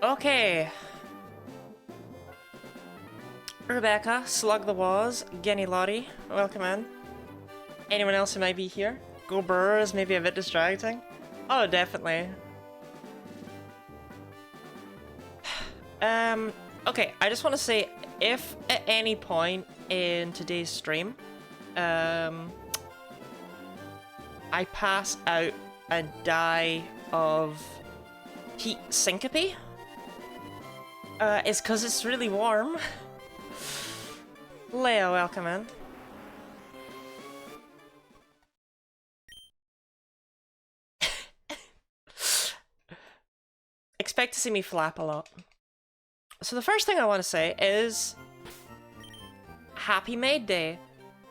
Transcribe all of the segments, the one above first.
Okay. Crebecca, Slug the Waz, Genny Lottie, welcome in. Anyone else who might be here? Go Burr is maybe a bit distracting. Oh, definitely. Okay, I just want to say, if at any point in today's stream, I pass out and die of heat syncope, it's because it's really warm. Leo, welcome in. Expect to see me flap a lot. So the first thing I want to say is Happy Maid Day.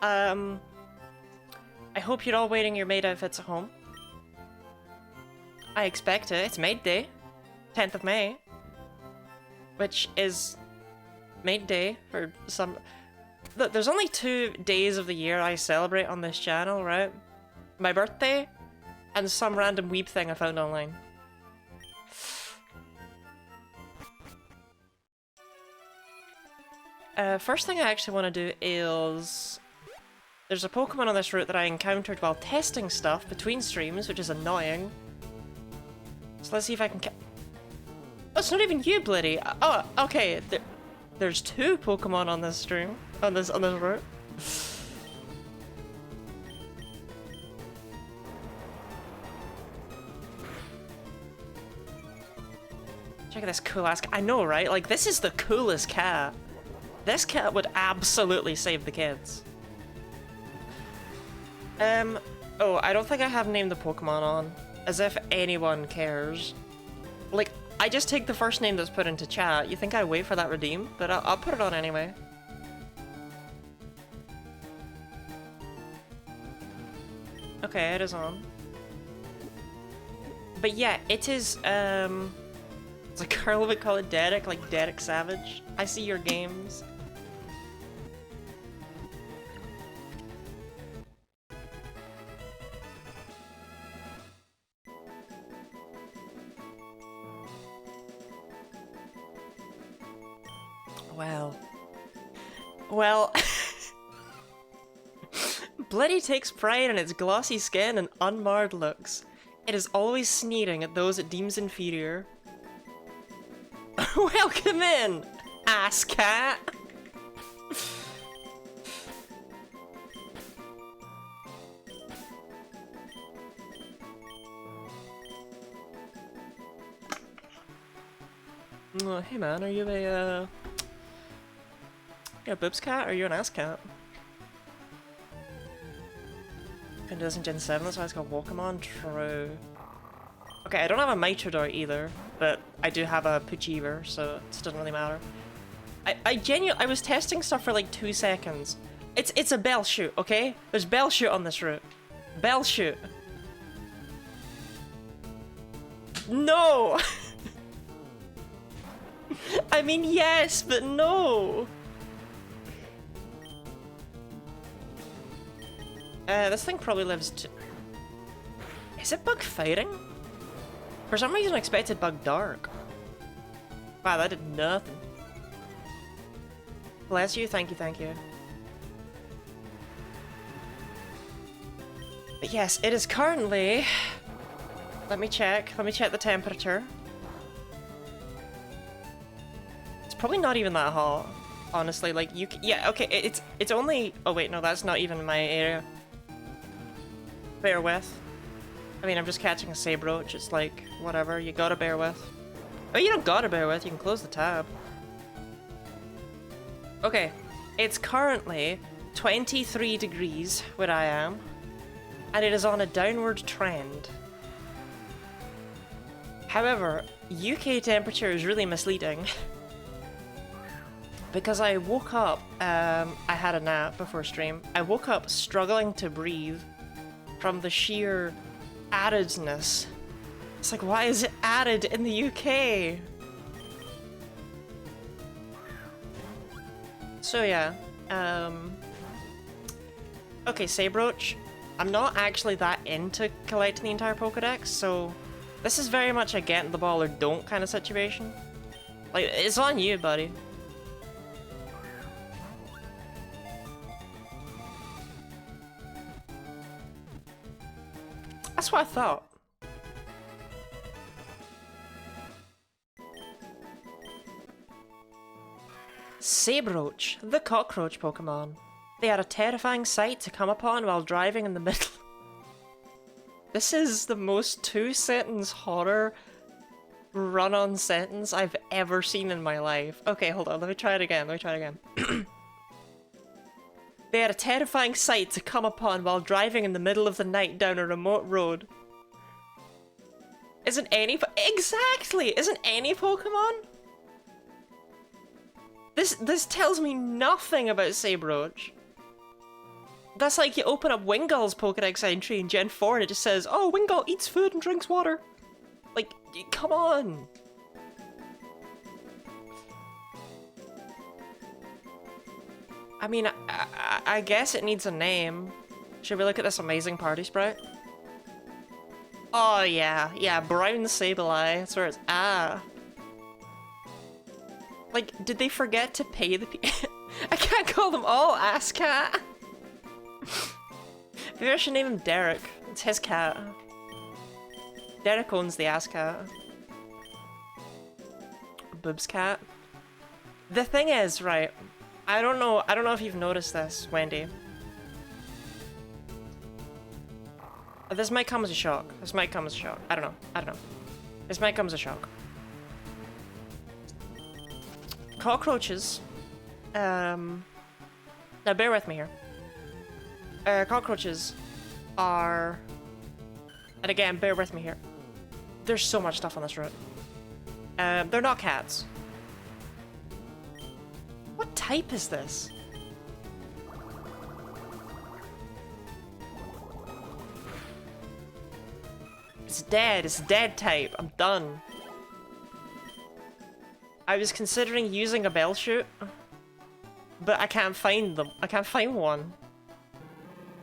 I hope you're all wearing your maid outfits at home. I expect it. It's Maid Day. 10th of May. Which is Maid Day for some... Look, there's only 2 days of the year I celebrate on this channel, right? My birthday and some random weeb thing I found online. First thing I actually want to do is... There's a Pokemon on this route that I encountered while testing stuff between streams, which is annoying. So let's see if I can Oh, it's not even you, Blitty! Oh, okay, there's 2 Pokemon on this stream. On this route. Check out this cool ass cat. I know, right? Like, this is the coolest cat. This cat would absolutely save the kids. Oh, I don't think I have named the Pokemon on. As if anyone cares. Like, I just take the first name that's put into chat. You think I wait for that redeem? But I'll put it on anyway. Okay, it is on. But yeah, it is, it's a girl would call it Derek, like Derek Savage. I see your games. Well... Bloody takes pride in its glossy skin and unmarred looks. It is always sneering at those it deems inferior. Welcome in, ass cat! Oh, hey man, are you a boobs cat or are you an ass cat? It does in Gen 7, that's why it's called Pokemon. True. Okay, I don't have a Mitrador either, but I do have a Poochiever, so it doesn't really matter. I was testing stuff for like 2 seconds. It's a bell shoot, okay? There's bell shoot on this route. Bell shoot. No! I mean, yes, but no! This thing probably lives to... Is it bug fighting? For some reason I expected bug dark. Wow, that did nothing. Bless you, thank you, thank you. But yes, it is currently... Let me check the temperature. It's probably not even that hot, honestly, like you yeah, okay, it's only... Oh wait, no, that's not even my area. Bear with. I mean, I'm just catching a Sabroach, it's like, whatever, you gotta bear with. Oh, you don't gotta bear with, you can close the tab. Okay, it's currently 23 degrees where I am, and it is on a downward trend. However, UK temperature is really misleading. Because I woke up, I had a nap before stream, I woke up struggling to breathe from the sheer aridness. It's like, why is it arid in the UK? So yeah, okay, Sabroach, I'm not actually that into collecting the entire Pokedex, so this is very much a get in the ball or don't kind of situation. Like, it's on you, buddy. That's what I thought. Sabroach, the cockroach Pokemon. They are a terrifying sight to come upon while driving in the middle. This is the most two-sentence horror run-on sentence I've ever seen in my life. Okay, hold on, let me try it again, They are a terrifying sight to come upon while driving in the middle of the night down a remote road. Isn't any Pokemon? This tells me nothing about Sabroach. That's like you open up Wingull's Pokédex entry in Gen 4 and it just says, oh, Wingull eats food and drinks water. Like, come on. I mean, I guess it needs a name. Should we look at this amazing party sprite? Oh yeah, brown Sableye. That's where it's Like, did they forget to pay the I can't call them all ass cat. Maybe I should name him Derek. It's his cat. Derek owns the ass cat. Boobs cat. The thing is, right, I don't know if you've noticed this, Wendy. This might come as a shock. I don't know. This might come as a shock. Cockroaches. Now bear with me here. Cockroaches are... And again, bear with me here. There's so much stuff on this route. They're not cats. What type is this? It's dead. It's dead type. I'm done. I was considering using a Bellshoot, but I can't find them. I can't find one.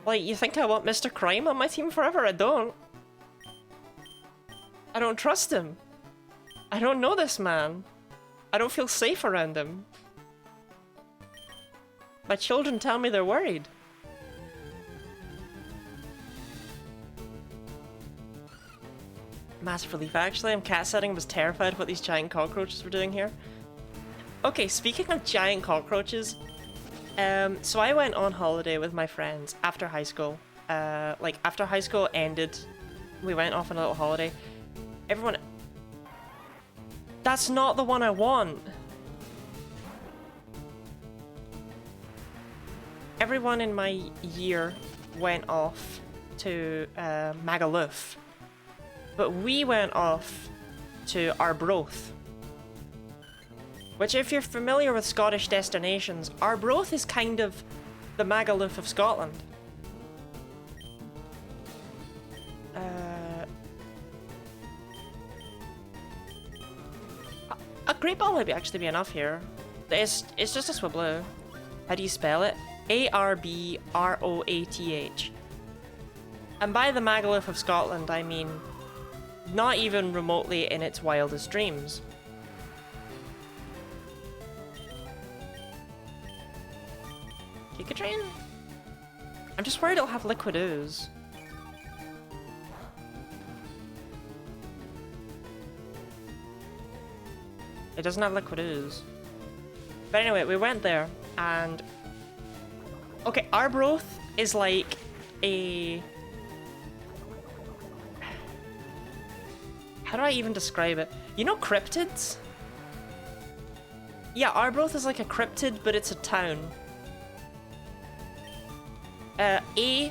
Like, you think I want Mr. Crime on my team forever? I don't. I don't trust him. I don't know this man. I don't feel safe around him. My children tell me they're worried. Massive relief, actually. I'm cat sitting, was terrified what these giant cockroaches were doing here. Okay, speaking of giant cockroaches, so I went on holiday with my friends after high school. Like, after high school ended, we went off on a little holiday. Everyone... That's not the one I want! Everyone in my year went off to Magaluf. But we went off to Arbroath. Which, if you're familiar with Scottish destinations, Arbroath is kind of the Magaluf of Scotland. A Great Ball might actually be enough here. It's just a Swablu. How do you spell it? A-R-B-R-O-A-T-H. And by the Magaluf of Scotland, I mean not even remotely in its wildest dreams. Giga-Drain? I'm just worried it'll have Liquid Ooze. It doesn't have Liquid Ooze. But anyway, we went there, and... Okay, Arbroath is like a... How do I even describe it? You know cryptids? Yeah, Arbroath is like a cryptid, but it's a town. A-R-B-R-O-A-T-H.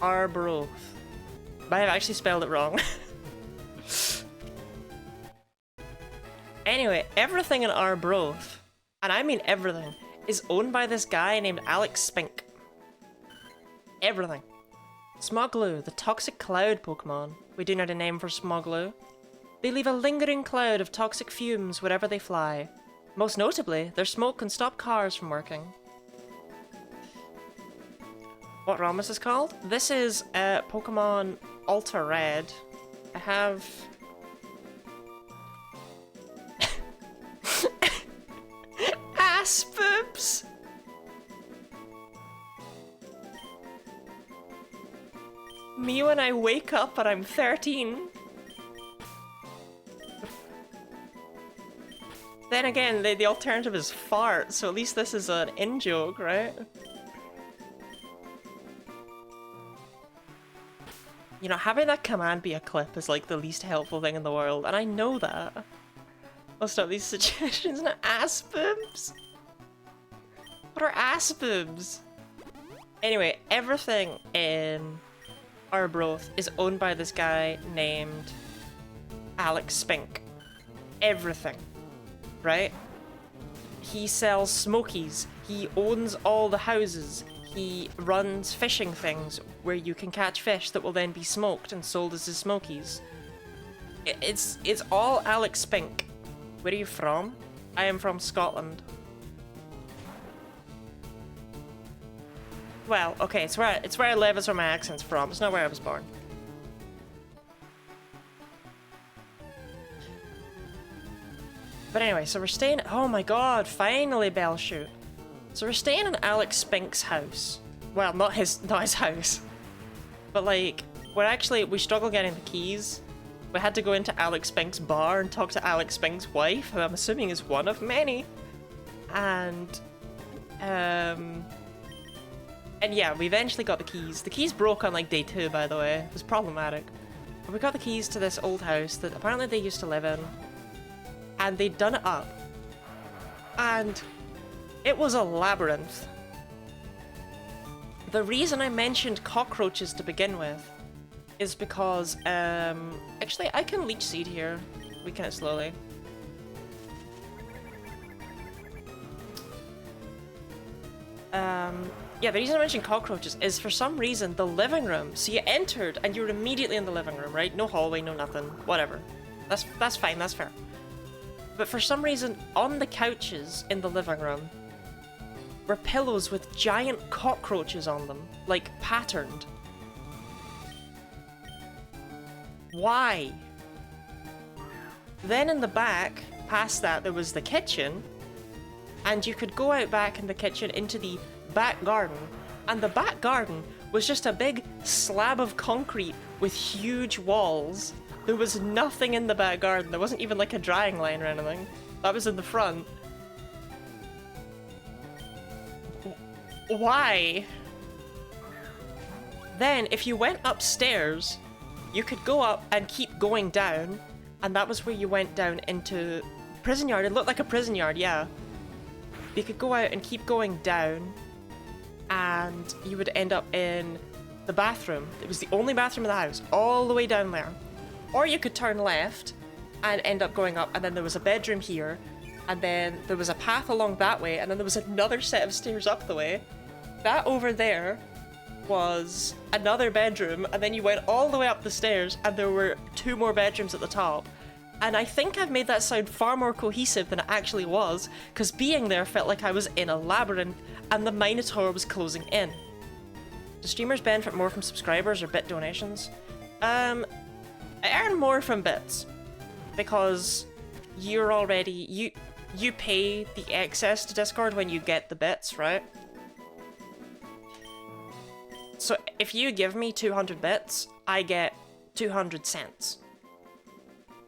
Arbroath. But I've actually spelled it wrong. Anyway, everything in Arbroath, and I mean everything, is owned by this guy named Alex Spink. Everything. Smoglu, the toxic cloud Pokemon. We do need a name for Smoglu. They leave a lingering cloud of toxic fumes wherever they fly. Most notably, their smoke can stop cars from working. what ROM is this called? This is Pokémon AlteRed. I have... ass boobs! Me when I wake up and I'm 13. Then again, the alternative is fart, so at least this is an in-joke, right? You know, having that command be a clip is like the least helpful thing in the world, and I know that. I'll stop these suggestions and ass boobs. What are ass boobs? Anyway, everything in Arbroath is owned by this guy named Alex Spink. Everything. Right? He sells smokies. He owns all the houses. He runs fishing things where you can catch fish that will then be smoked and sold as his smokies. It's all Alex Spink. Where are you from? I am from Scotland. Well, okay, it's where I live, it's where my accent's from. It's not where I was born. But anyway, so we're staying... Oh my god, finally Bellshoot. So we're staying in Alex Spink's house. Well, not his house. But like, we struggle getting the keys. We had to go into Alex Spink's bar and talk to Alex Spink's wife, who I'm assuming is one of many. And yeah, we eventually got the keys. The keys broke on like day 2, by the way. It was problematic. But we got the keys to this old house that apparently they used to live in. And they'd done it up. And it was a labyrinth. The reason I mentioned cockroaches to begin with is because, actually I can leech seed here. Weaken it slowly. Yeah, the reason I mentioned cockroaches is for some reason the living room, so you entered and you were immediately in the living room, right? No hallway, no nothing, whatever. That's fine, that's fair. But for some reason, on the couches in the living room were pillows with giant cockroaches on them, like patterned. Why? Then in the back, past that, there was the kitchen, and you could go out back in the kitchen into the back garden, and the back garden was just a big slab of concrete with huge walls. There was nothing in the back garden. There wasn't even like a drying line or anything. That was in the front. Why? Then, if you went upstairs, you could go up and keep going down, and that was where you went down into prison yard. It looked like a prison yard, yeah. You could go out and keep going down, and you would end up in the bathroom. It was the only bathroom in the house, all the way down there. Or you could turn left and end up going up, and then there was a bedroom here, and then there was a path along that way, and then there was another set of stairs up the way. That over there was another bedroom, and then you went all the way up the stairs, and there were 2 more bedrooms at the top. And I think I've made that sound far more cohesive than it actually was, because being there felt like I was in a labyrinth, and the Minotaur was closing in. Do streamers benefit more from subscribers or bit donations? I earn more from bits, because you're already, you pay the access to Discord when you get the bits, right? So if you give me 200 bits, I get 200 cents.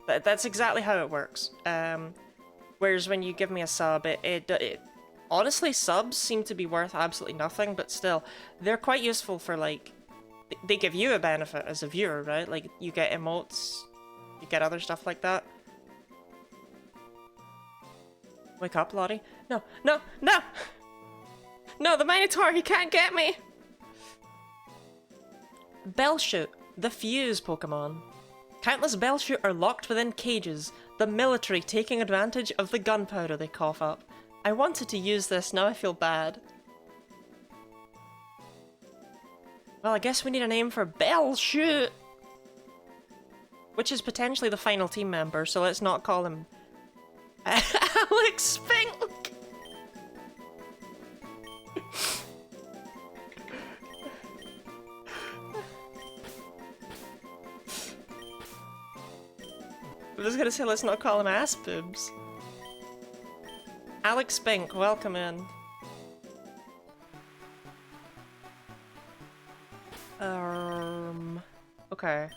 That's exactly how it works. Whereas when you give me a sub, it honestly, subs seem to be worth absolutely nothing, but still, they're quite useful for like, they give you a benefit as a viewer, right? Like, you get emotes, you get other stuff like that. Wake up, Lottie. No, no, no! No, the Minotaur, he can't get me! Bellshoot, the fuse Pokemon. Countless Bellshoot are locked within cages, the military taking advantage of the gunpowder they cough up. I wanted to use this, now I feel bad. Well, I guess we need a name for Bellshoot! Which is potentially the final team member, so let's not call him Alex Spink! I'm just gonna say let's not call him ass boobs. Alex Spink, welcome in. Okay.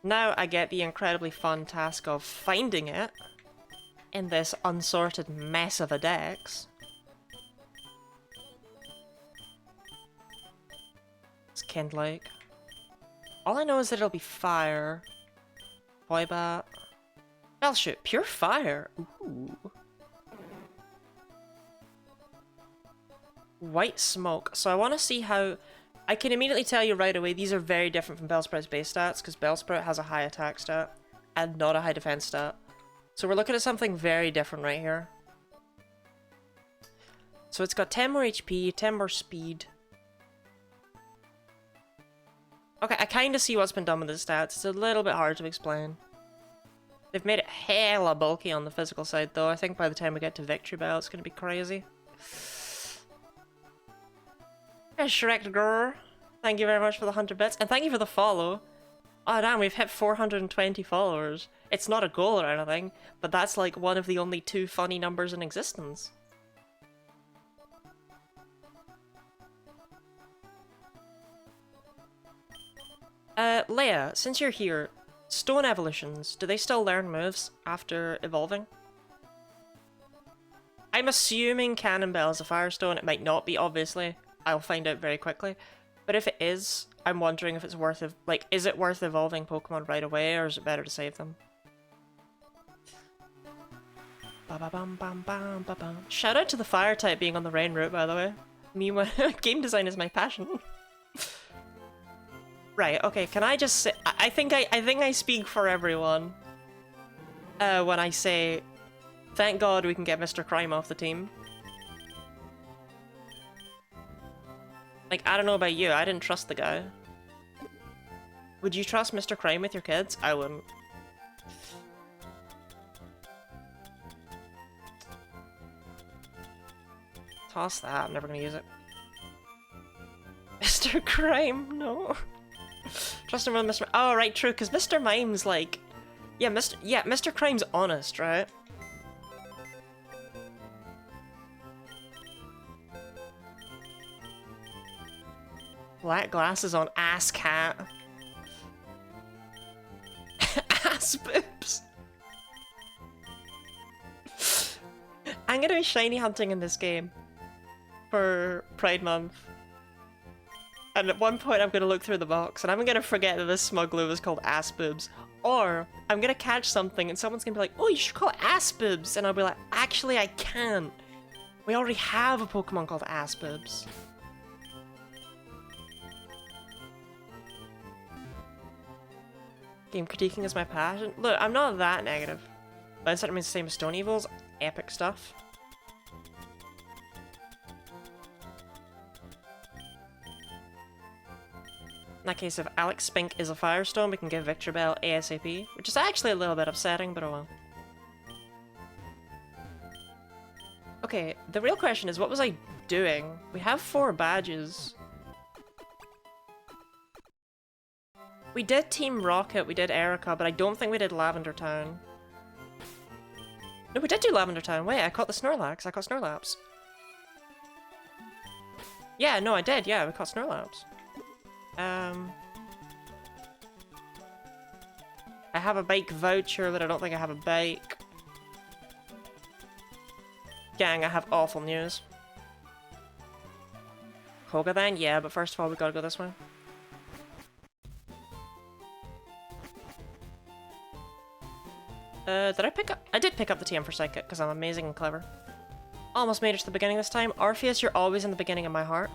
Now I get the incredibly fun task of finding it in this unsorted mess of a dex. It's kind-like. All I know is that it'll be fire. Boybat. Well, shoot, pure fire. Ooh. White smoke. So I want to see how... I can immediately tell you right away these are very different from Bellsprout's base stats, because Bellsprout has a high attack stat and not a high defense stat. So we're looking at something very different right here. So it's got 10 more HP, 10 more speed. Okay, I kind of see what's been done with the stats. It's a little bit hard to explain. They've made it hella bulky on the physical side, though. I think by the time we get to Victory Bell, it's going to be crazy. Hey, Shrek Grr. Thank you very much for the 100 bits, and thank you for the follow. Oh damn, we've hit 420 followers. It's not a goal or anything, but that's like one of the only 2 funny numbers in existence. Leia, since you're here, stone evolutions, do they still learn moves after evolving? I'm assuming Cannonbell is a Firestone. It might not be, obviously. I'll find out very quickly. But if it is, I'm wondering if it's worth it. Like, is it worth evolving Pokemon right away, or is it better to save them? Shout out to the fire type being on the rain route, by the way. Game design is my passion. Right, okay, can I just say... I think I speak for everyone when I say, thank God we can get Mr. Crime off the team. Like, I don't know about you, I didn't trust the guy. Would you trust Mr. Crime with your kids? I wouldn't. Toss that, I'm never gonna use it. Mr. Crime, no. Trust him with Mr. Oh, right, true, because Mr. Mime's like... Yeah, Mr. Crime's honest, right? Black glasses on ass cat. Ass boobs. I'm gonna be shiny hunting in this game for Pride Month. And at one point I'm gonna look through the box and I'm gonna forget that this smug glue is called ass boobs. Or I'm gonna catch something and someone's gonna be like, oh, you should call it ass boobs. And I'll be like, actually I can't. We already have a Pokemon called ass boobs. Game critiquing is my passion. Look, I'm not that negative. But instead it means the same as Stone Evils. Epic stuff. In that case, if Alex Spink is a Firestone, we can give Victory Bell ASAP. Which is actually a little bit upsetting, but oh well. Okay, the real question is, what was I doing? We have 4 badges. We did Team Rocket, we did Erica, but I don't think we did Lavender Town. No, we did do Lavender Town. Wait, I caught the Snorlax. I caught Snorlaps. Yeah, no, I did. Yeah, we caught Snorlaps. I have a bike voucher, but I don't think I have a bike. Gang, I have awful news. Koga then? Yeah, but first of all, we gotta go this way. Did I pick up? I did pick up the TM for Psychic, because I'm amazing and clever. Almost made it to the beginning this time. Orpheus, you're always in the beginning of my heart.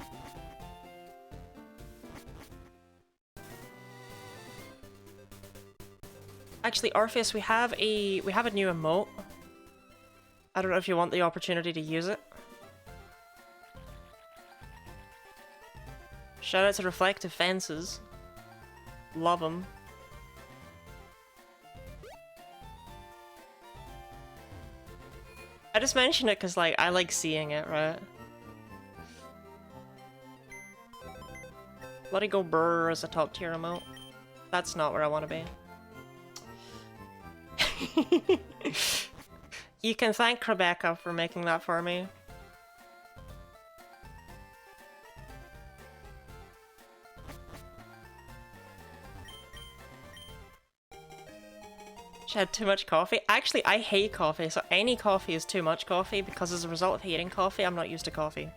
Actually, Orpheus, we have a new emote. I don't know if you want the opportunity to use it. Shout out to Reflective Fences. Love them. I just mention it because, like, I like seeing it, right? Let it go brrr as a top tier emote. That's not where I want to be. You can thank Crebecca for making that for me. She had too much coffee. Actually, I hate coffee, so any coffee is too much coffee because as a result of hating coffee, I'm not used to coffee.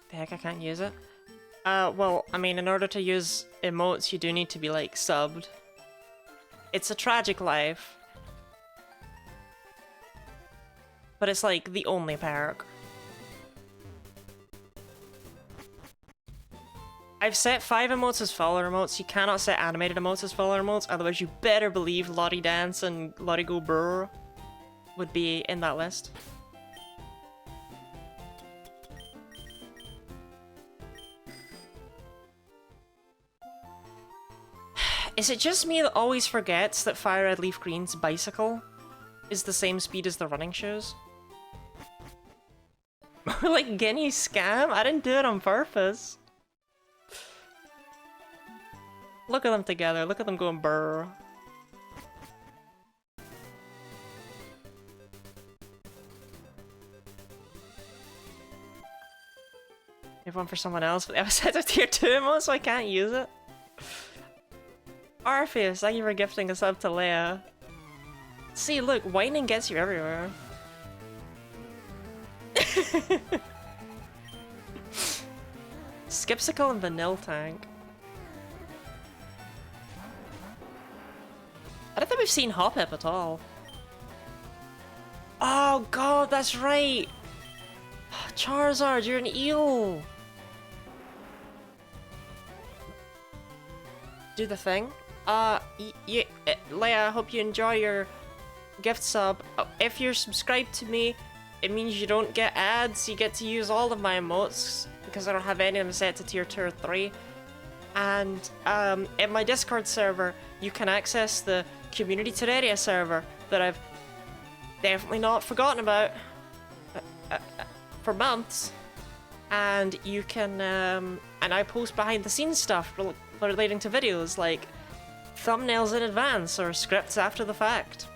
The heck, I can't use it? Well, I mean, in order to use emotes, you do need to be, like, subbed. It's a tragic life. But it's, like, the only perk. I've set 5 emotes as follower emotes. You cannot set animated emotes as follower emotes, otherwise you better believe Lottie Dance and Lottie Go Brr would be in that list. Is it just me that always forgets that Fire Red Leaf Green's bicycle is the same speed as the running shoes? Like Guinea scam? I didn't do it on purpose. Look at them together, look at them going brr. You have one for someone else, but I set a tier 2 emote, so I can't use it. Orpheus, thank you for gifting a sub to Leia. See, look, whining gets you everywhere. Skipsicle and Vanilla Tank. I don't think we've seen Hoppip at all. Oh god, that's right! Charizard, you're an eel! Do the thing. Leia, I hope you enjoy your gift sub. If you're subscribed to me, it means you don't get ads. You get to use all of my emotes because I don't have any of them set to tier 2 or 3. And in my Discord server, you can access the Community Terraria server that I've definitely not forgotten about for months. And you can, and I post behind the scenes stuff relating to videos like thumbnails in advance or scripts after the fact.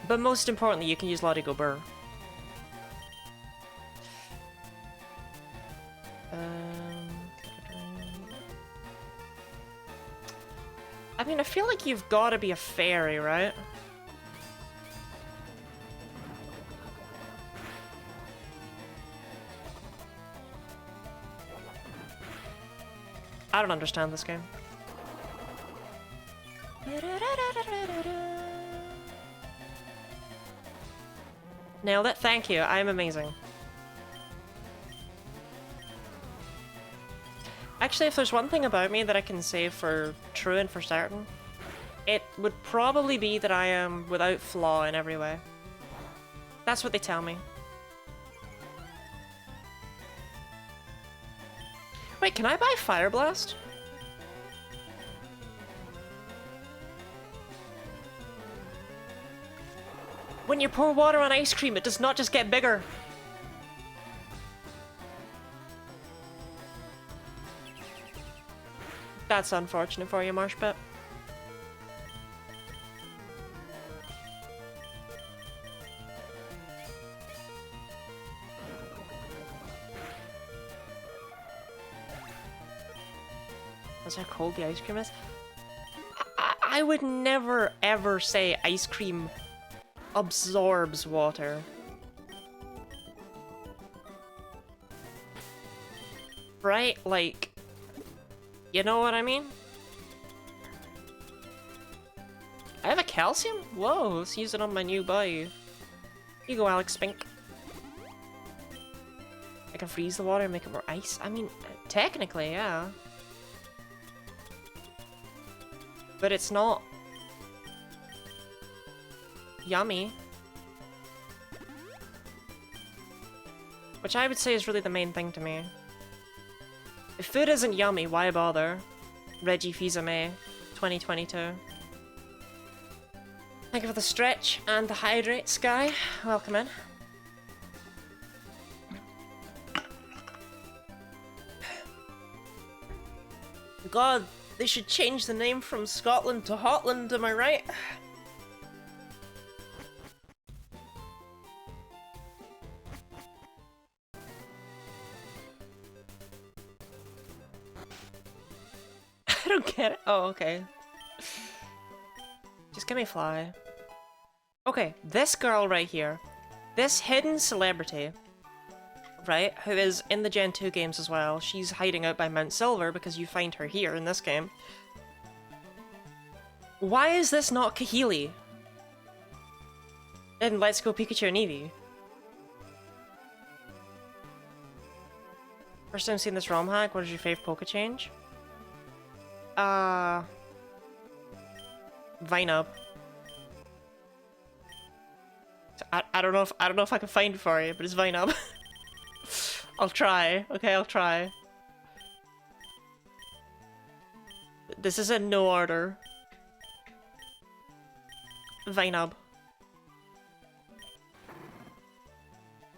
But most importantly, you can use Lottie Go Brr. I mean, I feel like you've got to be a fairy, right? I don't understand this game. Nailed it. Thank you. I am amazing. Actually, if there's one thing about me that I can say for true and for certain, it would probably be that I am without flaw in every way. That's what they tell me. Wait, can I buy Fire Blast? When you pour water on ice cream, it does not just get bigger. That's unfortunate for you, Marshpit. That's how cold the ice cream is. I would never ever say ice cream absorbs water. Right? Like, you know what I mean? I have a calcium? Whoa, let's use it on my new boy. Here you go, Alex Spink. I can freeze the water and make it more ice. I mean, technically, yeah. But it's not yummy. Which I would say is really the main thing to me. If food isn't yummy, why bother? Reggie Fils-Aimé, 2022. Thank you for the stretch and the hydrate, Sky. Welcome in. God, they should change the name from Scotland to Hotland, am I right? I don't get it. Oh, okay. Just give me fly. Okay, this girl right here. This hidden celebrity, right, who is in the Gen 2 games as well. She's hiding out by Mount Silver because you find her here in this game. Why is this not Kahili in Let's Go Pikachu and Eevee? First time seeing this ROM hack, what is your fave Poke change? Vinub. I don't know if I can find it for you, but it's Vinub. I'll try. Okay, I'll try. This is in no order. Vinub.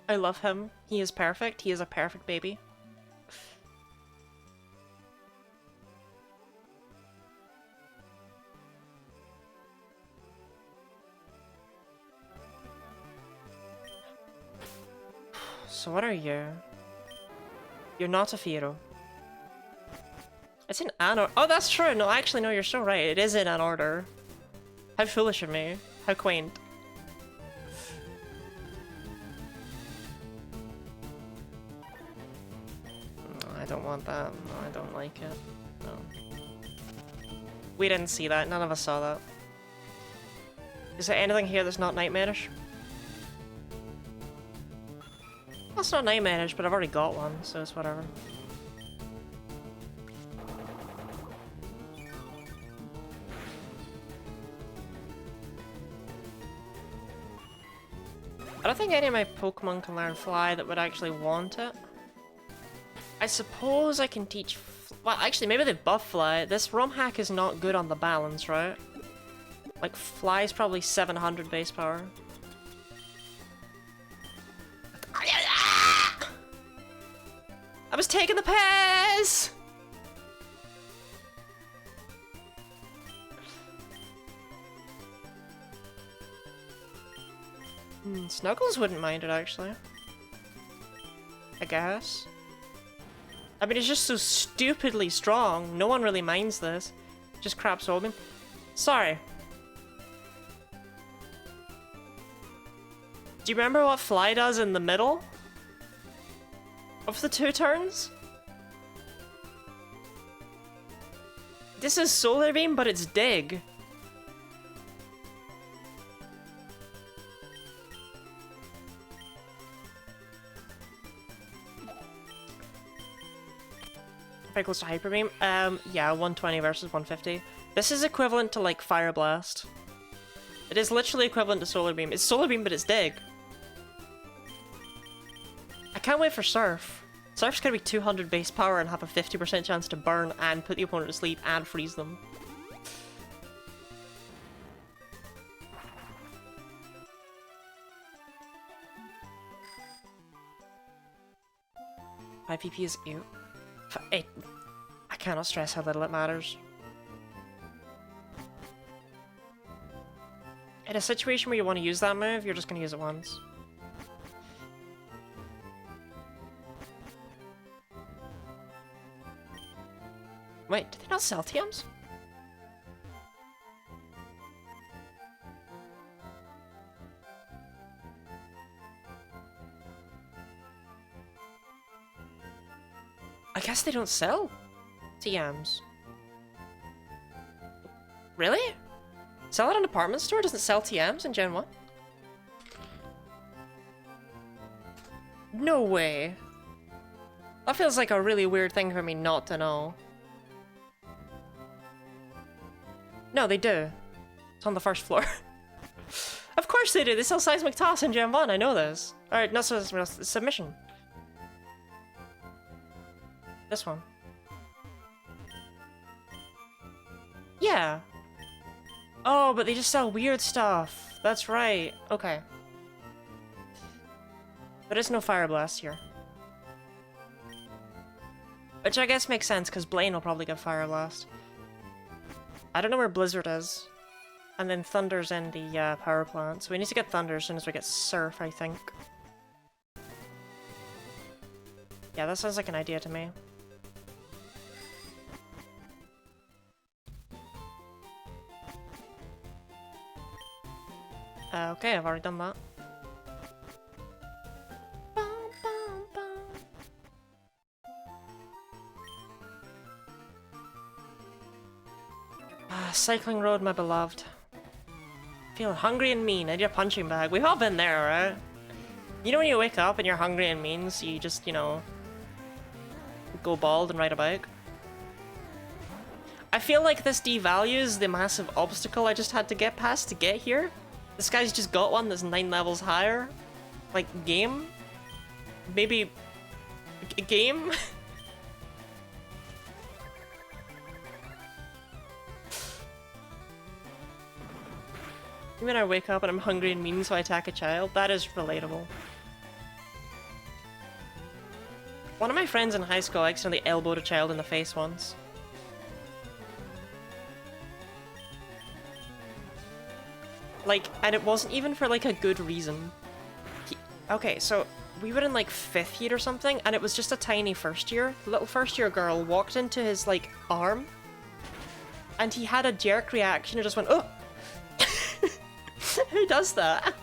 I love him. He is perfect. He is a perfect baby. So what are you? You're not a Firo. It's in an order. Oh, that's true. No, actually, no, you're so right. It is in an order. How foolish of me. How quaint. No, I don't want that. No, I don't like it. No. We didn't see that. None of us saw that. Is there anything here that's not nightmarish? That's not nightmarish, but I've already got one, so it's whatever. I don't think any of my Pokemon can learn Fly that would actually want it. I suppose I can teach... Well, actually, maybe they buff Fly. This ROM hack is not good on the balance, right? Like, Fly is probably 700 base power. I was taking the piss! Snuggles wouldn't mind it, actually. I guess. I mean, it's just so stupidly strong. No one really minds this. Just crap soul beam. Sorry. Do you remember what Fly does in the middle of the 2 turns? This is Solar Beam, but it's Dig. Very close to Hyper Beam. Yeah, 120 versus 150. This is equivalent to, like, Fire Blast. It is literally equivalent to Solar Beam. It's Solar Beam, but it's Dig. I can't wait for Surf. Surf's gonna be 200 base power and have a 50% chance to burn and put the opponent to sleep and freeze them. IPP is ew. I cannot stress how little it matters. In a situation where you want to use that move, you're just going to use it once. Wait, did they not sell TMs? I guess they don't sell TMs. Really? Sell at an department store? Doesn't sell TMs in Gen 1? No way. That feels like a really weird thing for me not to know. No, they do. It's on the first floor. Of course they do. They sell Seismic Toss in Gen 1. I know this. Alright, not submission. This one. Oh, but they just sell weird stuff. That's right. Okay. There is no Fire Blast here. Which I guess makes sense, because Blaine will probably get Fire Blast. I don't know where Blizzard is. And then Thunder's in the power plant, so we need to get Thunder as soon as we get Surf, I think. Yeah, that sounds like an idea to me. Okay, I've already done that. Cycling road, my beloved. Feeling hungry and mean. I need a punching bag. We've all been there, right? You know when you wake up and you're hungry and mean, so you just, you know, go bald and ride a bike? I feel like this devalues the massive obstacle I just had to get past to get here. This guy's just got one that's 9 levels higher. Like, game? Maybe... game? You mean I wake up and I'm hungry and mean, so I attack a child? That is relatable. One of my friends in high school accidentally elbowed a child in the face once. Like, and it wasn't even for like a good reason. Okay, so we were in like 5th year or something, and it was just a tiny first year. The little first year girl walked into his like arm, and he had a jerk reaction and just went, oh! Who does that?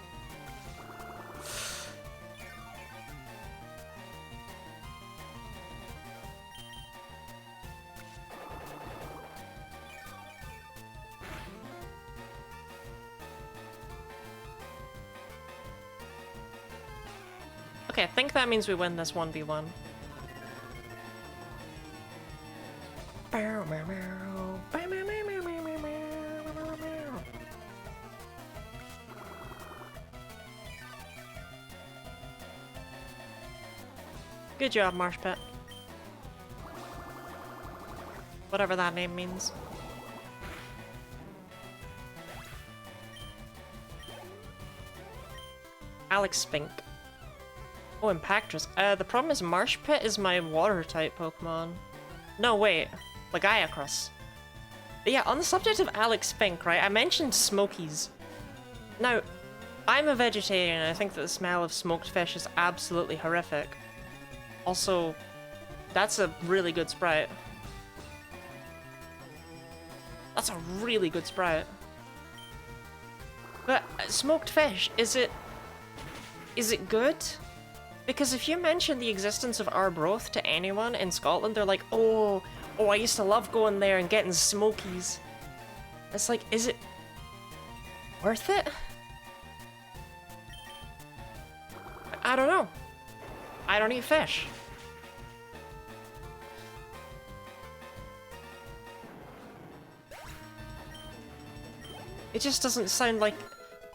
Okay, I think that means we win this 1v1. Good job, Marsh Pit. Whatever that name means. Alex Spink. Oh, Impactress. The problem is Marsh Pit is my water-type Pokemon. No, wait. Lagiacrus. But yeah, on the subject of Alex Spink, right, I mentioned Smokies. Now, I'm a vegetarian and I think that the smell of smoked fish is absolutely horrific. Also, that's a really good Sprite. That's a really good Sprite. But smoked fish, is it good? Because if you mention the existence of Arbroath to anyone in Scotland, they're like, oh, I used to love going there and getting smokies. It's like, is it worth it? I don't know. I don't eat fish. It just doesn't sound like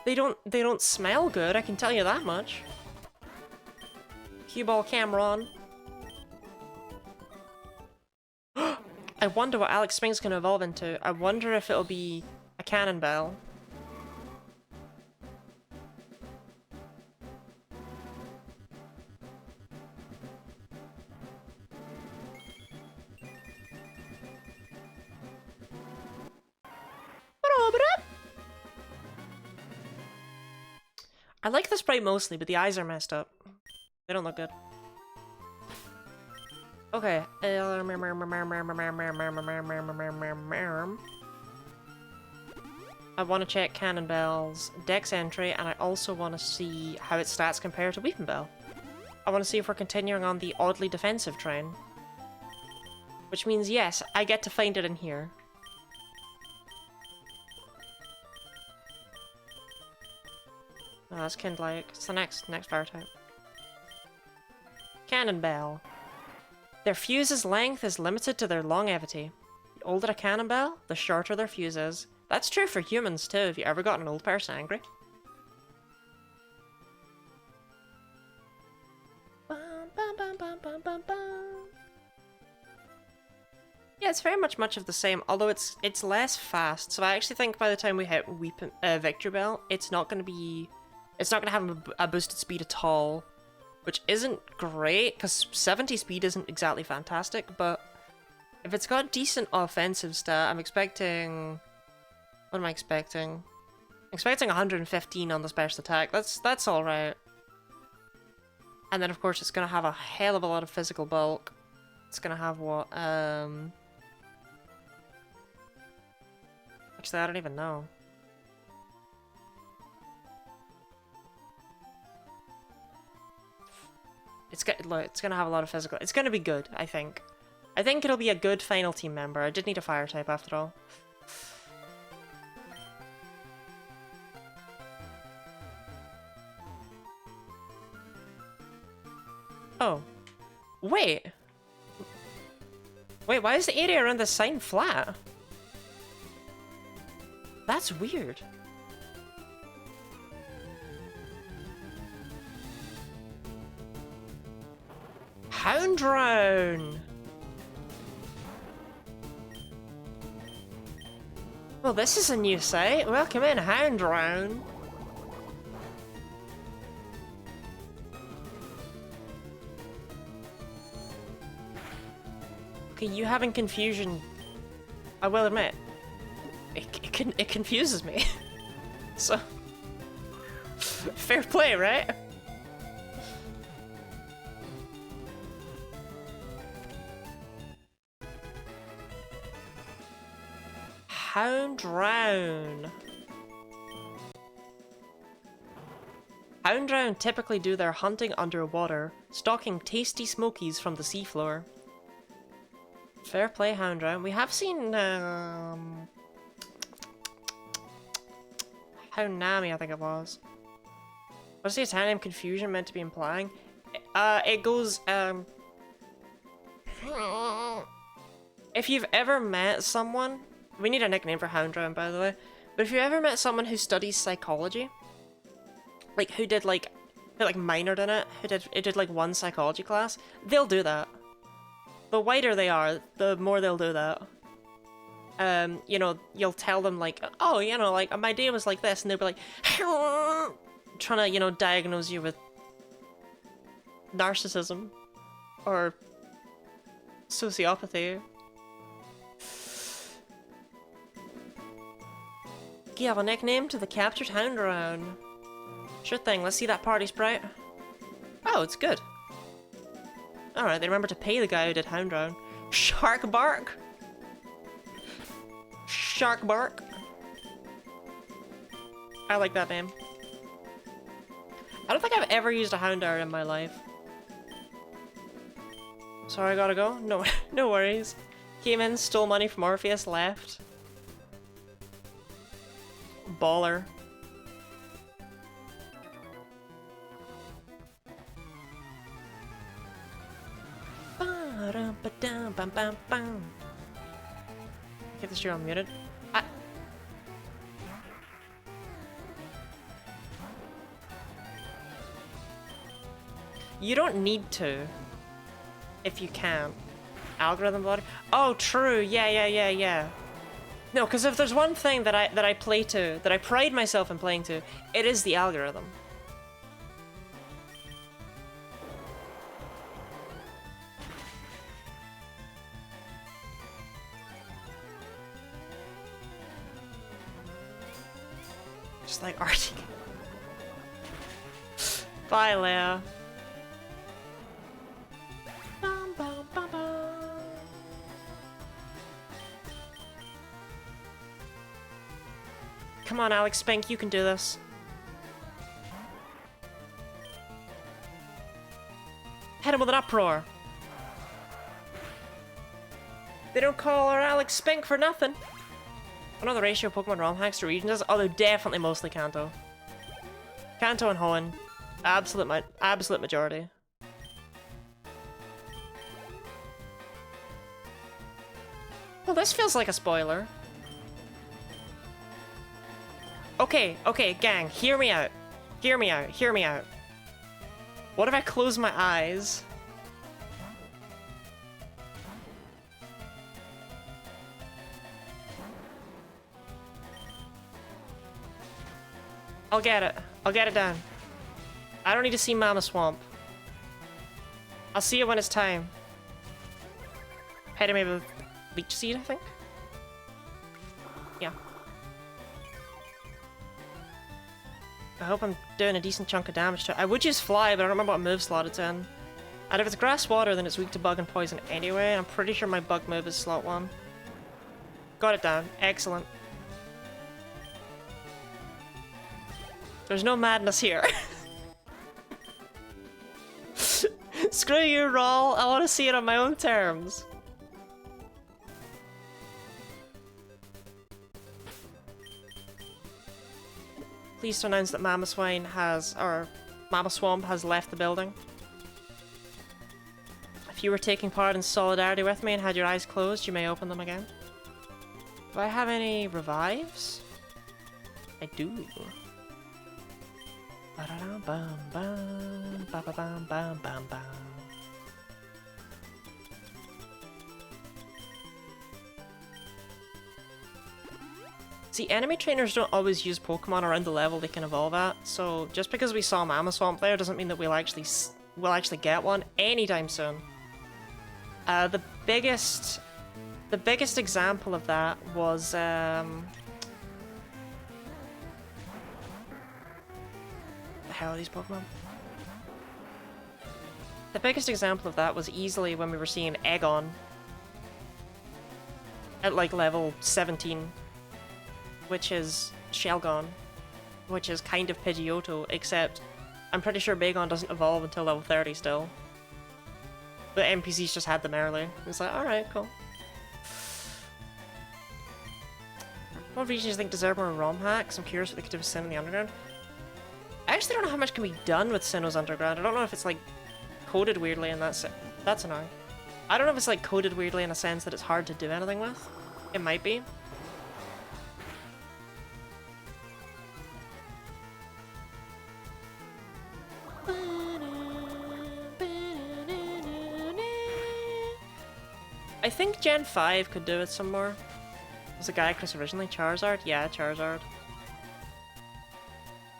they don't smell good, I can tell you that much. Cue Ball Cameron. I wonder what Alex Spink's gonna evolve into. I wonder if it'll be a Cannonball. I like the sprite mostly, but the eyes are messed up. They don't look good. Okay. I want to check Cannonball's Dex entry, and I also want to see how its stats compare to Weepinbell. I want to see if we're continuing on the oddly defensive train. Which means, yes, I get to find it in here. Oh, that's kind of like... It's the next fire type. Cannonball. Their fuse's length is limited to their longevity. The older a Cannonball, the shorter their fuse is. That's true for humans too, if you ever got an old person angry. Yeah, it's very much of the same, although it's less fast. So I actually think by the time we hit Victory Bell, it's not going to have a boosted speed at all, which isn't great because 70 speed isn't exactly fantastic. But if it's got decent offensive stat, I'm expecting. What am I expecting? I'm expecting 115 on the special attack. That's all right. And then of course it's going to have a hell of a lot of physical bulk. It's going to have what? Actually, I don't even know. It's gonna have a lot of physical. It's gonna be good, I think. I think it'll be a good final team member. I did need a fire type after all. Oh. Wait. Wait, why is the area around the sign flat? That's weird. Hounddrone! Well, this is a new site. Welcome in, Hounddrone. Okay, you having confusion, I will admit, it confuses me. So, fair play, right? Hounddrone. Hounddrone typically do their hunting underwater, stalking tasty smokies from the seafloor. Fair play, Hounddrone. We have seen, Houndnami, I think it was. What's the Italian confusion meant to be implying? It goes, if you've ever met someone... We need a nickname for Hounddrone, by the way. But if you ever met someone who studies psychology, like, who did, like, minored in it, who did, like, one psychology class, they'll do that. The whiter they are, the more they'll do that. You know, you'll tell them, like, oh, you know, like, my day was like this, and they'll be like, trying to, you know, diagnose you with narcissism or sociopathy. You have a nickname to the captured Hounddrone. Sure thing, let's see that party sprite. Oh, it's good. Alright, they remember to pay the guy who did Hounddrone. Shark Bark? Shark Bark? I like that name. I don't think I've ever used a Houndour in my life. Sorry, I gotta go? No, no worries. Came in, stole money from Orpheus, left. Baller. Get this year unmuted. You don't need to, if you can. Algorithm bloody. Oh, true. Yeah. No, because if there's one thing that I play to, that I pride myself in playing to, it is the algorithm. Just like Arctic. Bye, Leia. Come on, Alex Spink, you can do this. Hit him with an uproar. They don't call her Alex Spink for nothing. I know the ratio of Pokemon ROM hacks to regions is, although definitely mostly Kanto. Kanto and Hoenn. Absolute majority. Well, this feels like a spoiler. Okay, gang, hear me out. Hear me out. What if I close my eyes? I'll get it. I'll get it done. I don't need to see Mama Swamp. I'll see it when it's time. Hit him with Leech Seed, I think? Yeah. I hope I'm doing a decent chunk of damage to it. I would use Fly, but I don't remember what move slot it's in. And if it's Grass Water, then it's weak to Bug and Poison anyway. I'm pretty sure my Bug move is slot 1. Got it down. Excellent. There's no madness here. Screw you, Rawl. I want to see it on my own terms. Please to announce that Mama Swine has, or Mama Swamp has left the building. If you were taking part in solidarity with me and had your eyes closed, you may open them again. Do I have any revives? I do. Ba-da-dum-bum-bum, ba-ba-bum-bum-bum-bum. See, enemy trainers don't always use Pokemon around the level they can evolve at, so just because we saw Mama Swamp there doesn't mean that we'll actually get one anytime soon. The biggest example of that was the hell are these Pokemon? The biggest example of that was easily when we were seeing Eggon at like level 17, which is Shelgon, which is kind of Pidgeotto, except I'm pretty sure Bagon doesn't evolve until level 30 still. The NPCs just had them early. It's like, alright, cool. What regions do you think deserve more ROM hacks? I'm curious what they could do with Sin in the Underground. I actually don't know how much can be done with Sinnoh's Underground. I don't know if it's like coded weirdly in that sense. That's annoying. I don't know if it's like coded weirdly in a sense that it's hard to do anything with. It might be. I think Gen 5 could do it some more. Was it Gaiacrus originally? Charizard? Yeah, Charizard.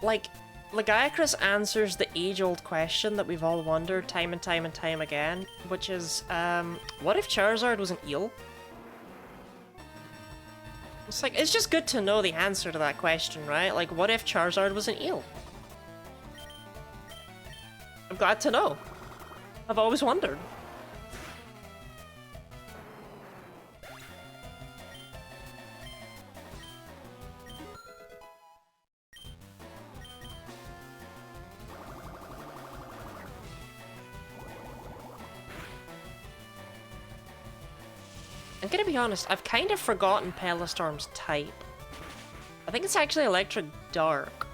Like, Gaiacrus answers the age-old question that we've all wondered time and time and time again, which is, what if Charizard was an eel? It's like, it's just good to know the answer to that question, right? Like, what if Charizard was an eel? I'm glad to know. I've always wondered. I'm gonna be honest, I've kind of forgotten Pellastorm's type. I think it's actually Electric Dark.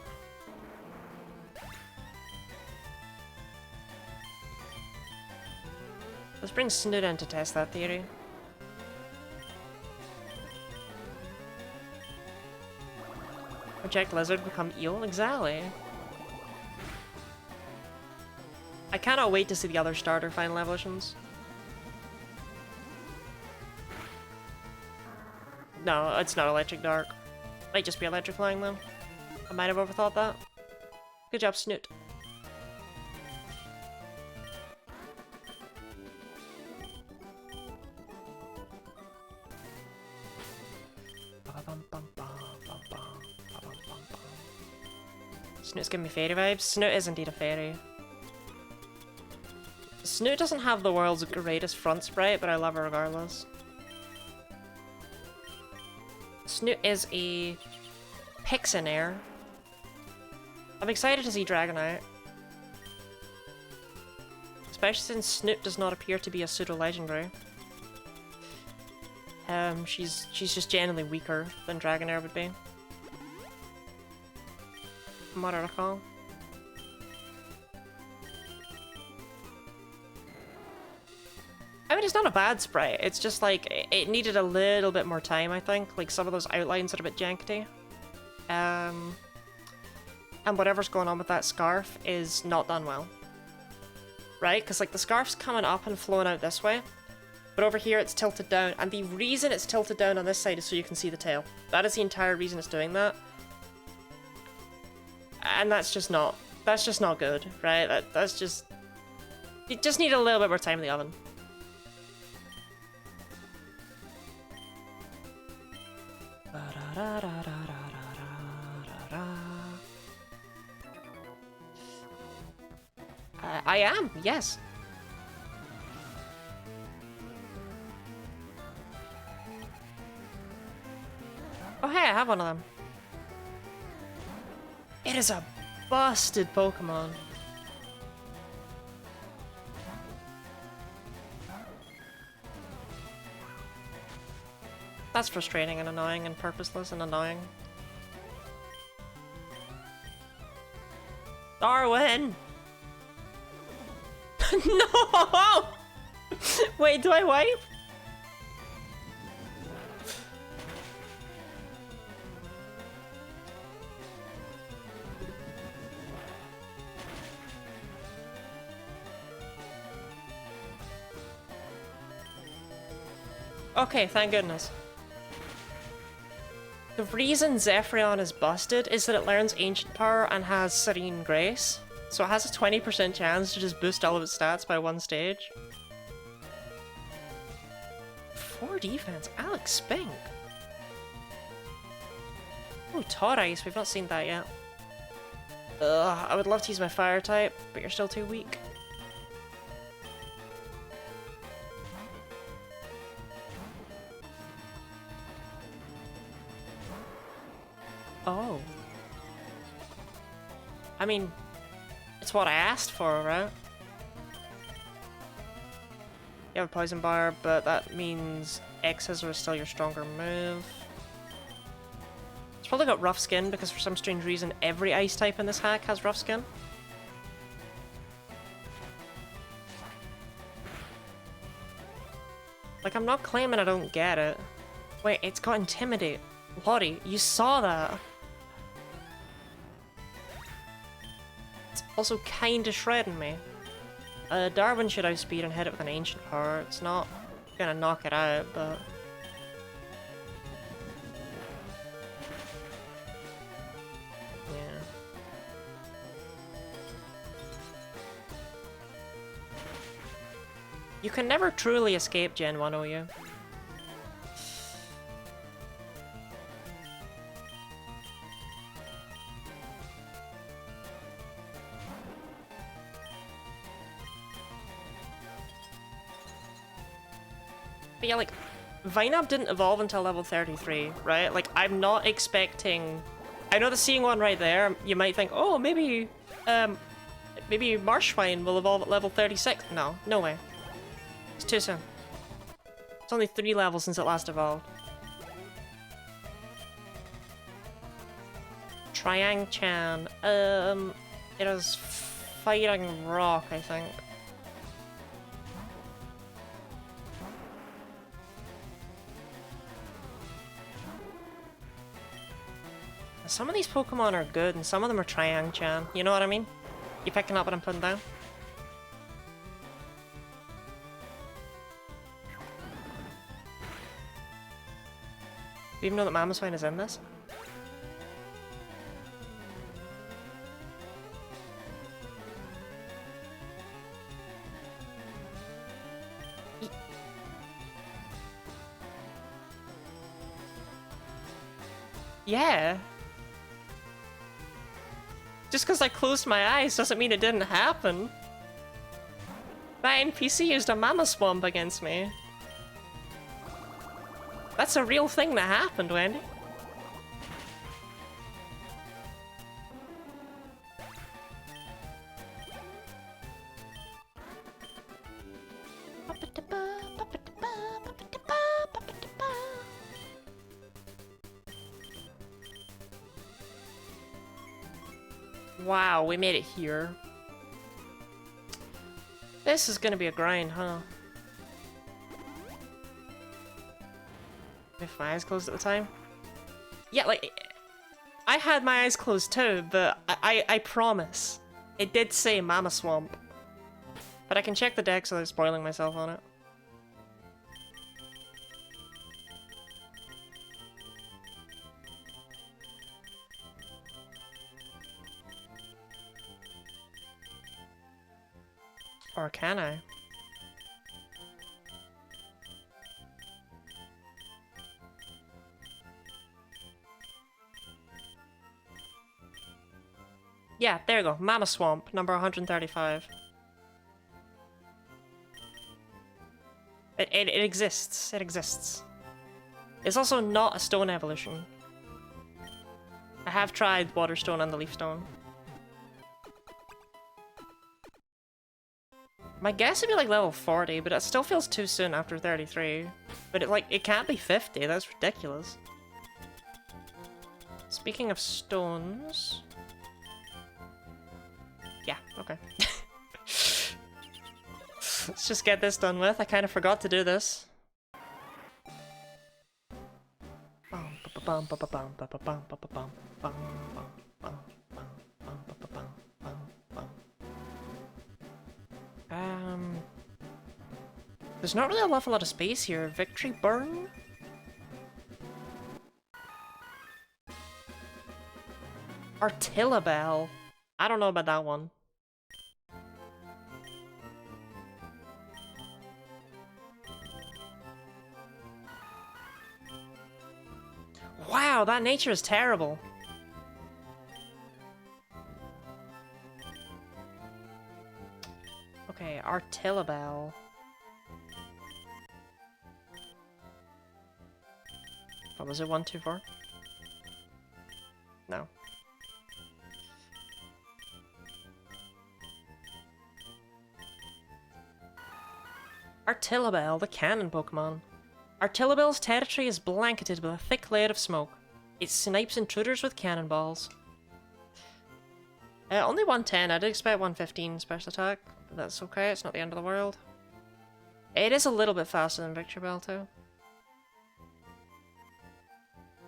Let's bring Snoot in to test that theory. Project Lizard become Eel? Exactly. I cannot wait to see the other starter final evolutions. No, it's not Electric Dark. Might just be Electric Flying though. I might have overthought that. Good job, Snoot. Snoot's giving me fairy vibes. Snoot is indeed a fairy. Snoot doesn't have the world's greatest front sprite, but I love her regardless. Snoot is a Pixinair. I'm excited to see Dragonite. Especially since Snoot does not appear to be a pseudo-legendary. She's just genuinely weaker than Dragonair would be. From what I recall. I mean, it's not a bad sprite, it's just like, it needed a little bit more time, I think. Like, some of those outlines are a bit janky. And whatever's going on with that scarf is not done well. Right? Because, like, the scarf's coming up and flowing out this way, but over here it's tilted down, and the reason it's tilted down on this side is so you can see the tail. That is the entire reason it's doing that. And that's just not good, right? That's just... You just need a little bit more time in the oven. I am, yes. Oh hey, I have one of them. It is a busted Pokemon. That's frustrating and annoying and purposeless and annoying. Darwin! No! Wait, do I wipe? Okay, thank goodness. The reason Zephyrion is busted is that it learns Ancient Power and has Serene Grace. So it has a 20% chance to just boost all of its stats by one stage. 4 defense, Alex Spink. Oh, Todd Ice, we've not seen that yet. Ugh, I would love to use my fire type, but you're still too weak. Oh. I mean, it's what I asked for, right? You have a Poison Bar, but that means X-Scissor is still your stronger move. It's probably got Rough Skin, because for some strange reason every ice type in this hack has Rough Skin. Like, I'm not claiming I don't get it. Wait, it's got Intimidate. Lottie, you saw that! It's also kinda shredding me. Darwin should outspeed and hit it with an Ancient Power. It's not gonna knock it out, but... yeah. You can never truly escape Gen 1 OU. But yeah, like, Vinab didn't evolve until level 33, right? Like, I'm not expecting... I know the seeing one right there, you might think, oh, maybe Marshwine will evolve at level 36. No, no way. It's too soon. It's only 3 levels since it last evolved. Triang-chan, it is Fighting Rock, I think. Some of these Pokemon are good, and some of them are Triang-chan. You know what I mean? You picking up what I'm putting down? Do you even know that Mamoswine is in this? Yeah. Just because I closed my eyes doesn't mean it didn't happen. That NPC used a Mamoswamp against me. That's a real thing that happened, Wendy. Wow, we made it here. This is gonna be a grind, huh? If my eyes closed at the time? Yeah, like, I had my eyes closed too, but I promise. It did say Mamoswamp. But I can check the deck without spoiling myself on it. Or can I? Yeah, there you go. Mana Swamp, number 135. It exists. It exists. It's also not a stone evolution. I have tried Waterstone and the Leafstone. My guess would be like level 40, but it still feels too soon after 33. But it can't be 50, that's ridiculous. Speaking of stones... Yeah, okay. Let's just get this done with. I kind of forgot to do this. There's not really an awful lot of space here. Victory Burn? Artillabell. I don't know about that one. Wow, that nature is terrible. Okay, Artillabell. What was it, 124? No. Artillabell, the cannon Pokemon. Artillabell's territory is blanketed with a thick layer of smoke. It snipes intruders with cannonballs. Only 110, I did expect 115 special attack, but that's okay, it's not the end of the world. It is a little bit faster than Victory Bell too.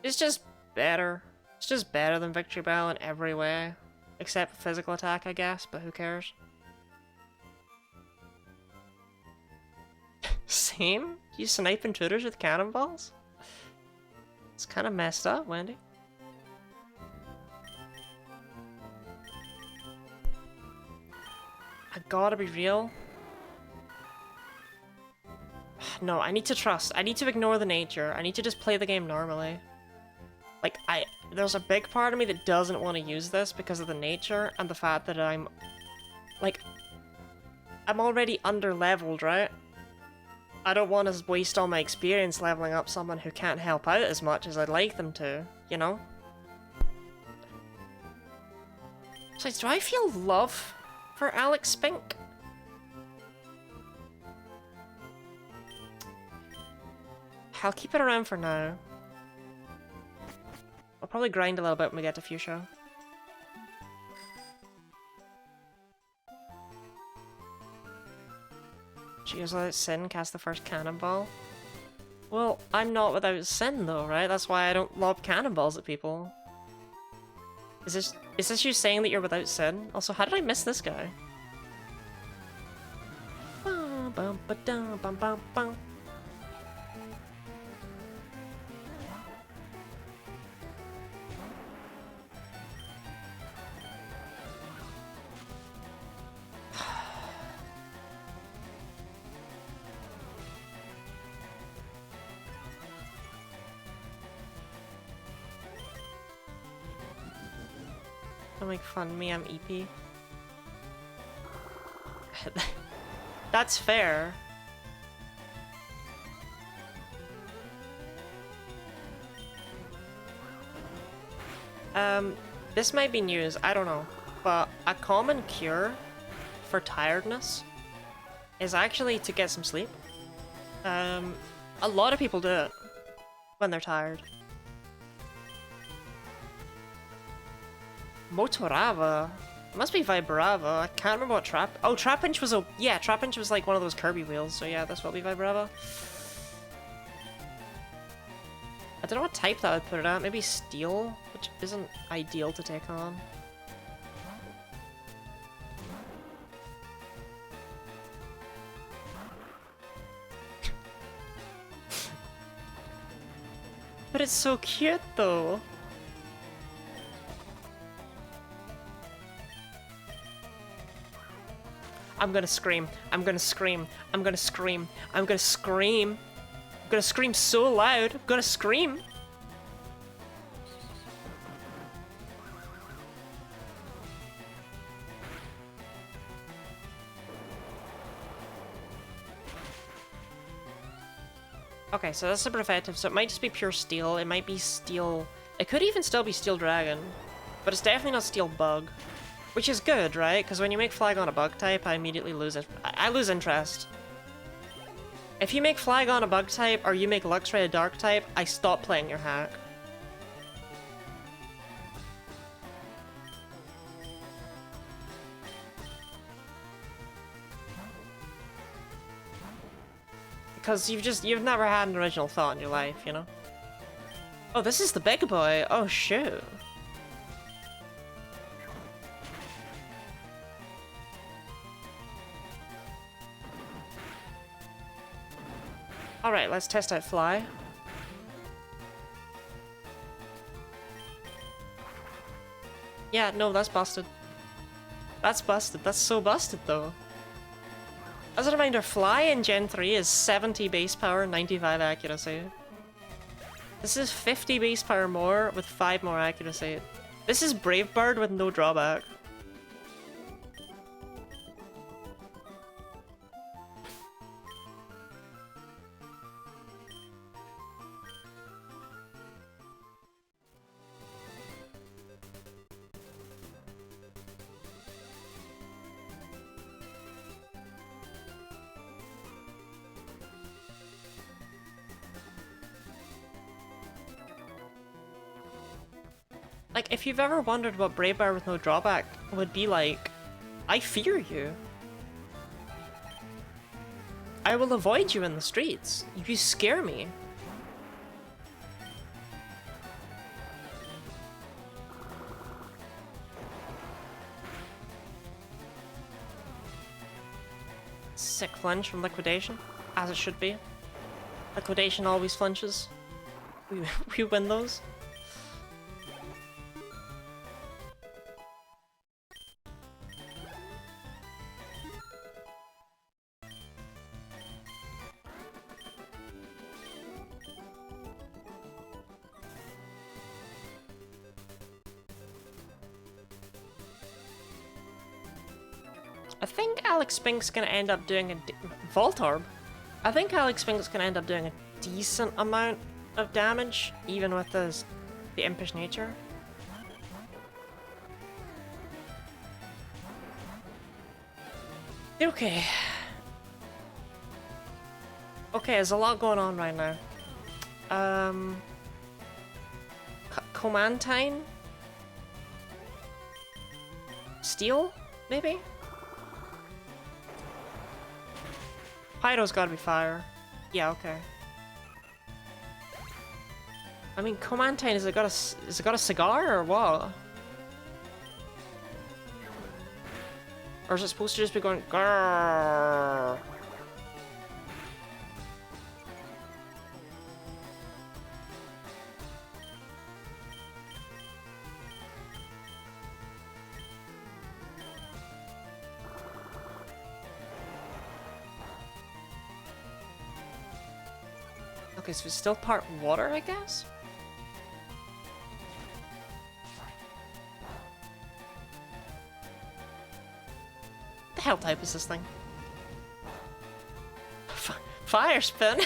It's just better. It's just better than Victory Bell in every way. Except physical attack, I guess, but who cares? Same? You snipe intruders with cannonballs? It's kind of messed up, Wendy. I gotta be real. No, I need to trust. I need to ignore the nature. I need to just play the game normally. Like, there's a big part of me that doesn't want to use this because of the nature and the fact that I'm already under-leveled, right? I don't want to waste all my experience leveling up someone who can't help out as much as I'd like them to, you know? So, do I feel love for Alex Spink? I'll keep it around for now. I'll probably grind a little bit when we get to Fuchsia. She goes without sin, cast the first cannonball. Well, I'm not without sin though, right? That's why I don't lob cannonballs at people. Is this you saying that you're without sin? Also, how did I miss this guy? Bum, bum, ba-dum, bum, bum, bum. Don't make fun of me, I'm EP. That's fair. This might be news, I don't know. But a common cure for tiredness is actually to get some sleep. A lot of people do it when they're tired. Motorava? It must be Vibrava. I can't remember what Trap... Oh, Trapinch was a... Yeah, Trapinch was like one of those Kirby wheels, so yeah, this will be Vibrava. I don't know what type that would put it at. Maybe Steel, which isn't ideal to take on. But it's so cute, though. I'm gonna scream. I'm gonna scream. I'm gonna scream. I'm gonna scream. I'm gonna scream so loud. I'm gonna scream. Okay, so that's super effective. So it might just be pure steel. It might be steel. It could even still be steel dragon, but it's definitely not steel bug, which is good, right? Because when you make flag on a bug type, I immediately lose it. I lose interest. If you make flag on a bug type or you make Luxray a dark type, I stop playing your hack. Because you've never had an original thought in your life, you know? Oh, this is the big boy. Oh, shoot. Alright, let's test out Fly. Yeah, no, that's busted. That's busted. That's so busted, though. As a reminder, Fly in Gen 3 is 70 base power, 95 accuracy. This is 50 base power more with 5 more accuracy. This is Brave Bird with no drawback. Like, if you've ever wondered what Brave Bird with no drawback would be like, I fear you. I will avoid you in the streets. You scare me. Sick flinch from Liquidation, as it should be. Liquidation always flinches. We win those. I think Alex Spink's gonna end up doing a Vault Orb. I think Alex Spink's gonna end up doing a decent amount of damage, even with the impish nature. Okay. Okay, there's a lot going on right now. Comantine? Steel, maybe? Pyro's gotta be fire. Yeah, okay. I mean, Comantine, has it got a cigar or what? Or is it supposed to just be going grrrr? Okay, so it's still part water, I guess? What the hell type is this thing? Fire spin?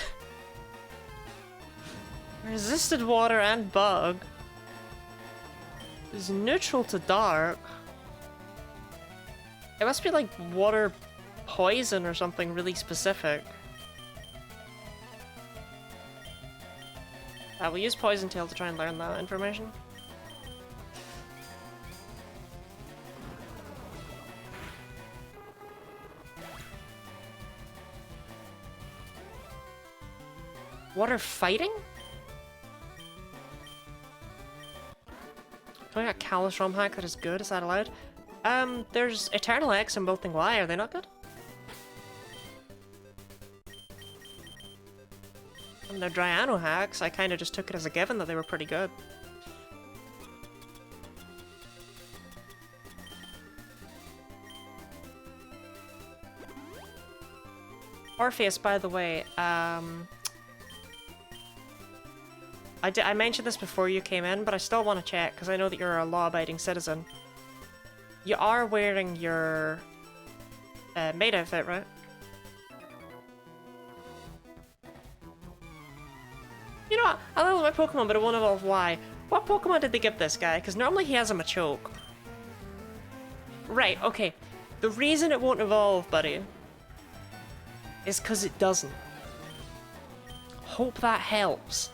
Resisted water and bug. Is neutral to dark. It must be like water poison or something really specific. We'll use Poison Tail to try and learn that information. Water fighting? Can I get a Callous ROM hack that is good? Is that allowed? There's Eternal X and Bolting Y. Are they not good? And they're Dryaano hacks. I kind of just took it as a given that they were pretty good. Orpheus, by the way, I mentioned this before you came in, but I still want to check, because I know that you're a law-abiding citizen. You are wearing your maid outfit, right? You know what? I love my Pokemon, but it won't evolve. Why? What Pokemon did they give this guy? Because normally he has a Machoke. Right, okay. The reason it won't evolve, buddy, is because it doesn't. Hope that helps.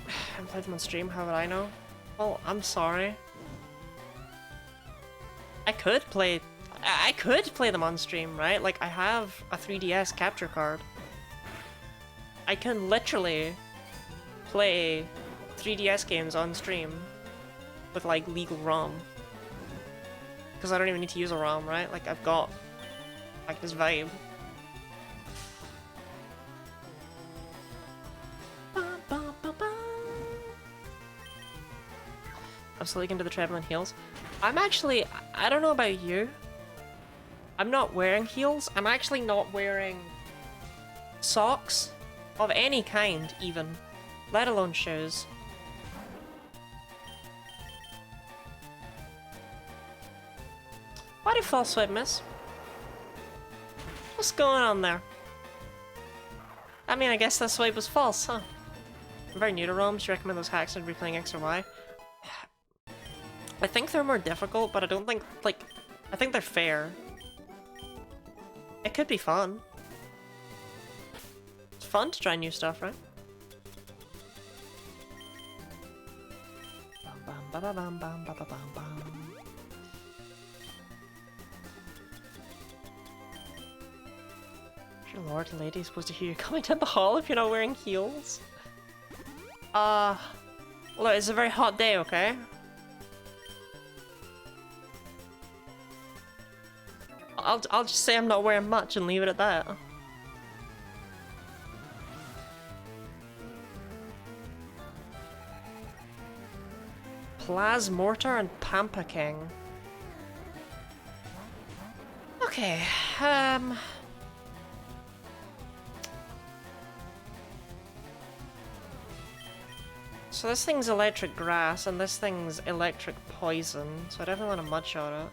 I haven't played them on stream, how would I know? Well, I'm sorry. I could play them on stream, right? Like, I have a 3DS capture card. I can literally play 3DS games on stream with, like, legal ROM. Because I don't even need to use a ROM, right? Like, I've got, like, this vibe. I'm slowly into the traveling heels. I'm actually, I don't know about you. I'm not wearing heels. I'm actually not wearing socks of any kind, even. Let alone shoes. Why did false swipe miss? What's going on there? I mean, I guess that swipe was false, huh? I'm very new to ROMs. Do you recommend those hacks and replaying X or Y? I think they're more difficult, but I don't think, like, I think they're fair. It could be fun. It's fun to try new stuff, right? Your lord, the lady is supposed to hear you coming down the hall if you're not wearing heels. Look, it's a very hot day, okay? I'll just say I'm not wearing much and leave it at that. Plasmortar and Pampa King. Okay, so this thing's electric grass and this thing's electric poison, so I definitely want to mudshot it.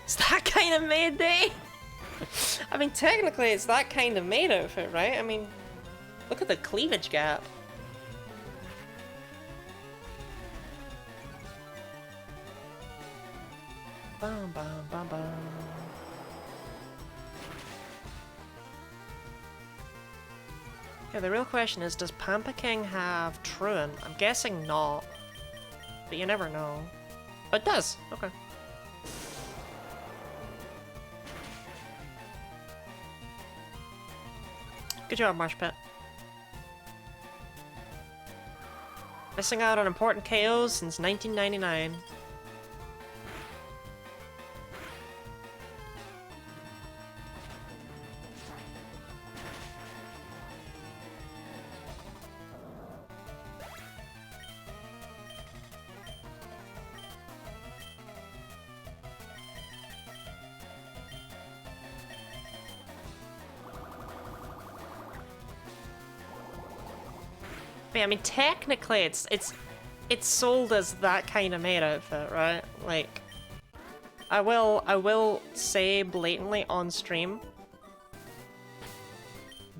It's that kind of maid day? I mean, technically it's that kind of maid outfit, right? I mean, look at the cleavage gap. Bam, bam, bam, bam. Okay, the real question is, does Pampa King have Truant? I'm guessing not, but you never know. Oh, it does! Okay. Good job, Marsh Pet. Missing out on important KOs since 1999. I mean, technically, it's sold as that kind of maid outfit, right? Like, I will say blatantly on stream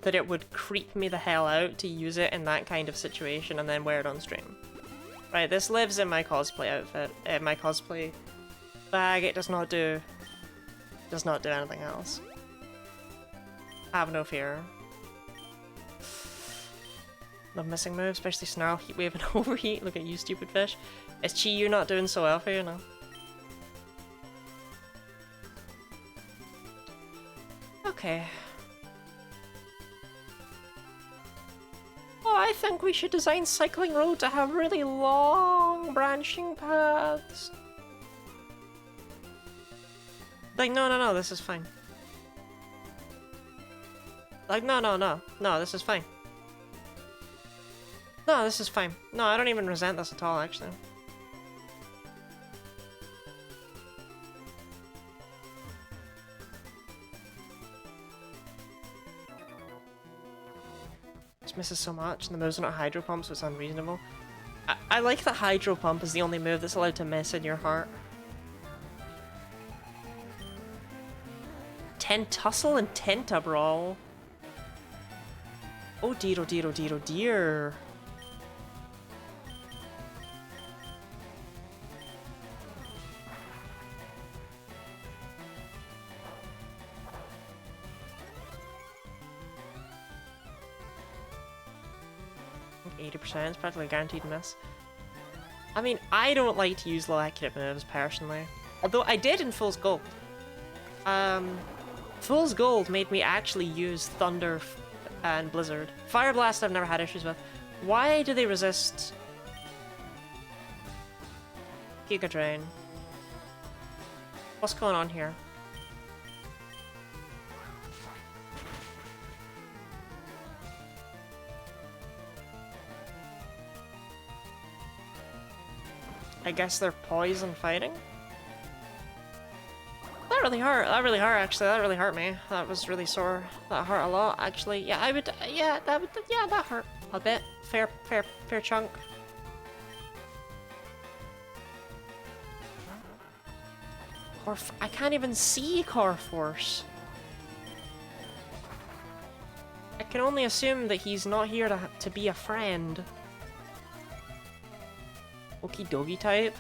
that it would creep me the hell out to use it in that kind of situation and then wear it on stream. Right, this lives in my cosplay outfit, in my cosplay bag. It does not do anything else. Have no fear. Love missing moves, especially Snarl, Heat Wave, and Overheat. Look at you, stupid fish. Is Chi-Yu not doing so well for you now? Okay. Oh, I think we should design Cycling Road to have really long branching paths. Like, no, this is fine. Like, no, this is fine. No, this is fine. No, I don't even resent this at all, actually. This misses so much, and the moves are not Hydro Pump, so it's unreasonable. I like that Hydro Pump is the only move that's allowed to miss in your heart. 10 Tussle and Tenta Brawl. Oh dear, oh dear, oh dear, oh dear. I think 80% is practically a guaranteed miss. I mean, I don't like to use low accurate moves personally. Although I did in Fool's Gold. Fool's Gold made me actually use Thunder and Blizzard. Fire Blast I've never had issues with. Why do they resist Giga Drain? What's going on here? I guess they're poison fighting? That really hurt. That really hurt, actually. That really hurt me. That was really sore. That hurt a lot, actually. Yeah, I would... Yeah, that would... Yeah, that hurt a bit. Fair chunk. I can't even see Core Force. I can only assume that he's not here to be a friend. Okie dokie type.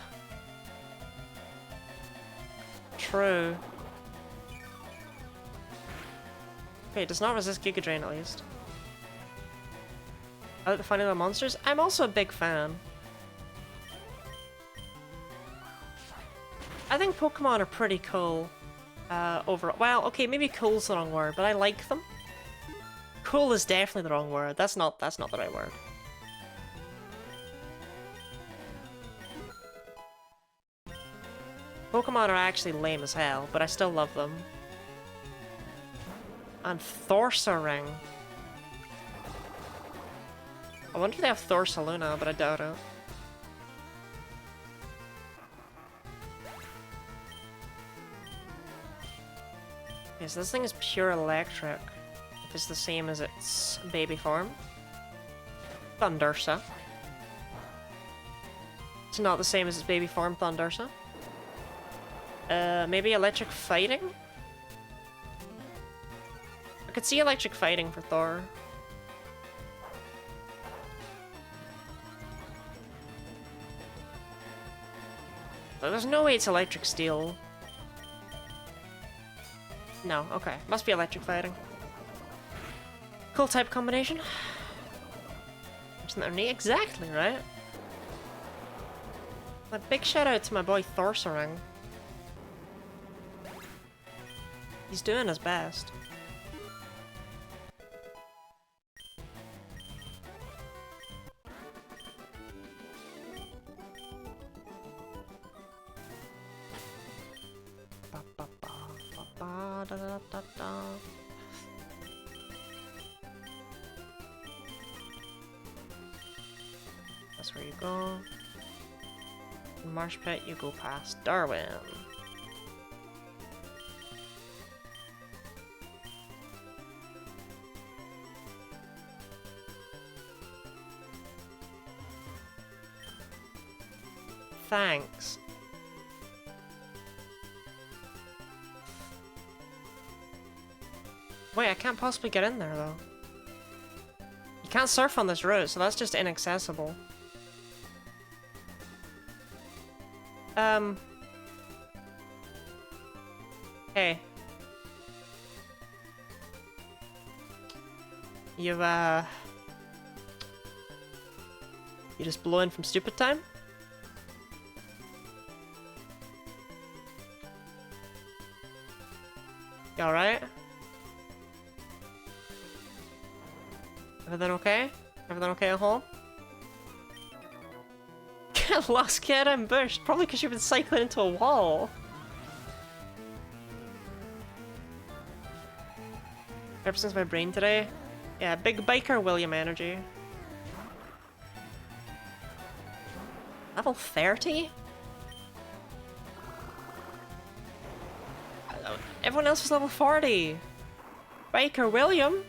True. Okay, it does not resist Giga Drain at least. I like the funny little monsters. I'm also a big fan. I think Pokemon are pretty cool. Overall. Well, okay, maybe cool's the wrong word, but I like them. Cool is definitely the wrong word. That's not the right word. Pokemon are actually lame as hell, but I still love them. And Thorsaring. I wonder if they have Thorsaluna, but I doubt it. Okay, so this thing is pure electric. If it's the same as its baby form. Thundersa. It's not the same as its baby form, Thundersa. Maybe electric fighting? I could see electric fighting for Thor. But there's no way it's electric steel. No, okay. Must be electric fighting. Cool type combination. Isn't that neat? Exactly, right? A big shout out to my boy Thorsaring. He's doing his best. That's where you go. In Marsh Pit, you go past Darwin. Thanks. Wait, I can't possibly get in there, though. You can't surf on this road, so that's just inaccessible. Hey. You just blow in from stupid time? You alright? Everything okay? Everything okay at home? Get lost, get ambushed. Probably because you've been cycling into a wall. Represents my brain today. Yeah, big biker William energy. Level 30? Everyone else was level 40. Baker William?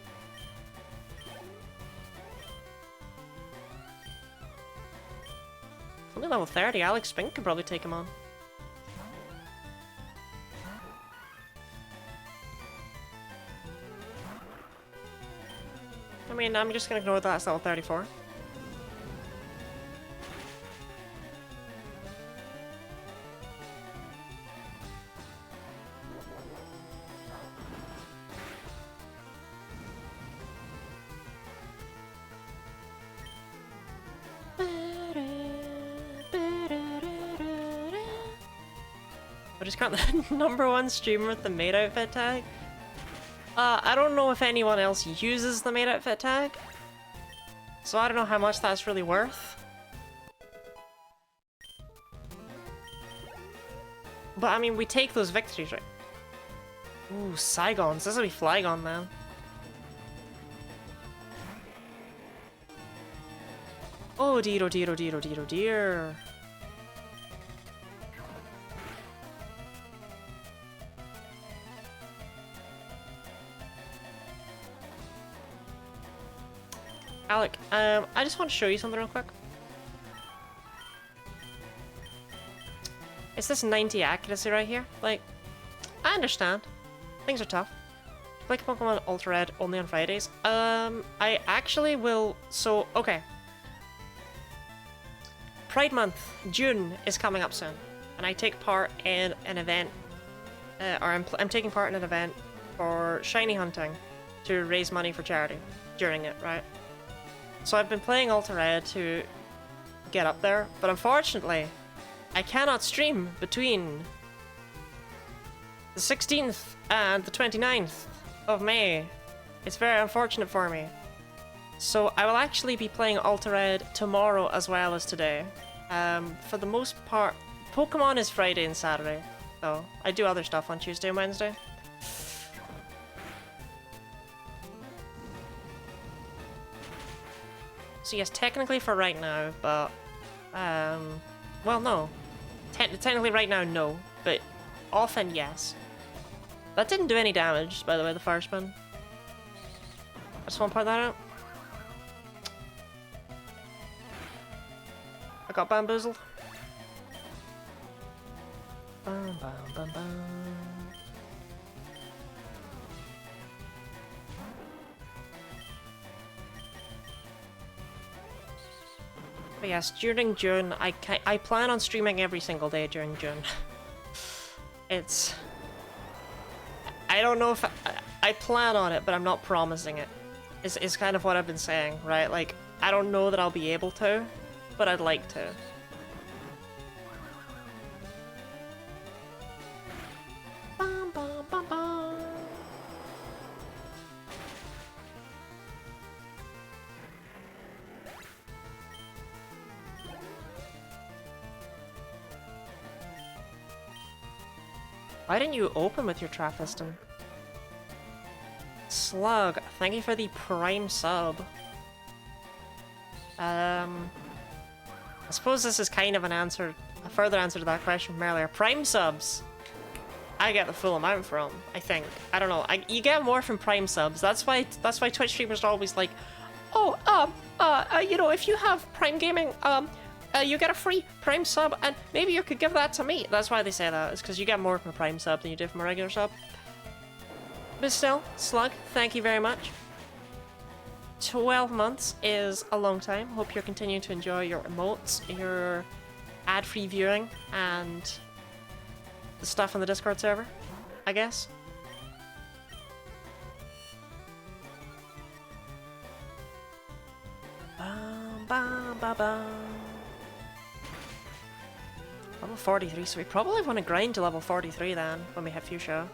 Only level 30. Alex Spink could probably take him on. I mean, I'm just gonna ignore that as level 34. I just got the #1 streamer with the maid outfit tag. I don't know if anyone else uses the maid outfit tag, so I don't know how much that's really worth. But I mean, we take those victories, right? Ooh, Saigons. This will be Flygon now. Oh dear, oh dear, oh dear, oh dear, oh dear. Alec, I just want to show you something real quick. It's this 90 accuracy right here. Like, I understand. Things are tough. Play Pokémon AlteRed only on Fridays. I actually will... So, okay. Pride Month, June, is coming up soon. And I take part in an event... I'm taking part in an event for shiny hunting to raise money for charity during it, right? So I've been playing AlteRed to get up there, but unfortunately, I cannot stream between the 16th and the 29th of May. It's very unfortunate for me. So I will actually be playing AlteRed tomorrow as well as today. For the most part, Pokemon is Friday and Saturday, though. I do other stuff on Tuesday and Wednesday. So yes, technically for right now, but, well, no. Technically right now, no, but often, yes. That didn't do any damage, by the way, the fire spin. I just want to point that out. I got bamboozled. Bam, bam, bam, bam. But yes, during June, I plan on streaming every single day during June. It's... I don't know if... I plan on it, but I'm not promising it. Is kind of what I've been saying, right? Like, I don't know that I'll be able to, but I'd like to. Bum, bum, bum, bum. Why didn't you open with your Trappiston? Slug, thank you for the Prime sub. I suppose this is kind of an answer, a further answer to that question from earlier. Prime subs, I get the full amount from, I think. I don't know. You get more from Prime subs. That's why Twitch streamers are always like, oh, you know, if you have Prime Gaming, you get a free Prime sub, and maybe you could give that to me. That's why they say that. It's because you get more from a Prime sub than you do from a regular sub. But still, Slug, thank you very much. 12 months is a long time. Hope you're continuing to enjoy your emotes, your ad-free viewing, and the stuff on the Discord server, I guess. Bum, bum, bum, bum. Level 43, so we probably want to grind to level 43 then, when we have Fuchsia.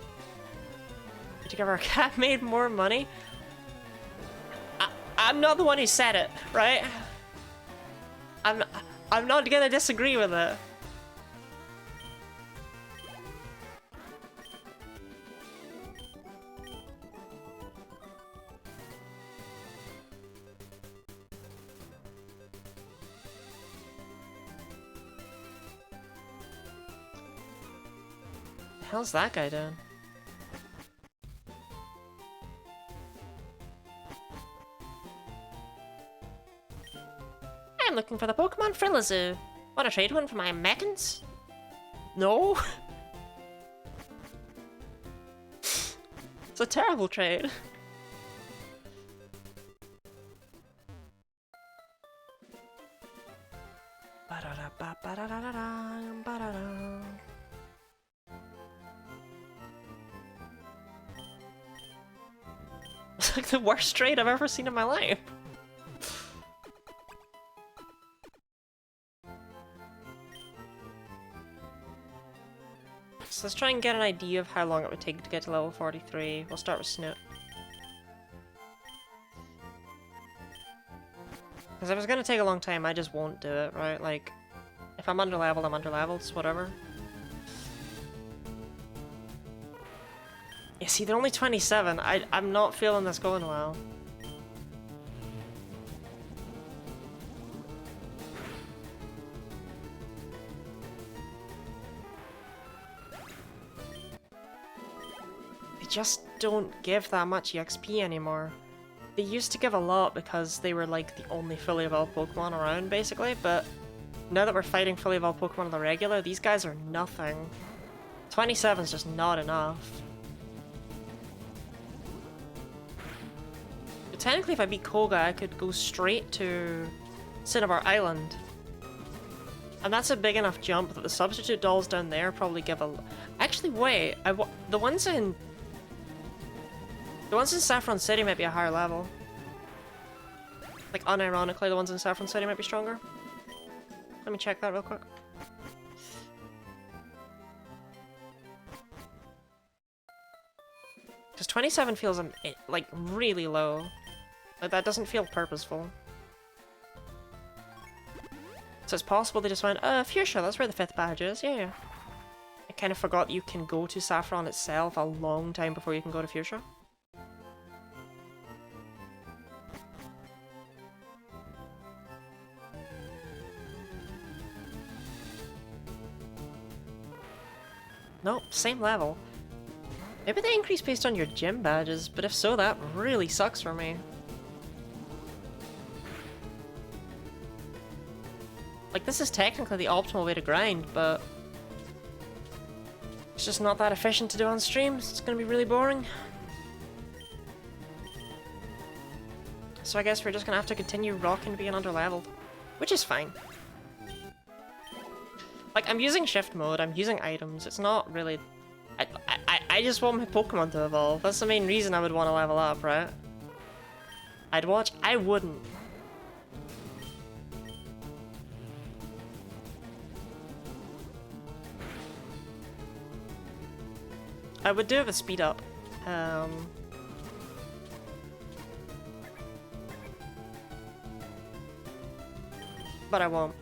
To give our cat made more money? I'm not the one who said it, right? I'm not gonna disagree with it. How's that guy doing? I'm looking for the Pokemon Frillazu. Want to trade one for my Mechans? No? It's a terrible trade. It's like the worst trade I've ever seen in my life. So let's try and get an idea of how long it would take to get to level 43. We'll start with Snoot. Because if it's gonna take a long time, I just won't do it, right? Like, if I'm underleveled, I'm underleveled, it's whatever. Yeah, see, they're only 27. I'm not feeling this going well. They just don't give that much EXP anymore. They used to give a lot because they were like the only fully evolved Pokemon around, basically, but now that we're fighting fully evolved Pokemon on the regular, these guys are nothing. 27 is just not enough. But technically, if I beat Koga, I could go straight to Cinnabar Island. And that's a big enough jump that the substitute dolls down there probably give a... Actually, wait, the ones in Saffron City might be a higher level. Like, unironically, the ones in Saffron City might be stronger. Let me check that real quick. Because 27 feels, like, really low. Like, that doesn't feel purposeful. So it's possible they just went, Fuchsia, that's where the 5th badge is, yeah. I kind of forgot you can go to Saffron itself a long time before you can go to Fuchsia. Nope, same level. Maybe they increase based on your gym badges, but if so, that really sucks for me. Like, this is technically the optimal way to grind, but it's just not that efficient to do on streams. It's gonna be really boring. So I guess we're just gonna have to continue rocking being underleveled, which is fine. Like, I'm using shift mode, I'm using items, it's not really... I just want my Pokemon to evolve. That's the main reason I would want to level up, right? I'd watch? I wouldn't. I would do it with speed up. But I won't.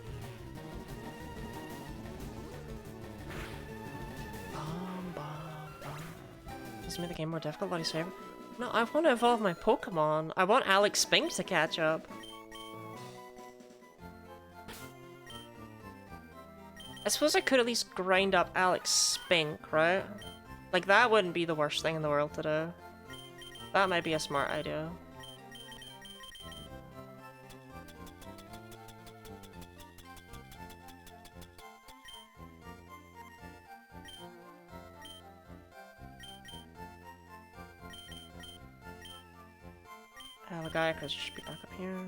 Does it make the game more difficult? What is favorite? No, I want to evolve my Pokemon. I want Alex Spink to catch up. I suppose I could at least grind up Alex Spink, right? Like, that wouldn't be the worst thing in the world to do. That might be a smart idea. Guy, because should be back up here.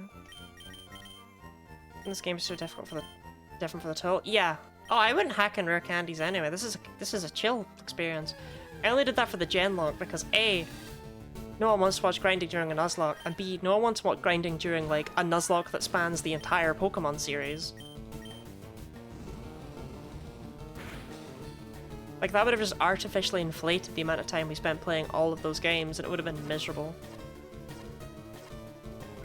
This game is so difficult for the different for the toll. Yeah. Oh, I wouldn't hack in rare candies anyway. This is a chill experience. I only did that for the Genlock because A, no one wants to watch grinding during a Nuzlocke, and B, no one wants to watch grinding during like a Nuzlocke that spans the entire Pokemon series. Like, that would have just artificially inflated the amount of time we spent playing all of those games, and it would have been miserable.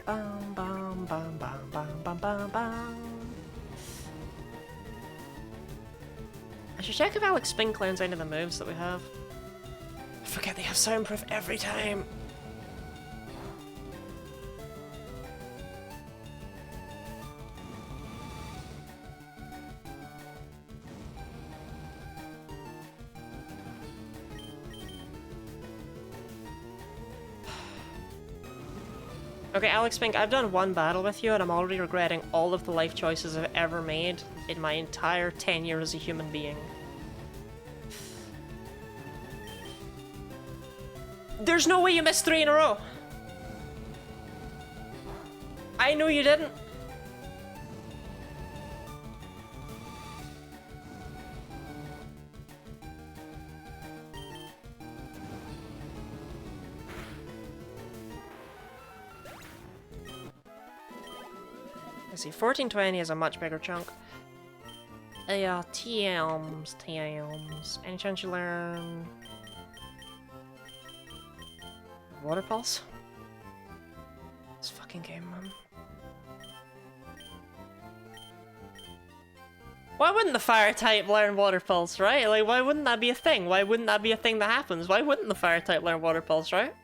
Bam, bam, bam, bam, bam, bam, bam, bam. I should check if Alex Spink learns any of the moves that we have. I forget they have soundproof every time. Okay, Alex Pink, I've done one battle with you and I'm already regretting all of the life choices I've ever made in my entire 10 years as a human being. There's no way you missed 3 in a row! I know you didn't! Let's see, 1420 is a much bigger chunk. TMs. Any chance you learn... Water Pulse? This fucking game, man. Why wouldn't the fire type learn Water Pulse, right? Like, why wouldn't that be a thing? Why wouldn't that be a thing that happens? Why wouldn't the fire type learn Water Pulse, right?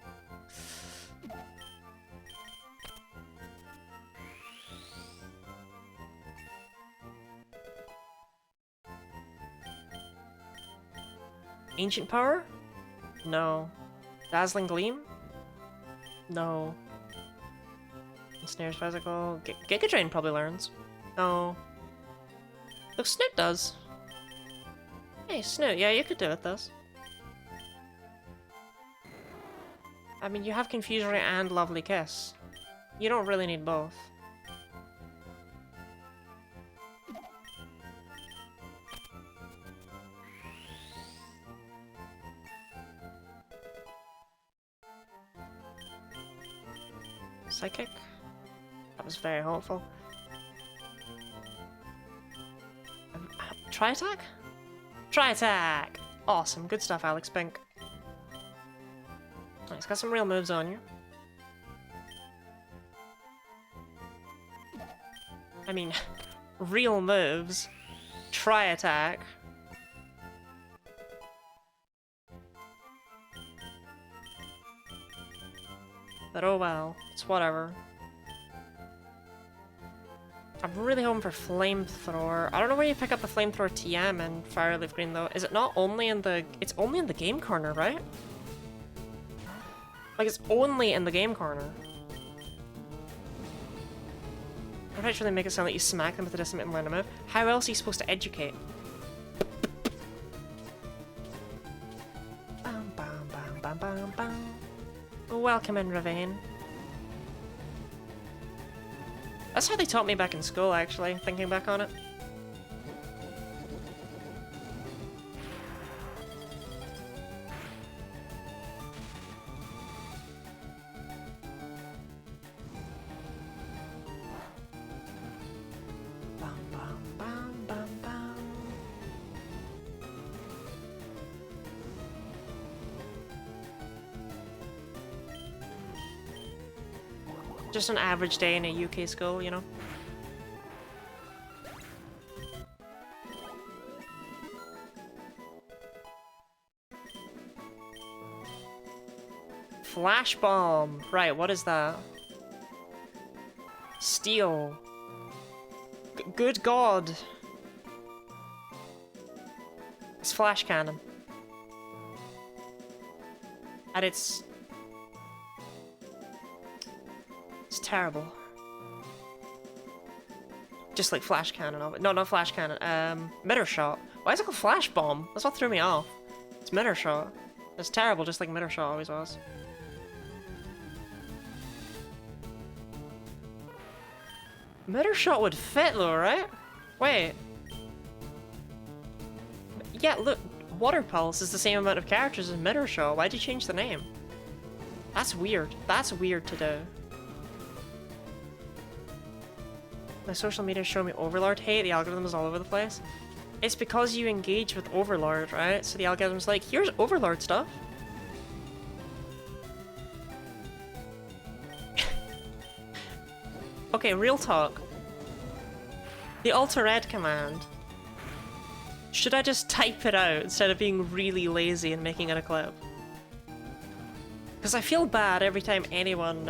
Ancient Power? No. Dazzling Gleam? No. Ensnares Physical. Giga Drain probably learns. No. Look, Snoot does. Hey, Snoot, yeah, you could do it this. I mean, you have Confusion Ray and Lovely Kiss. You don't really need both. Psychic? That was very helpful. Try attack? Try attack! Awesome, good stuff, Alex Pink. Nice, got some real moves on you. I mean, real moves. Try attack. But oh well, it's whatever. I'm really hoping for Flamethrower. I don't know where you pick up the Flamethrower TM in Fireleaf Green though. Is it not only in the... It's only in the game corner, right? Like, it's only in the game corner. I'm pretty sure they make it sound like you smack them with a Decimate and learn a move. How else are you supposed to educate? Bam, bam, bam, bam, bam, bam. Welcome in, Ravane. That's how they taught me back in school, actually, thinking back on it. Bam, bam, bam, bam, bam. Just an average day in a UK school, you know? Flash Bomb! Right, what is that? Steel. Good God! It's Flash Cannon. And it's terrible. Just like Flash Cannon. No, not Flash Cannon. Mitter Shot. Why is it called Flash Bomb? That's what threw me off. It's Mitter Shot. It's terrible, just like Mitter Shot always was. Mitter Shot would fit though, right? Wait. Yeah, look. Water Pulse is the same amount of characters as Mitter Shot. Why'd you change the name? That's weird. That's weird to do. My social media show me Overlord hate, the algorithm is all over the place. It's because you engage with Overlord, right? So the algorithm's like, here's Overlord stuff. Okay, real talk. The AlteRed command. Should I just type it out instead of being really lazy and making it a clip? Because I feel bad every time anyone,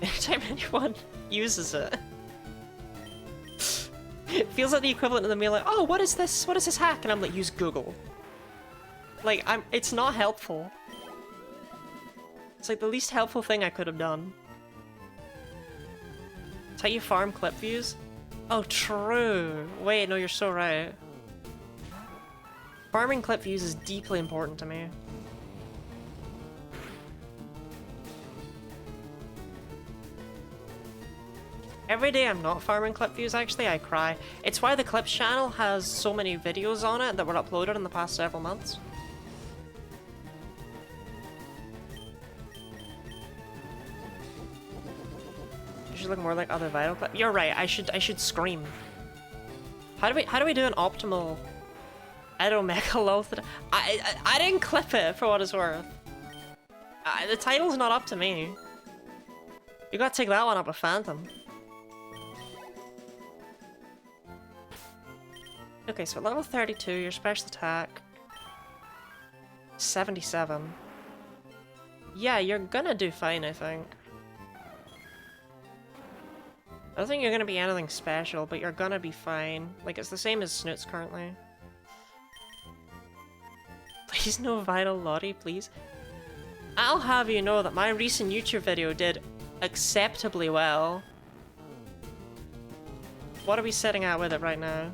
anytime anyone uses it. It feels like the equivalent of them being like, oh, what is this? What is this hack? And I'm like, use Google. Like, it's not helpful. It's like the least helpful thing I could have done. It's how you farm clip views? Oh, true. Wait, no, you're so right. Farming clip views is deeply important to me. Every day I'm not farming clip views, actually, I cry. It's why the Clips channel has so many videos on it that were uploaded in the past several months. You should look more like other vital clips. You're right, I should scream. How do we do an optimal Edo I didn't clip it for what it's worth. The title's not up to me. You gotta take that one up with Phantom. Okay, so at level 32, your special attack 77. Yeah, you're gonna do fine, I think. I don't think you're gonna be anything special, but you're gonna be fine. Like, it's the same as Snoots currently. Please no vital Lottie, please. I'll have you know that my recent YouTube video did acceptably well. What are we setting out with it right now?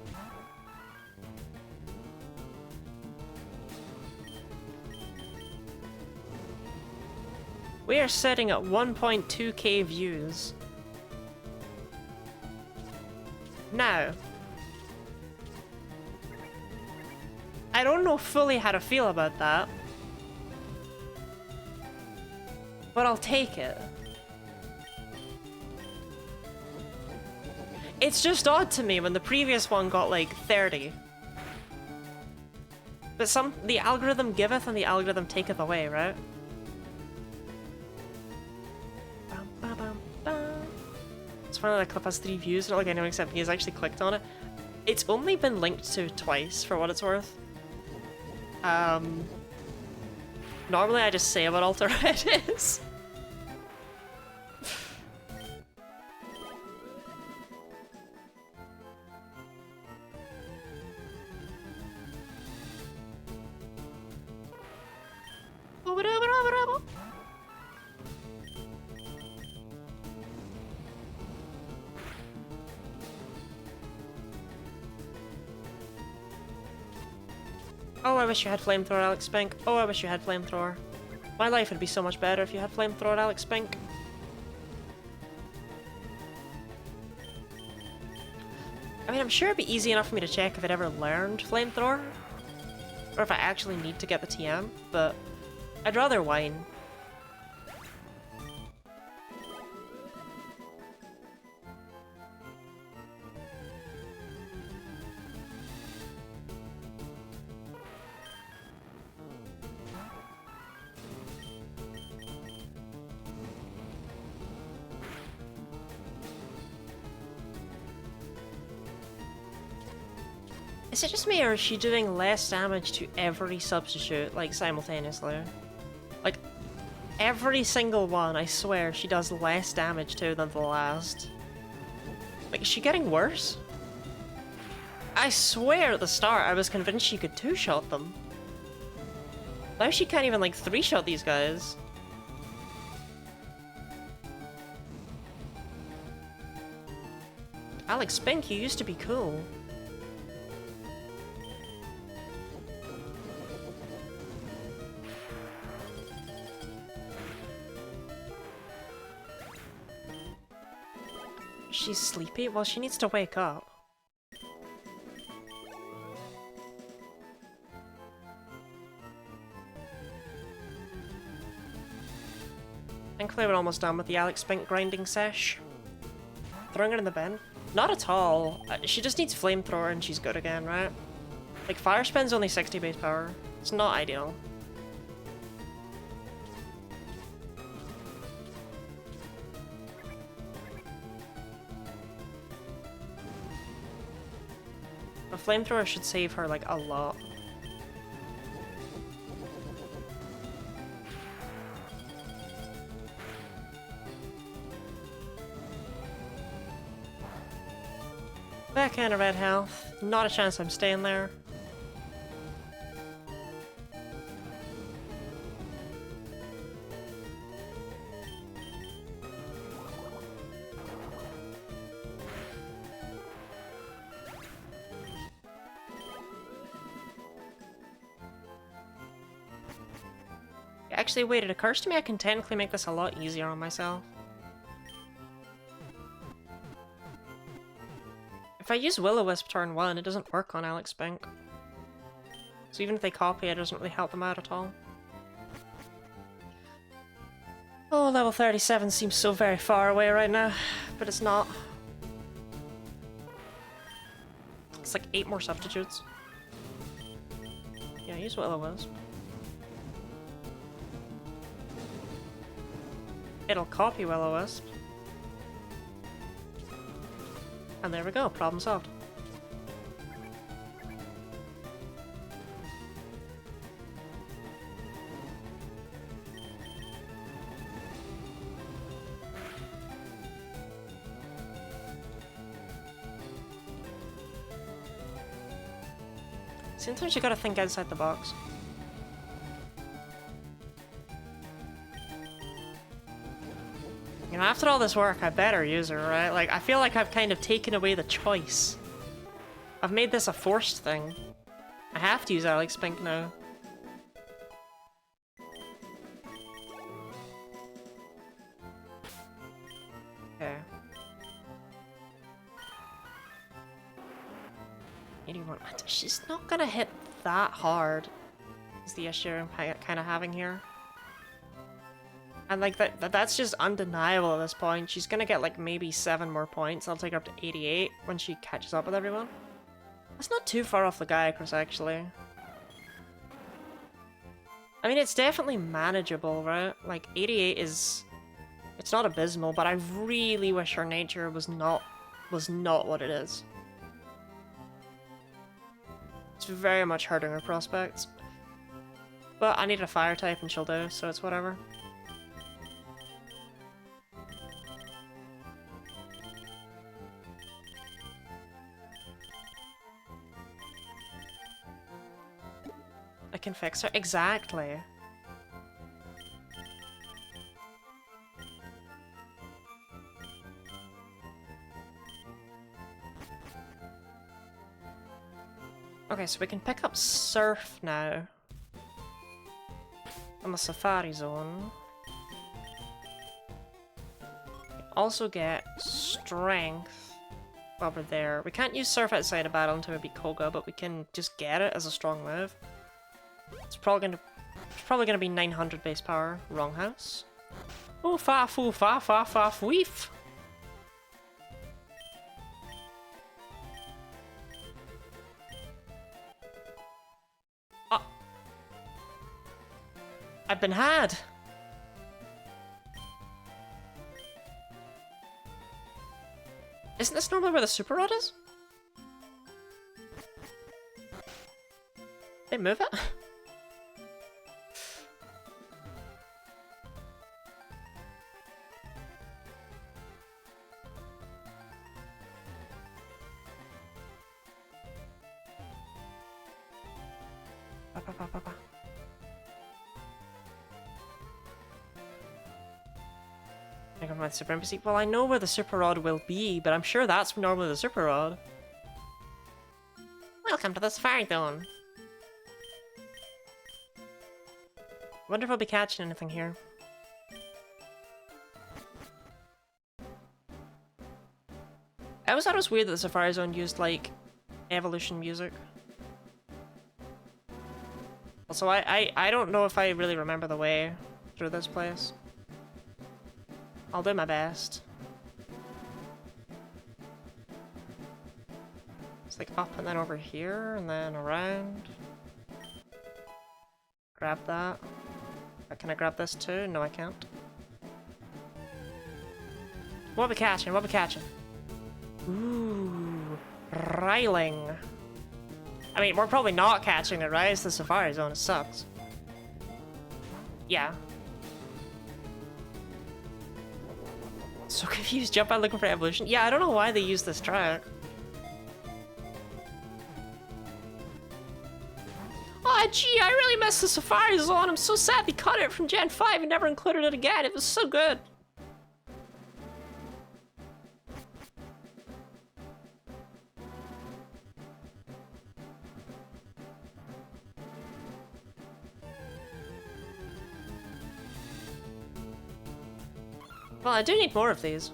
We are setting at 1.2k views. Now, I don't know fully how to feel about that, but I'll take it. It's just odd to me when the previous one got like 30. But the algorithm giveth and the algorithm taketh away, right? It's funny that clip has 3 views, not like anyone except me has actually clicked on it. It's only been linked to twice, for what it's worth. Normally I just say what AlteRed is. Oh, I wish you had Flamethrower, Alex Spink. Oh, I wish you had Flamethrower. My life would be so much better if you had Flamethrower, Alex Spink. I mean, I'm sure it'd be easy enough for me to check if I'd ever learned Flamethrower. Or if I actually need to get the TM, but I'd rather whine. Is it just me, or is she doing less damage to every substitute, like, simultaneously? Like, every single one, I swear, she does less damage to than the last. Like, is she getting worse? I swear at the start I was convinced she could 2-shot them. Now she can't even, like, 3-shot these guys. Alex Spink, you used to be cool. She's sleepy? Well, she needs to wake up. Thankfully we're almost done with the Alex Spink grinding sesh. Throwing her in the bin? Not at all. She just needs Flamethrower and she's good again, right? Like, Fire Spin's only 60 base power. It's not ideal. A Flamethrower should save her, like, a lot. Back in a red health. Not a chance I'm staying there. actually, wait, it occurs to me I can technically make this a lot easier on myself. If I use Will-O-Wisp turn 1, it doesn't work on Alex Spink. So even if they copy it, doesn't really help them out at all. Oh, level 37 seems so very far away right now, but it's not. It's like 8 more substitutes. Yeah, use Will-O-Wisp. It'll copy Will-O-Wisp. And there we go, problem solved. Sometimes you gotta think outside the box. You know, after all this work, I better use her, right? Like, I feel like I've kind of taken away the choice. I've made this a forced thing. I have to use Alex Spink now. Okay. 81. She's not gonna hit that hard, is the issue I'm kind of having here. And like that's just undeniable at this point. She's gonna get like maybe 7 more points. I'll take her up to 88 when she catches up with everyone. That's not too far off the Gaiacrus, actually. I mean, it's definitely manageable, right? Like 88 is, it's not abysmal, but I really wish her nature was not what it is. It's very much hurting her prospects. But I need a fire type and she'll do, so it's whatever. I can fix her. Exactly. Okay, so we can pick up Surf now. On the Safari Zone. We also get Strength while we're there. We can't use Surf outside of battle until we beat Koga, but we can just get it as a strong move. It's probably gonna be 900 base power. Wrong house. Ooh fa foo fa fa fa weef. I've been had. Isn't this normally where the super rod is? They move it? Supremacy. Well, I know where the super rod will be, but I'm sure that's normally the super rod. Welcome to the Safari Zone. Wonder if I'll be catching anything here. I always thought it was weird that the Safari Zone used like evolution music. Also, I don't know if I really remember the way through this place. I'll do my best. It's like up and then over here and then around. Grab that. Can I grab this too? No, I can't. What are we catching? What are we catching? Ooh, Riling. I mean, we're probably not catching it, right? It's the Safari Zone. It sucks. Yeah. So confused. Jump out looking for evolution. Yeah, I don't know why they use this track. Oh, gee, I really missed the Safari Zone. I'm so sad they cut it from Gen 5 and never included it again. It was so good. Well, I do need more of these.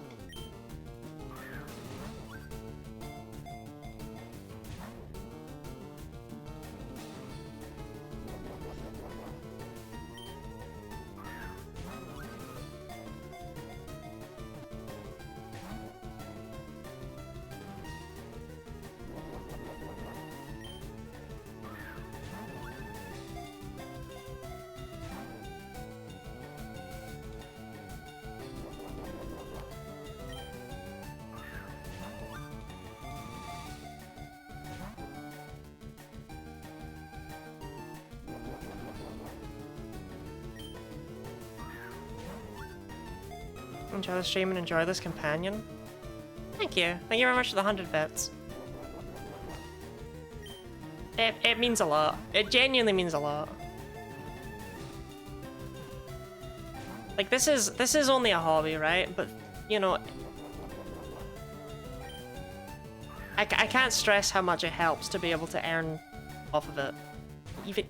Enjoy the stream and enjoy this companion. Thank you. Thank you very much for the 100 bits. It means a lot. It genuinely means a lot. Like, this is only a hobby, right? But, you know... I can't stress how much it helps to be able to earn off of it.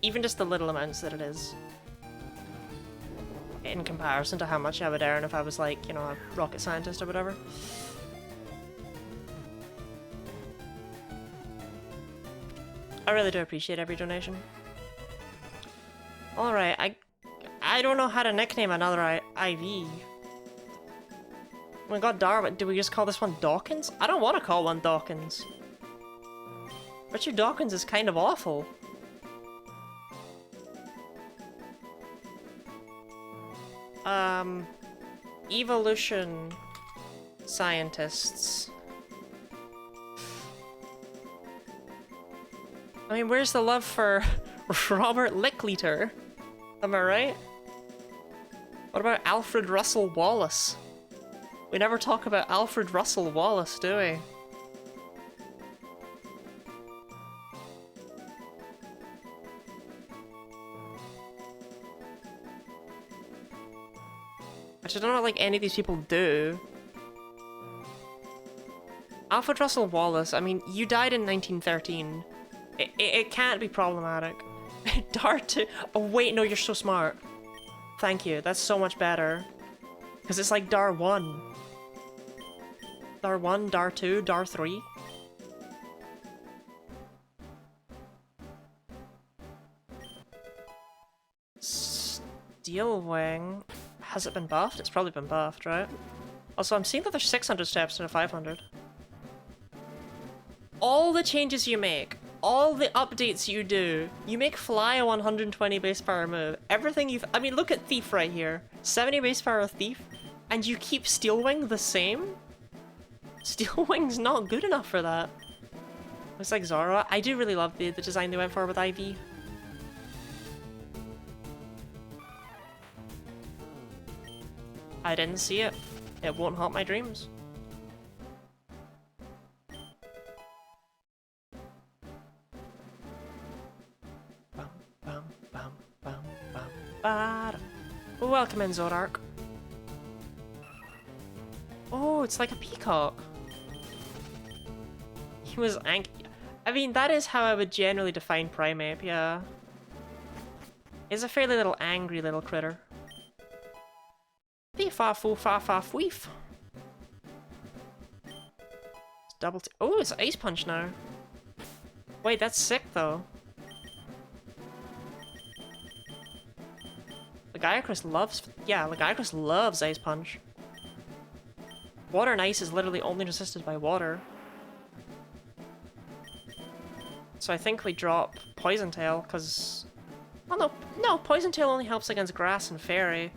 Even just the little amounts that it is. In comparison to how much I would earn if I was like, you know, a rocket scientist or whatever. I really do appreciate every donation. Alright, I don't know how to nickname another IV. Oh my god, Darwin, do we just call this one Dawkins? I don't want to call one Dawkins. Richard Dawkins is kind of awful. Evolution scientists. I mean, where's the love for Robert Lickleader? Am I right? What about Alfred Russel Wallace? We never talk about Alfred Russel Wallace, do we? Which I don't know like any of these people do. Alfred Russel Wallace, I mean, you died in 1913. It can't be problematic. Dar 2. Oh wait, no, you're so smart. Thank you, that's so much better. Because it's like Dar 1. Dar 1, Dar 2, Dar 3. Steelwing. Has it been buffed? It's probably been buffed, right? Also, I'm seeing that there's 600 steps instead of 500. All the changes you make, all the updates you do, you make Fly a 120 base power move. Everything you've... I mean, look at Thief right here. 70 base power with Thief, and you keep Steelwing the same? Steelwing's not good enough for that. Looks like Zora. I do really love the design they went for with Ivy. I didn't see it. It won't haunt my dreams. Bum, bum, bum, bum, bum, ba-da. Welcome in, Zodark. Oh, it's like a peacock. He was angry. I mean, that is how I would generally define Primeape, yeah. He's a fairly little angry little critter. Fee-fa-foo-fa-fa-fweef. It's double t- oh, it's Ice Punch now. Wait, that's sick though. Lagiacrus loves- yeah, Lagiacrus loves Ice Punch. Water and Ice is literally only resisted by water. So I think we drop Poison Tail, because... oh no, Poison Tail only helps against Grass and Fairy.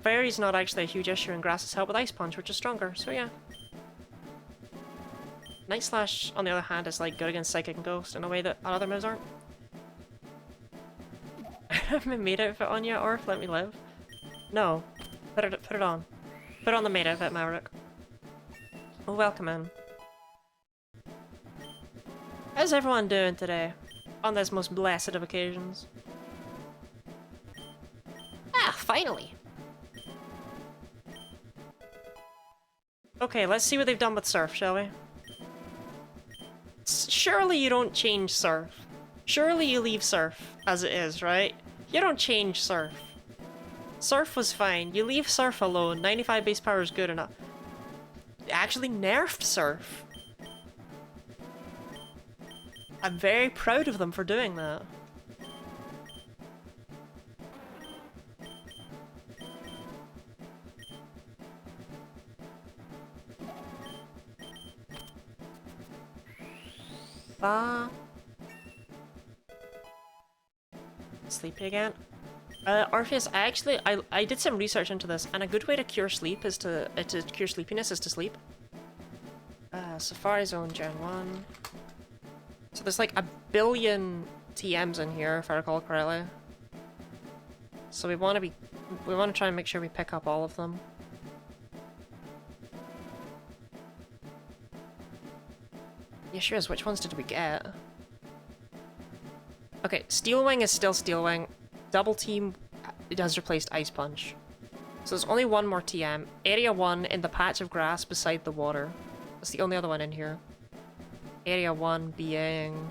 Fairy's not actually a huge issue, and Grass's help with Ice Punch, which is stronger, so yeah. Night Slash, on the other hand, is like good against Psychic and Ghost in a way that other moves aren't. I haven't maid outfit on yet, or let me live. No. Put it on. Put on the maid outfit, Maverick. Oh, welcome in. How's everyone doing today? On this most blessed of occasions. Ah, finally! Okay, let's see what they've done with Surf, shall we? Surely you don't change Surf. Surely you leave Surf as it is, right? You don't change Surf. Surf was fine. You leave Surf alone. 95 base power is good enough. They actually nerfed Surf. I'm very proud of them for doing that. Sleepy again. Orpheus, I did some research into this, and a good way to cure sleep is to cure sleepiness is to sleep. Safari Zone Gen 1. So there's like 1 billion TMs in here, if I recall correctly. So we want to try and make sure we pick up all of them. The issue is, which ones did we get? Okay, Steel Wing is still Steel Wing. Double Team, it has replaced Ice Punch. So there's only one more TM. Area 1 in the patch of grass beside the water. That's the only other one in here. Area 1 being...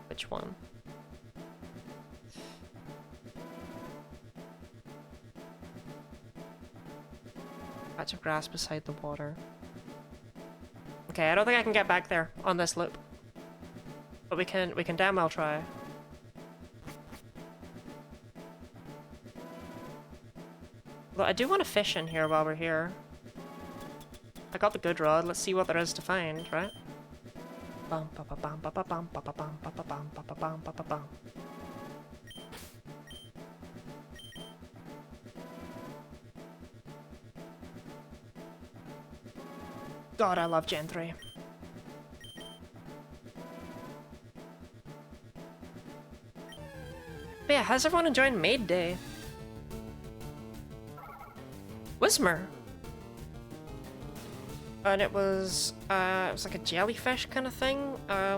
which one? Patch of grass beside the water. Okay, I don't think I can get back there on this loop. But we can damn well try. Well, I do want to fish in here while we're here. I got the good rod. Let's see what there is to find, right? Bum ba ba bum ba ba bum ba ba bum ba ba bum ba ba bum ba ba bum. God, I love Gen 3. But yeah, how's everyone enjoying Maid Day? Wismer! And it was like a jellyfish kind of thing. I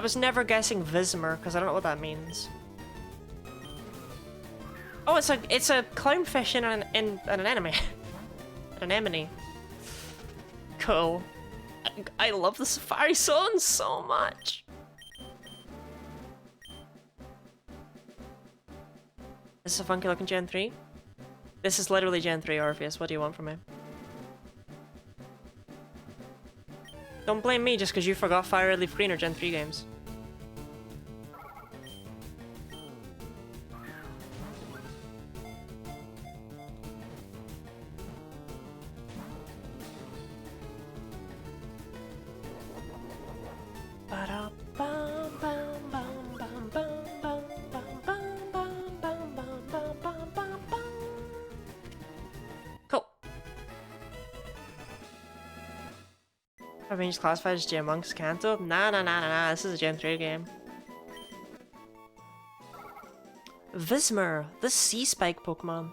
was never guessing Vismer, because I don't know what that means. Oh, it's a clownfish in an enemy. An anemone. Cool. I love the Safari Zone so much. This is a funky looking Gen 3. This is literally Gen 3, Orpheus. What do you want from me? Don't blame me just because you forgot Fire Red Leaf Green or Gen 3 games. Cool. I mean, just classified as Gen 1 Kanto? Nah, this is a Gen 3 game. Vismer, the sea spike Pokemon.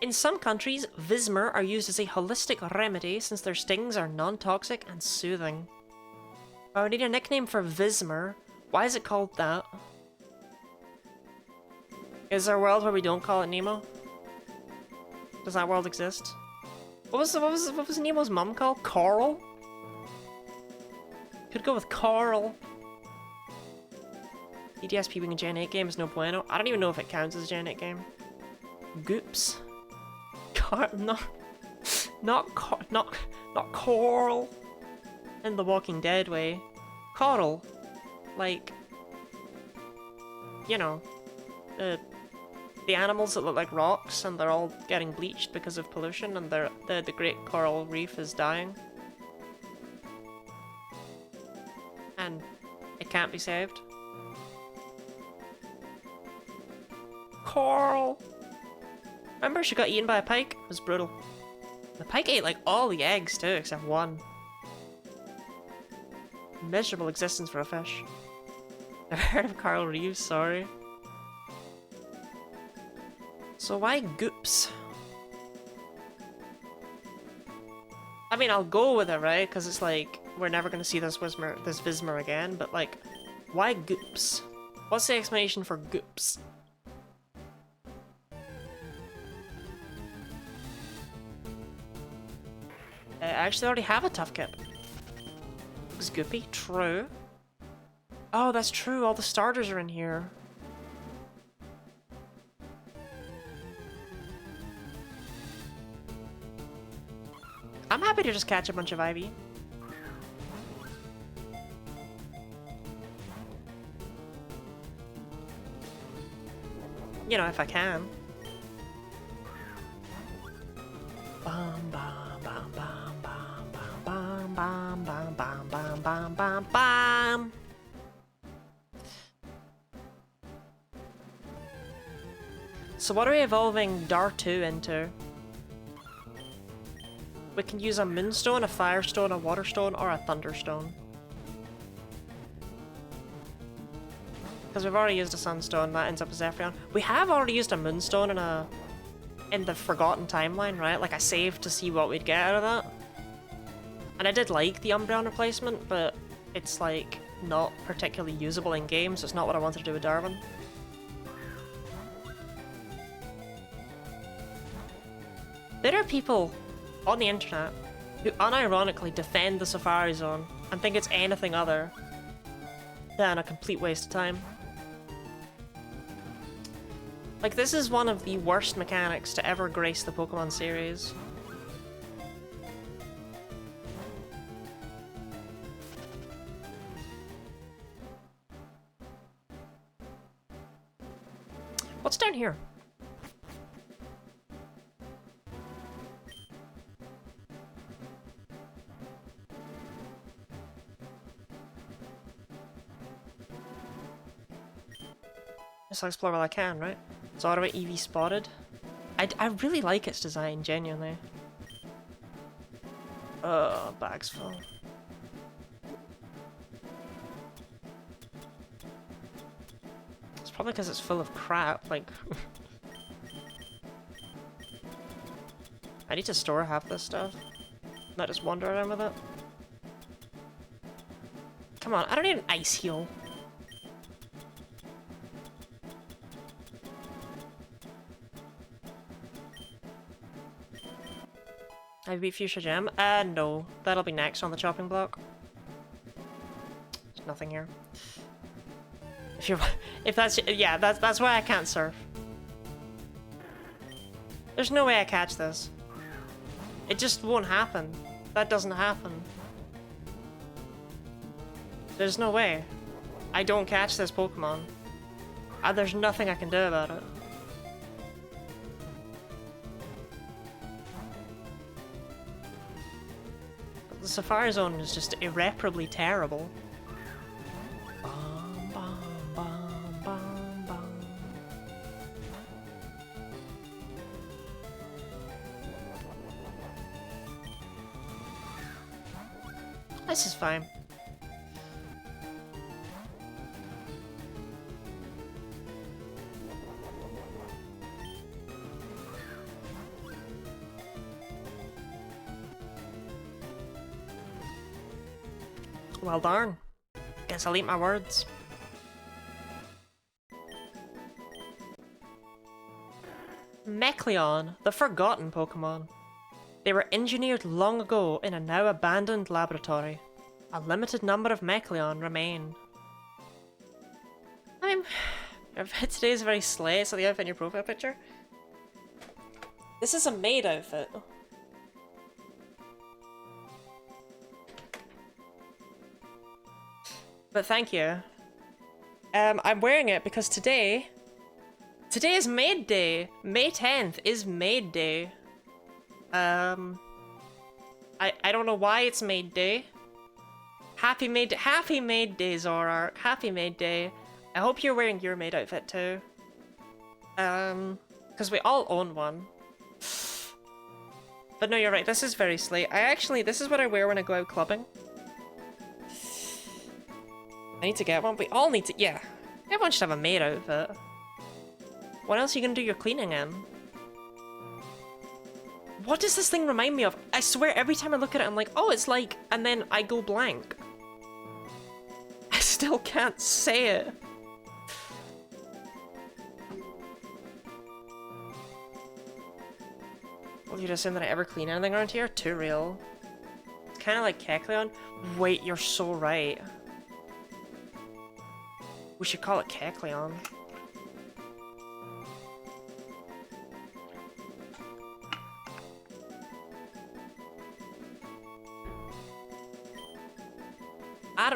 In some countries, Vismer are used as a holistic remedy since their stings are non-toxic and soothing. I would need a nickname for Vismer. Why is it called that? Is there a world where we don't call it Nemo? Does that world exist? What was Nemo's mum called? Coral? Could go with Coral. EDS peeping a Gen 8 game is no bueno. I don't even know if it counts as a Gen 8 game. Goops. Not Coral. In the Walking Dead way. Coral. Like, you know, the animals that look like rocks and they're all getting bleached because of pollution and the great coral reef is dying. And it can't be saved. Coral! Remember she got eaten by a pike? It was brutal. The pike ate like all the eggs too, except one. Miserable existence for a fish. Never heard of Carl Reeves, sorry. So why Goops? I mean, I'll go with it, right? Because it's like, we're never going to see this Vismer again, but like, why Goops? What's the explanation for Goops? I actually already have a tough kip. Looks goopy. True. Oh, that's true. All the starters are in here. I'm happy to just catch a bunch of Ivy. You know, if I can. Bum bum bum bum bum bum bum bum bum bum bum bum bum. So what are we evolving Dar 2 into? We can use a Moonstone, a Firestone, a Waterstone, or a Thunderstone. Because we've already used a Sunstone, that ends up as Zephyrion. We have already used a Moonstone in the Forgotten Timeline, right? Like, I saved to see what we'd get out of that. And I did like the Umbreon replacement, but it's, like, not particularly usable in game, so it's not what I wanted to do with Darwin. There are people on the internet who unironically defend the Safari Zone and think it's anything other than a complete waste of time. Like, this is one of the worst mechanics to ever grace the Pokemon series. What's down here? Just explore while I can, right? It's Ottawa EV spotted. I really like its design, genuinely. Bag's full. It's probably because it's full of crap, like... I need to store half this stuff. Not just wander around with it. Come on, I don't need an ice heal. I beat Fuchsia Gem? No. That'll be next on the chopping block. There's nothing here. If that's... Yeah, that's why I can't surf. There's no way I catch this. It just won't happen. That doesn't happen. There's no way. I don't catch this Pokemon. There's nothing I can do about it. The Safari Zone is just irreparably terrible. Bum, bum, bum, bum, bum. This is fine. Well darn. Guess I'll eat my words. Mechleon, the forgotten Pokemon. They were engineered long ago in a now abandoned laboratory. A limited number of Mechleon remain. Today is very slay, so the outfit in your profile picture. This is a maid outfit. But thank you. I'm wearing it because today is Maid Day. May 10th is Maid Day. I don't know why it's Maid Day. Happy Maid Day, Zorark. Happy Maid Day. I hope you're wearing your maid outfit too. Because we all own one. But no, you're right. This is very slay. This is what I wear when I go out clubbing. I need to get one. We all need to, yeah. Everyone should have a maid outfit. What else are you gonna do your cleaning in? What does this thing remind me of? I swear every time I look at it I'm like, oh, it's like, and then I go blank. I still can't say it. Well, you just assume that I ever clean anything around here? Too real. It's kind of like Kecleon. Wait, you're so right. We should call it Kecleon.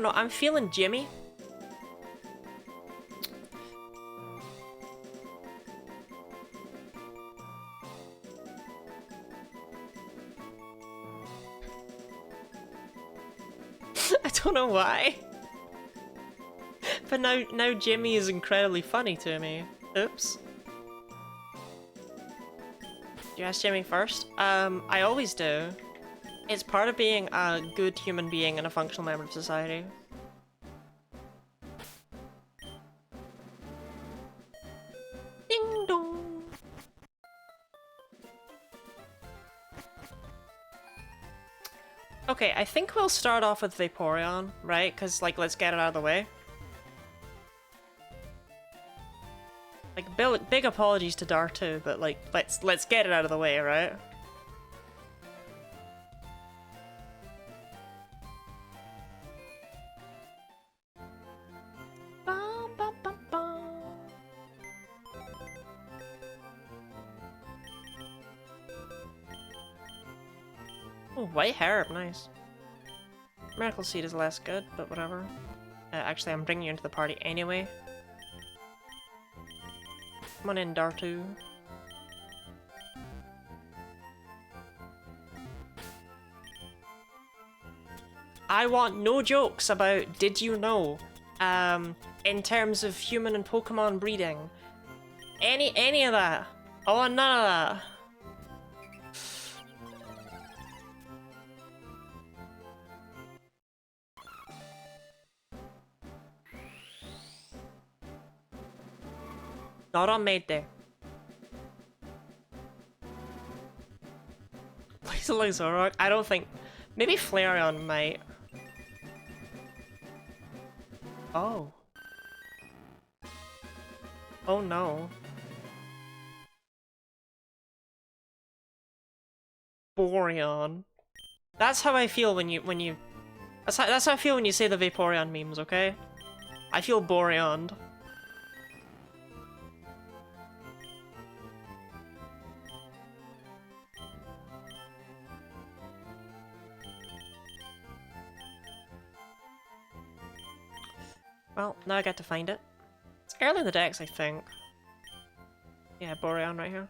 don't know, I'm feeling Jimmy. I don't know why. But now Jimmy is incredibly funny to me. Oops. Do you ask Jimmy first? I always do. It's part of being a good human being and a functional member of society. Ding dong! Okay, I think we'll start off with Vaporeon, right? Because, like, let's get it out of the way. Like, big apologies to Dar too, but, like, let's get it out of the way, right? Oh, white herb, nice. Miracle Seed is less good, but whatever. Actually, I'm bringing you into the party anyway. Come on in, Dartu. I want no jokes about did you know, in terms of human and Pokemon breeding. Any of that. I want none of that. Not on Maid Day. Please look Zoroark. I don't think. Maybe Flareon might. Oh. Oh no. Boreon. That's how I feel when you. That's how I feel when you say the Vaporeon memes. Okay. I feel Boreoned. Well, now I get to find it. It's early in the decks, I think. Yeah, Boreon right here.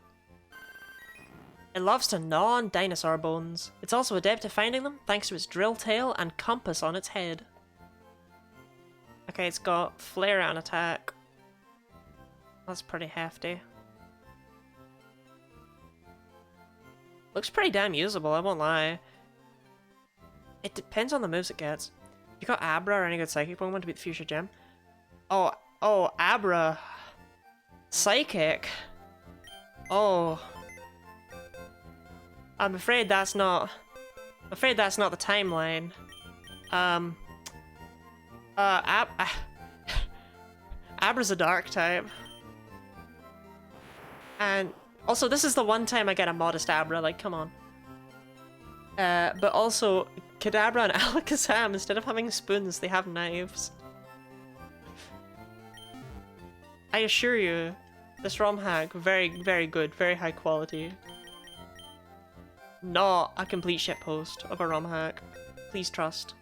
It loves to gnaw on dinosaur bones. It's also adept at finding them, thanks to its drill tail and compass on its head. Okay, it's got Flare on attack. That's pretty hefty. Looks pretty damn usable, I won't lie. It depends on the moves it gets. You got Abra or any good Psychic Pokemon to beat the Fuchsia Gem? Oh, Abra. Psychic? Oh. I'm afraid that's not the timeline. Abra's a dark type. And also, this is the one time I get a modest Abra, like, come on. But also, Kadabra and Alakazam, instead of having spoons, they have knives. I assure you, this ROM hack, very, very good, very high quality. Not a complete shitpost of a ROM hack. Please trust.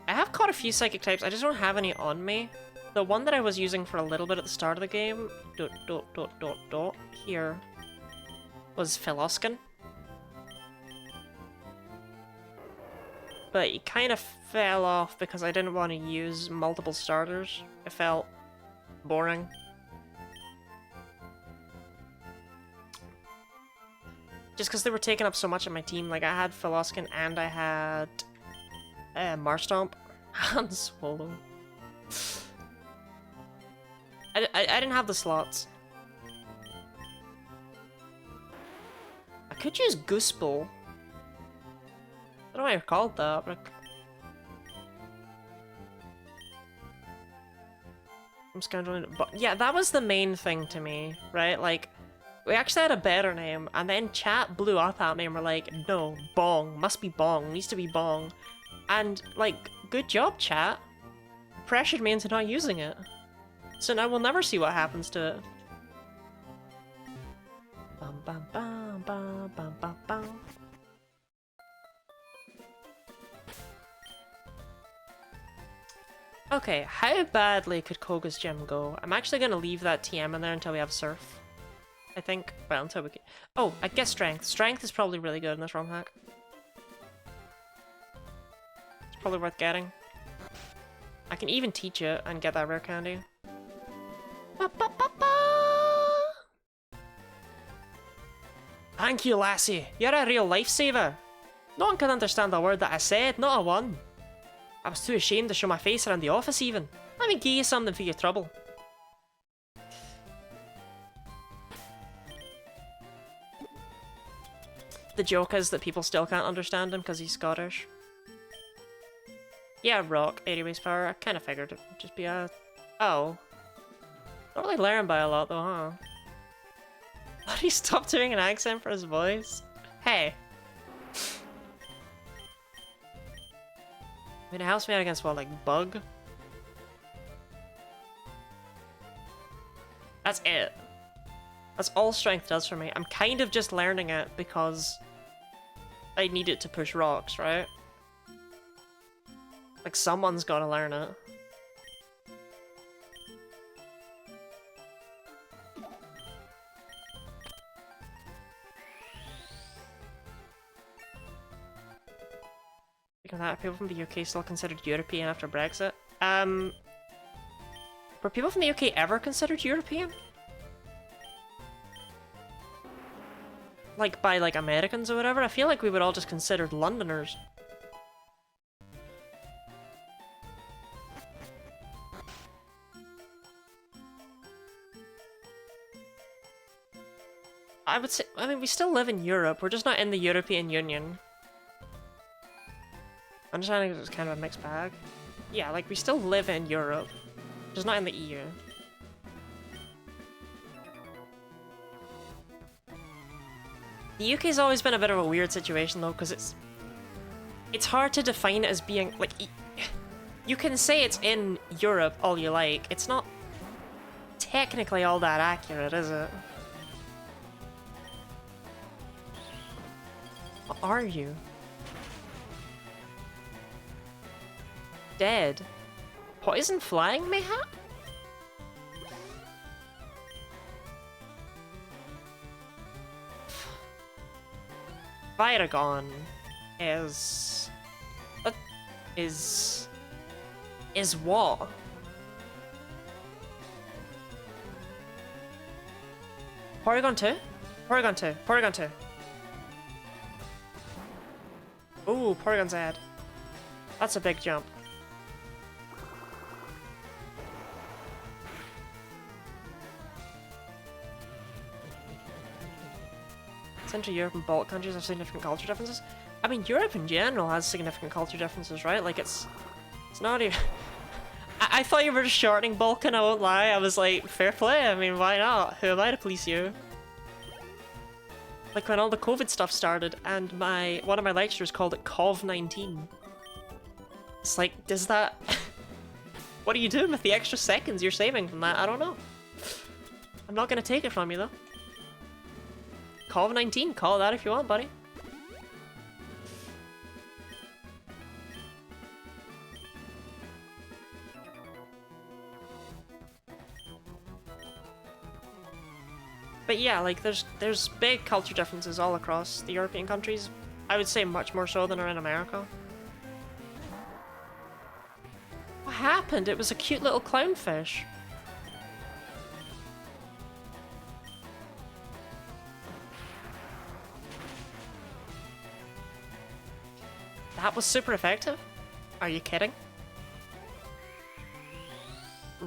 I have caught a few psychic types, I just don't have any on me. The one that I was using for a little bit at the start of the game, here, was Philoskin. But it kind of fell off because I didn't want to use multiple starters. It felt boring. Just because they were taking up so much of my team. Like, I had Philoskin and I had Marstomp and Swallow. I didn't have the slots. I could use Gooseball. I don't know why I called that, but I'm scheduling. But yeah, that was the main thing to me, right? Like, we actually had a better name, and then chat blew up at me and were like, no, Bong, must be Bong, needs to be Bong. And, like, good job, chat. Pressured me into not using it. So now we'll never see what happens to it. Okay, how badly could Koga's gym go? I'm actually gonna leave that TM in there until we have Surf. I think. Well, until we can... Oh, I guess Strength. Strength is probably really good in this ROM hack. It's probably worth getting. I can even teach it and get that rare candy. Ba, ba, ba, ba. Thank you, lassie. You're a real lifesaver. No one can understand a word that I said, not a one. I was too ashamed to show my face around the office even. Let me give you something for your trouble. The joke is that people still can't understand him because he's Scottish. Yeah, rock, 80 base power. I kind of figured it would just be a... Oh. Not really learned by a lot though, huh? How do you stop doing an accent for his voice? Hey. I mean, it helps me out against what, like bug? That's it. That's all strength does for me. I'm kind of just learning it because I need it to push rocks, right? Like, someone's gotta learn it. Speaking of that, are people from the UK still considered European after Brexit? Were people from the UK ever considered European? Like, by, like, Americans or whatever? I feel like we would all just considered Londoners. I would say, I mean, we still live in Europe, we're just not in the European Union. Understanding it's kind of a mixed bag. Yeah, like, we still live in Europe, just not in the EU. The UK's always been a bit of a weird situation though, because it's hard to define it as being, like, you can say it's in Europe all you like, it's not technically all that accurate, is it? What are you? Dead. Poison flying, mayhap? Viragon is... What is what? Porygon 2? Porygon 2. Porygon 2. Ooh, Porygon's ad. That's a big jump. Central Europe and Baltic countries have significant culture differences. I mean, Europe in general has significant culture differences, right? Like, it's not even... I thought you were just shortening Balkan, I won't lie. I was like, fair play, I mean, why not? Who am I to police you? Like, when all the COVID stuff started, and one of my lecturers called it COV-19. It's like, does that... What are you doing with the extra seconds you're saving from that? I don't know. I'm not gonna take it from you, though. COV-19, call it that if you want, buddy. But yeah, like, there's big culture differences all across the European countries. I would say much more so than are in America. What happened? It was a cute little clownfish. That was super effective? Are you kidding?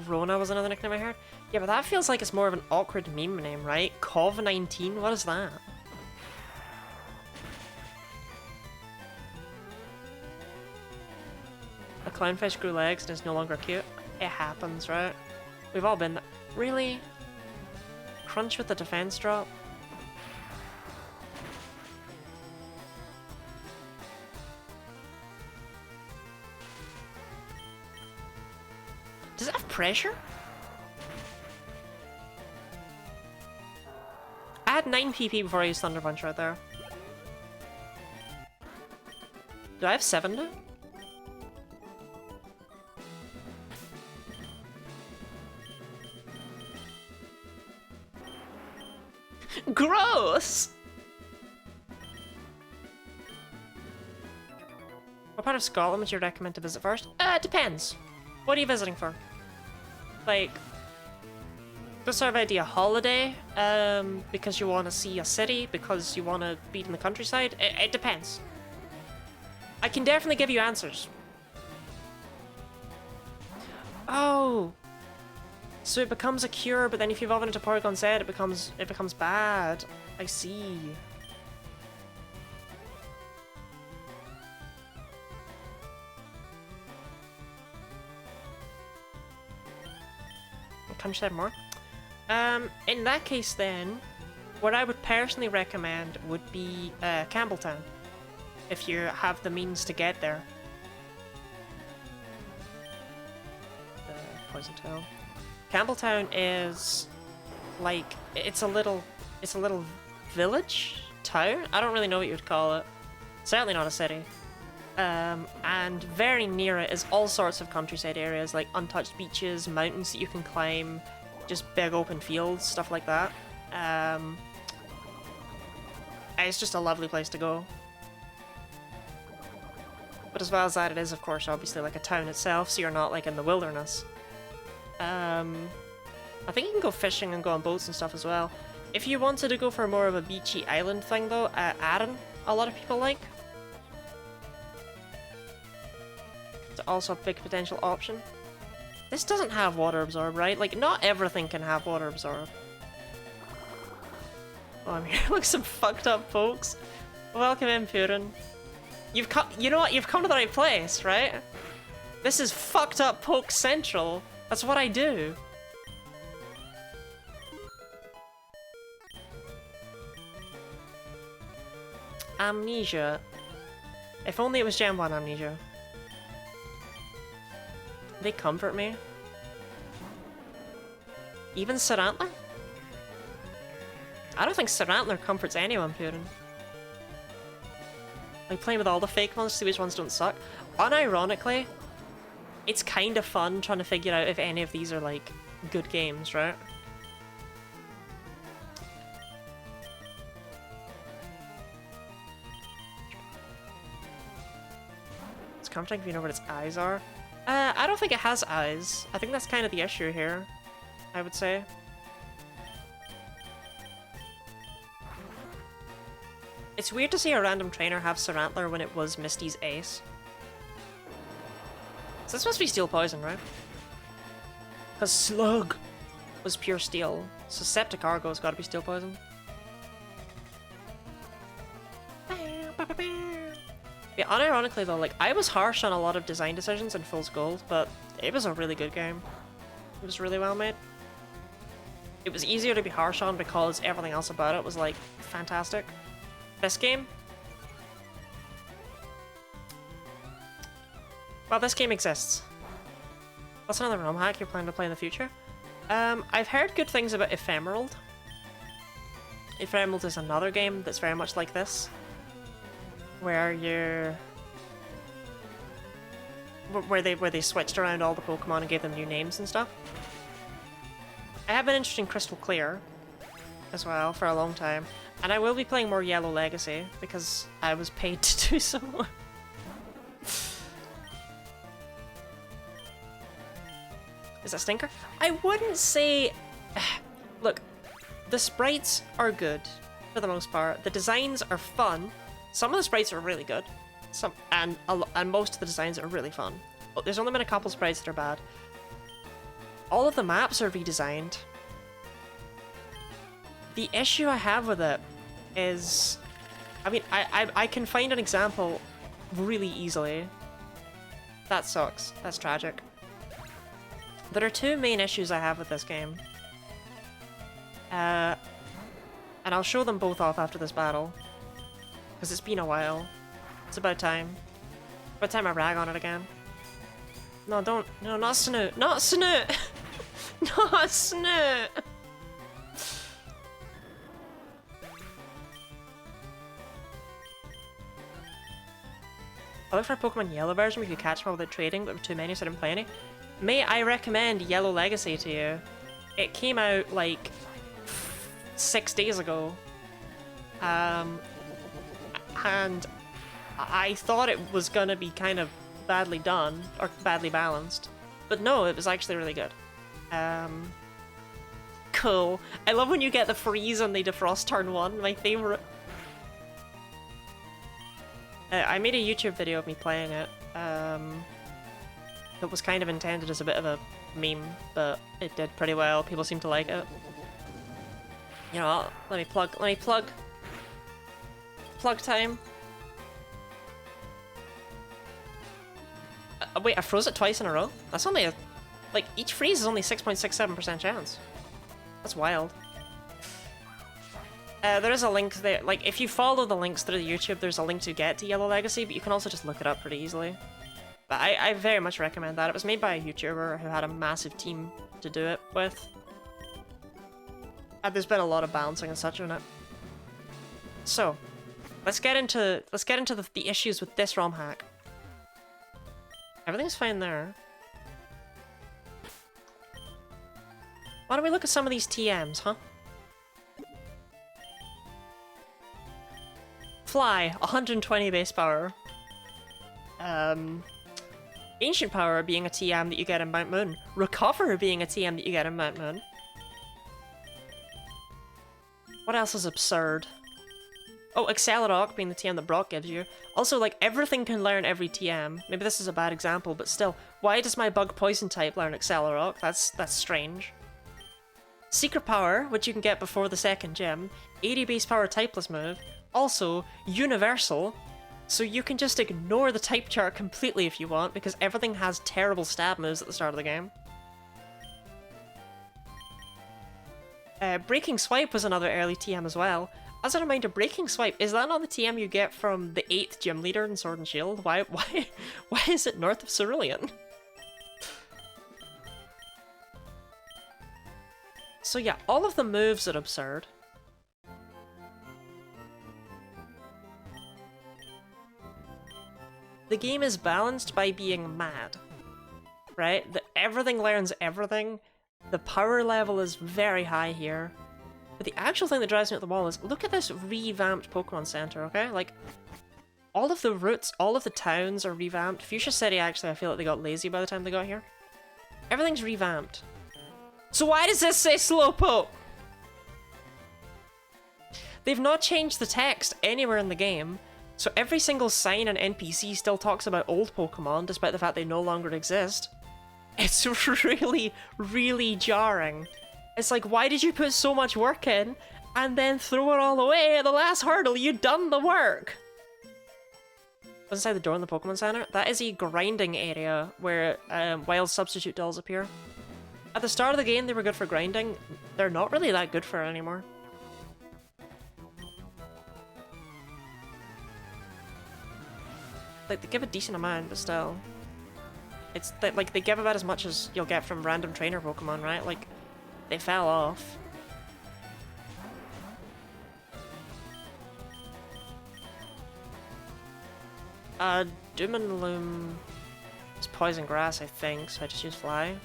Rona was another nickname I heard. Yeah, but that feels like it's more of an awkward meme name, right? COV-19, what is that? A clownfish grew legs and is no longer cute. It happens, right? We've all been there. Really? Crunch with the defense drop? Does it have pressure? I had 9 PP before I used Thunder Punch right there. Do I have 7 now? Gross! What part of Scotland would you recommend to visit first? It depends. What are you visiting for? Like, just sort of idea, holiday, because you want to see a city, because you want to be in the countryside? It depends. I can definitely give you answers. Oh! So it becomes a cure, but then if you evolve it into Porygon Z, it becomes bad. I see. Countryside more? In that case then, what I would personally recommend would be Campbelltown, if you have the means to get there. Poison Tail. Campbelltown is like it's a little village town. I don't really know what you would call it. Certainly not a city. And very near it is all sorts of countryside areas like untouched beaches, mountains that you can climb, just big open fields, stuff like that. It's just a lovely place to go. But as well as that, it is of course obviously like a town itself, so you're not like in the wilderness. I think you can go fishing and go on boats and stuff as well. If you wanted to go for more of a beachy island thing though, Arran, a lot of people like. It's also a big potential option. This doesn't have water absorb, right? Like, not everything can have water absorb. Oh, I'm here. Look, some fucked up folks. Welcome in, Purin. You've come. You know what? You've come to the right place, right? This is fucked up poke central. That's what I do. Amnesia. If only it was Gen 1 Amnesia. They comfort me. Even Sarantler? I don't think Sarantler comforts anyone, Purin. Like playing with all the fake ones to see which ones don't suck. Unironically, it's kind of fun trying to figure out if any of these are like good games, right? It's comforting if you know what its eyes are. I don't think it has eyes. I think that's kind of the issue here, I would say. It's weird to see a random trainer have Sarantler when it was Misty's ace. So this must be Steel Poison, right? Because Slug was pure Steel, so Septic Argo's gotta be Steel Poison. Yeah, unironically though, like, I was harsh on a lot of design decisions in Fool's Gold, but it was a really good game. It was really well made. It was easier to be harsh on because everything else about it was, like, fantastic. This game? Well, this game exists. What's another ROM hack you're planning to play in the future? I've heard good things about Ephemerald. Ephemerald is another game that's very much like this. Where they switched around all the Pokemon and gave them new names and stuff. I have been interested in Crystal Clear as well for a long time, and I will be playing more Yellow Legacy because I was paid to do so. Is that Stinker? I wouldn't say. Look, the sprites are good for the most part. The designs are fun. Some of the sprites are really good, and most of the designs are really fun. But there's only been a couple sprites that are bad. All of the maps are redesigned. The issue I have with it is, I mean, I can find an example really easily. That sucks. That's tragic. There are two main issues I have with this game. And I'll show them both off after this battle. Because it's been a while. It's about time. About time I rag on it again. No, don't. No, not Snoot. Not Snoot! Not Snoot! I looked for a Pokemon Yellow version where you could catch them without trading, but there were too many, so I didn't play any. May I recommend Yellow Legacy to you? It came out like 6 days ago. And I thought it was gonna be kind of badly done, or badly balanced. But no, it was actually really good. Cool. I love when you get the freeze and they defrost turn 1, my favorite. I made a YouTube video of me playing it. It was kind of intended as a bit of a meme, but it did pretty well. People seem to like it. You know what? Let me plug. Plug time. Wait, I froze it twice in a row? That's only a... Like, each freeze is only 6.67% chance. That's wild. There is a link there. Like, if you follow the links through the YouTube, there's a link to get to Yellow Legacy, but you can also just look it up pretty easily. But I very much recommend that. It was made by a YouTuber who had a massive team to do it with. And there's been a lot of balancing and such on it. So, let's get into the issues with this ROM hack. Everything's fine there. Why don't we look at some of these TMs, huh? Fly, 120 base power. Ancient Power being a TM that you get in Mount Moon. Recover being a TM that you get in Mount Moon. What else is absurd? Oh, Accelerock being the TM that Brock gives you. Also, like, everything can learn every TM. Maybe this is a bad example, but still. Why does my Bug Poison type learn Accelerock? That's strange. Secret Power, which you can get before the second gym. 80 base power typeless move. Also, Universal. So you can just ignore the type chart completely if you want, because everything has terrible stab moves at the start of the game. Breaking Swipe was another early TM as well. As a reminder, Breaking Swipe, is that not the TM you get from the 8th gym leader in Sword and Shield? Why is it north of Cerulean? So yeah, all of the moves are absurd. The game is balanced by being mad, right? Everything learns everything. The power level is very high here. But the actual thing that drives me up the wall is, look at this revamped Pokemon Center, okay? Like, all of the routes, all of the towns are revamped. Fuchsia City, actually, I feel like they got lazy by the time they got here. Everything's revamped. So why does this say Slowpoke? They've not changed the text anywhere in the game. So every single sign and NPC still talks about old Pokemon, despite the fact they no longer exist. It's really, really jarring. It's like, why did you put so much work in, and then throw it all away at the last hurdle? You done the work! What's inside the door in the Pokemon Center? That is a grinding area where wild substitute dolls appear. At the start of the game, they were good for grinding. They're not really that good for it anymore. Like, they give a decent amount, but still. It's like, they give about as much as you'll get from random trainer Pokemon, right? Like, they fell off. Doom and Loom is Poison Grass, I think, so I just use Fly.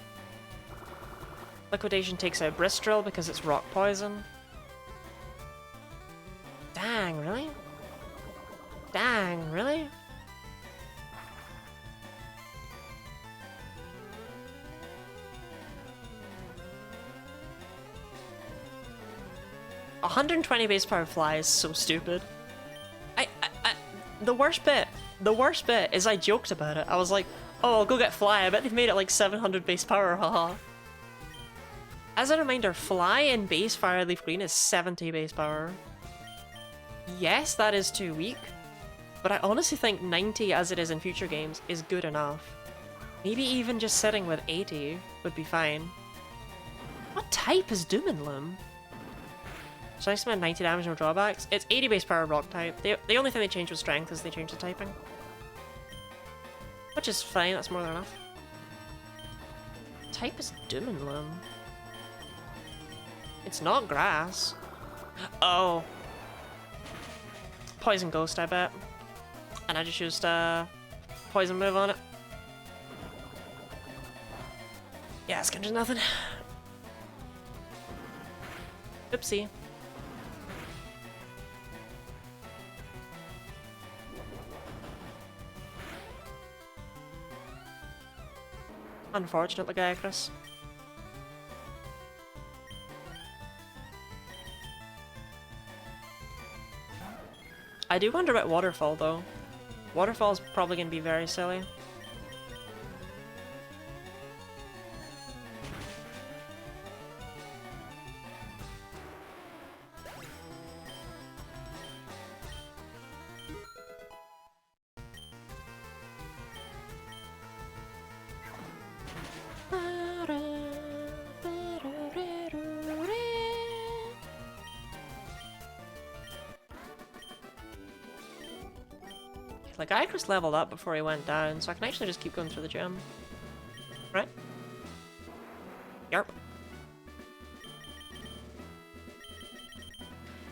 Liquidation takes out Bristol because it's Rock Poison. Dang, really? Dang, really? $120 base power Fly is so stupid. The worst bit is I joked about it. I was like, oh, I'll go get Fly. I bet they've made it like 700 base power, haha. As a reminder, Fly in base Fire Leaf Green is 70 base power. Yes, that is too weak, but I honestly think 90 as it is in future games is good enough. Maybe even just sitting with 80 would be fine. What type is Doom and Loom? So I spend 90 damage, no drawbacks. It's 80 base power rock type. The only thing they changed was strength is they changed the typing. Which is fine, that's more than enough. Type is Doom and Loom. It's not grass. Oh. Poison Ghost, I bet. And I just used Poison move on it. Yeah, it's gonna do nothing. Oopsie. Unfortunately, Chris. I do wonder about Waterfall, though. Waterfall's probably going to be very silly. Like, Icarus leveled up before he went down, so I can actually just keep going through the gym. Right? Yarp.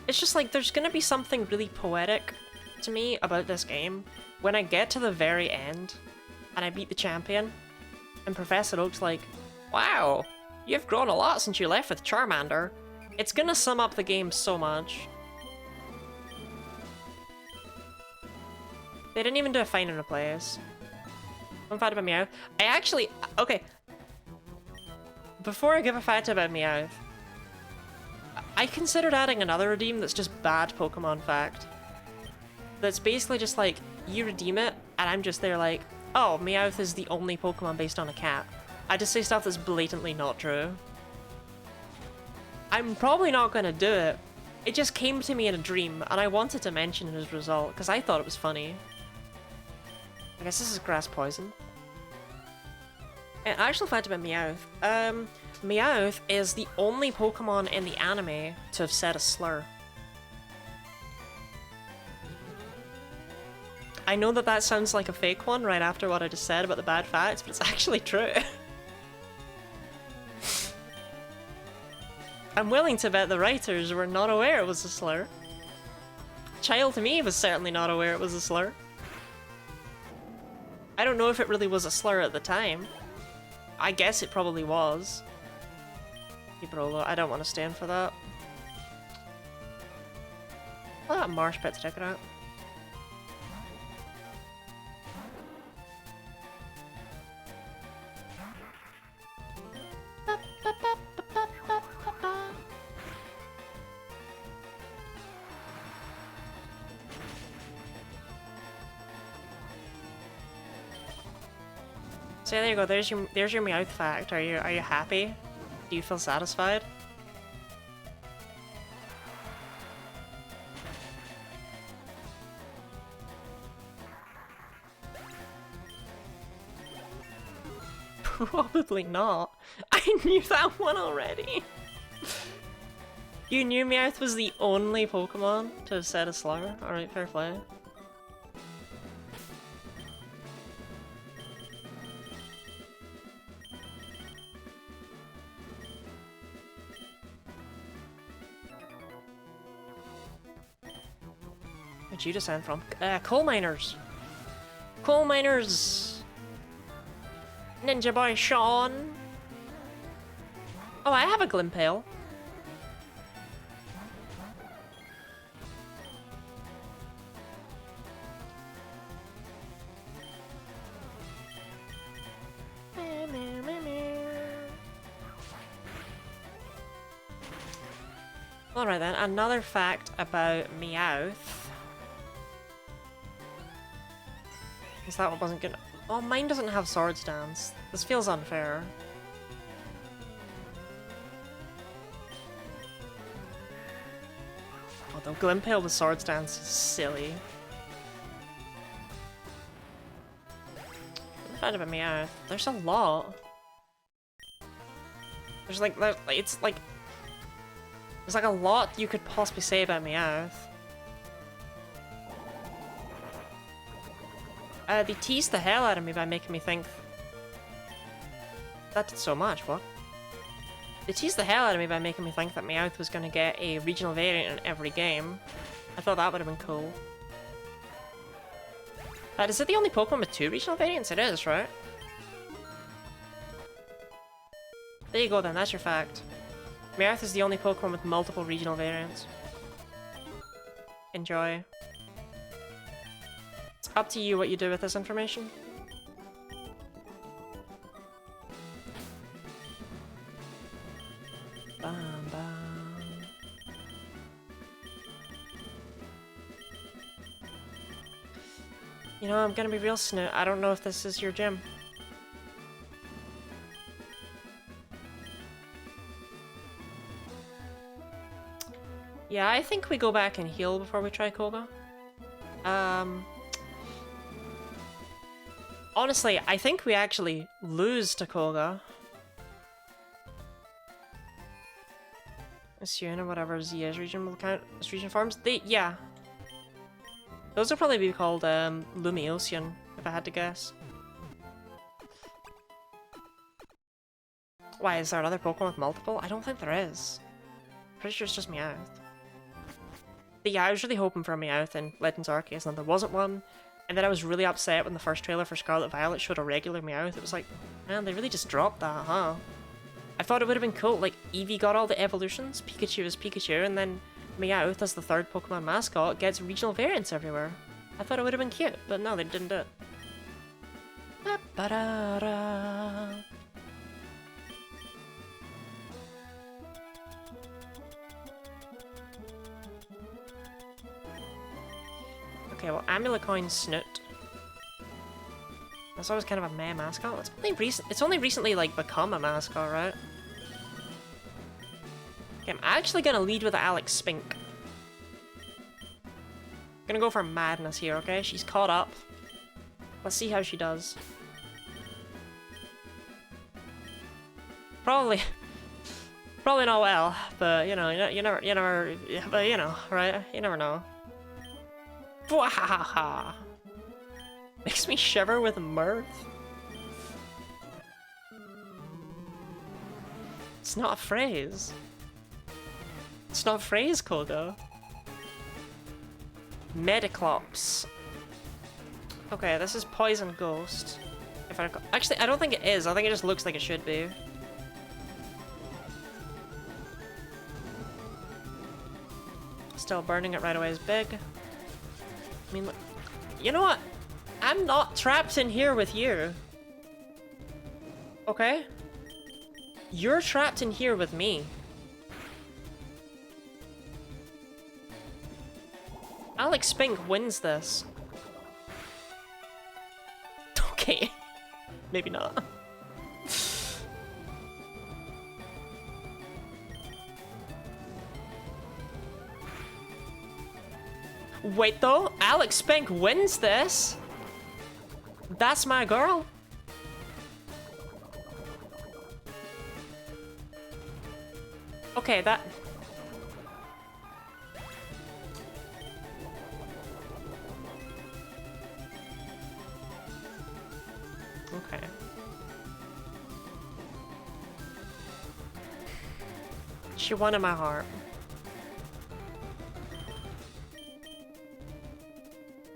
It's just like, there's gonna be something really poetic to me about this game when I get to the very end and I beat the champion and Professor Oak's like, wow, you've grown a lot since you left with Charmander. It's gonna sum up the game so much. They didn't even do a find and replace. I'm fat about Meowth. I actually... Okay. Before I give a fact about Meowth, I considered adding another redeem that's just bad Pokemon fact. That's basically just like, you redeem it, and I'm just there like, oh, Meowth is the only Pokemon based on a cat. I just say stuff that's blatantly not true. I'm probably not gonna do it. It just came to me in a dream, and I wanted to mention it as a result, because I thought it was funny. I guess this is grass poison. An actual fact about Meowth. Meowth is the only Pokemon in the anime to have said a slur. I know that that sounds like a fake one right after what I just said about the bad facts, but it's actually true. I'm willing to bet the writers were not aware it was a slur. Child to me was certainly not aware it was a slur. I don't know if it really was a slur at the time. I guess it probably was. Brolo, I don't want to stand for that. Oh, that marsh pit to check it out. So there you go. There's your Meowth fact. Are you happy? Do you feel satisfied? Probably not. I knew that one already. You knew Meowth was the only Pokemon to have said a slur? Alright, fair play. Where'd you descend from? Coal miners! Coal miners! Ninja boy Sean! Oh, I have a Glimpale. Alright then, another fact about Meowth. Is that one wasn't good? Oh, mine doesn't have Swords Dance. This feels unfair. Although Glimpale with Swords Dance is silly. What about Meowth? There's a lot. There's like, it's like... There's like a lot you could possibly say about Meowth. They teased the hell out of me by making me think... That did so much, what? They teased the hell out of me by making me think that Meowth was going to get a regional variant in every game. I thought that would have been cool. Is it the only Pokemon with 2 regional variants? It is, right? There you go then, that's your fact. Meowth is the only Pokemon with multiple regional variants. Enjoy. It's up to you what you do with this information. You know, I'm gonna be real Snoot. I don't know if this is your gym. Yeah, I think we go back and heal before we try Koga. Honestly, I think we actually lose to Koga. Assume whatever ZS region will count as region forms. Yeah. Those will probably be called Lumiosian, if I had to guess. Why, is there another Pokemon with multiple? I don't think there is. Pretty sure it's just Meowth. But yeah, I was really hoping for a Meowth in Legends Arceus, and there wasn't one. And then I was really upset when the first trailer for Scarlet Violet showed a regular Meowth. It was like, man, they really just dropped that, huh? I thought it would have been cool. Like, Eevee got all the evolutions, Pikachu is Pikachu, and then Meowth, as the third Pokemon mascot, gets regional variants everywhere. I thought it would have been cute, but no, they didn't do it. Ba-ba-da-da. Okay, well, Amulet Snoot. That's always kind of a meh mascot. It's only recently, like, become a mascot, right? Okay, I'm actually gonna lead with Alex Spink. Gonna go for madness here, okay? She's caught up. Let's see how she does. Probably not well, but you know, you never, but you know, right? You never know. Whoah! Makes me shiver with mirth. It's not a phrase. It's not a phrase, Koga. Mediclops. Okay, this is Poison Ghost. If I actually, I don't think it is. I think it just looks like it should be. Still burning it right away is big. I mean, you know what? I'm not trapped in here with you. Okay? You're trapped in here with me. Alex Spink wins this. Okay. Maybe not. Wait though, Alex Spink wins this? That's my girl. Okay, that... Okay. She won in my heart.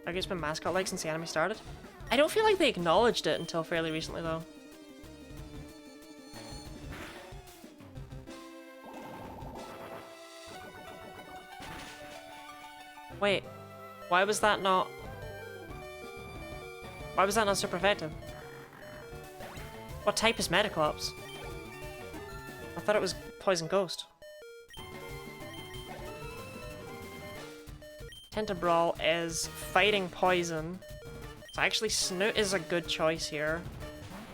I guess it's been mascot-like since the anime started. I don't feel like they acknowledged it until fairly recently, though. Wait, why was that not... Why was that not super effective? What type is Metaclops? I thought it was Poison Ghost. Tentabrawl is fighting poison. So actually Snoot is a good choice here.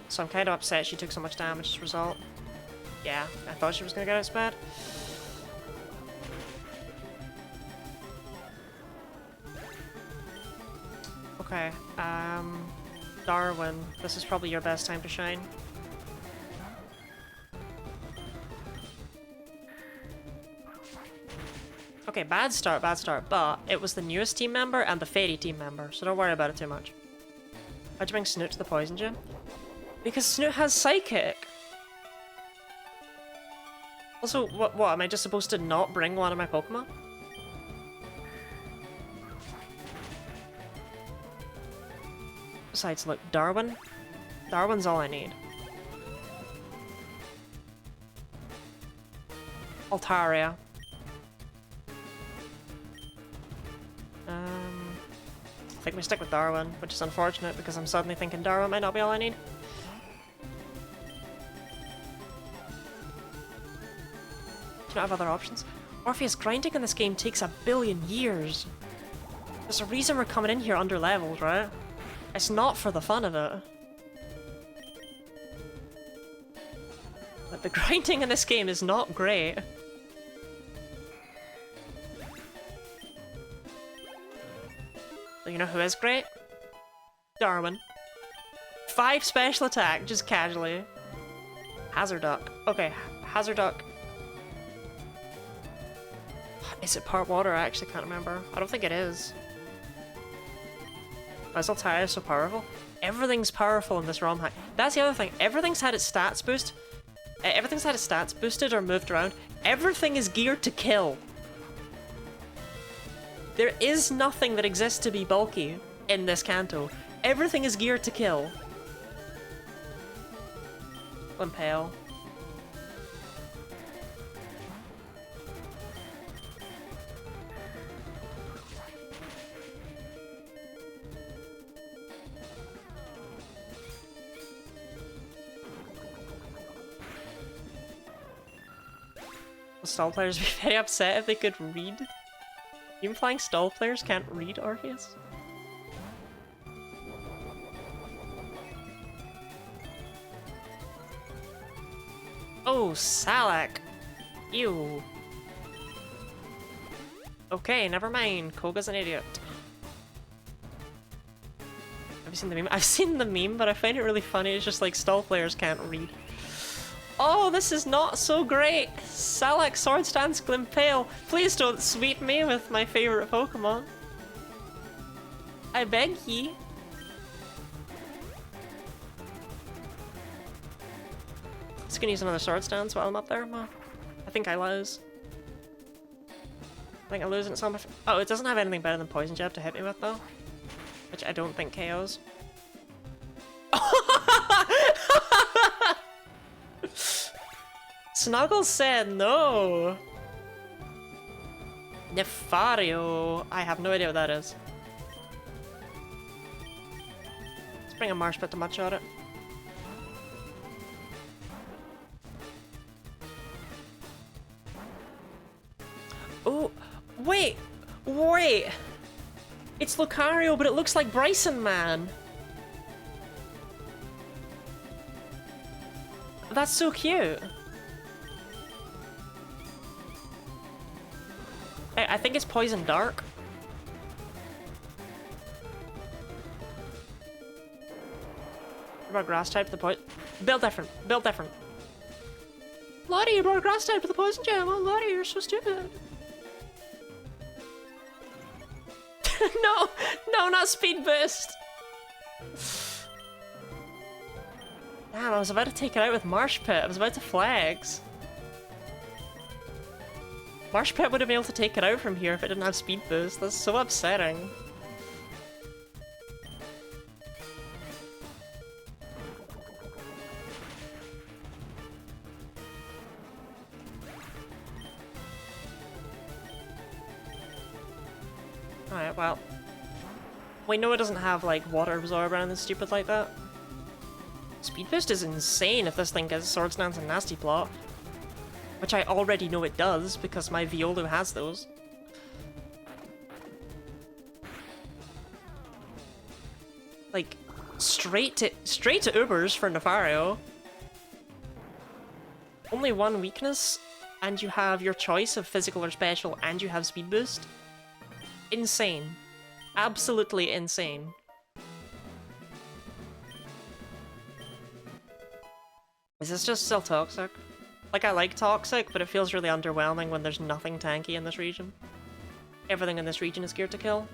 So I'm kind of upset she took so much damage as a result. Yeah, I thought she was gonna get outsped. Okay, Darwin, this is probably your best time to shine. Okay, bad start, but it was the newest team member and the Fairy team member, so don't worry about it too much. Why'd you bring Snoot to the Poison Gym? Because Snoot has Psychic! Also, what, am I just supposed to not bring one of my Pokemon? Besides, look, Darwin? Darwin's all I need. Altaria. I think we stick with Darwin, which is unfortunate because I'm suddenly thinking Darwin might not be all I need. Do you not have other options? Orpheus, grinding in this game takes 1 billion years. There's a reason we're coming in here under-leveled, right? It's not for the fun of it. But the grinding in this game is not great. But you know who is great? Darwin. 5 special attack, just casually. Hazarduck. Okay, Hazarduck. Is it part water? I actually can't remember. I don't think it is. Altair is so powerful. Everything's powerful in this ROM hack. That's the other thing. Everything's had its stats boost. Everything's had its stats boosted or moved around. Everything is geared to kill. There is nothing that exists to be bulky in this Kanto. Everything is geared to kill. Impale. Will stall players be very upset if they could read? Even flying stall players can't read Arceus? Oh, Salak! Ew. Okay, never mind. Koga's an idiot. Have you seen the meme? I've seen the meme, but I find it really funny. It's just like stall players can't read. Oh, this is not so great! Salak Sword Stance Glimpale! Please don't sweep me with my favorite Pokemon. I beg ye. Just gonna use another Sword Stance while I'm up there. I think I lose. I think I lose and it's on my... Oh, it doesn't have anything better than Poison Jab to hit me with though. Which I don't think KOs. Snuggles said no! Nefario! I have no idea what that is. Let's bring a Marshpit to one-shot it. Oh, wait! Wait! It's Lucario, but it looks like Bryson Man! That's so cute! I think it's Poison Dark. What about Grass type to the poison? Build different. Build different. Lottie, you brought Grass type to the Poison Gem. Oh, Lottie, you're so stupid. No, no, not Speed Boost. Damn, I was about to take it out with Marshpit. I was about to flags. Marshpit would have been able to take it out from here if it didn't have Speed Boost. That's so upsetting. Alright, well. We know it doesn't have, like, Water Absorb or anything stupid like that. Speed Boost is insane if this thing gets Sword Stance and Nasty Plot. Which I already know it does, because my Violo has those. Like, straight to Ubers for Nefario. Only one weakness, and you have your choice of physical or special, and you have Speed Boost. Insane. Absolutely insane. Is this just still toxic? Like, I like Toxic, but it feels really underwhelming when there's nothing tanky in this region. Everything in this region is geared to kill.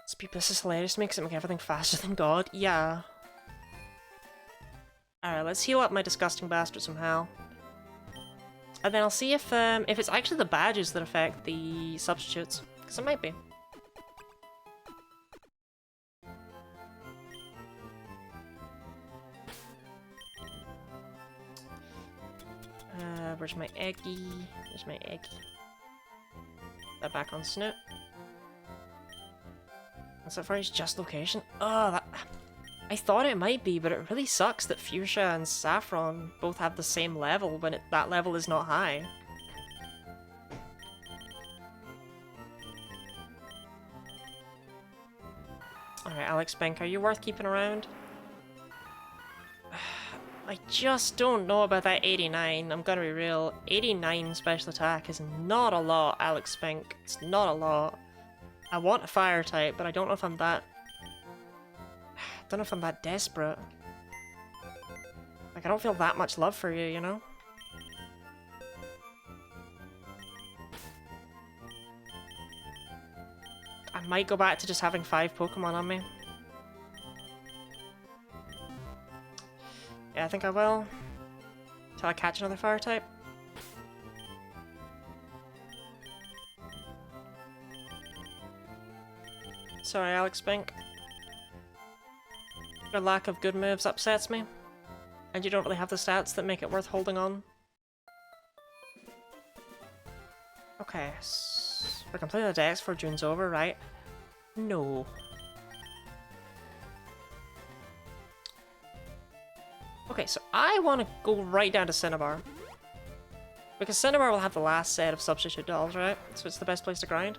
Speed Boost is hilarious, makes it make everything faster than God. Yeah. Alright, let's heal up my disgusting bastard somehow. And then I'll see if it's actually the badges that affect the substitutes. Because it might be. Where's my Eggy? There's my Eggy. That back on Snoot. And so far, it's just location. Oh, that... I thought it might be, but it really sucks that Fuchsia and Saffron both have the same level when that level is not high. Alright, Alex Bink, are you worth keeping around? I just don't know about that 89, I'm gonna be real. 89 special attack is not a lot, Alex Spink. It's not a lot. I want a fire type, but I don't know if I'm that... I don't know if I'm that desperate. Like, I don't feel that much love for you, you know? I might go back to just having 5 Pokemon on me. Yeah, I think I will. Till I catch another fire type. Sorry, Alex Bink. Your lack of good moves upsets me. And you don't really have the stats that make it worth holding on. Okay, we're completing the decks before June's over, right? No. Okay, so I want to go right down to Cinnabar. Because Cinnabar will have the last set of substitute dolls, right? So it's the best place to grind.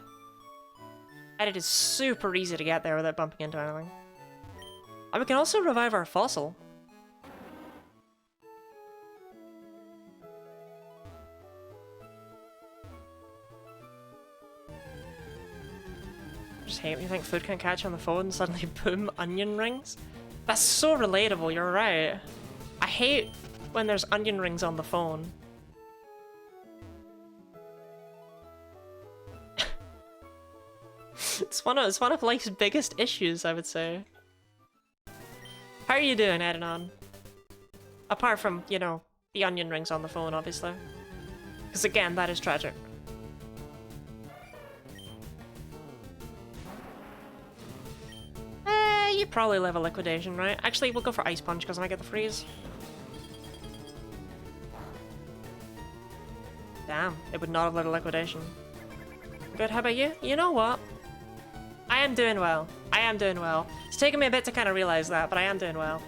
And it is super easy to get there without bumping into anything. And we can also revive our fossil. I just hate when you think food can't catch on the phone and suddenly boom, onion rings. That's so relatable, you're right. I hate when there's onion rings on the phone. It's one of life's biggest issues, I would say. How are you doing, Edenon? Apart from, you know, the onion rings on the phone, obviously. Because again, that is tragic. You probably live a liquidation, right? Actually, we'll go for Ice Punch because I might get the freeze. Damn, it would not have let a liquidation. Good, how about you? You know what? I am doing well. I am doing well. It's taken me a bit to kind of realize that, but I am doing well.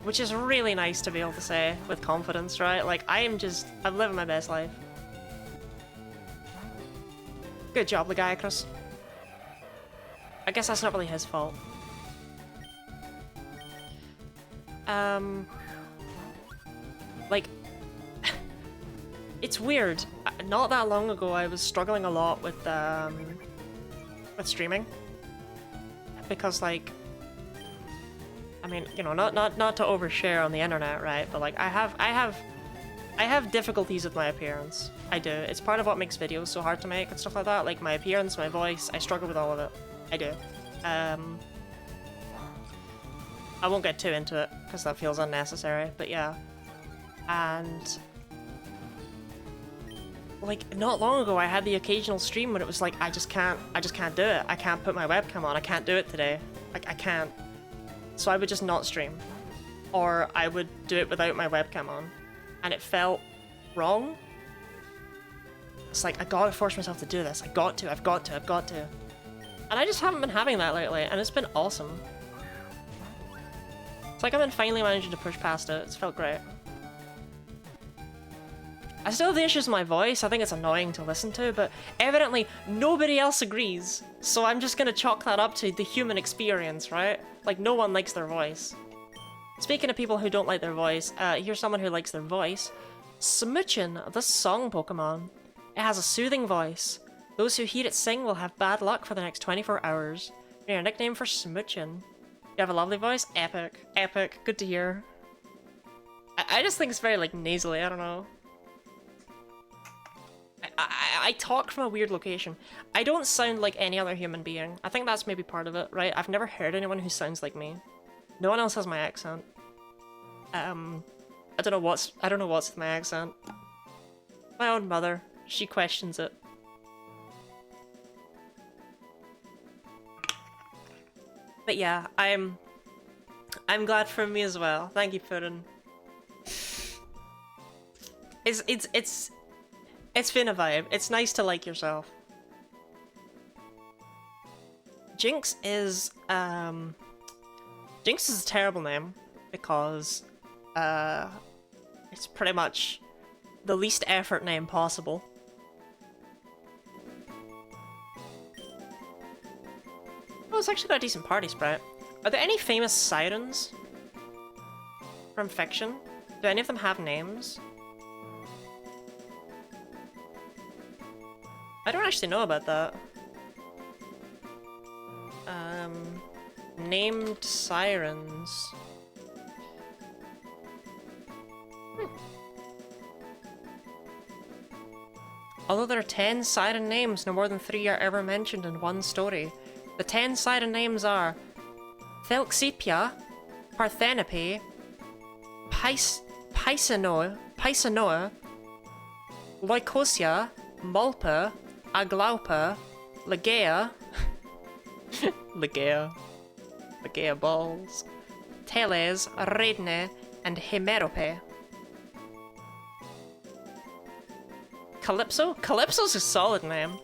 Which is really nice to be able to say with confidence, right? Like, I'm living my best life. Good job, Legiacrus. I guess that's not really his fault. Like, it's weird. Not that long ago, I was struggling a lot with streaming because, like, I mean, you know, not to overshare on the internet, right? But like, I have difficulties with my appearance. I do. It's part of what makes videos so hard to make and stuff like that. Like my appearance, my voice. I struggle with all of it. I do. I won't get too into it because that feels unnecessary, but yeah. And like not long ago I had the occasional stream when it was like I just can't do it. I can't put my webcam on. I can't do it today. Like I can't. So I would just not stream. Or I would do it without my webcam on. And it felt wrong. It's like I gotta force myself to do this. I've got to. And I just haven't been having that lately, and it's been awesome. It's like I've been finally managing to push past it. It's felt great. I still have the issues with my voice. I think it's annoying to listen to, but evidently nobody else agrees. So I'm just gonna chalk that up to the human experience, right? Like no one likes their voice. Speaking of people who don't like their voice, here's someone who likes their voice. Smooching, the song Pokemon. It has a soothing voice. Those who hear it sing will have bad luck for the next 24 hours. Your nickname for Smooching. You have a lovely voice? Epic. Epic. Good to hear. I just think it's very, like, nasally. I don't know. I talk from a weird location. I don't sound like any other human being. I think that's maybe part of it, right? I've never heard anyone who sounds like me. No one else has my accent. I don't know what's with my accent. My own mother. She questions it. But yeah, I'm glad for me as well. Thank you, Putin. It's been a vibe. It's nice to like yourself. Jinx is a terrible name because it's pretty much the least effort name possible. it's actually got a decent party sprite. Are there any famous sirens from fiction? Do any of them have names? I don't actually know about that. Named sirens. Although there are 10 siren names, no more than 3 are ever mentioned in one story. The 10 siren names are Thelxipia, Parthenope, Paisanoa, Leucosia, Malpa, Aglaupa, Legea, Legea balls, Teles, Redne, and Hemerope. Calypso? Calypso's a solid name.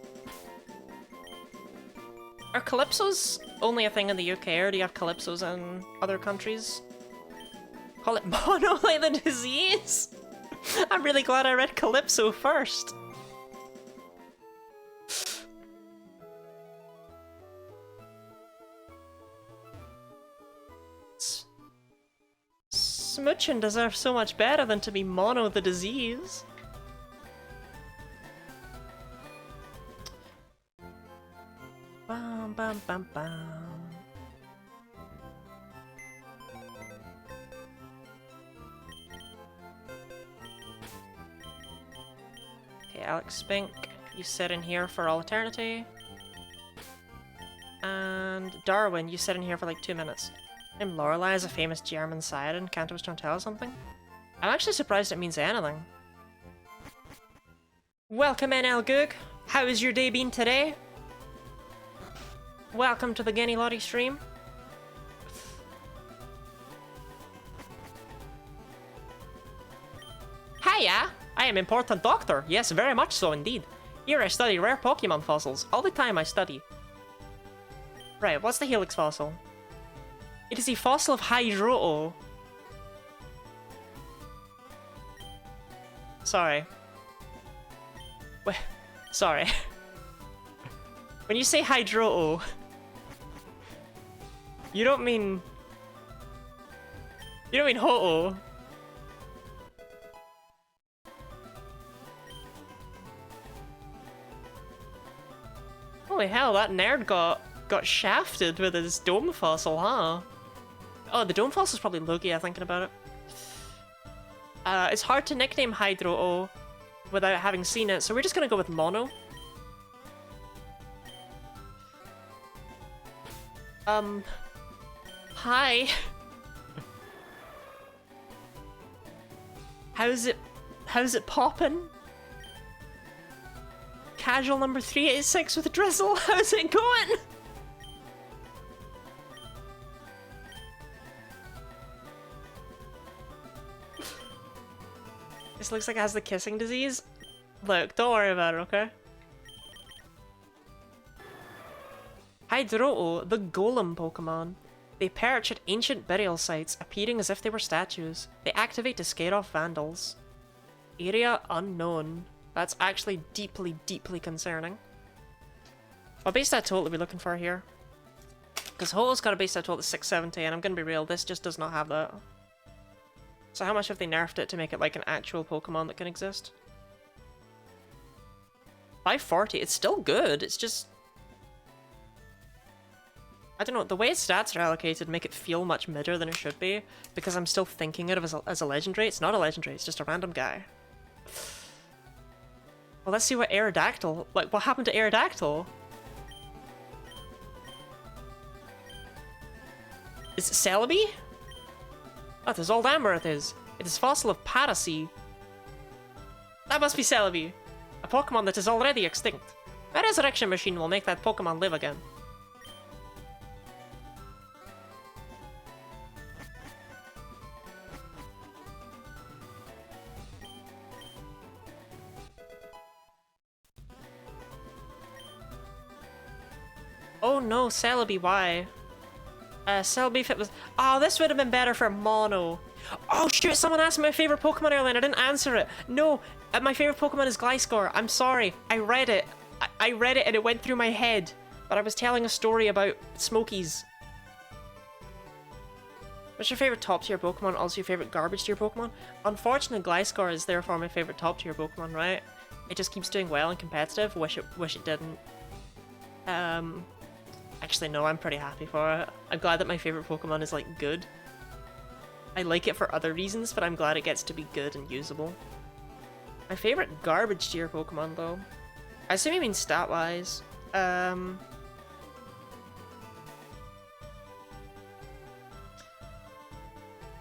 Are Calypsos only a thing in the UK, or do you have Calypsos in other countries? Call it mono like the disease? I'm really glad I read Calypso first. Smooching deserves so much better than to be mono the disease. Bam bam bam bam. Okay, Alex Spink, you sit in here for all eternity. And Darwin, you sit in here for like 2 minutes. And Lorelei is a famous German siren. Can't I was trying to tell something? I'm actually surprised it means anything. Welcome in, El Goog. How has your day been today? Welcome to the Genny Lottie stream. Hiya! I am important doctor. Yes, very much so indeed. Here I study rare Pokemon fossils. All the time I study. Right, what's the Helix fossil? It is a fossil of Hydro-O. Sorry. Wait, sorry. When you say Hydro-O, you don't mean... You don't mean Ho-Oh. Holy hell, that nerd got shafted with his dome fossil, huh? Oh, the dome fossil's probably Lugia, thinking about it. It's hard to nickname Hydro-O without having seen it, so we're just gonna go with Mono. Hi. How's it poppin'? Casual number 386 with Drizzle, how's it going? This looks like it has the kissing disease. Look, don't worry about it, okay? Hydro-O, the golem Pokemon. They perch at ancient burial sites, appearing as if they were statues. They activate to scare off vandals. Area unknown. That's actually deeply, deeply concerning. What base stat total are we looking for here? Because Ho-Oh's got a base stat total of 670, and I'm gonna be real, this just does not have that. So how much have they nerfed it to make it like an actual Pokemon that can exist? 540, it's still good, it's just... I don't know, the way its stats are allocated make it feel much midder than it should be, because I'm still thinking of it as a legendary. It's not a legendary, it's just a random guy. Well, let's see what Aerodactyl... Like, what happened to Aerodactyl? Is it Celebi? Oh, this old Amber it is. It is fossil of Parasea. That must be Celebi, a Pokemon that is already extinct. A resurrection machine will make that Pokemon live again. Oh no, Celebi, why? Celebi if it was... Oh, this would have been better for Mono. Oh shoot, someone asked me my favorite Pokemon earlier and I didn't answer it. No, my favorite Pokemon is Gliscor. I'm sorry. I read it. I read it and it went through my head. But I was telling a story about Smokies. What's your favourite top tier Pokemon? Also your favourite garbage tier Pokemon? Unfortunately, Gliscor is therefore my favourite top tier Pokemon, right? It just keeps doing well and competitive. Wish it didn't. Actually no, I'm pretty happy for it. I'm glad that my favourite Pokemon is like good. I like it for other reasons, but I'm glad it gets to be good and usable. My favourite garbage tier Pokemon though. I assume you mean stat wise.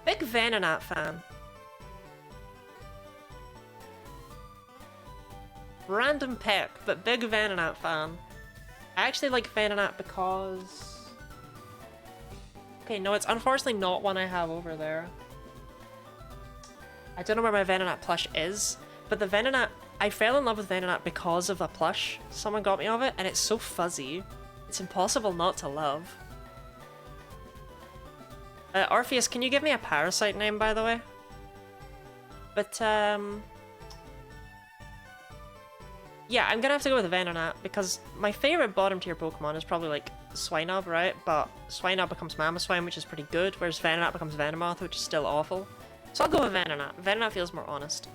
Big Venonat fan. Random pick, but big Venonat fan. I actually like Venonat because... Okay, no, it's unfortunately not one I have over there. I don't know where my Venonat plush is, but the Venonat... I fell in love with Venonat because of a plush someone got me of it, and it's so fuzzy. It's impossible not to love. Orpheus, can you give me a parasite name, by the way? But, yeah, I'm gonna have to go with Venonat, because my favourite bottom tier Pokemon is probably, like, Swinub, right? But Swinub becomes Mamoswine, which is pretty good, whereas Venonat becomes Venomoth, which is still awful. So I'll go with Venonat. Venonat feels more honest.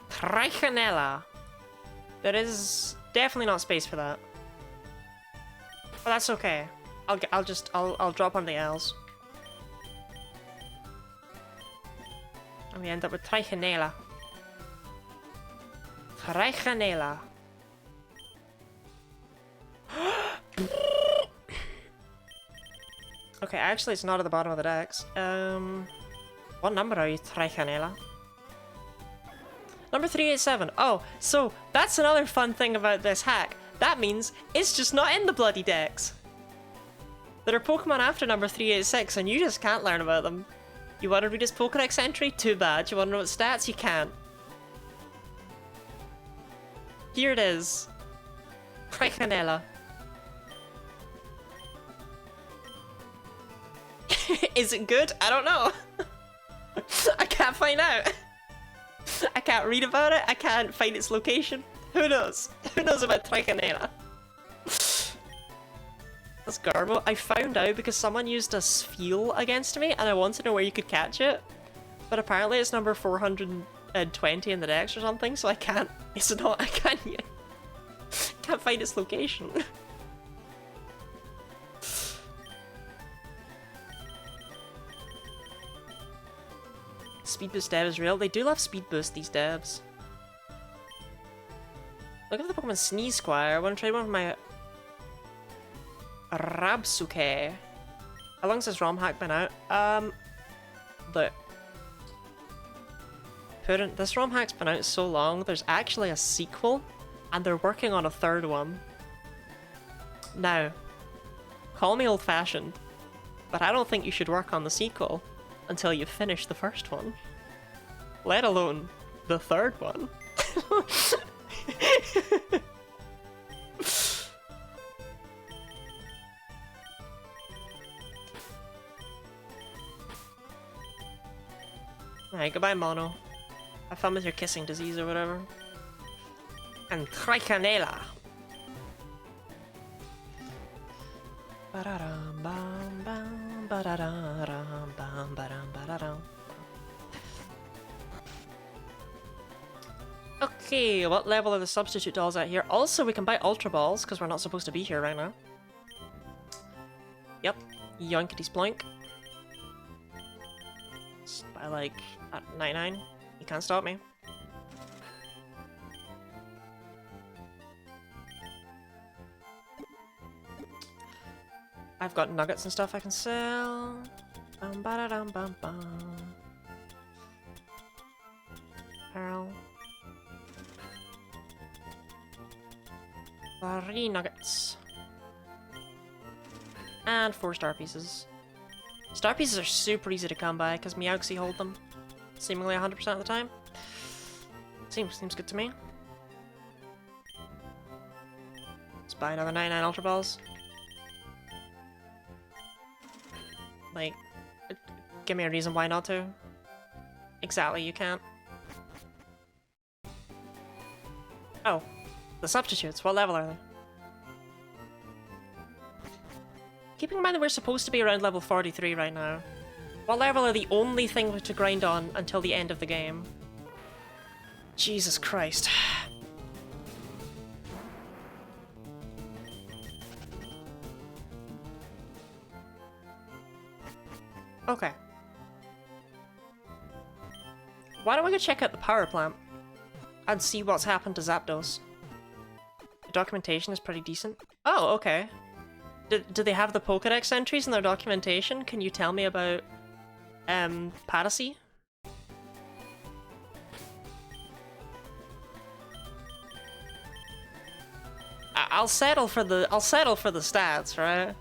Trichinella. There is definitely not space for that. But that's okay. I'll drop on the L's. And we end up with Trichinella. Trichinella. Okay, actually it's not at the bottom of the decks. What number are you, Trichinella? Number 387. Oh, so that's another fun thing about this hack. That means it's just not in the bloody decks. There are Pokemon after number 386 and you just can't learn about them. You want to read his Pokédex entry? Too bad. You want to know its stats? You can't. Here it is. Trichinella. Is it good? I don't know. I can't find out. I can't read about it. I can't find its location. Who knows? Who knows about Trichinella? That's garbo. I found out because someone used a Spheal against me and I wanted to know where you could catch it. But apparently it's number 420 in the dex or something, so I can't. It's not. I can't find its location. Speed boost dev is real. They do love speed boost, these devs. Look at the Pokemon Sneeze Squire. I want to try one with my Rabsuke. How long's this ROM hack been out? Look. This ROM hack's been out so long, there's actually a sequel, and they're working on a third one. Now, call me old-fashioned, but I don't think you should work on the sequel until you finish the first one. Let alone the third one. Alright, goodbye Mono. Have fun with your kissing disease or whatever. And Trichinella. Okay, what level are the substitute dolls at here? Also, we can buy Ultra Balls, because we're not supposed to be here right now. Yep, yoinkity sploink. By like, at 99. You can't stop me. I've got nuggets and stuff I can sell. Bum ba da dum bum bum. Pearl. 3 nuggets. And 4 star pieces. Star pieces are super easy to come by because Meowxie hold them seemingly 100% of the time. Seems good to me. Let's buy another 99 Ultra Balls. Like, give me a reason why not to. Exactly, you can't. Oh, the substitutes. What level are they? Keeping in mind that we're supposed to be around level 43 right now. What level are the only thing to grind on until the end of the game? Jesus Christ. Okay. Why don't we go check out the power plant and see what's happened to Zapdos? The documentation is pretty decent. Oh, okay. Do they have the Pokédex entries in their documentation? Can you tell me about Padacy? I'll settle for the stats, right?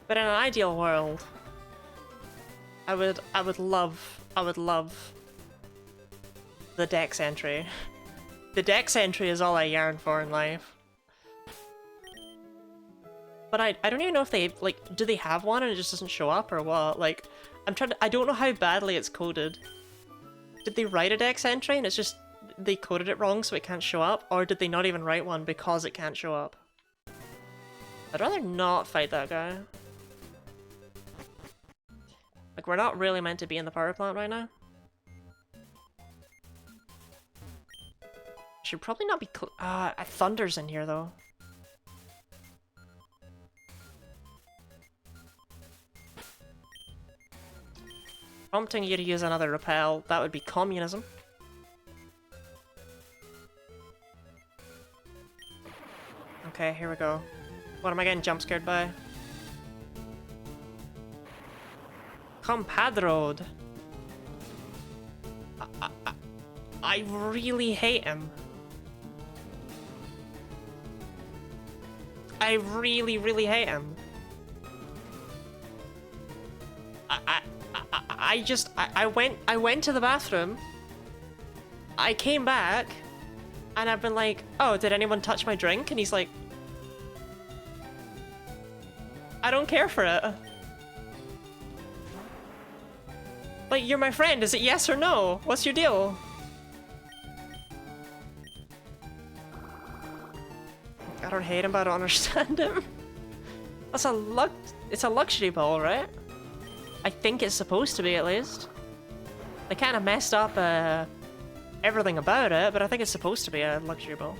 But in an ideal world, I would love the Dex entry. The Dex entry is all I yearn for in life. But I don't even know if they, like, do they have one and it just doesn't show up or what? Like, I don't know how badly it's coded. Did they write a Dex entry and it's just, they coded it wrong so it can't show up? Or did they not even write one because it can't show up? I'd rather not fight that guy. Like, we're not really meant to be in the power plant right now. Should probably not be Thunder's in here, though. Prompting you to use another repel, that would be communism. Okay, here we go. What am I getting jump scared by? Compadrode. I really hate him. I really, really hate him. I went to the bathroom. I came back, and I've been like, oh, did anyone touch my drink? And he's like, I don't care for it. Like, you're my friend, is it yes or no? What's your deal? I don't hate him, but I don't understand him. That's it's a luxury ball, right? I think it's supposed to be, at least. They kind of messed up everything about it, but I think it's supposed to be a luxury ball.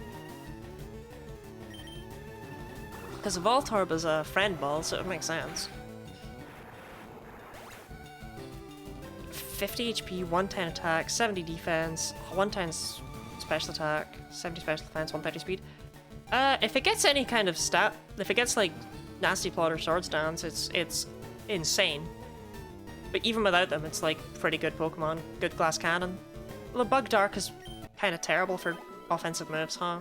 Because Voltorb is a friend ball, so it makes sense. 50 HP, 110 attack, 70 defense, 110 special attack, 70 special defense, 130 speed. If it gets any kind of stat, if it gets like Nasty Plot or Swords Dance, it's insane. But even without them, it's like pretty good Pokemon. Good Glass Cannon. Well, Bug Dark is kind of terrible for offensive moves, huh?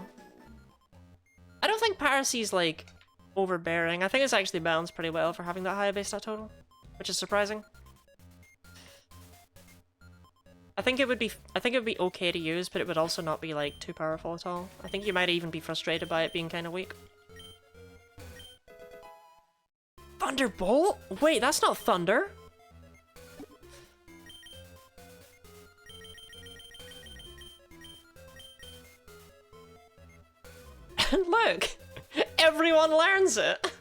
I don't think Paracy's like overbearing. I think it's actually balanced pretty well for having that high base stat total, which is surprising. I think it would be okay to use, but it would also not be like too powerful at all. I think you might even be frustrated by it being kind of weak. Thunderbolt? Wait, that's not thunder. And look, everyone learns it.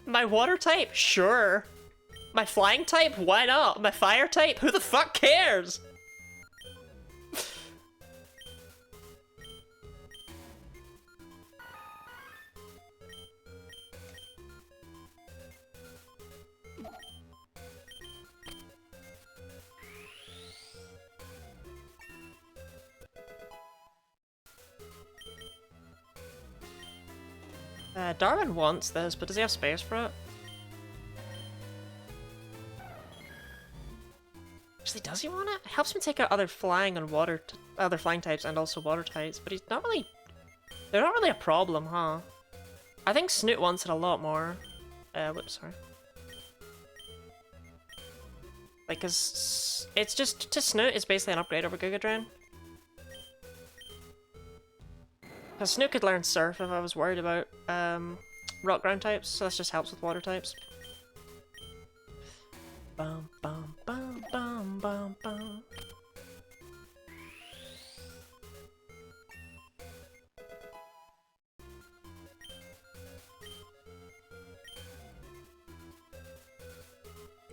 My water type, sure. My flying type, why not? My fire type, who the fuck cares? Darwin wants this, but does he have space for it? Actually, does he want it? It helps me take out other flying and other flying types and also water types, but he's not really. They're not really a problem, huh? I think Snoot wants it a lot more. Whoops, sorry. Like, cause it's just to Snoot is basically an upgrade over Giga Drain. Because Snook could learn Surf if I was worried about rock ground types, so this just helps with water types. Bum bum bum bum bum bum.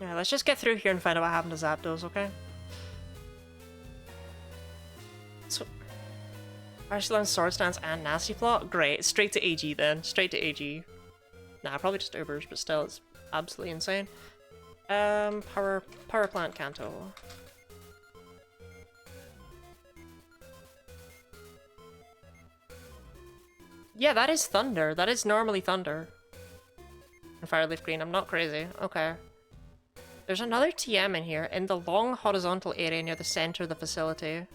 Yeah, let's just get through here and find out what happened to Zapdos, okay? So, I should learn Sword Stance and Nasty Plot? Great, straight to AG then. Straight to AG. Nah, probably just Ubers, but still, it's absolutely insane. Power Plant Kanto. Yeah, that is Thunder. That is normally Thunder. And Fireleaf Green, I'm not crazy. Okay. There's another TM in here. In the long horizontal area near the center of the facility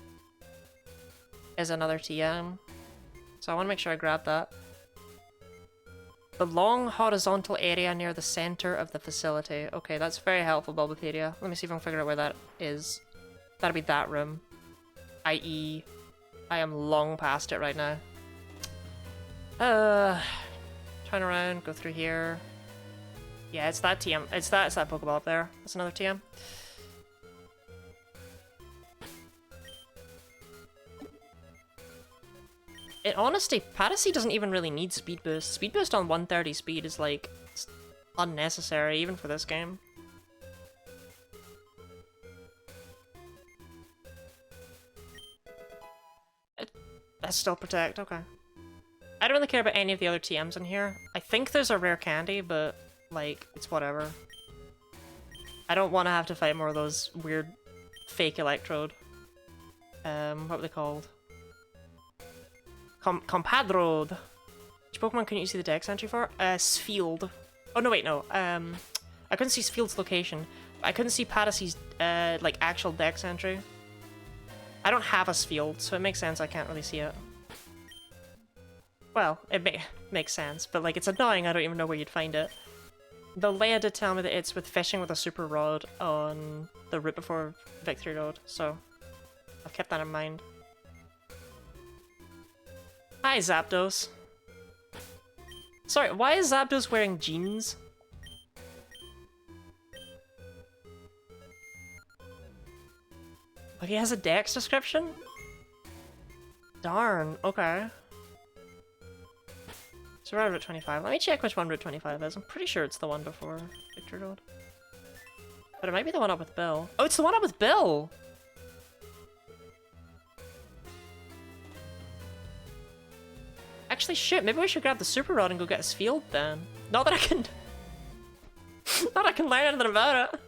is another TM. So I want to make sure I grab that. The long horizontal area near the center of the facility. Okay, that's very helpful, Bulbapedia. Let me see if I can figure out where that is. That'll be that room. I.e., I am long past it right now. Turn around, go through here. Yeah, it's that TM. It's that Pokeball up there. That's another TM. In honesty, Padacy doesn't even really need Speed Boost. Speed Boost on 130 speed is, like, unnecessary, even for this game. That's still Protect, okay. I don't really care about any of the other TMs in here. I think there's a rare candy, but, like, it's whatever. I don't want to have to fight more of those weird fake Electrode. What were they called? Compadrode. Which Pokemon can you see the Dex entry for? Sfield. Oh, no, wait, no. I couldn't see Sfield's location. But I couldn't see Padacy's, like, actual Dex entry. I don't have a Sfield, so it makes sense I can't really see it. Well, it makes sense, but, like, it's annoying I don't even know where you'd find it. Though Leia did tell me that it's with fishing with a super rod on the route before Victory Road, so I've kept that in mind. Hi, Zapdos. Sorry, why is Zapdos wearing jeans? But he has a Dex description? Darn, okay. So we're on Route 25. Let me check which one Route 25 is. I'm pretty sure it's the one before Victory Road. But it might be the one up with Bill. Oh, it's the one up with Bill! Actually, shit, maybe we should grab the Super Rod and go get his field then. Not that I can... Not that I can learn anything about it.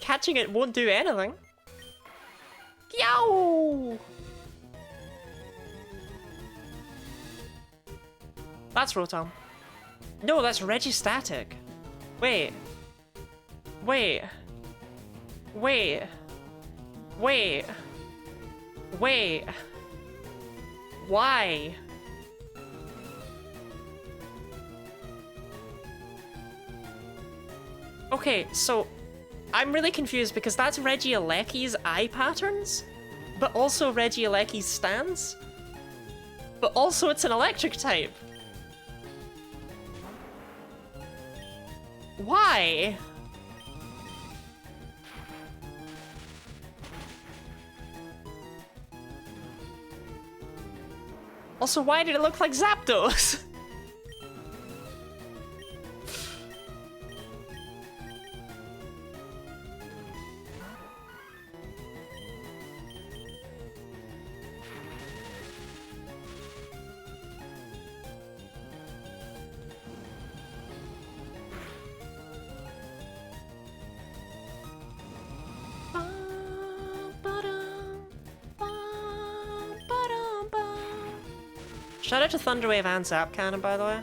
Catching it won't do anything. Yow! That's Rotom. No, that's Registatic. Wait. Wait. Wait. Wait. Wait. Why? Okay, so I'm really confused because that's Regieleki's eye patterns, but also Regieleki's stance, but also it's an electric type. Why? Also, why did it look like Zapdos? Shout out to Thunderwave and Zap Cannon, by the way.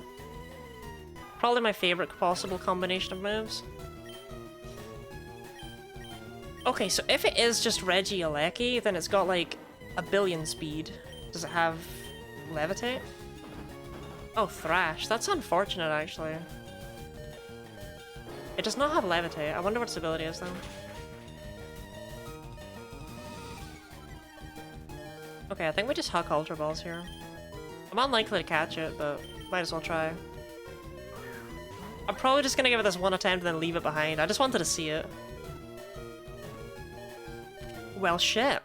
Probably my favorite possible combination of moves. Okay, so if it is just Regieleki, then it's got like 1 billion speed. Does it have Levitate? Oh, Thrash. That's unfortunate, actually. It does not have Levitate. I wonder what its ability is, then. Okay, I think we just huck Ultra Balls here. I'm unlikely to catch it, but might as well try. I'm probably just gonna give it this one attempt and then leave it behind. I just wanted to see it. Well, shit.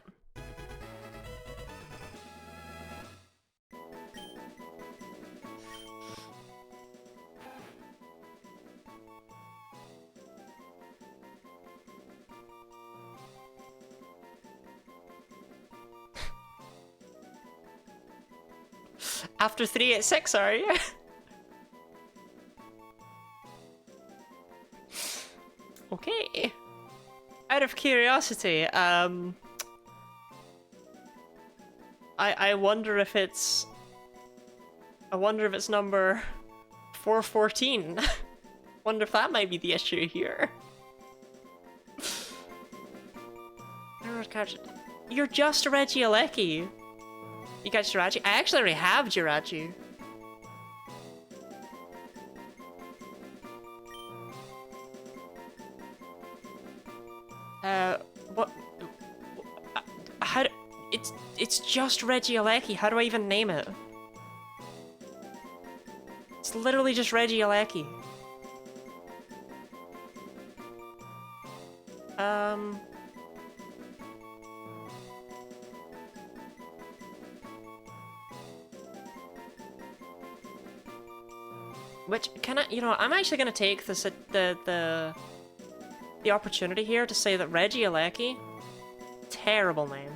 After 386, are you? Okay. Out of curiosity, I wonder if it's... I wonder if it's number 414. Wonder if that might be the issue here. You're just a Regieleki. You got Jirachi? I actually already have Jirachi. What? How do... It's just Regieleki. How do I even name it? It's literally just Regieleki. Which, can I, you know, I'm actually gonna take this, the opportunity here to say that Regieleki, terrible name.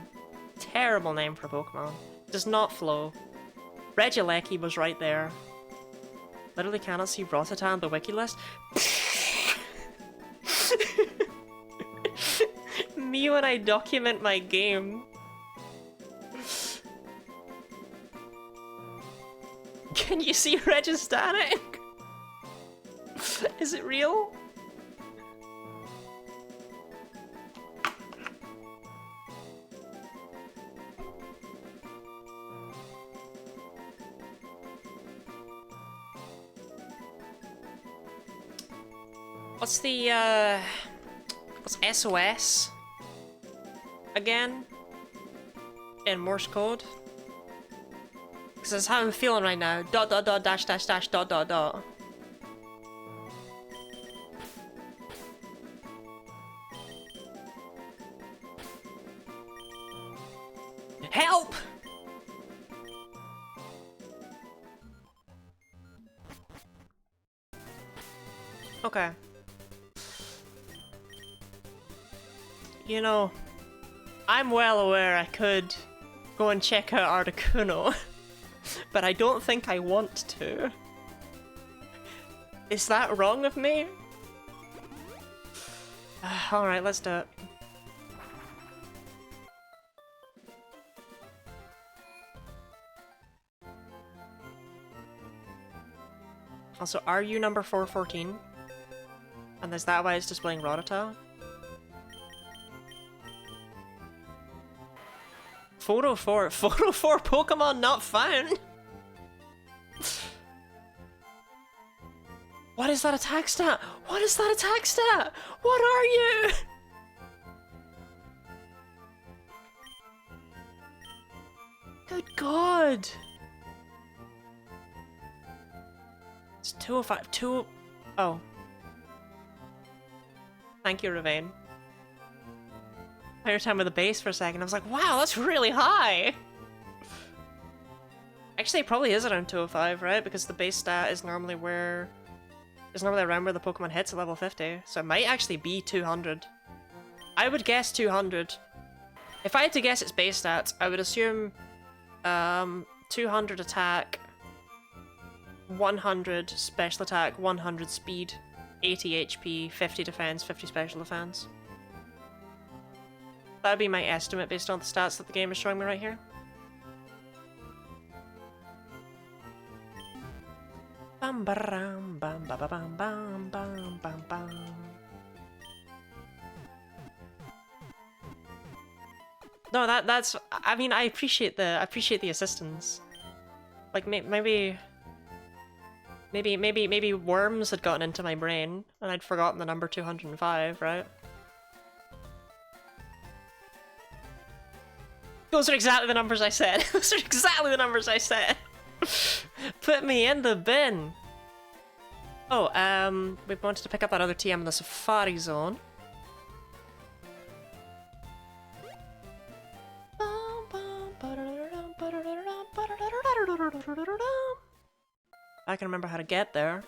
Terrible name for Pokemon. Does not flow. Regieleki was right there. Literally cannot see Rattata on the wiki list. Me when I document my game. Can you see Registatic? Is it real? What's the, what's SOS? Again? In Morse code? Because that's how I'm feeling right now. Dot dot dot dash dash dash dot dot dot. Help! Okay. You know, I'm well aware I could go and check out Articuno, but I don't think I want to. Is that wrong of me? Alright, let's do it. Also, are you number 414? And is that why it's displaying Rattata? 404. 404 Pokemon not found? What is that attack stat? What is that attack stat? What are you? Good God. It's 205. Oh. Thank you, Ravane. Higher time with the base for a second. I was like, wow, that's really high! Actually, it probably is around 205, right? Because the base stat is normally where... is normally around where the Pokemon hits at level 50. So it might actually be 200. I would guess 200. If I had to guess its base stats, I would assume 200 attack, 100 special attack, 100 speed, 80 HP, 50 defense, 50 special defense. That'd be my estimate based on the stats that the game is showing me right here. Bam bam bam bam bam bam bam bam bam. No, that's. I mean, I appreciate the assistance. Like maybe worms had gotten into my brain and I'd forgotten the number 205, right? Those are exactly the numbers I said. Those are exactly the numbers I said. Put me in the bin. Oh, we wanted to pick up that other TM in the Safari Zone. I can remember how to get there.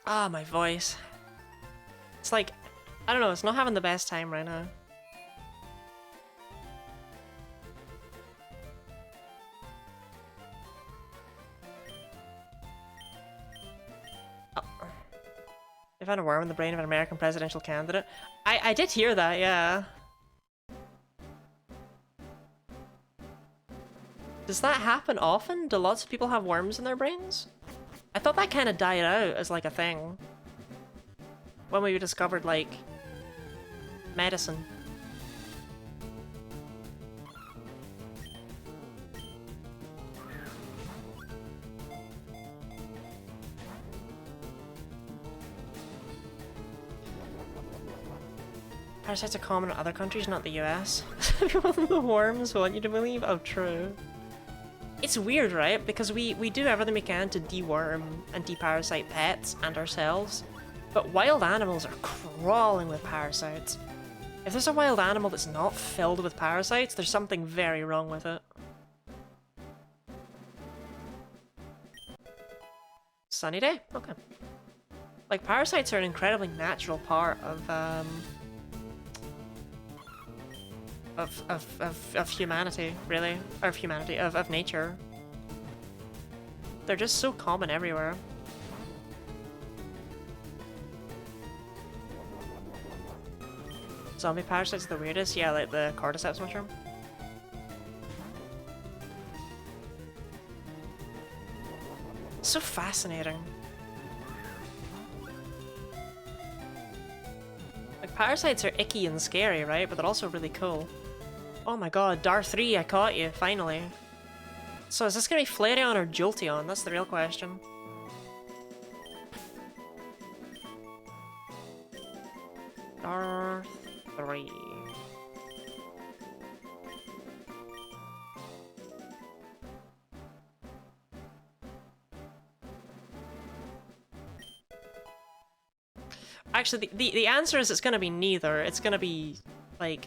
Ah, my voice. It's like, I don't know, it's not having the best time right now. Oh. They found a worm in the brain of an American presidential candidate. I did hear that, yeah. Does that happen often? Do lots of people have worms in their brains? I thought that kind of died out as like a thing. When we discovered like medicine. Parasites are common in other countries, not the US. The worms want you to believe? Oh, true. It's weird, right? Because we do everything we can to deworm and deparasite pets and ourselves, but wild animals are crawling with parasites. If there's a wild animal that's not filled with parasites, there's something very wrong with it. Sunny day? Okay. Like, parasites are an incredibly natural part of humanity, really. Or of humanity, of nature. They're just so common everywhere. Zombie parasites are the weirdest? Yeah, like the cordyceps mushroom. So fascinating. Like, parasites are icky and scary, right? But they're also really cool. Oh my god, Dar 3, I caught you, finally. So is this gonna be Flareon or Jolteon? That's the real question. Dar 3. Actually, the answer is it's gonna be neither. It's gonna be, like,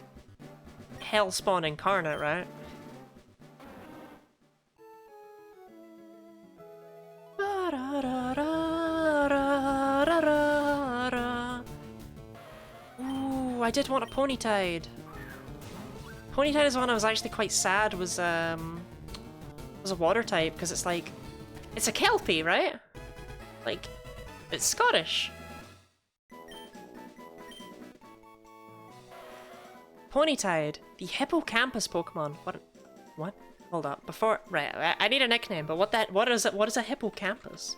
Hellspawn incarnate, right? Ooh, I did want a Ponytide. Ponytide is one I was actually quite sad was a water type, because it's like, it's a Kelpie, right? Like, it's Scottish. Ponytide, the hippocampus Pokemon. What? Hold up. Before, right, I need a nickname, but what is a hippocampus?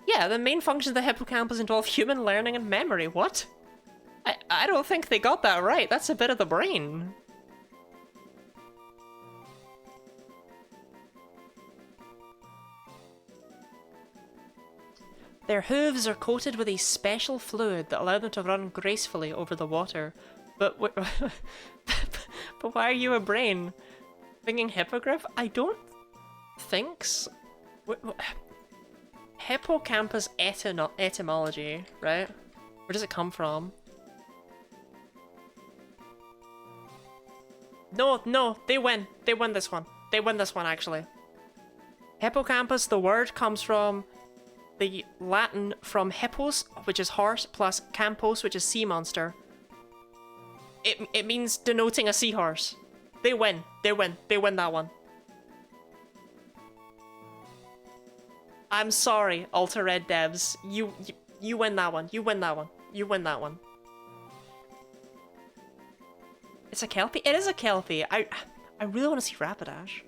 Yeah, the main function of the hippocampus involve human learning and memory. What? I don't think they got that right. That's a bit of the brain. Their hooves are coated with a special fluid that allows them to run gracefully over the water. But but why are you a brain? Thinking hippogriff? I don't think so. Hippocampus etymology, right? Where does it come from? No, they win. They win this one. They win this one, actually. Hippocampus, the word comes from the Latin from hippos, which is horse, plus campos, which is sea monster. It means denoting a seahorse. They win. They win. They win that one. I'm sorry, AlteRed devs. You win that one. You win that one. You win that one. It's a Kelpie? It is a Kelpie. I really want to see Rapidash.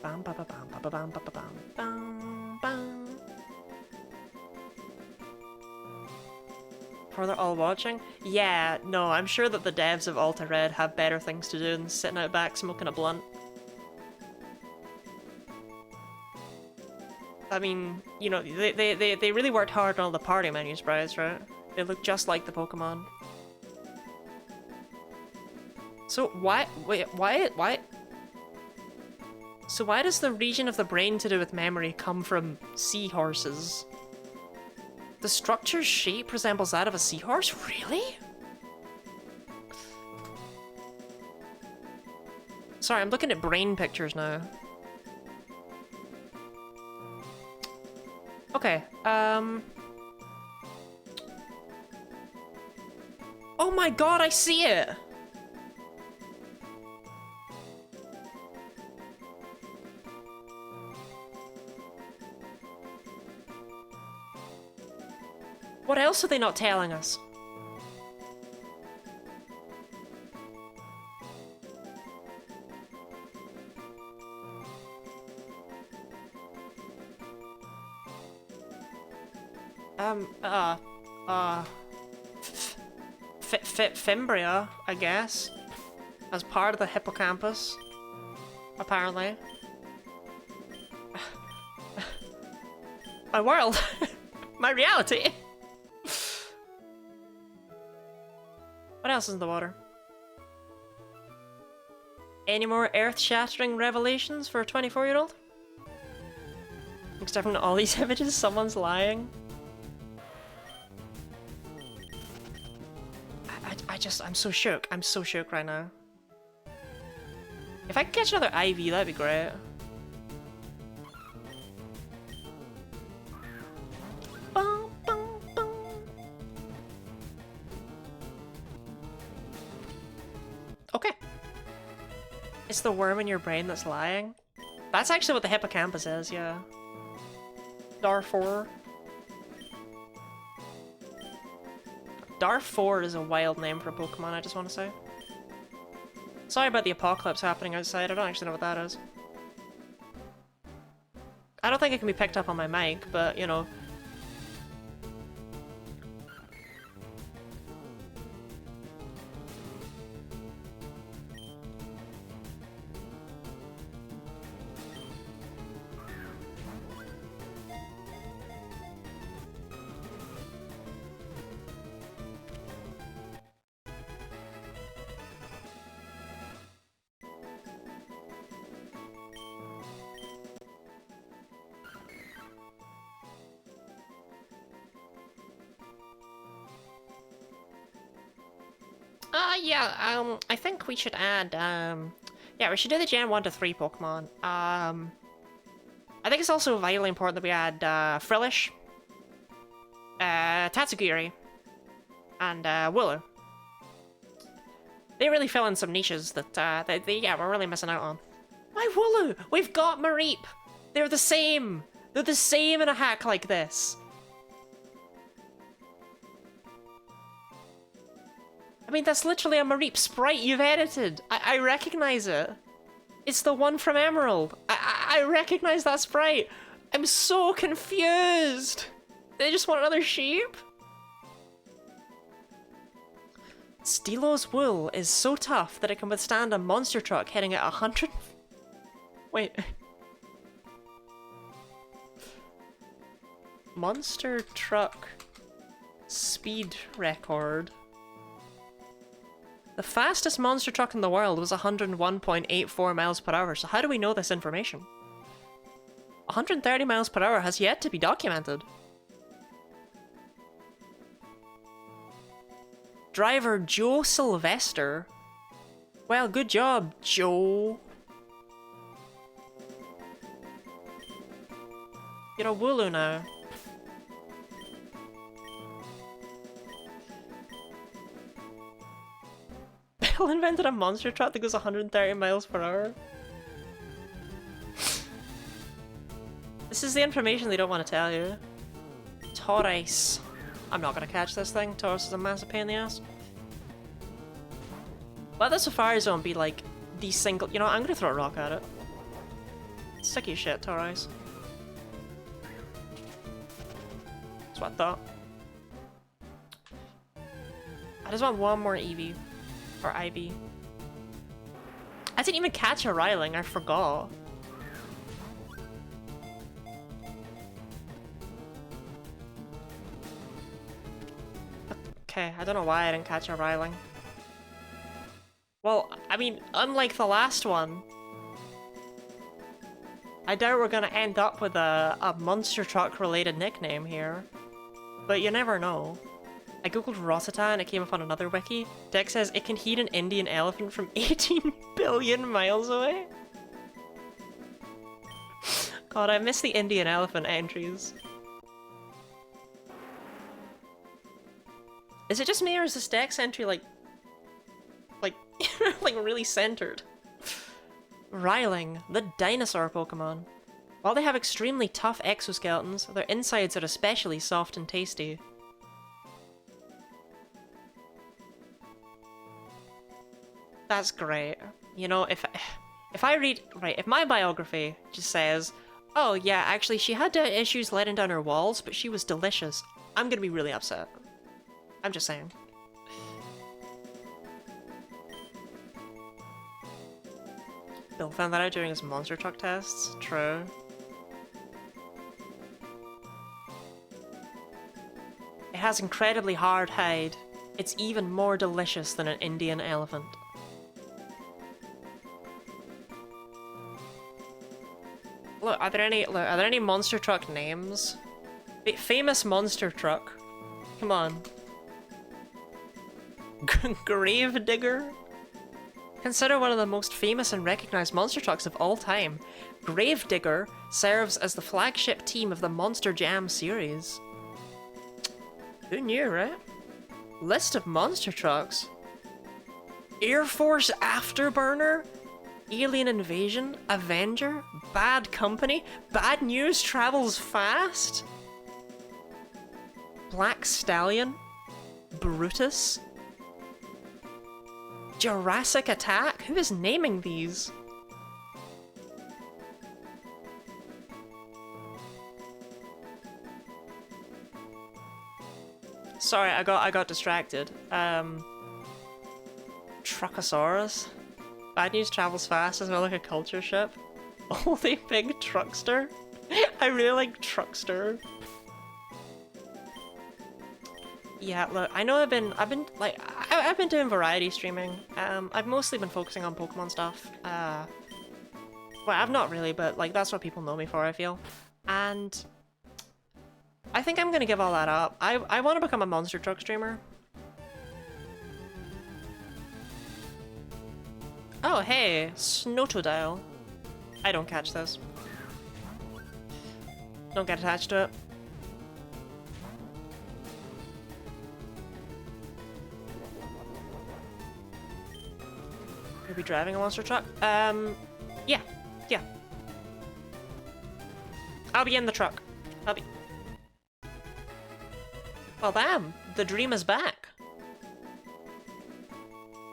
Bam ba ba bam ba ba bam ba ba bam bam bam. For they're all watching? Yeah, no, I'm sure that the devs of AlteRed have better things to do than sitting out back smoking a blunt. I mean, you know, they really worked hard on all the party menus, Bryce, right? They look just like the Pokemon. So why, wait, why? So why does the region of the brain to do with memory come from seahorses? The structure's shape resembles that of a seahorse? Really? Sorry, I'm looking at brain pictures now. Okay, oh my god, I see it! What else are they not telling us? Fimbria, I guess, as part of the hippocampus, apparently. My world! My reality! What else is in the water? Any more earth-shattering revelations for a 24-year-old? Except from all these images, someone's lying. I'm so shook. I'm so shook right now. If I could catch another IV, that'd be great. Bum, bum, bum. Okay. It's the worm in your brain that's lying. That's actually what the hippocampus is, yeah. Darfur. Darfur is a wild name for a Pokemon, I just want to say. Sorry about the apocalypse happening outside, I don't actually know what that is. I don't think it can be picked up on my mic, but, you know. Yeah, I think we should add, yeah, we should do the Gen 1 to 3 Pokemon. I think it's also vitally important that we add, Frillish, Tatsugiri, and, Wooler. They really fill in some niches that, yeah, we're really missing out on. My Wooloo! We've got Mareep! They're the same! They're the same in a hack like this! I mean, that's literally a Mareep sprite you've edited. I recognize it. It's the one from Emerald. I recognize that sprite. I'm so confused. They just want another sheep? Steelo's wool is so tough that it can withstand a monster truck hitting at 100... Wait. Monster truck speed record. The fastest monster truck in the world was 101.84 miles per hour, so how do we know this information? 130 miles per hour has yet to be documented. Driver Joe Sylvester. Well, good job, Joe. You're a Wooloo now. Bill invented a monster truck that goes 130 miles per hour. This is the information they don't want to tell you. Taurus. I'm not gonna catch this thing. Taurus is a massive pain in the ass. Let the Safari Zone be like the single... You know what, I'm gonna throw a rock at it. Sticky shit, Taurus. That's what I thought. I just want one more Eevee. Or IV. I didn't even catch a Ryling, I forgot. Okay, I don't know why I didn't catch a Ryling. Well, I mean, unlike the last one, I doubt we're gonna end up with a monster truck related nickname here. But you never know. I googled Rosetta and it came up on another wiki. Dex says it can heat an Indian elephant from 18 billion miles away. God, I miss the Indian elephant entries. Is it just me or is this Dex entry like like really centered? Ryling, the dinosaur Pokemon. While they have extremely tough exoskeletons, their insides are especially soft and tasty. That's great. You know, if I read... Right, if my biography just says, oh yeah, actually she had issues letting down her walls, but she was delicious, I'm gonna be really upset. I'm just saying. Bill found that out during his monster truck tests. True. It has incredibly hard hide. It's even more delicious than an Indian elephant. Look, are there any monster truck names? Famous monster truck. Come on. Gravedigger? Considered one of the most famous and recognized monster trucks of all time, Gravedigger serves as the flagship team of the Monster Jam series. Who knew, right? List of monster trucks. Air Force Afterburner? Alien Invasion? Avenger? Bad Company? Bad News Travels Fast? Black Stallion? Brutus? Jurassic Attack? Who is naming these? Sorry, I got distracted. Truckosaurus? Bad News Travels Fast as well, like a culture ship. Holy Big Truckster? I really like Truckster. Yeah, look, I know I've been doing variety streaming. I've mostly been focusing on Pokemon stuff. Well, I've not really, but like that's what people know me for, I feel. And I think I'm gonna give all that up. I want to become a monster truck streamer. Oh, hey, Snotodile. I don't catch this. Don't get attached to it. You'll be driving a monster truck? Yeah. I'll be in the truck. Well, damn, the dream is back.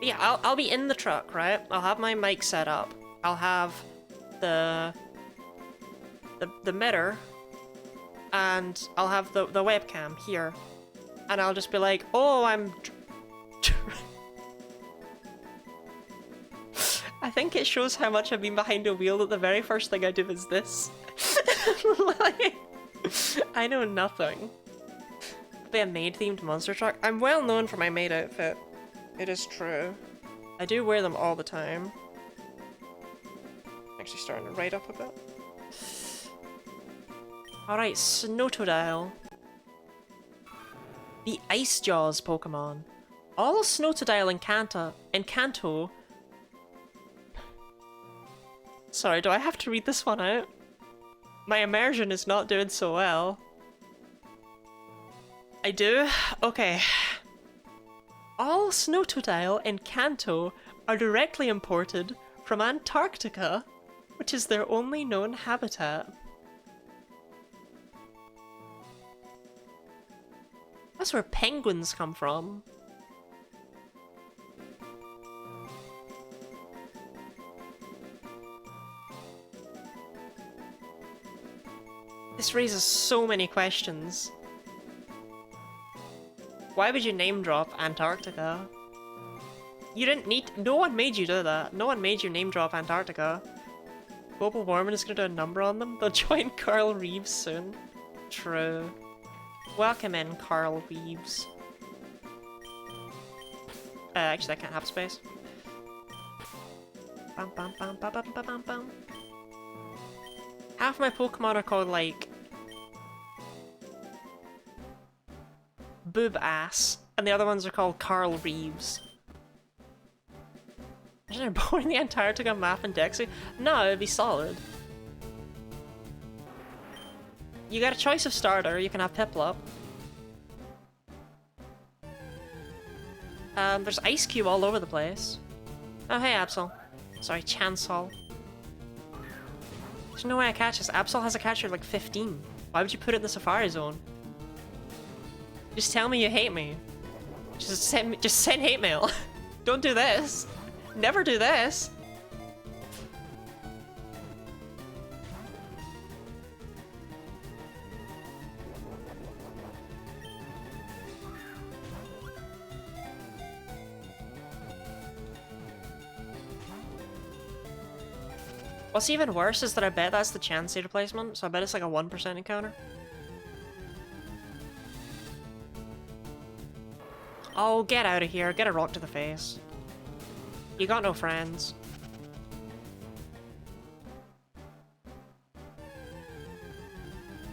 Yeah, I'll be in the truck, right? I'll have my mic set up. I'll have the mirror, and I'll have the webcam here, and I'll just be like, oh, I'm. I think it shows how much I've been behind a wheel that the very first thing I do is this. Like, I know nothing. Be a maid-themed monster truck. I'm well known for my maid outfit. It is true. I do wear them all the time. Actually starting to ride up a bit. Alright, Snotodile. The Ice Jaws Pokemon. All Snotodile and Kanto. Sorry, do I have to read this one out? My immersion is not doing so well. I do? Okay. All Snotodile and Kanto are directly imported from Antarctica, which is their only known habitat. That's where penguins come from. This raises so many questions. Why would you name drop Antarctica? You didn't need- no one made you do that. No one made you name drop Antarctica. Global warming is gonna do a number on them. They'll join Carl Reeves soon. True. Welcome in, Carl Reeves. Actually, I can't have space. Bum, bum, bum, bum, bum, bum, bum, bum. Half my Pokemon are called, like, Boob Ass, and the other ones are called Carl Reeves. Imagine they're boring the entire to map and Dexy. No, it'd be solid. You got a choice of starter, you can have Piplup. There's Ice Cube all over the place. Oh hey Absol. Sorry, Chansol. There's no way I catch this. Absol has a catcher of like 15. Why would you put it in the Safari Zone? Just tell me you hate me. Just send hate mail. Don't do this. Never do this. What's even worse is that I bet that's the Chansey replacement, so I bet it's like a 1% encounter. Oh, get out of here. Get a rock to the face. You got no friends.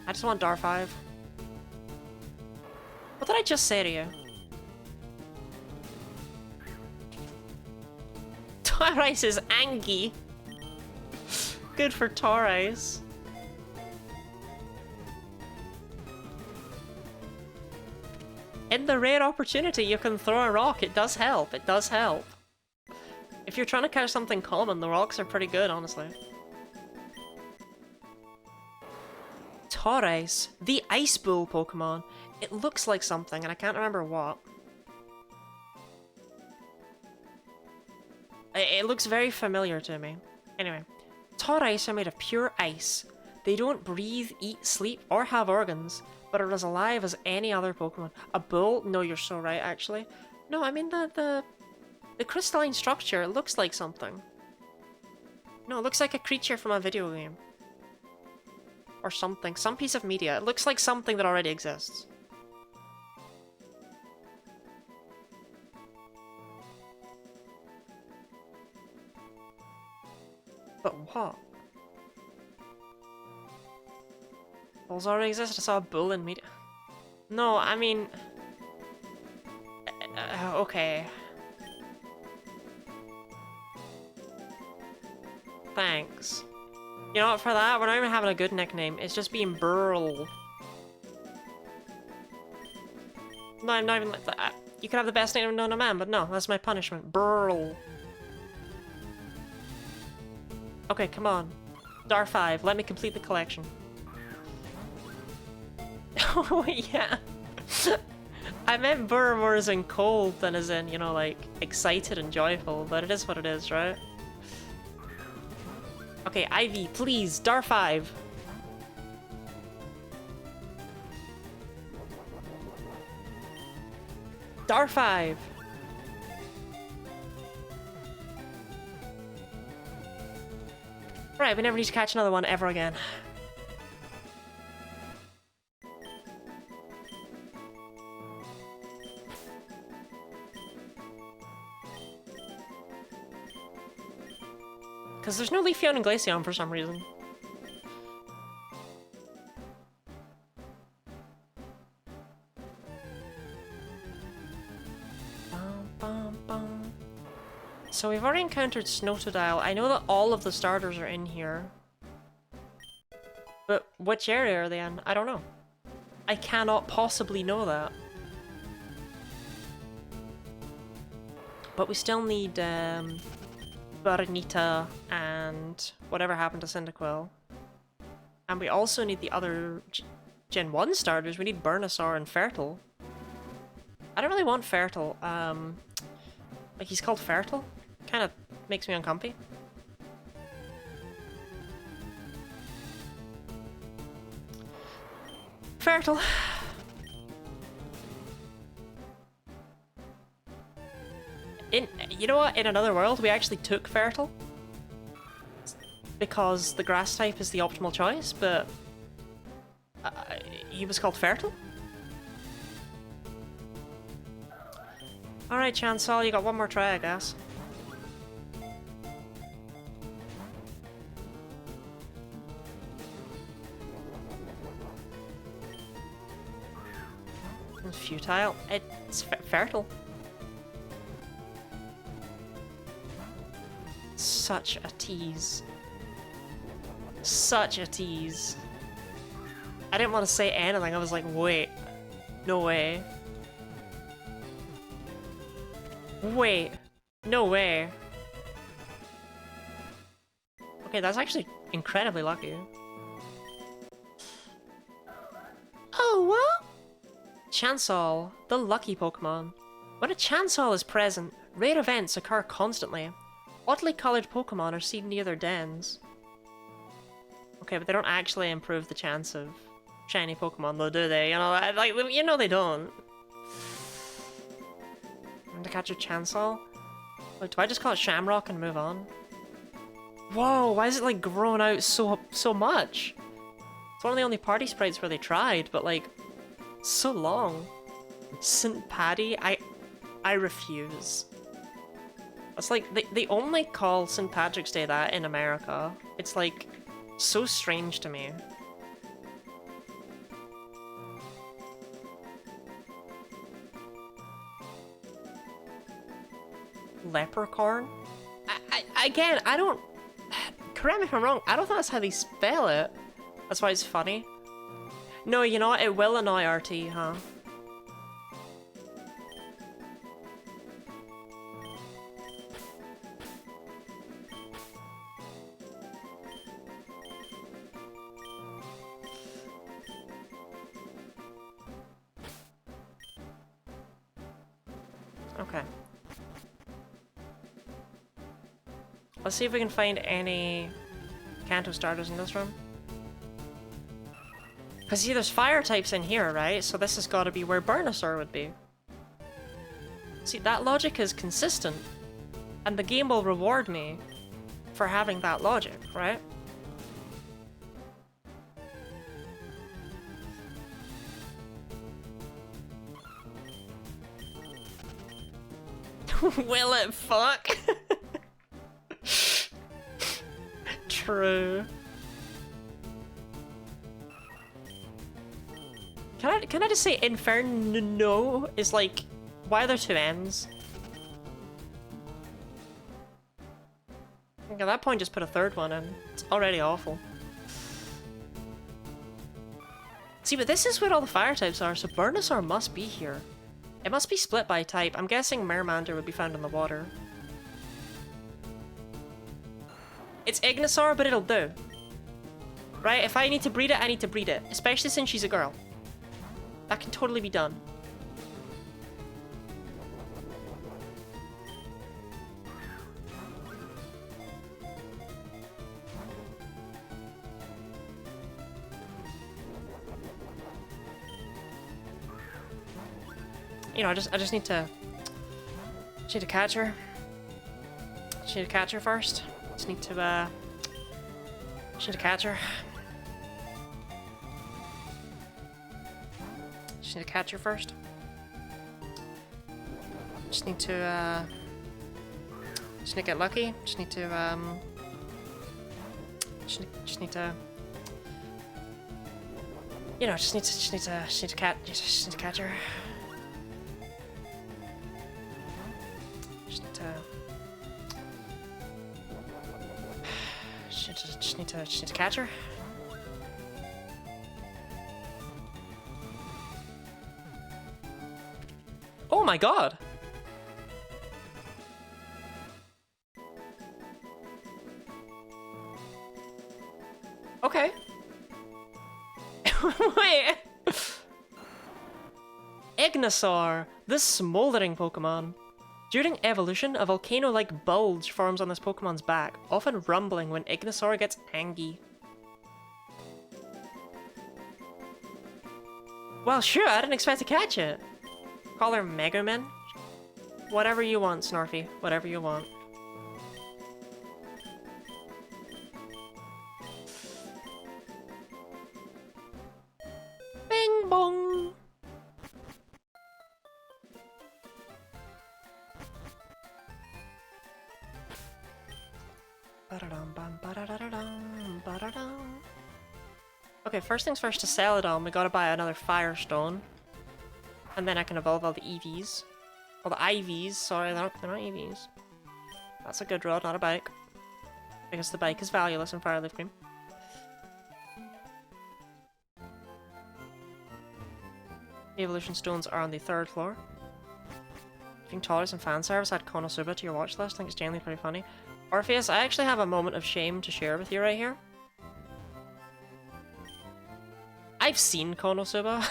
I just want Dar5. What did I just say to you? Taurice is Angie. Good for Taurice. In the rare opportunity you can throw a rock, it does help. It does help. If you're trying to catch something common, the rocks are pretty good, honestly. Taurice, the Ice Bull Pokemon. It looks like something, and I can't remember what. It looks very familiar to me. Anyway, Taurice are made of pure ice. They don't breathe, eat, sleep, or have organs, but are as alive as any other Pokemon. A bull? No, you're so right, actually. No, I mean the crystalline structure, it looks like something. No, it looks like a creature from a video game. Or something. Some piece of media. It looks like something that already exists. But what? Bulls already exist? I saw a bull in media. No, I mean... okay. Thanks. You know what, for that, we're not even having a good nickname. It's just being Burl. No, I'm not even like that. You could have the best name known to man, but no, that's my punishment. Burl. Okay, come on. Dar5, let me complete the collection. Oh, yeah. I meant burr more as in cold than as in, you know, like, excited and joyful, but it is what it is, right? Okay, Ivy, please, Dar5. Dar5. Right, we never need to catch another one ever again. Because there's no Leafeon and Glaceon for some reason. Bum, bum, bum. So we've already encountered Snowtodile. I know that all of the starters are in here. But which area are they in? I don't know. I cannot possibly know that. But we still need Bernita and whatever happened to Cyndaquil. And we also need the other Gen 1 starters. We need Burnosaur and Fertile. I don't really want Fertile. Like he's called Fertile. Kind of makes me uncomfy. Fertile. You know what? In another world, we actually took Fertile. Because the grass type is the optimal choice, but... he was called Fertile? Alright, Chansol, you got one more try, I guess. It's futile. It's fertile. Such a tease. Such a tease. I didn't want to say anything. I was like, wait. No way. Wait. No way. Okay, that's actually incredibly lucky. Oh, what? Chansol, the lucky Pokemon. When a Chansol is present, rare events occur constantly. Oddly coloured Pokemon are seen near their dens. Okay, but they don't actually improve the chance of shiny Pokemon though, do they? You know, like, you know they don't. And to catch a Chansol? Like, do I just call it Shamrock and move on? Whoa, why is it like grown out so much? It's one of the only party sprites where they tried, but like, so long. St. Paddy? I refuse. It's like, they only call St. Patrick's Day that in America. It's like, so strange to me. Leprechaun? Again, I don't... Correct me if I'm wrong, I don't think that's how they spell it. That's why it's funny. No, you know what? It will annoy RT, huh? Okay. Let's see if we can find any Kanto starters in this room. Because see, there's fire types in here, right? So this has got to be where Burnosaur would be. See, that logic is consistent. And the game will reward me for having that logic, right? Will it fuck? True. Can I just say Inferno is like, why are there two N's? I think at that point just put a third one in. It's already awful. See, but this is where all the fire types are, so Burnosaur must be here. It must be split by type. I'm guessing Mermander would be found in the water. It's Ignisaur, but it'll do. Right? If I need to breed it, I need to breed it. Especially since she's a girl. That can totally be done. You know, I just need to catch her. Just need to catch her first. Just need to catch her. Just need to catch her first. Just need to get lucky. Just need to just need to, you know, just need to catch her. Just need to catch her. Oh my god! Okay. Wait! Ignisaur, the smoldering Pokemon. During evolution, a volcano-like bulge forms on this Pokemon's back, often rumbling when Ignisaur gets angry. Well, sure, I didn't expect to catch it. Call her Megumin? Whatever you want, Snorfy. Whatever you want. Bing bong! Okay, first things first, to sell it on, we gotta buy another Firestone. And then I can evolve all the EVs. Well, the IVs, sorry, they're not EVs. That's a good rod, not a bike. Because the bike is valueless in Fire Leaf Cream. The evolution stones are on the 3rd floor. If you can tolerate some fan service, add Konosuba to your watch list. I think it's genuinely pretty funny. Orpheus, I actually have a moment of shame to share with you right here. I've seen Konosuba.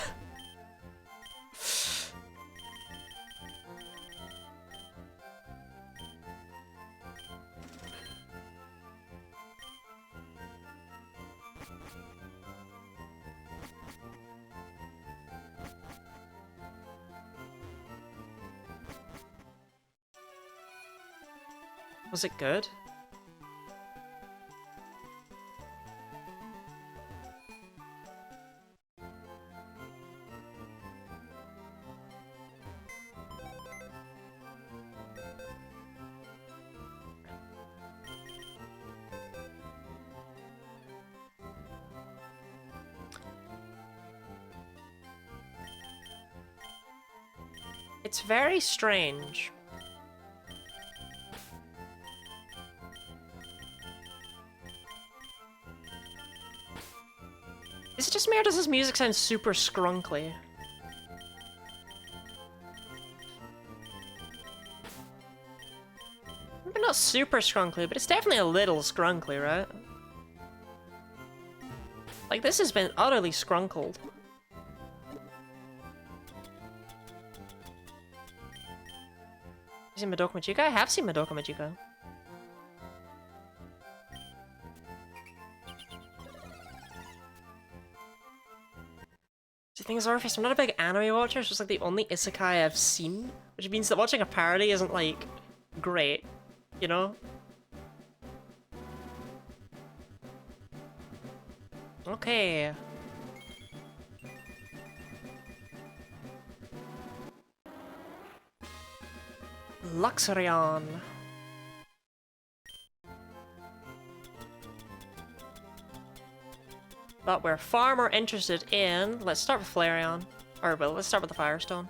Was it good? It's very strange. Is it just me or does this music sound super scrunkly? Maybe not super scrunkly, but it's definitely a little scrunkly, right? Like, this has been utterly scrunkled. You seen Madoka Magica? I have seen Madoka Magica. The thing is, Orpheus, I'm not a big anime watcher, it's just like the only isekai I've seen, which means that watching a parody isn't, like, great, you know? Okay. Luxurion. But we're far more interested in... Let's start with Flareon. Or, well, let's start with the Firestone.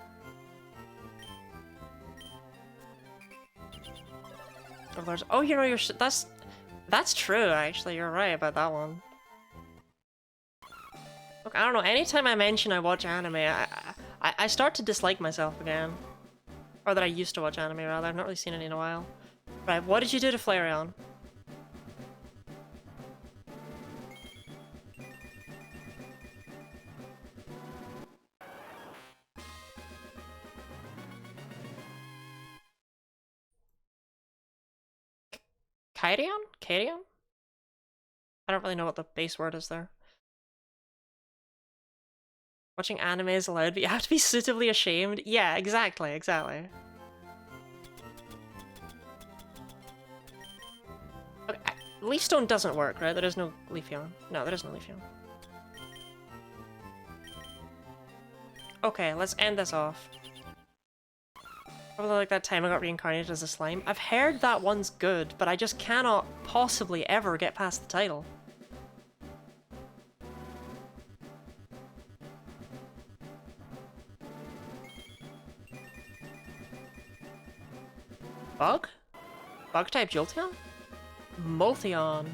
Oh, you know, that's true, actually. You're right about that one. Look, I don't know. Anytime I mention I watch anime, I start to dislike myself again. Or that I used to watch anime, rather. I've not really seen any in a while. Right, what did you do to Flareon? Kyrion? Kyrion? I don't really know what the base word is there. Watching anime is allowed, but you have to be suitably ashamed? Yeah, exactly, exactly. Okay, Leaf Stone doesn't work, right? There is no Leafeon. No, there is no Leafeon. Okay, let's end this off. Probably like that time I got reincarnated as a slime. I've heard that one's good, but I just cannot possibly ever get past the title. Bug? Bug-type Jolteon? Molteon.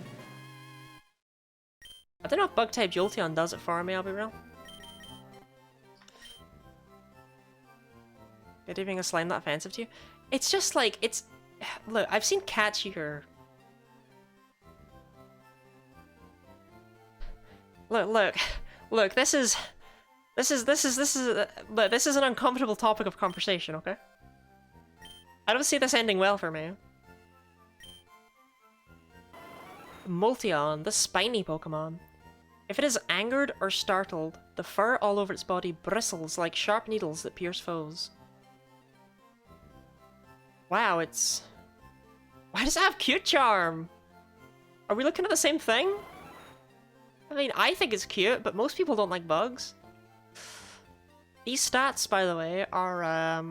I don't know if Bug-type Jolteon does it for me, I'll be real. It being a slime that offensive to you? It's just like, it's... Look, I've seen catchier... Look, this is an uncomfortable topic of conversation, okay? I don't see this ending well for me. Molteon, the spiny Pokemon. If it is angered or startled, the fur all over its body bristles like sharp needles that pierce foes. Wow, it's... Why does it have cute charm? Are we looking at the same thing? I mean, I think it's cute, but most people don't like bugs. These stats, by the way, are,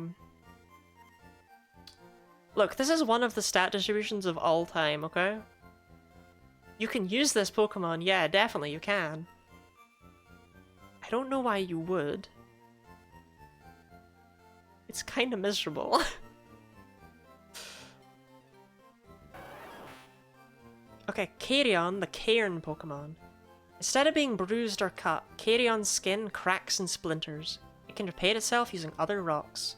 Look, this is one of the stat distributions of all time, okay? You can use this Pokemon, yeah, definitely you can. I don't know why you would. It's kind of miserable. Okay, Carrion, the cairn Pokemon. Instead of being bruised or cut, Carrion's skin cracks and splinters. It can repair itself using other rocks.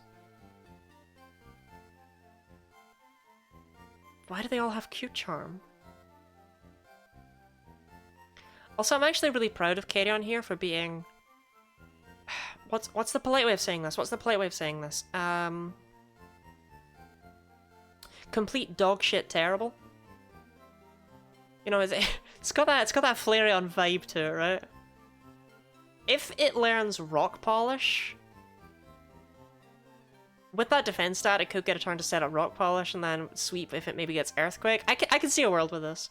Why do they all have cute charm? Also, I'm actually really proud of Carrion here for being... What's the polite way of saying this? Complete dog shit terrible. You know, it's got that Flareon vibe to it, right? If it learns Rock Polish, with that defense stat, it could get a turn to set up Rock Polish and then sweep if it maybe gets Earthquake. I can see a world with this.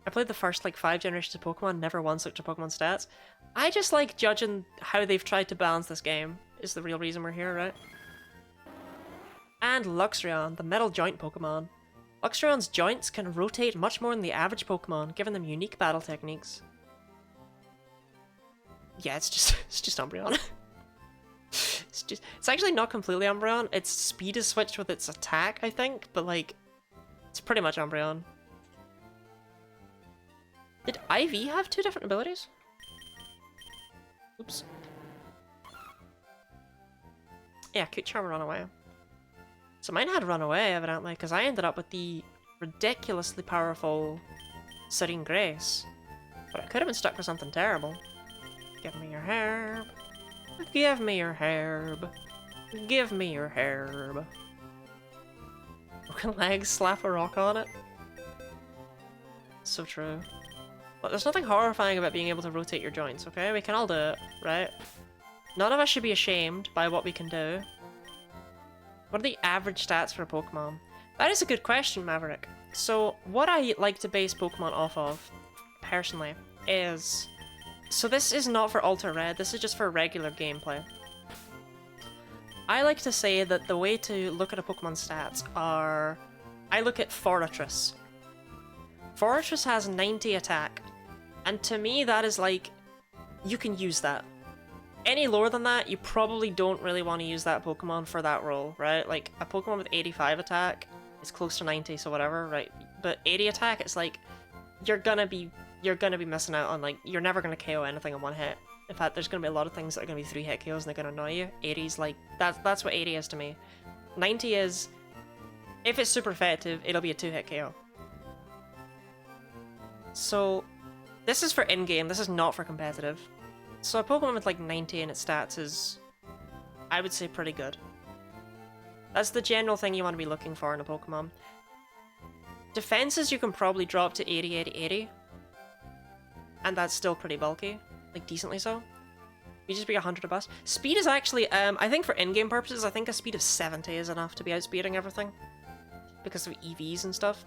I played the first like 5 generations of Pokemon, never once looked at Pokemon stats. I just like judging how they've tried to balance this game, is the real reason we're here, right? And Luxrion, the metal joint Pokemon. Luxrion's joints can rotate much more than the average Pokemon, giving them unique battle techniques. Yeah, it's just Umbreon. It's actually not completely Umbreon. Its speed is switched with its attack, I think, but like, it's pretty much Umbreon. Did IV have 2 different abilities? Oops. Yeah, Cute Charm Run Away. So mine had Run Away, evidently, because I ended up with the ridiculously powerful Serene Grace. But I could have been stuck with something terrible. Give me your herb. Give me your herb. Give me your herb. Broken legs, slap a rock on it. So true. But there's nothing horrifying about being able to rotate your joints, okay? We can all do it, right? None of us should be ashamed by what we can do. What are the average stats for a Pokemon? That is a good question, Maverick. So, what I like to base Pokemon off of, personally, is... So this is not for AlteRed, this is just for regular gameplay. I like to say that the way to look at a Pokemon's stats are... I look at Forretress. Forretress has 90 attack, and to me that is like, you can use that. Any lower than that, you probably don't really want to use that Pokemon for that role, right? Like, a Pokemon with 85 attack is close to 90, so whatever, right? But 80 attack, it's like, you're gonna be missing out on, like, you're never gonna KO anything in one hit. In fact, there's gonna be a lot of things that are gonna be 3-hit KOs and they're gonna annoy you. 80's like, that's what 80 is to me. 90 is, if it's super effective, it'll be a 2-hit KO. So, this is for in-game, this is not for competitive. So a Pokemon with like 90 in its stats is, I would say, pretty good. That's the general thing you want to be looking for in a Pokemon. Defenses you can probably drop to 80, 80, 80. And that's still pretty bulky. Like, decently so. You just be 100 or bust. Speed is actually, I think for in-game purposes, I think a speed of 70 is enough to be outspeeding everything. Because of EVs and stuff.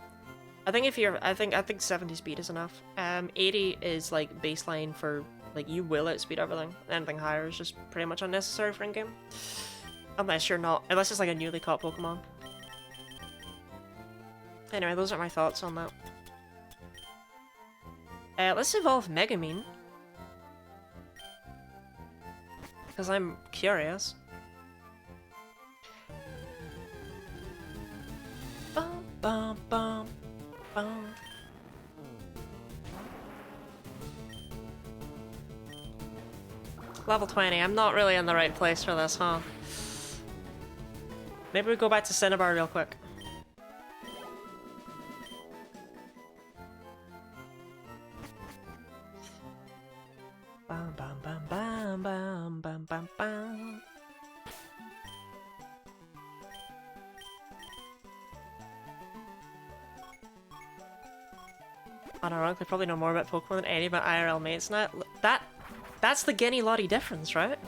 I think if you're, I think 70 speed is enough. 80 is like baseline for, like, you will outspeed everything. Anything higher is just pretty much unnecessary for in-game. Unless you're not, unless it's like a newly caught Pokemon. Anyway, those are my thoughts on that. Let's evolve Megamine. Because I'm curious. Bum, bum, bum, bum. Level 20. I'm not really in the right place for this, huh? Maybe we go back to Cinnabar real quick. Bam, bam, bam, bam, bam, bam, bam, bam. Unironically, probably know more about Pokemon than any of my IRL mates now. That's the Genny Lottie difference, right?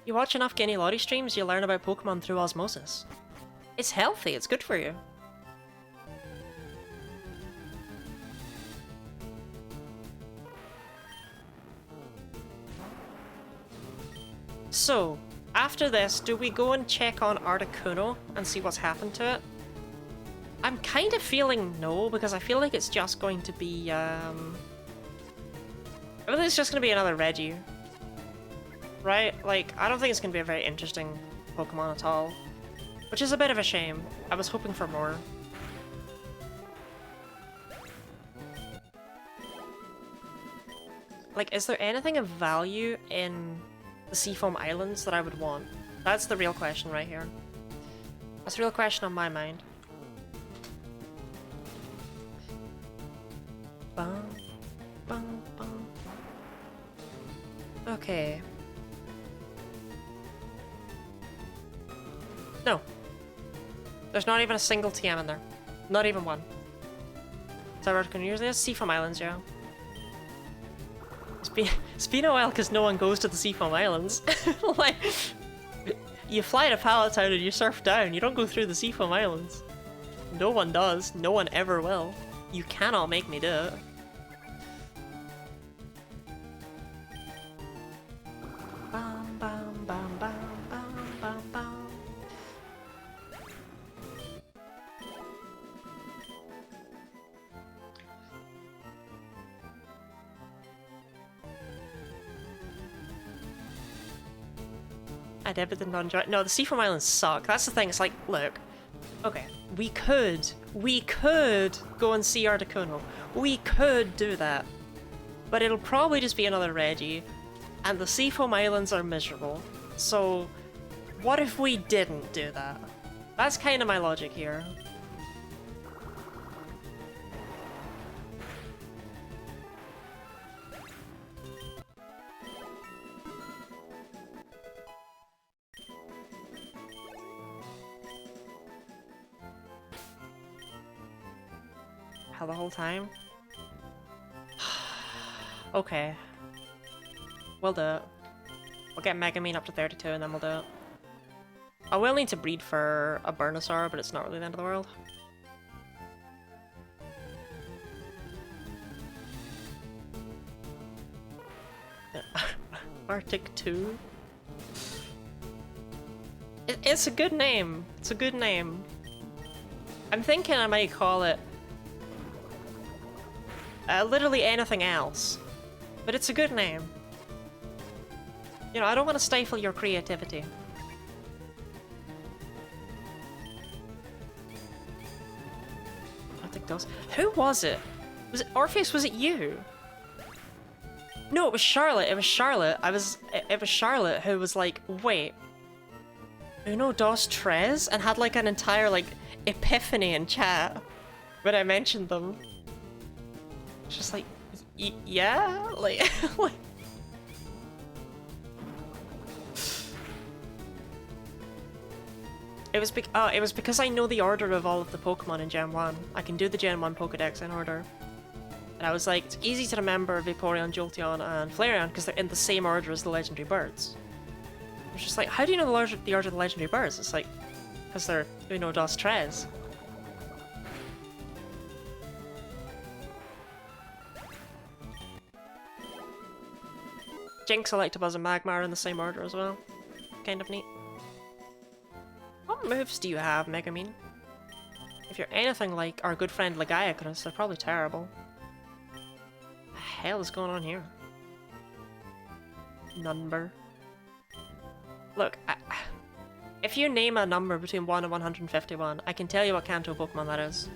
You watch enough Genny Lottie streams, you learn about Pokemon through osmosis. It's healthy, it's good for you. So, after this, do we go and check on Articuno and see what's happened to it? I'm kind of feeling no, because I feel like it's just going to be, I think it's just gonna be another Reggie. Right? Like, I don't think it's gonna be a very interesting Pokemon at all. Which is a bit of a shame. I was hoping for more. Like, is there anything of value in the Seafoam Islands that I would want? That's the real question right here. That's the real question on my mind. Bum, bum, bum. Okay. No. There's not even a single TM in there. Not even one. So we're gonna use this? Seafoam Islands, yeah. It's been a while because no one goes to the Seafoam Islands. Like, you fly to Pallet Town and you surf down. You don't go through the Seafoam Islands. No one does. No one ever will. You cannot make me do it. Bam, bam, bam, bam, bam, bam, bam. I never did not enjoy it. No, the Seafoam Islands suck. That's the thing. It's like, look, okay, we could go and see Articuno. We could do that. But it'll probably just be another Reggie. And the Seafoam Islands are miserable. So, what if we didn't do that? That's kind of my logic here. How the whole time? Okay. We'll do it. We'll get Megamine up to 32 and then we'll do it. I will need to breed for a Burnosaur, but it's not really the end of the world. Arctic 2? It's a good name. It's a good name. I'm thinking I might call it literally anything else. But it's a good name. You know, I don't want to stifle your creativity. I think those. Who was it? Was it Orpheus? Was it you? No, it was Charlotte. It was Charlotte. It was Charlotte who was like, wait. Uno, dos, tres? And had like an entire like epiphany in chat when I mentioned them. It's just like, yeah? Like, like... It was because I know the order of all of the Pokemon in Gen 1. I can do the Gen 1 Pokedex in order. And I was like, it's easy to remember Vaporeon, Jolteon, and Flareon because they're in the same order as the legendary birds. It's just like, how do you know the order of the legendary birds? It's like, because they're Uno, dos, tres. Jinx, Electabuzz, and Magmar are in the same order as well. Kind of neat. What moves do you have, Megamine? If you're anything like our good friend Legiacrus, they're probably terrible. What the hell is going on here? Number. Look, if you name a number between 1 and 151, I can tell you what Kanto Pokemon that is.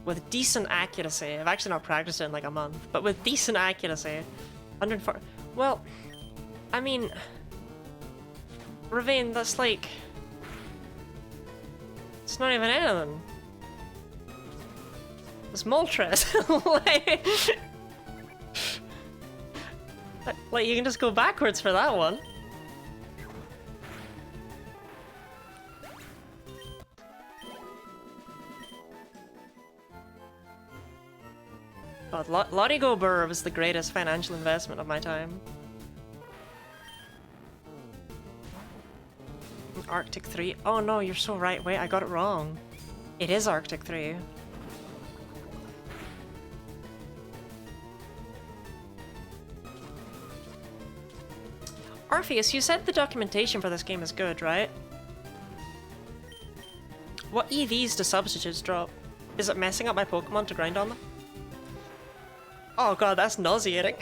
With decent accuracy. I've actually not practiced it in like a month, but with decent accuracy. 104. Well, I mean, Ravine, that's like, it's not even anything. It's Moltres. like, you can just go backwards for that one. God, Lottigo Burr was the greatest financial investment of my time. Arctic 3. Oh no, you're so right. Wait, I got it wrong. It is Arctic 3. Orpheus, you said the documentation for this game is good, right? What EVs do substitutes drop? Is it messing up my Pokemon to grind on them? Oh god, that's nauseating.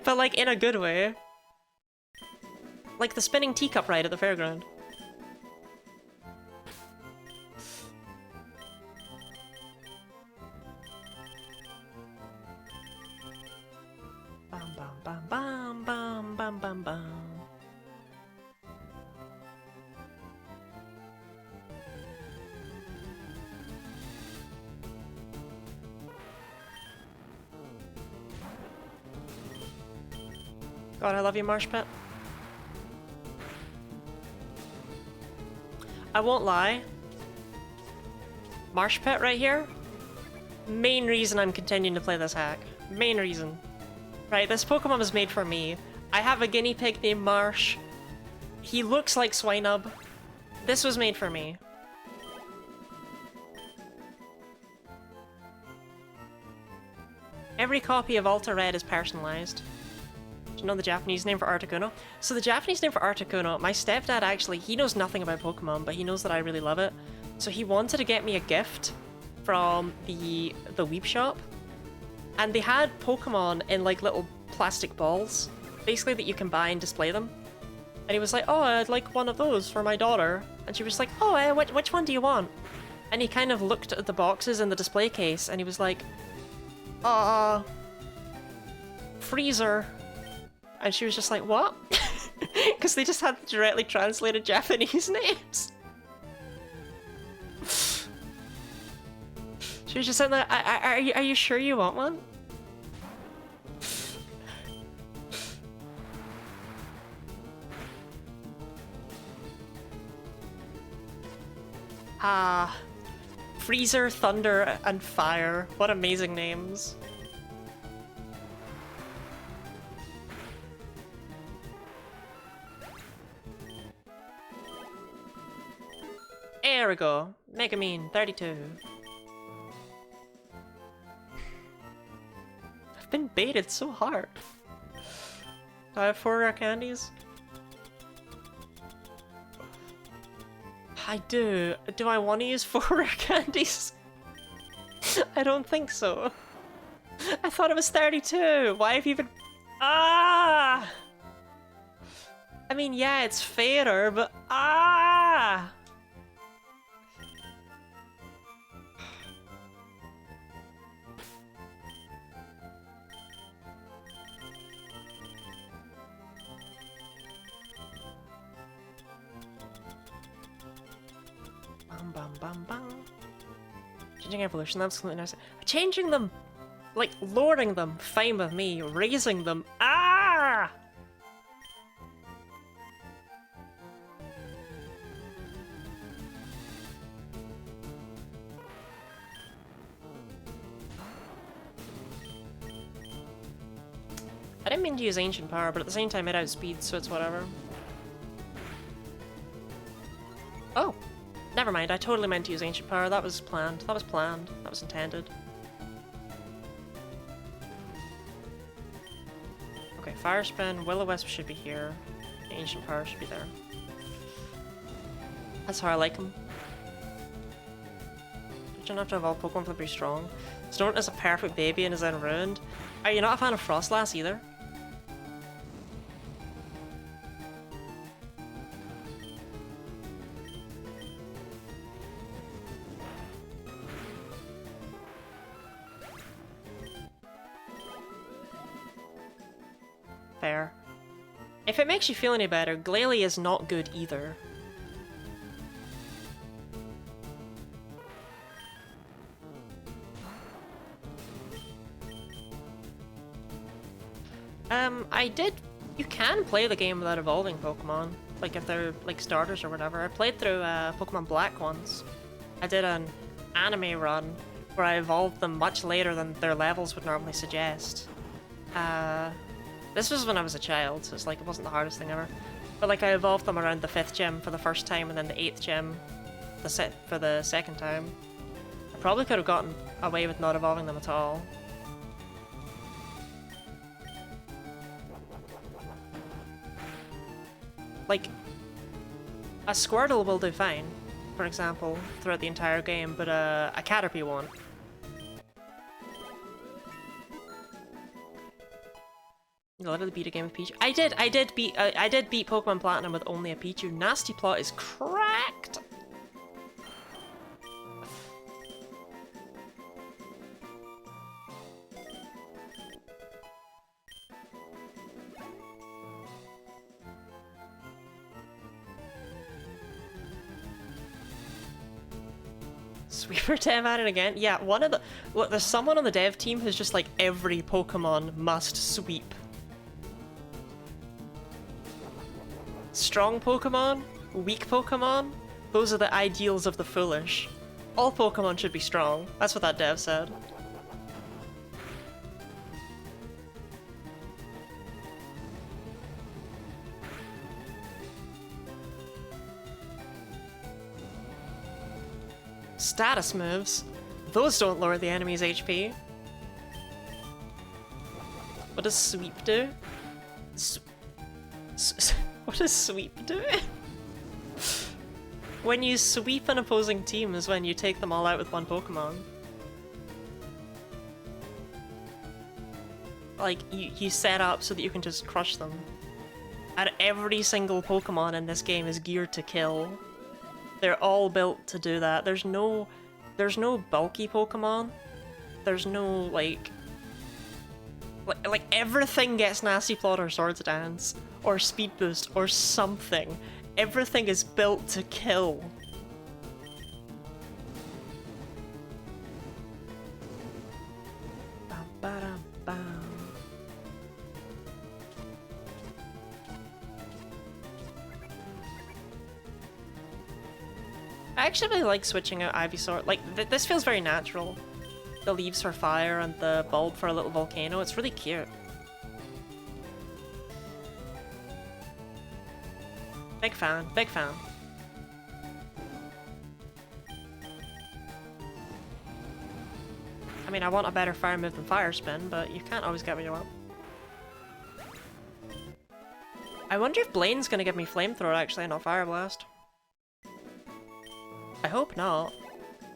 But like in a good way. Like the spinning teacup ride at the fairground. Bam bam bam bam bam bam bam bam. God, I love you, Marsh Pet. I won't lie. Marsh Pet right here? Main reason I'm continuing to play this hack. Main reason. Right, this Pokemon was made for me. I have a guinea pig named Marsh. He looks like Swinub. This was made for me. Every copy of AlteRed is personalized. Do you know the Japanese name for Articuno? So the Japanese name for Articuno, my stepdad actually, he knows nothing about Pokemon, but he knows that I really love it. So he wanted to get me a gift from the Weep shop. And they had Pokemon in like little plastic balls, basically that you can buy and display them. And he was like, oh, I'd like one of those for my daughter. And she was like, oh, which one do you want? And he kind of looked at the boxes in the display case and he was like, Freezer. And she was just like, what? Because they just had directly translated Japanese names. She was just saying that, are you sure you want one? Ah, Freezer, Thunder, and Fire. What amazing names. There we go. Megamine, 32. I've been baited so hard. Do I have 4 rare candies? I do. Do I want to use 4 rare candies? I don't think so. I thought it was 32. Why have you been... Ah! I mean, yeah, it's fairer, but... Ah! Bam bam bam bam. Changing evolution, absolutely nice. Changing them, like lowering them, fine with me. Raising them, ah! I didn't mean to use ancient power, but at the same time it outspeeds, so it's whatever. Oh. Never mind, I totally meant to use ancient power. That was planned. That was planned. That was intended. Okay, Fire Spin, Will-O-Wisp should be here. Ancient power should be there. That's how I like them. You don't have to evolve Pokemon to be strong. Snorton is a perfect baby and is then ruined. Are you not a fan of Frostlass either? Fair. If it makes you feel any better, Glalie is not good either. I did... You can play the game without evolving Pokemon. Like if they're like starters or whatever. I played through Pokemon Black once. I did an anime run where I evolved them much later than their levels would normally suggest. This was when I was a child, so it's like it wasn't the hardest thing ever. But like I evolved them around the 5th gym for the first time and then the 8th gym for the second time. I probably could have gotten away with not evolving them at all. Like, a Squirtle will do fine, for example, throughout the entire game, but a Caterpie won't. You literally beat a game of Pichu. I did beat Pokemon Platinum with only a Pichu. Nasty Plot is cracked! Sweeper Dev at it again? Yeah, one of the... Look, there's someone on the dev team who's just like, every Pokemon must sweep. Strong Pokemon, weak Pokemon, those are the ideals of the foolish. All Pokemon should be strong. That's what that dev said. Status moves? Those don't lower the enemy's HP. What does sweep do? What does sweep do? When you sweep an opposing team is when you take them all out with one Pokemon. Like, you set up so that you can just crush them. And every single Pokemon in this game is geared to kill. They're all built to do that. There's no bulky Pokemon. There's no, like everything gets Nasty Plot or Swords Dance, or Speed Boost, or something. Everything is built to kill. Bam, ba-dam, bam. I actually really like switching out Ivysaur. Like, this feels very natural. The leaves for fire and the bulb for a little volcano. It's really cute. Big fan, big fan. I mean, I want a better fire move than Fire Spin, but you can't always get what you want. I wonder if Blaine's gonna give me Flamethrower actually and not Fire Blast. I hope not,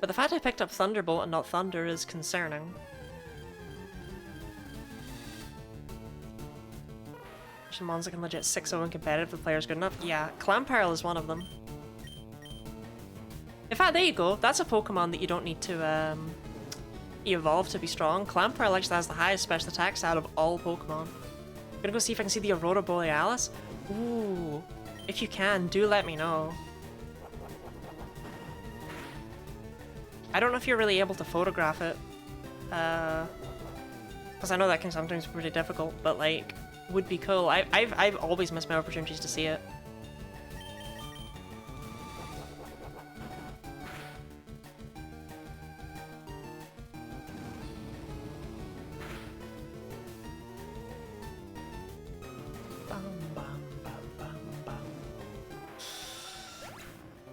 but the fact I picked up Thunderbolt and not Thunder is concerning. Mons that can legit 6-0 in competitive if the player's good enough. Yeah, Clamperl is one of them. In fact, there you go. That's a Pokemon that you don't need to evolve to be strong. Clamperl actually has the highest special attack out of all Pokemon. I'm gonna go see if I can see the Aurora Borealis. Ooh, if you can, do let me know. I don't know if you're really able to photograph it, because I know that can sometimes be pretty difficult, but like, would be cool. I've always missed my opportunities to see it.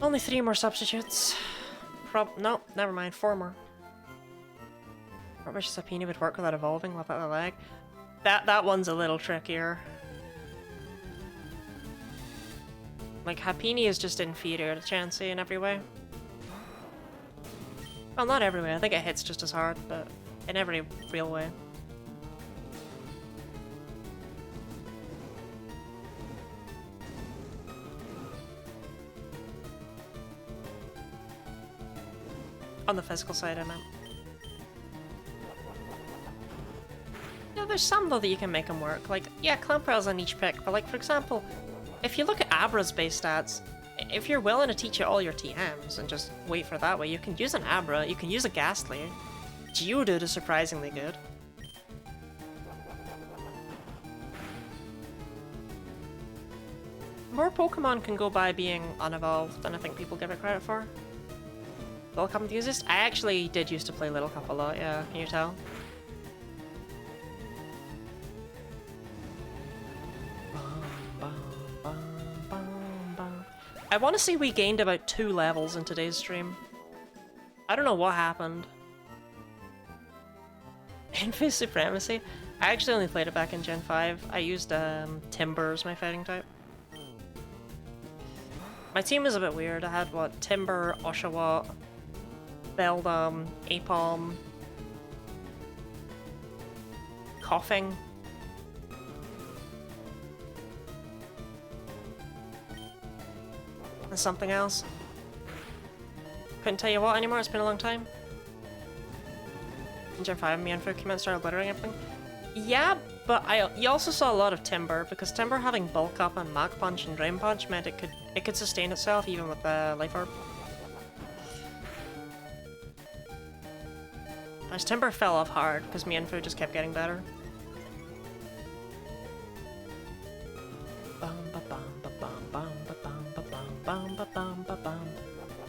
Only 3 more substitutes. No, never mind. 4 more. I wish Sapini would work without evolving without the leg. That one's a little trickier. Like, Happiny is just inferior to Chansey in every way. Well, not every way. I think it hits just as hard, but in every real way. On the physical side, I meant. There's some though that you can make them work. Like, yeah, Clamperl's a niche pick, but like, for example, if you look at Abra's base stats, if you're willing to teach it all your TMs and just wait for that way, you can use an Abra, you can use a Ghastly. Geodude is surprisingly good. More Pokemon can go by being unevolved than I think people give it credit for. Little Cup enthusiast? I actually did used to play Little Cup a lot, yeah, can you tell? I want to say we gained about 2 levels in today's stream. I don't know what happened. Infamous Supremacy? I actually only played it back in Gen 5. I used Timber as my fighting type. My team was a bit weird. I had, what, Timber, Oshawott, Beldum, Apom, Coughing. and something else. Couldn't tell you what anymore, it's been a long time. In Gen 5, me and Fu came out and started obliterating everything. Yeah, but you also saw a lot of Timber, because Timber having Bulk Up and Mach Punch and Drain Punch meant it could sustain itself even with the Life Orb. As Timber fell off hard, because me and Fu just kept getting better.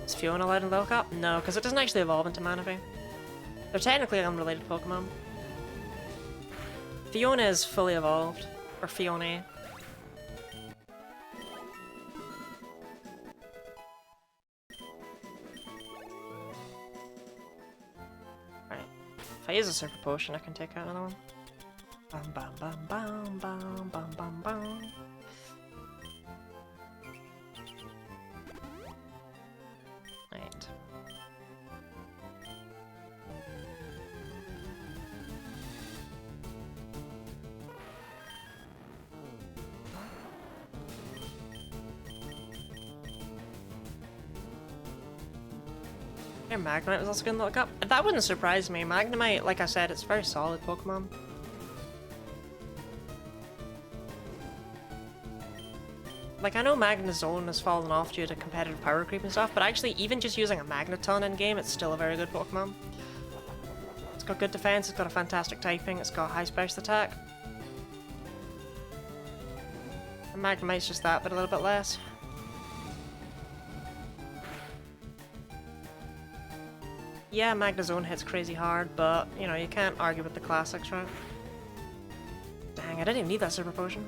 Is Fiona allowed in level cap? No, because it doesn't actually evolve into Manaphy. They're technically unrelated Pokemon. Fiona is fully evolved. Or Fiona. Right. If I use a Super Potion, I can take out another one. Bam bam bam bam bam bam bam bam. Right. Yeah, Magnemite was also good to look up. That wouldn't surprise me. Magnemite, like I said, it's a very solid Pokemon. Like, I know Magnezone has fallen off due to competitive power creep and stuff, but actually, even just using a Magneton in-game, it's still a very good Pokemon. It's got good defense, it's got a fantastic typing, it's got high special attack. And Magnemite's just that, but a little bit less. Yeah, Magnezone hits crazy hard, but, you know, you can't argue with the classics, right? Dang, I didn't even need that Super Potion.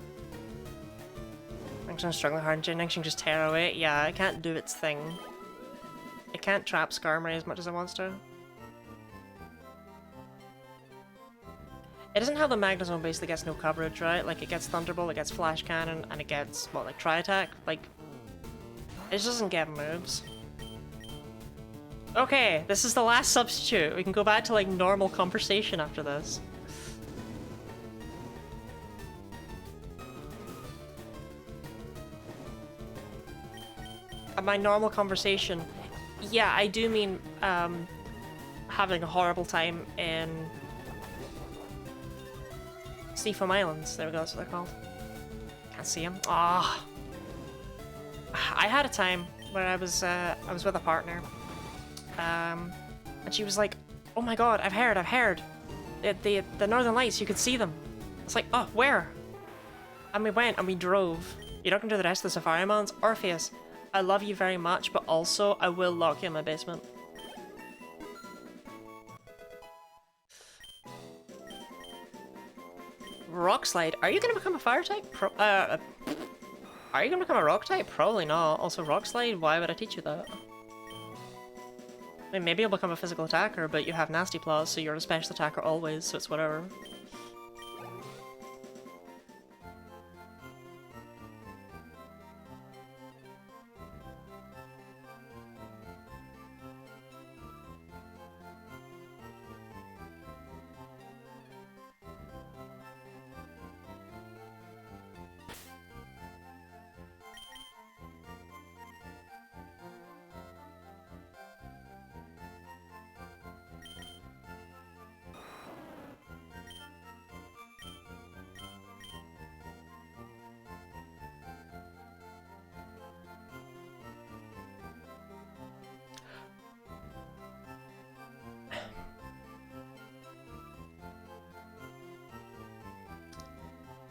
I'm struggling hard, and Jinx can just tear away. Yeah, it can't do its thing. It can't trap Skarmory as much as it wants to. It doesn't have the Magnezone basically gets no coverage, right? Like, it gets Thunderbolt, it gets Flash Cannon, and it gets, what, like, Tri-Attack? Like, it just doesn't get moves. Okay, this is the last substitute. We can go back to, like, normal conversation after this. My normal conversation, yeah, I do mean having a horrible time in Seafoam Islands. There we go, that's what they're called. Can't see them. Ah, I had a time where I was with a partner, and she was like, "Oh my god, I've heard, the Northern Lights. You could see them." It's like, "Oh, where?" And we went and we drove. You're not gonna do the rest of the Safari Mons, Orpheus. I love you very much, but also I will lock you in my basement. Rock Slide. Are you gonna become a fire type? Are you gonna become a rock type? Probably not. Also, Rock Slide, why would I teach you that? I mean, maybe you'll become a physical attacker, but you have nasty claws, so you're a special attacker always, so it's whatever.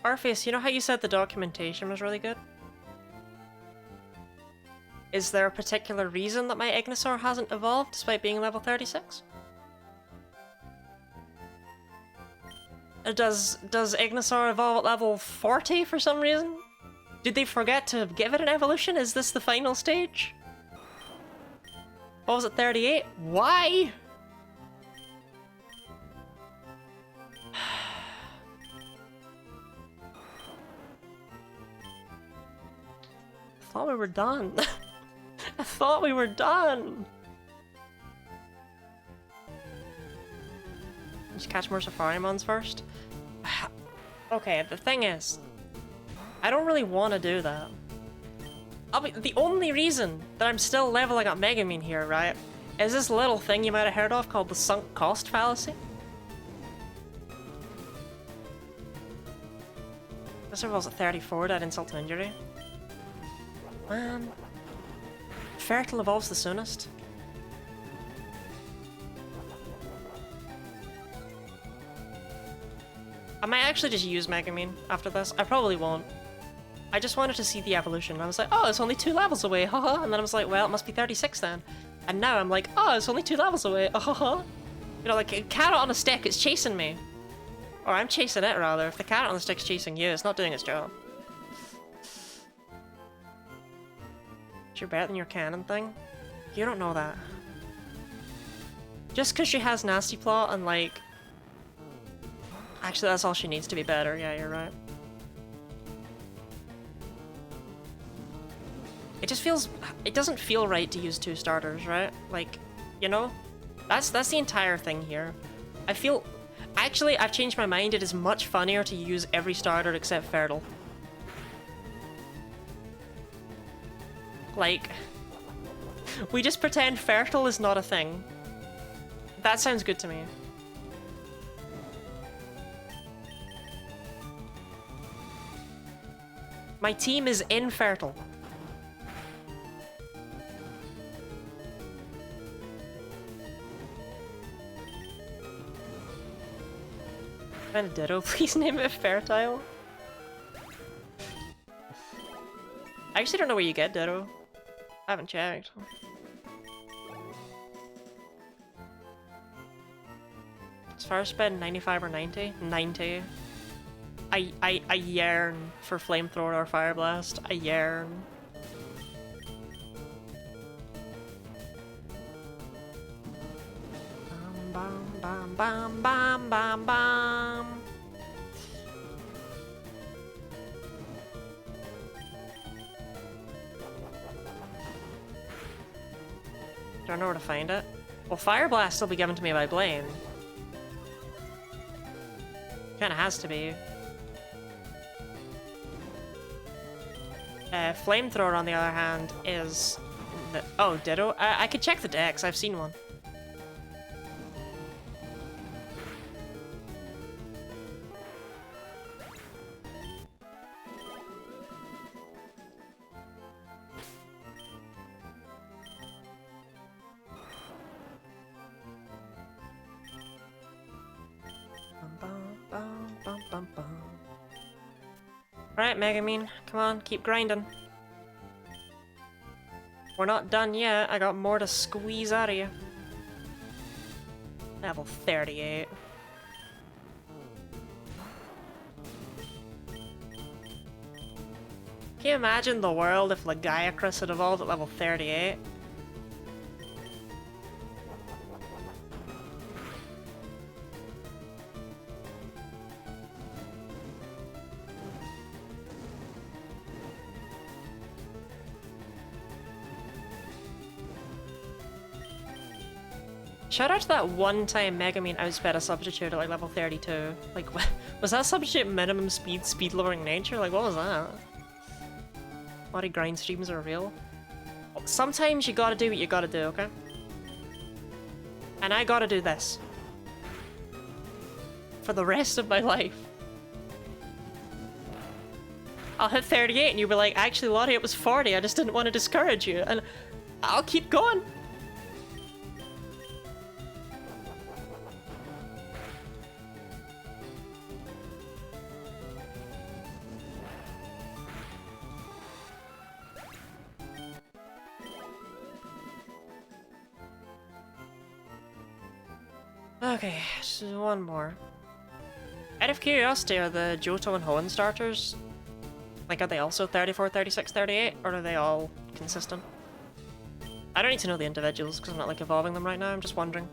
Orpheus, you know how you said the documentation was really good? Is there a particular reason that my Ignisaur hasn't evolved despite being level 36? Does Ignisaur evolve at level 40 for some reason? Did they forget to give it an evolution? Is this the final stage? What was it, 38? Why? I thought we were done. I thought we were done. Just catch more Safarimons first. Okay, the thing is, I don't really want to do that. the only reason that I'm still leveling up Megumin here, right, is this little thing you might have heard of called the sunk cost fallacy. This was at 34, that insult to injury. Man. Fertile evolves the soonest. I might actually just use Megumin after this. I probably won't. I just wanted to see the evolution. I was like, oh, it's only 2 levels away, haha. And then I was like, well, it must be 36 then. And now I'm like, oh, it's only 2 levels away, haha. You know, like a carrot on a stick, it's chasing me. Or I'm chasing it, rather. If the carrot on the stick's chasing you, it's not doing its job. You're better than your cannon thing? You don't know that. Just because she has Nasty Plot and, like... Actually, that's all she needs to be better. Yeah, you're right. It just feels... It doesn't feel right to use 2 starters, right? Like, you know? That's the entire thing here. I feel... Actually, I've changed my mind. It is much funnier to use every starter except Fertile. Like... We just pretend Fertile is not a thing. That sounds good to me. My team is infertile. Benedetto, please name it Fertile. I actually don't know where you get Ditto. I haven't checked. As far as spend 95 or 90? 90. I yearn for Flamethrower or Fire Blast. I yearn. Bam bam bam bam bam bam. Do I know where to find it? Well, Fire Blast will be given to me by Blaine. Kinda has to be. Flamethrower, on the other hand, is... Oh, Ditto? I could check the decks, I've seen one. Alright, Megumin, come on, keep grinding. We're not done yet, I got more to squeeze out of you. Level 38. Can you imagine the world if Lagiacrus had evolved at level 38? Shout out to that one time Megumin outsped a substitute at like level 32. Like, was that substitute minimum speed lowering nature? Like, what was that? Body grind streams are real. Sometimes you gotta do what you gotta do, okay? And I gotta do this. For the rest of my life. I'll hit 38 and you'll be like, actually Lottie, it was 40, I just didn't want to discourage you. And I'll keep going. Okay, so one more. Out of curiosity, are the Johto and Hoenn starters, like, are they also 34, 36, 38, or are they all consistent? I don't need to know the individuals, because I'm not, like, evolving them right now, I'm just wondering.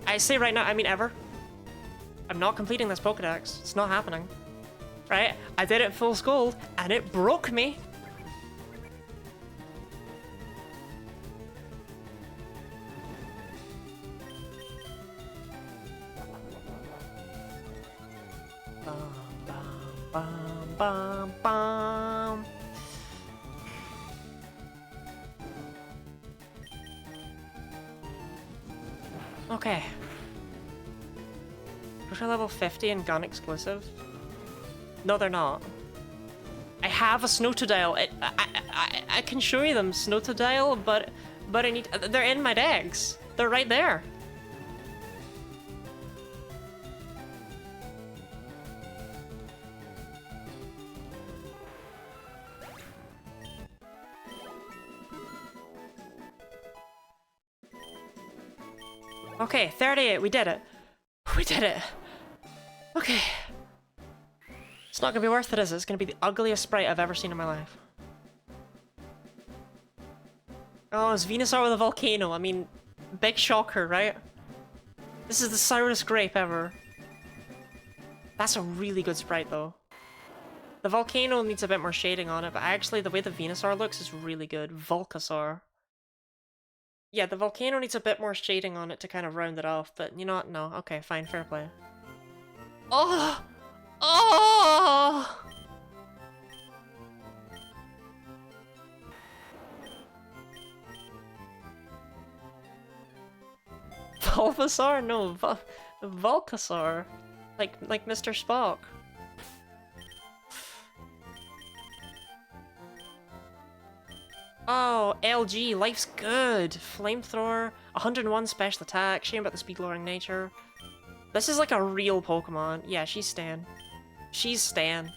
I say right now, I mean ever. I'm not completing this Pokedex. It's not happening. Right? I did it full Scold, and it broke me! bum, bum. Okay. Push level 50 and gun exclusive. No, they're not. I have a Snowtodile. I can show you them, Snowtodile, but I need. They're in my decks. They're right there. Okay, 38. We did it. We did it. Okay. It's not gonna be worth it, is it? It's gonna be the ugliest sprite I've ever seen in my life. Oh, it's Venusaur with a volcano. I mean, big shocker, right? This is the sourest grape ever. That's a really good sprite, though. The volcano needs a bit more shading on it, but actually the way the Venusaur looks is really good. Volcasaur. Yeah, the volcano needs a bit more shading on it to kind of round it off, but you know what? No. Okay, fine, fair play. Oh! Oh! Bulbasaur? No, Volcasaur. Like Mr. Spock. Oh, LG, life's good. Flamethrower, 101 special attack, shame about the speed lowering nature. This is like a real Pokemon. Yeah, she's Stan. She's Stan.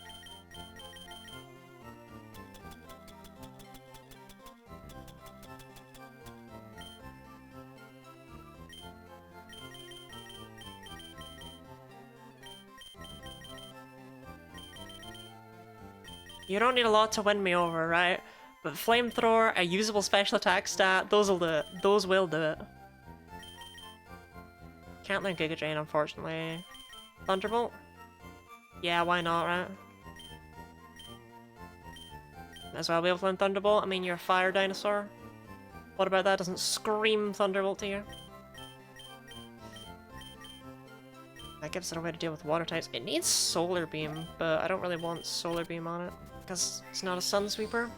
You don't need a lot to win me over, right? But Flamethrower, a usable special attack stat, those will do it. Those will do it. Can't learn Giga Drain, unfortunately. Thunderbolt? Yeah, why not, right? Might as well be able to learn Thunderbolt. I mean, you're a fire dinosaur. What about that? Doesn't scream Thunderbolt to you? That gives it a way to deal with water types. It needs Solar Beam, but I don't really want Solar Beam on it, because it's not a Sun Sweeper.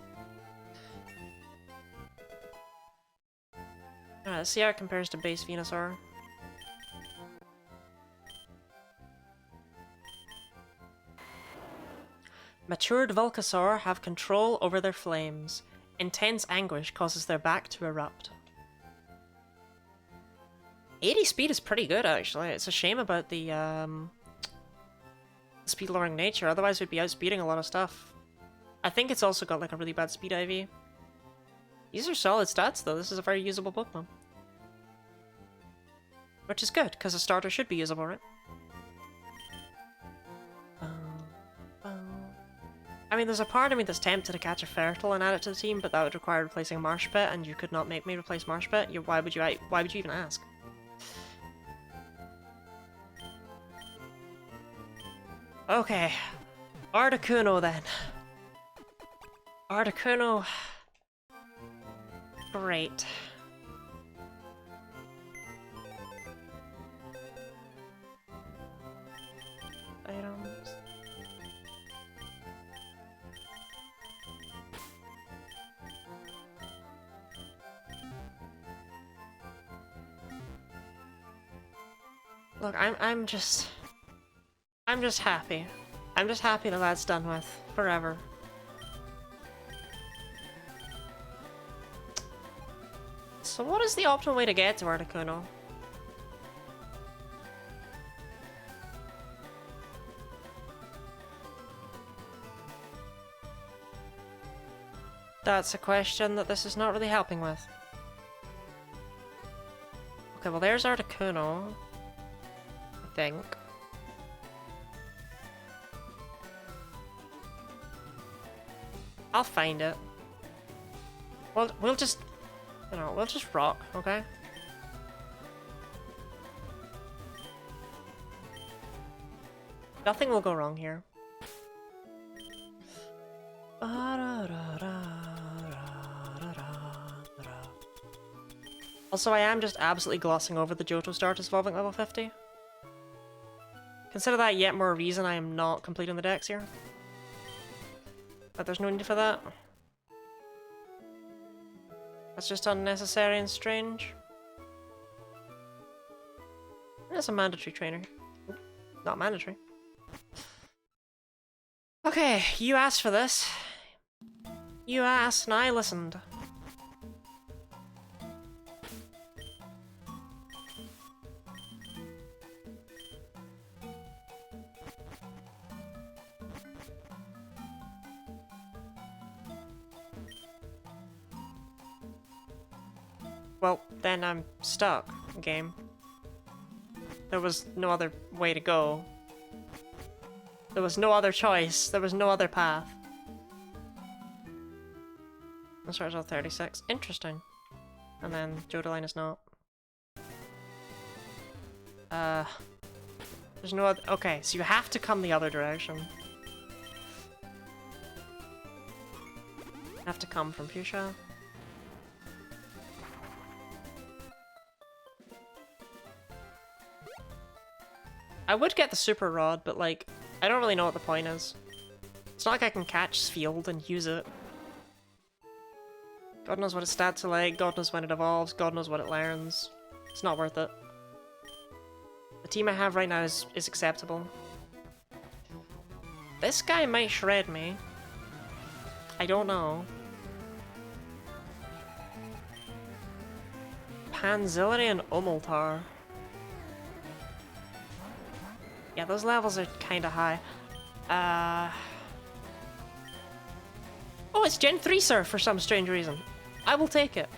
Alright, let's see how it compares to base Venusaur. Matured Volcasaur have control over their flames. Intense anguish causes their back to erupt. 80 speed is pretty good, actually. It's a shame about the speed lowering nature, otherwise we'd be outspeeding a lot of stuff. I think it's also got like a really bad speed IV. These are solid stats, though. This is a very usable Pokemon. Which is good, because a starter should be usable, right? I mean, there's a part of me that's tempted to catch a Fertile and add it to the team, but that would require replacing Marshpit, and you could not make me replace Marshpit. Why would you even ask? Okay. Articuno, then. Articuno. Great. Items. Look, I'm just happy. I'm just happy that that's done with forever. So what is the optimal way to get to Articuno? That's a question that this is not really helping with. Okay, well there's Articuno, I think. I'll find it. Well, we'll just rock, okay? Nothing will go wrong here. Also, I am just absolutely glossing over the Johto start as evolving level 50. Consider that yet more reason I am not completing the decks here. But there's no need for that. That's just unnecessary and strange. That's a mandatory trainer. Not mandatory. Okay, you asked for this. You asked and I listened. Well, then I'm stuck, game. There was no other way to go. There was no other choice. There was no other path. It starts at 36. Interesting. And then Jodeline is not. There's no other— okay, so you have to come the other direction. You have to come from Fuchsia. I would get the super rod, but like, I don't really know what the point is. It's not like I can catch Field and use it. God knows what its stats are like, God knows when it evolves, God knows what it learns. It's not worth it. The team I have right now is acceptable. This guy might shred me. I don't know. Panzillary and Umultar. Yeah, those levels are kinda high. Oh, it's Gen 3 Surf for some strange reason. I will take it.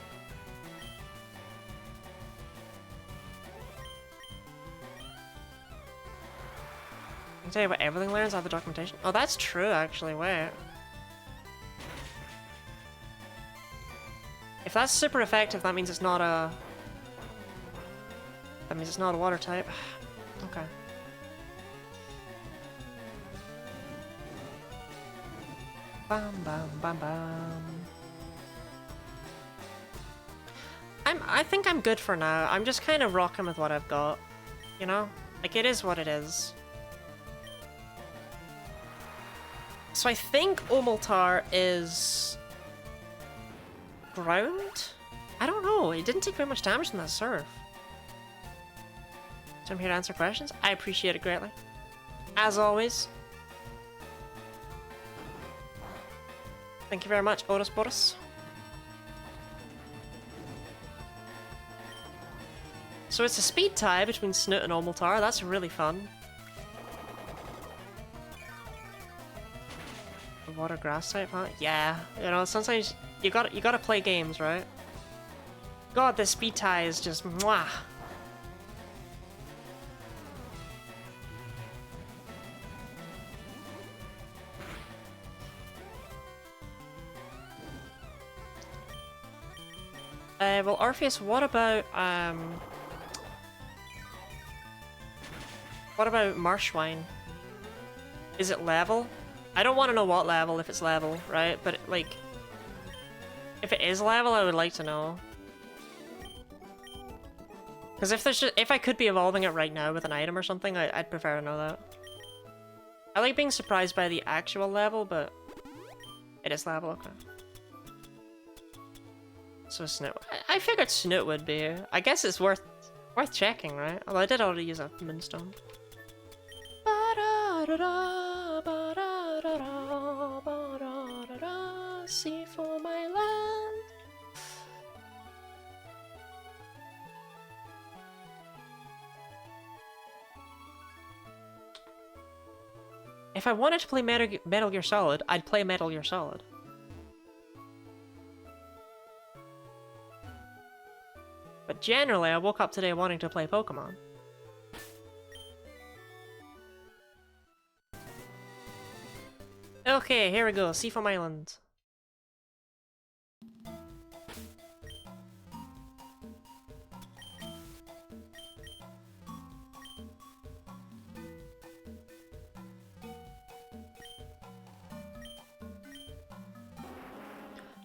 I can tell you what everything learns. I have the documentation. Oh, that's true, actually. Wait. If that's super effective, that means it's not a... that means it's not a water type. Okay. Bam, bam, bam, bam. I think I'm good for now. I'm just kind of rocking with what I've got. You know? Like, it is what it is. So I think Umultar is... ground? I don't know. It didn't take very much damage in that surf. So I'm here to answer questions. I appreciate it greatly. As always. Thank you very much, Otis Boris. So it's a speed tie between Snoot and Umultar. That's really fun. The water grass type, huh? Yeah, you know, sometimes you gotta play games, right? God, this speed tie is just mwah. Well, Orpheus, what about Marshwine? Is it level? I don't want to know what level, if it's level, right? But, like, if it is level, I would like to know. Because if I could be evolving it right now with an item or something, I'd prefer to know that. I like being surprised by the actual level, but it is level, okay. So Snoot. I figured Snoot would be. I guess it's worth checking, right? Although I did already use a Moonstone. See for my land. If I wanted to play Metal Gear Solid, I'd play Metal Gear Solid. But generally, I woke up today wanting to play Pokemon. Okay, here we go. Seafoam Island.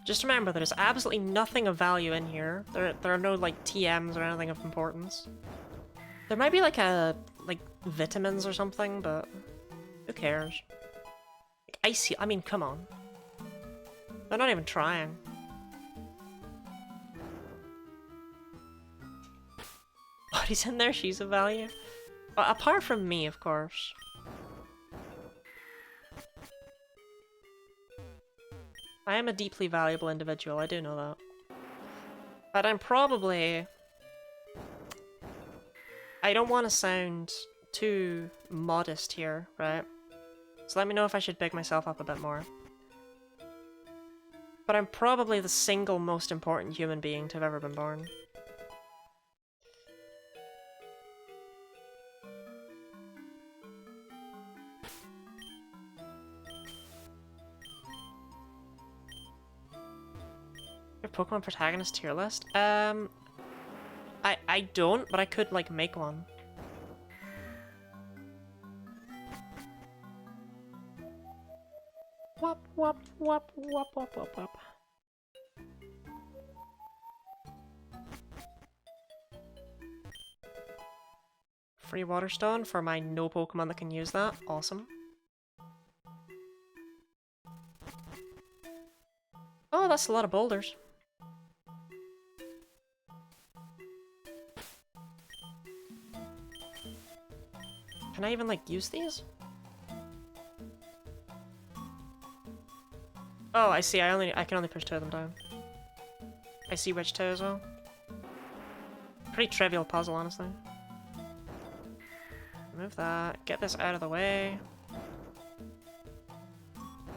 Just remember, there's absolutely nothing of value in here. There are no, like, TMs or anything of importance. There might be, like, vitamins or something, but who cares? Like, icy, I mean, come on. They're not even trying. But he's in there, she's of value. Well, apart from me, of course. I am a deeply valuable individual, I do know that. But I'm probably... I don't want to sound too modest here, right? So let me know if I should big myself up a bit more. But I'm probably the single most important human being to have ever been born. Your Pokemon protagonist tier list? I don't, but I could, like, make one. Wop, wop, wop, wop, wop, wop, wop. Free Waterstone for my no Pokemon that can use that. Awesome. Oh, that's a lot of boulders. Can I even, like, use these? Oh, I see. I can only push 2 of them down. I see which 2 as well. Pretty trivial puzzle, honestly. Move that. Get this out of the way.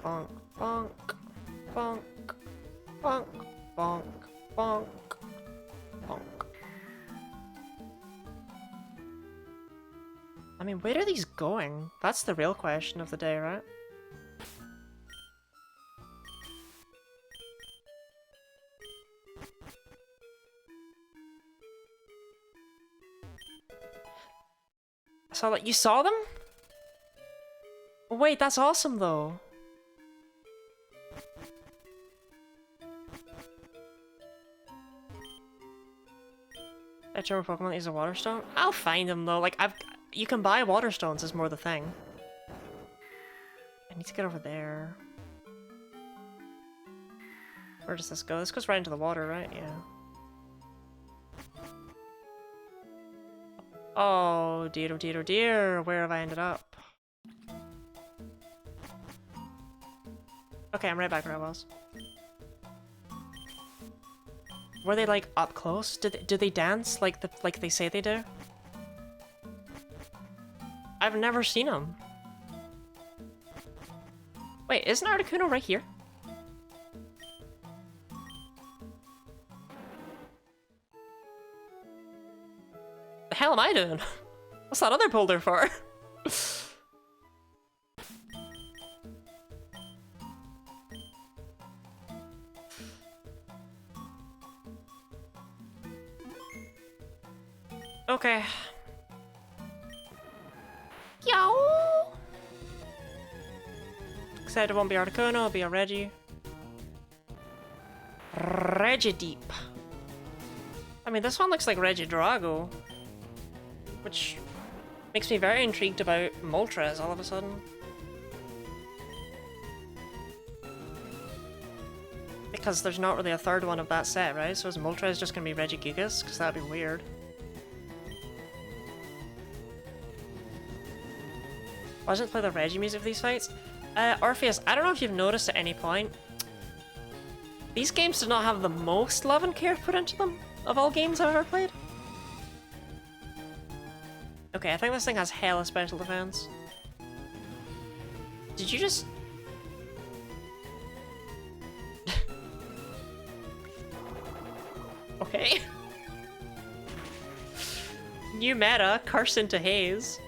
Bonk, bonk, bonk, bonk, bonk, bonk, bonk. I mean, where are these going? That's the real question of the day, right? So, like, you saw them? Wait, that's awesome, though. A Turbo Pokemon is a Waterstone? I'll find them, though. Like, you can buy Waterstones is more the thing. I need to get over there. Where does this go? This goes right into the water, right? Yeah. Oh dear, oh dear, oh dear. Where have I ended up? Okay, I'm right back where I was. Were they, like, up close? Do they dance like they say they do? I've never seen them. Wait, isn't Articuno right here? The hell am I doing? What's that other boulder for? Okay. Yo! Except it won't be Articuno, it'll be a Reggie. Regideep. I mean, this one looks like Regidrago. Which makes me very intrigued about Moltres all of a sudden. Because there's not really a third one of that set, right? So is Moltres just gonna be Regigigas? Because that'd be weird. Why doesn't it play the Regi music for these fights? Orpheus, I don't know if you've noticed at any point. These games do not have the most love and care put into them of all games I've ever played. Okay, I think this thing has hella special defense. Did you just... Okay. New meta, Curse into Haze.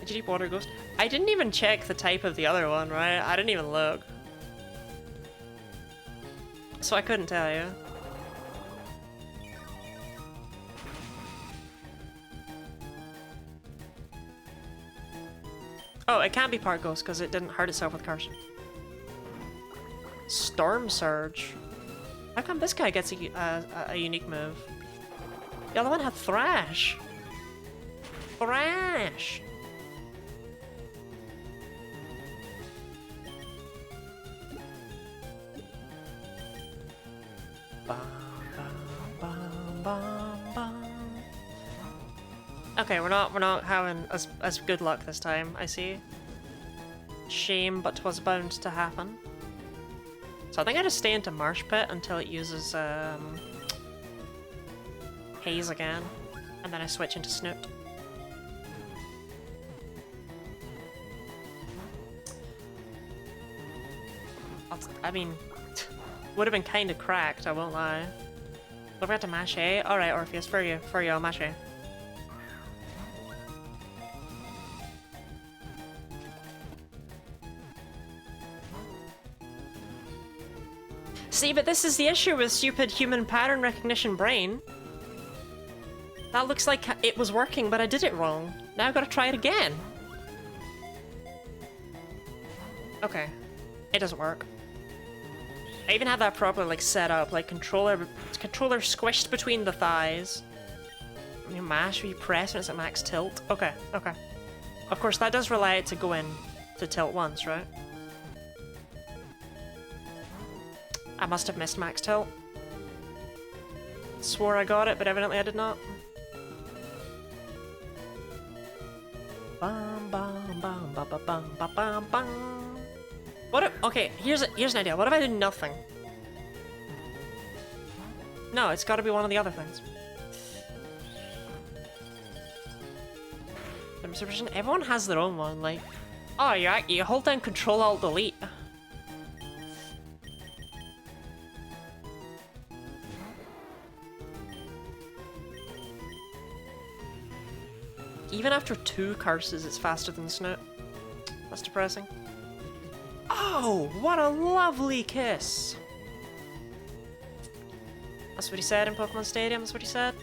Deep Water Ghost. I didn't even check the type of the other one, right? I didn't even look. So I couldn't tell you. Oh, it can't be part Ghost because it didn't hurt itself with Curse. Storm Surge. How come this guy gets a unique move? The other one had Thrash. Thrash! Bum, bum, bum, bum, bum. Okay, we're not having as good luck this time, I see. Shame, but 'twas bound to happen. So I think I just stay into Marsh Pit until it uses Haze again, and then I switch into Snoot. I mean, would have been kind of cracked, I won't lie. Don't forget to mash A. Alright, Orpheus, for you, I'll mash A. See, but this is the issue with stupid human pattern recognition brain. That looks like it was working, but I did it wrong. Now I've got to try it again. Okay. It doesn't work. I even had that properly like set up, like controller squished between the thighs. You mash, you press when it's at max tilt. Okay, okay. Of course, that does rely it to go in to tilt once, right? I must have missed max tilt. Swore I got it, but evidently I did not. Bum bum bum bum bum bum bum bum bum. What if, okay, here's an idea. What if I do nothing? No, it's got to be one of the other things. Everyone has their own one, like... Oh, you hold down Control Alt Delete. Even after 2 curses, it's faster than Snoot. That's depressing. Oh, what a lovely kiss! That's what he said in Pokemon Stadium, that's what he said.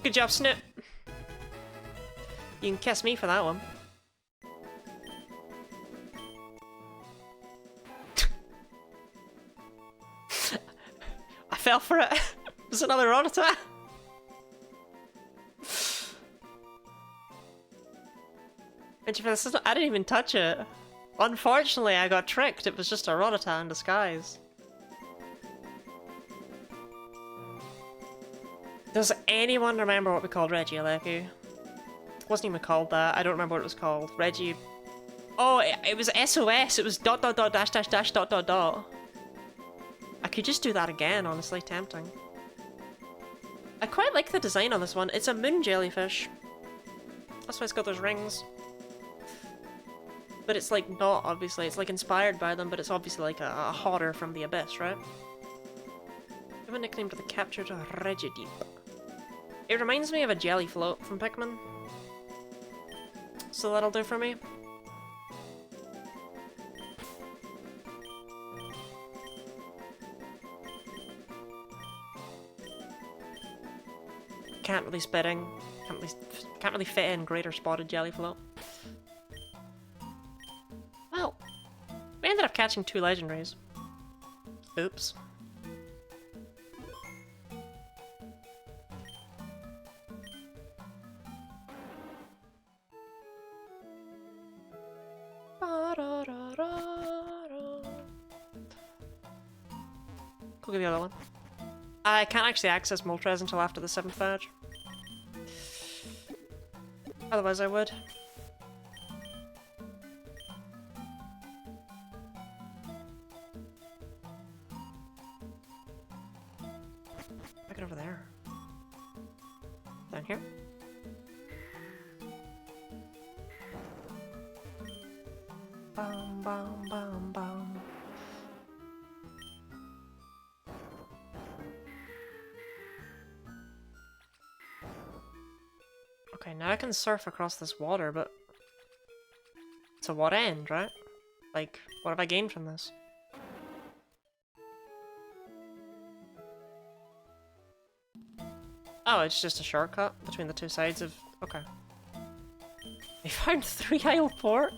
Good job, Snoot. You can kiss me for that one. I fell for it. There's another Rattata. I didn't even touch it. Unfortunately, I got tricked. It was just a Rattata in disguise. Does anyone remember what we called Regieleki? It wasn't even called that. I don't remember what it was called. Reggie... Oh, it was SOS. It was ... .. I could just do that again, honestly. Tempting. I quite like the design on this one. It's a moon jellyfish. That's why it's got those rings. But it's like not, obviously. It's like inspired by them, but it's obviously like a hotter from the abyss, right? I have a nickname for the captured Regideep. It reminds me of a jelly float from Pikmin. So that'll do for me. Can't really spitting. Can't really fit in greater spotted jelly float. Well, we ended up catching 2 legendaries. Oops. Go get the other one. I can't actually access Moltres until after the 7th badge. Otherwise I would. Back it over there. Down here? Bum bum bum bum. Okay, now I can surf across this water, but... to what end, right? Like, what have I gained from this? Oh, it's just a shortcut between the 2 sides of... Okay. They found 3 Isle Port?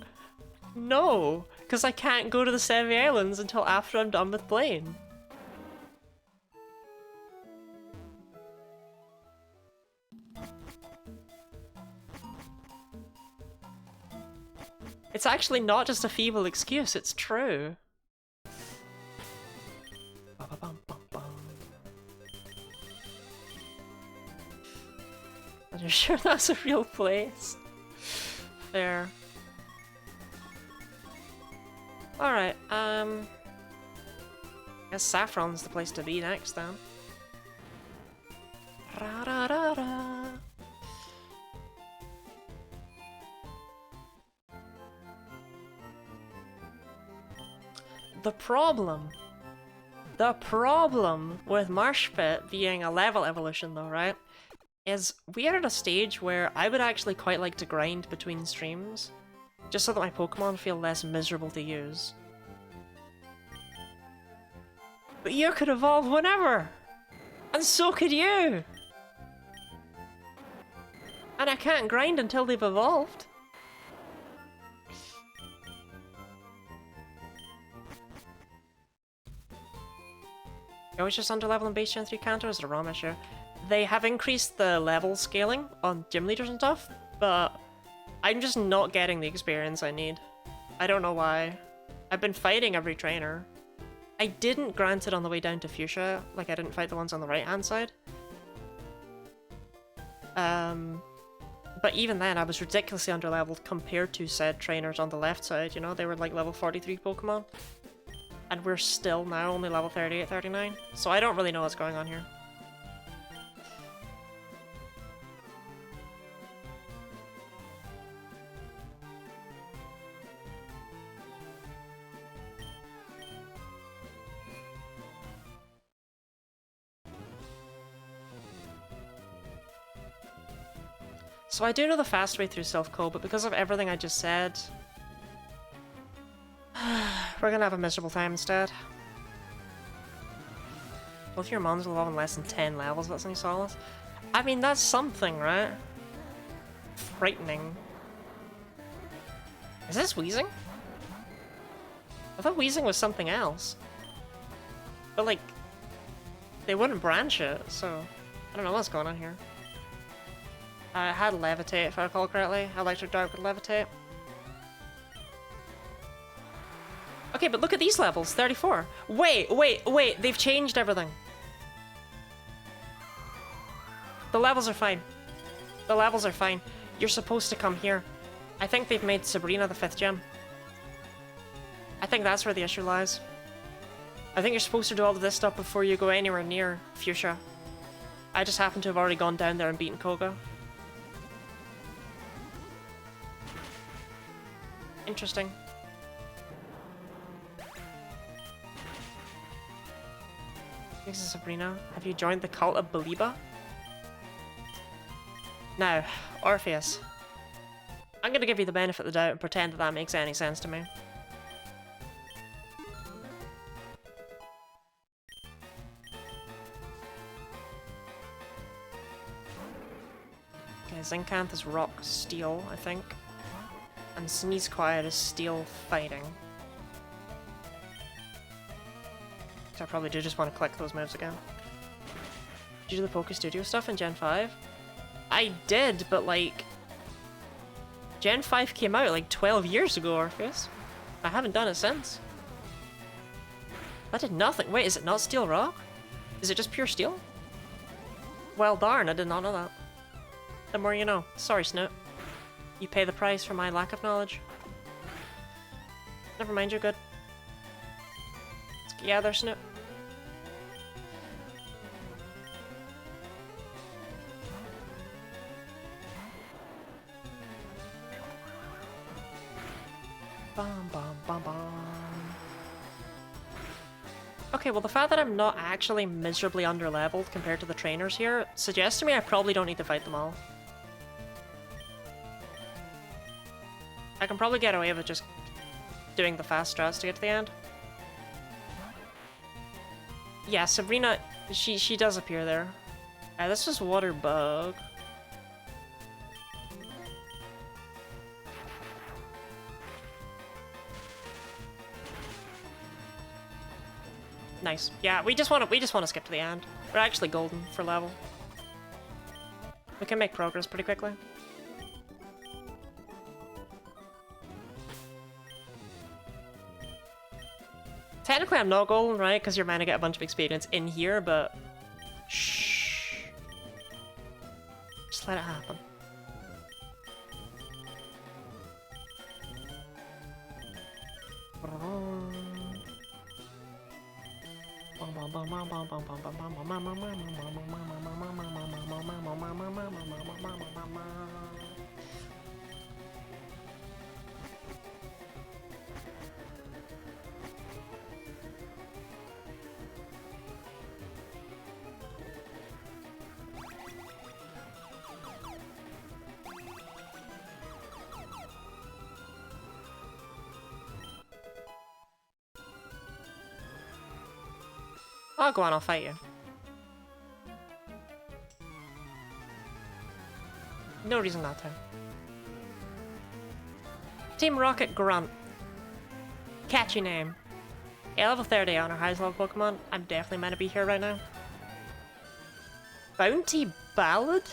No! Because I can't go to the Sevi Islands until after I'm done with Blaine. It's actually not just a feeble excuse, it's true. Are you sure that's a real place? Fair. Alright, I guess Saffron's the place to be next then. Ra -ra -ra -ra. The problem with Marsh Pit being a level evolution though, right, is we are at a stage where I would actually quite like to grind between streams, just so that my Pokemon feel less miserable to use. But you could evolve whenever! And so could you! And I can't grind until they've evolved. You're always just under-level in base Gen 3 Kanto, is it a ROM issue? They have increased the level scaling on gym leaders and stuff, but I'm just not getting the experience I need. I don't know why. I've been fighting every trainer. I didn't grant it on the way down to Fuchsia, like I didn't fight the ones on the right-hand side. But even then, I was ridiculously under-leveled compared to said trainers on the left side, you know? They were like level 43 Pokemon. And we're still now only level 38, 39. So I don't really know what's going on here. So I do know the fast way through Silph Co, but because of everything I just said, we're gonna have a miserable time instead. Both your mons will evolve in less than 10 levels, that's any solace. I mean, that's something, right? Frightening. Is this Wheezing? I thought Wheezing was something else. But like, they wouldn't branch it, so I don't know what's going on here. I had Levitate, if I recall correctly. Electric Dart with Levitate. Okay, but look at these levels, 34. Wait, they've changed everything. The levels are fine. The levels are fine. You're supposed to come here. I think they've made Sabrina the 5th gem. I think that's where the issue lies. I think you're supposed to do all of this stuff before you go anywhere near Fuchsia. I just happen to have already gone down there and beaten Koga. Interesting. This is Sabrina. Have you joined the cult of Beliba? Now, Orpheus. I'm gonna give you the benefit of the doubt and pretend that that makes any sense to me. Okay, Zincanth is Rock Steel, I think. And Sneeze Quiet is Steel Fighting. So I probably do just want to click those moves again. Did you do the Poké Studio stuff in Gen 5? I did, but like... Gen 5 came out like 12 years ago, Orpheus. I haven't done it since. That did nothing. Wait, is it not Steel Rock? Is it just pure steel? Well darn, I did not know that. The more you know. Sorry, Snoot. You pay the price for my lack of knowledge. Never mind, you're good. Yeah, there's Snoot. Bum, bum, bum, bum. Okay, well the fact that I'm not actually miserably underleveled compared to the trainers here suggests to me I probably don't need to fight them all. I can probably get away with just doing the fast strats to get to the end. Yeah, Sabrina, she does appear there. This is Water Bug. Nice. Yeah, we just want to skip to the end. We're actually golden for level. We can make progress pretty quickly. technically I'm not golden, right? Because you're meant to get a bunch of experience in here, but... Shh. Just let it happen. Oh, go on, I'll fight you. No reason not to. Team Rocket Grunt. Catchy name. Yeah, level 30 on our highest level Pokemon. I'm definitely meant to be here right now. Bounty Ballad?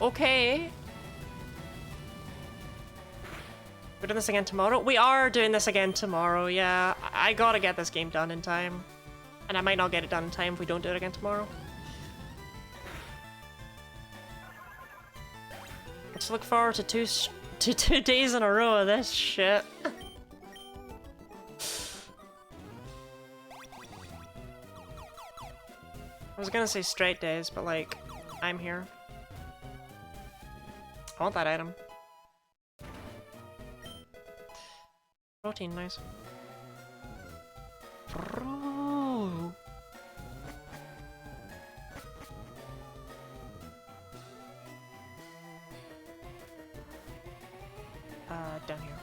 Okay. We're doing this again tomorrow? We are doing this again tomorrow, yeah. I gotta get this game done in time. And I might not get it done in time if we don't do it again tomorrow. Let's look forward to two days in a row of this shit. I was gonna say straight days, but like, I'm here. I want that item. Protein, nice. Bro. Down here.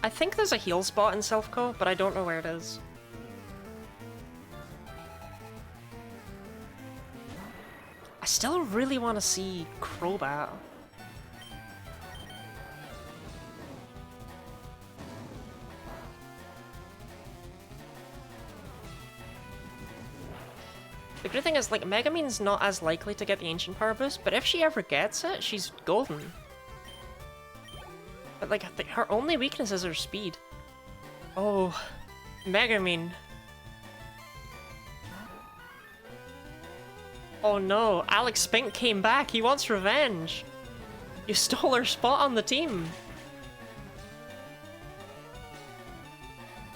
I think there's a heal spot in Selfco, but I don't know where it is. I still really want to see Crobat. The good thing is, like, Megumine's not as likely to get the Ancient Power boost, but if she ever gets it, she's golden. But, like, her only weakness is her speed. Oh, Megumine. Oh no, Alex Spink came back. He wants revenge. You stole her spot on the team.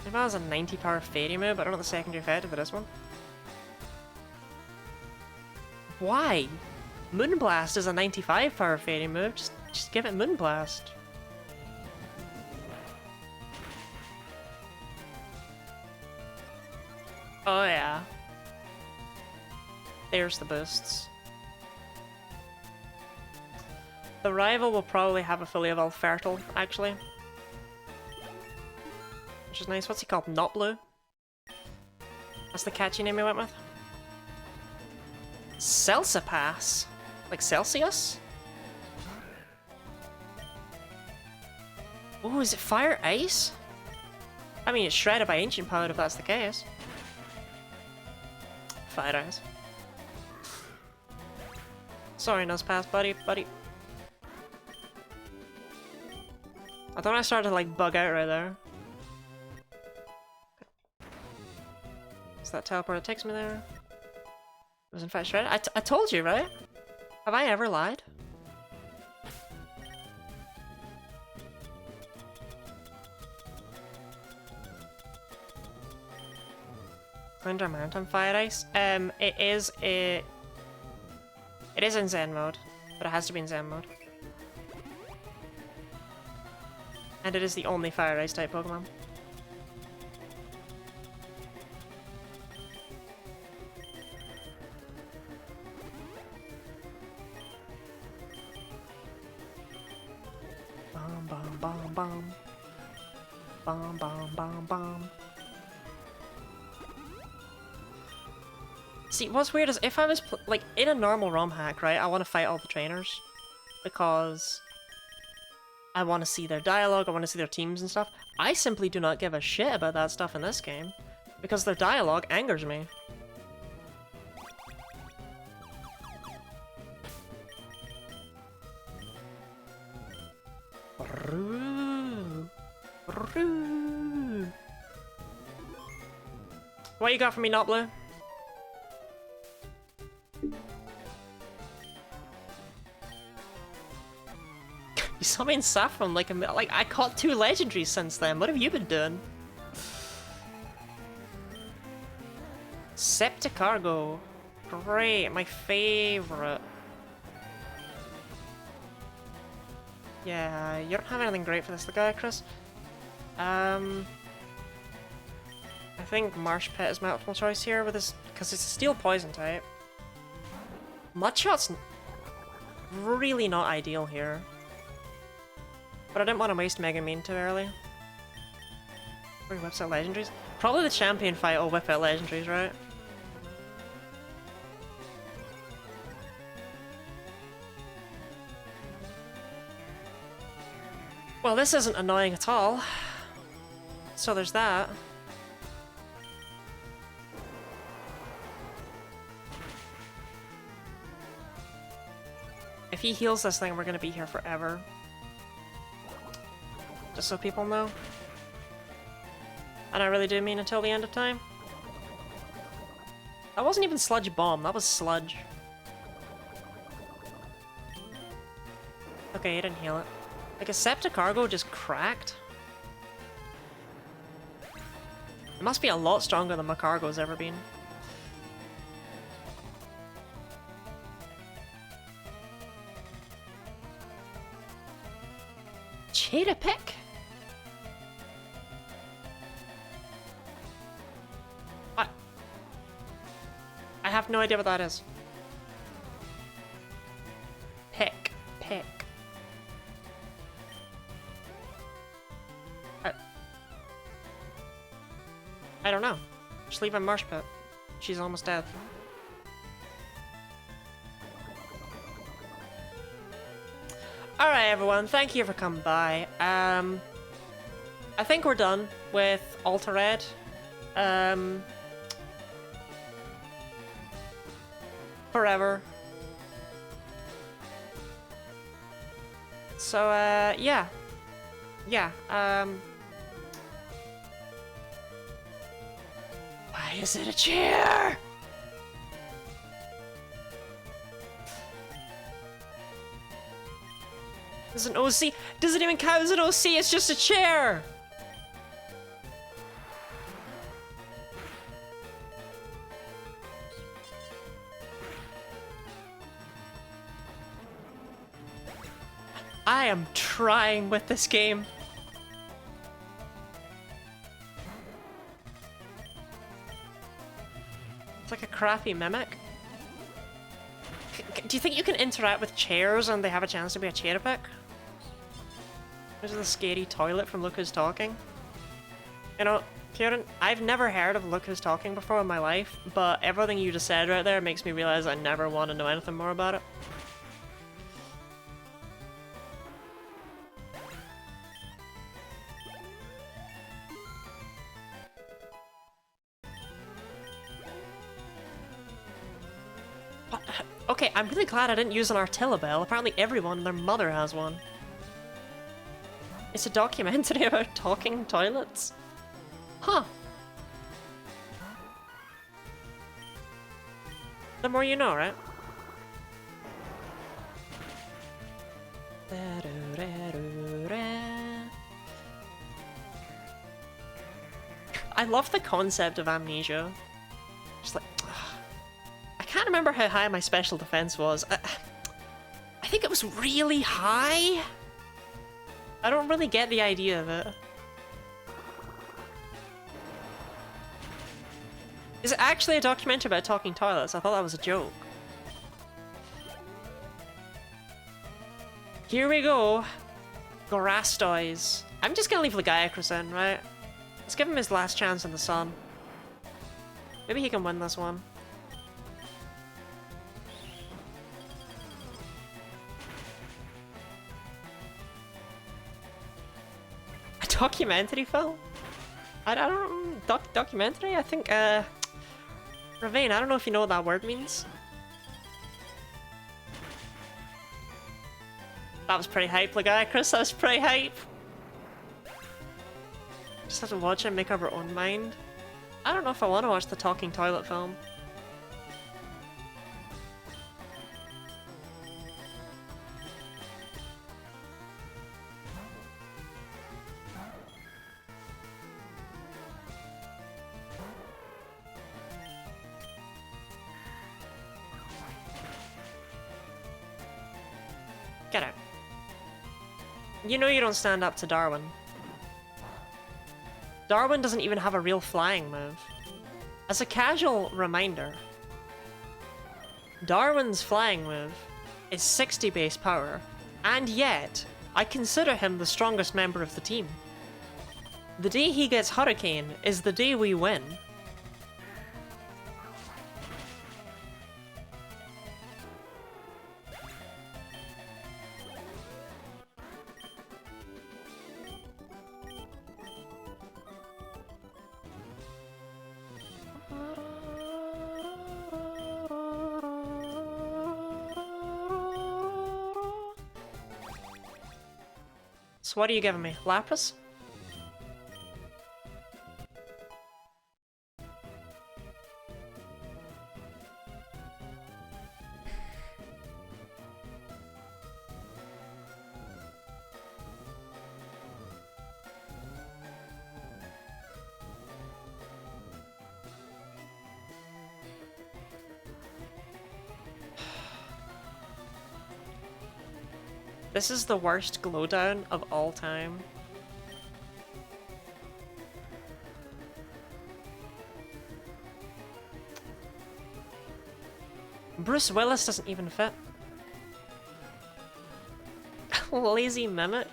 If I was a 90 power Fairy move, I don't know the secondary effect of this one. Why? Moonblast is a 95 power Fairy move. Just give it Moonblast. Oh yeah. There's the boosts. The rival will probably have a fully evolved Fertile, actually. Which is nice. What's he called? Not Blue? That's the catchy name we went with. Celsipass? Like Celsius? Oh, is it Fire Ice? I mean, it's shredded by Ancient Power if that's the case. Fire Ice. Sorry, Nuzpass, buddy. I thought I started to like bug out right there. Is that teleport that takes me there? It was in fact shredded. I told you, right? Have I ever lied? Thunder Mountain Fire Ice. It is in Zen mode, but it has to be in Zen mode. And it is the only Fire Ice type Pokemon. Bom bom bom bom. Bom bom bom bom. See, what's weird is if I was, like, in a normal ROM hack, right, I want to fight all the trainers. Because I want to see their dialogue, I want to see their teams and stuff. I simply do not give a shit about that stuff in this game. Because their dialogue angers me. What you got for me, Not Blue? You saw me in Saffron like I caught 2 legendaries since then. What have you been doing? Septicargo. Great, my favorite. Yeah, you don't have anything great for this guy, Chris. I think Marsh Pit is my optimal choice here with this, because it's a steel poison type. Mudshot's really not ideal here. But I didn't want to waste Mega Mean too early. Where he whips out legendaries? Probably the champion fight will whip out legendaries, right? Well, this isn't annoying at all. So there's that. If he heals this thing, we're gonna be here forever. Just so people know. And I really do mean until the end of time. That wasn't even Sludge Bomb, that was Sludge. Okay, he didn't heal it. Like, a Septicargo just cracked? It must be a lot stronger than Macargo's ever been. Crebecca? What? I have no idea what that is. Pick. I don't know. Just leave a Marsh Pit. She's almost dead. Alright everyone, thank you for coming by. I think we're done with AlteRed. Forever. So, yeah. Why is it a chair? It's an OC. Does it even count as an OC? It's just a chair! I am trying with this game. It's like a crappy mimic. Do you think you can interact with chairs and they have a chance to be a Crebecca? There's the scary toilet from Look Who's Talking. You know, Kieran, I've never heard of Look Who's Talking before in my life, but everything you just said right there makes me realize I never want to know anything more about it. Okay, I'm really glad I didn't use an Artilla Bell. Apparently everyone and their mother has one. It's a documentary about talking toilets. Huh. The more you know, right? I love the concept of amnesia. Just like... I can't remember how high my special defense was. I think it was really high? I don't really get the idea of it. Is it actually a documentary about talking toilets? I thought that was a joke. Here we go. Gorastoise. I'm just gonna leave Legiacrus in, right? Let's give him his last chance in the sun. Maybe he can win this one. A documentary film? I don't... documentary? I think, Ravane, I don't know if you know what that word means. That was pretty hype, Chris. That was pretty hype. Just have to watch it and make up our own mind. I don't know if I want to watch the talking toilet film. Get out. You know you don't stand up to Darwin. Darwin doesn't even have a real flying move. As a casual reminder, Darwin's flying move is 60 base power, and yet I consider him the strongest member of the team. The day he gets Hurricane is the day we win. So what are you giving me? Lapras? This is the worst glow down of all time. Bruce Willis doesn't even fit. Lazy Mimic?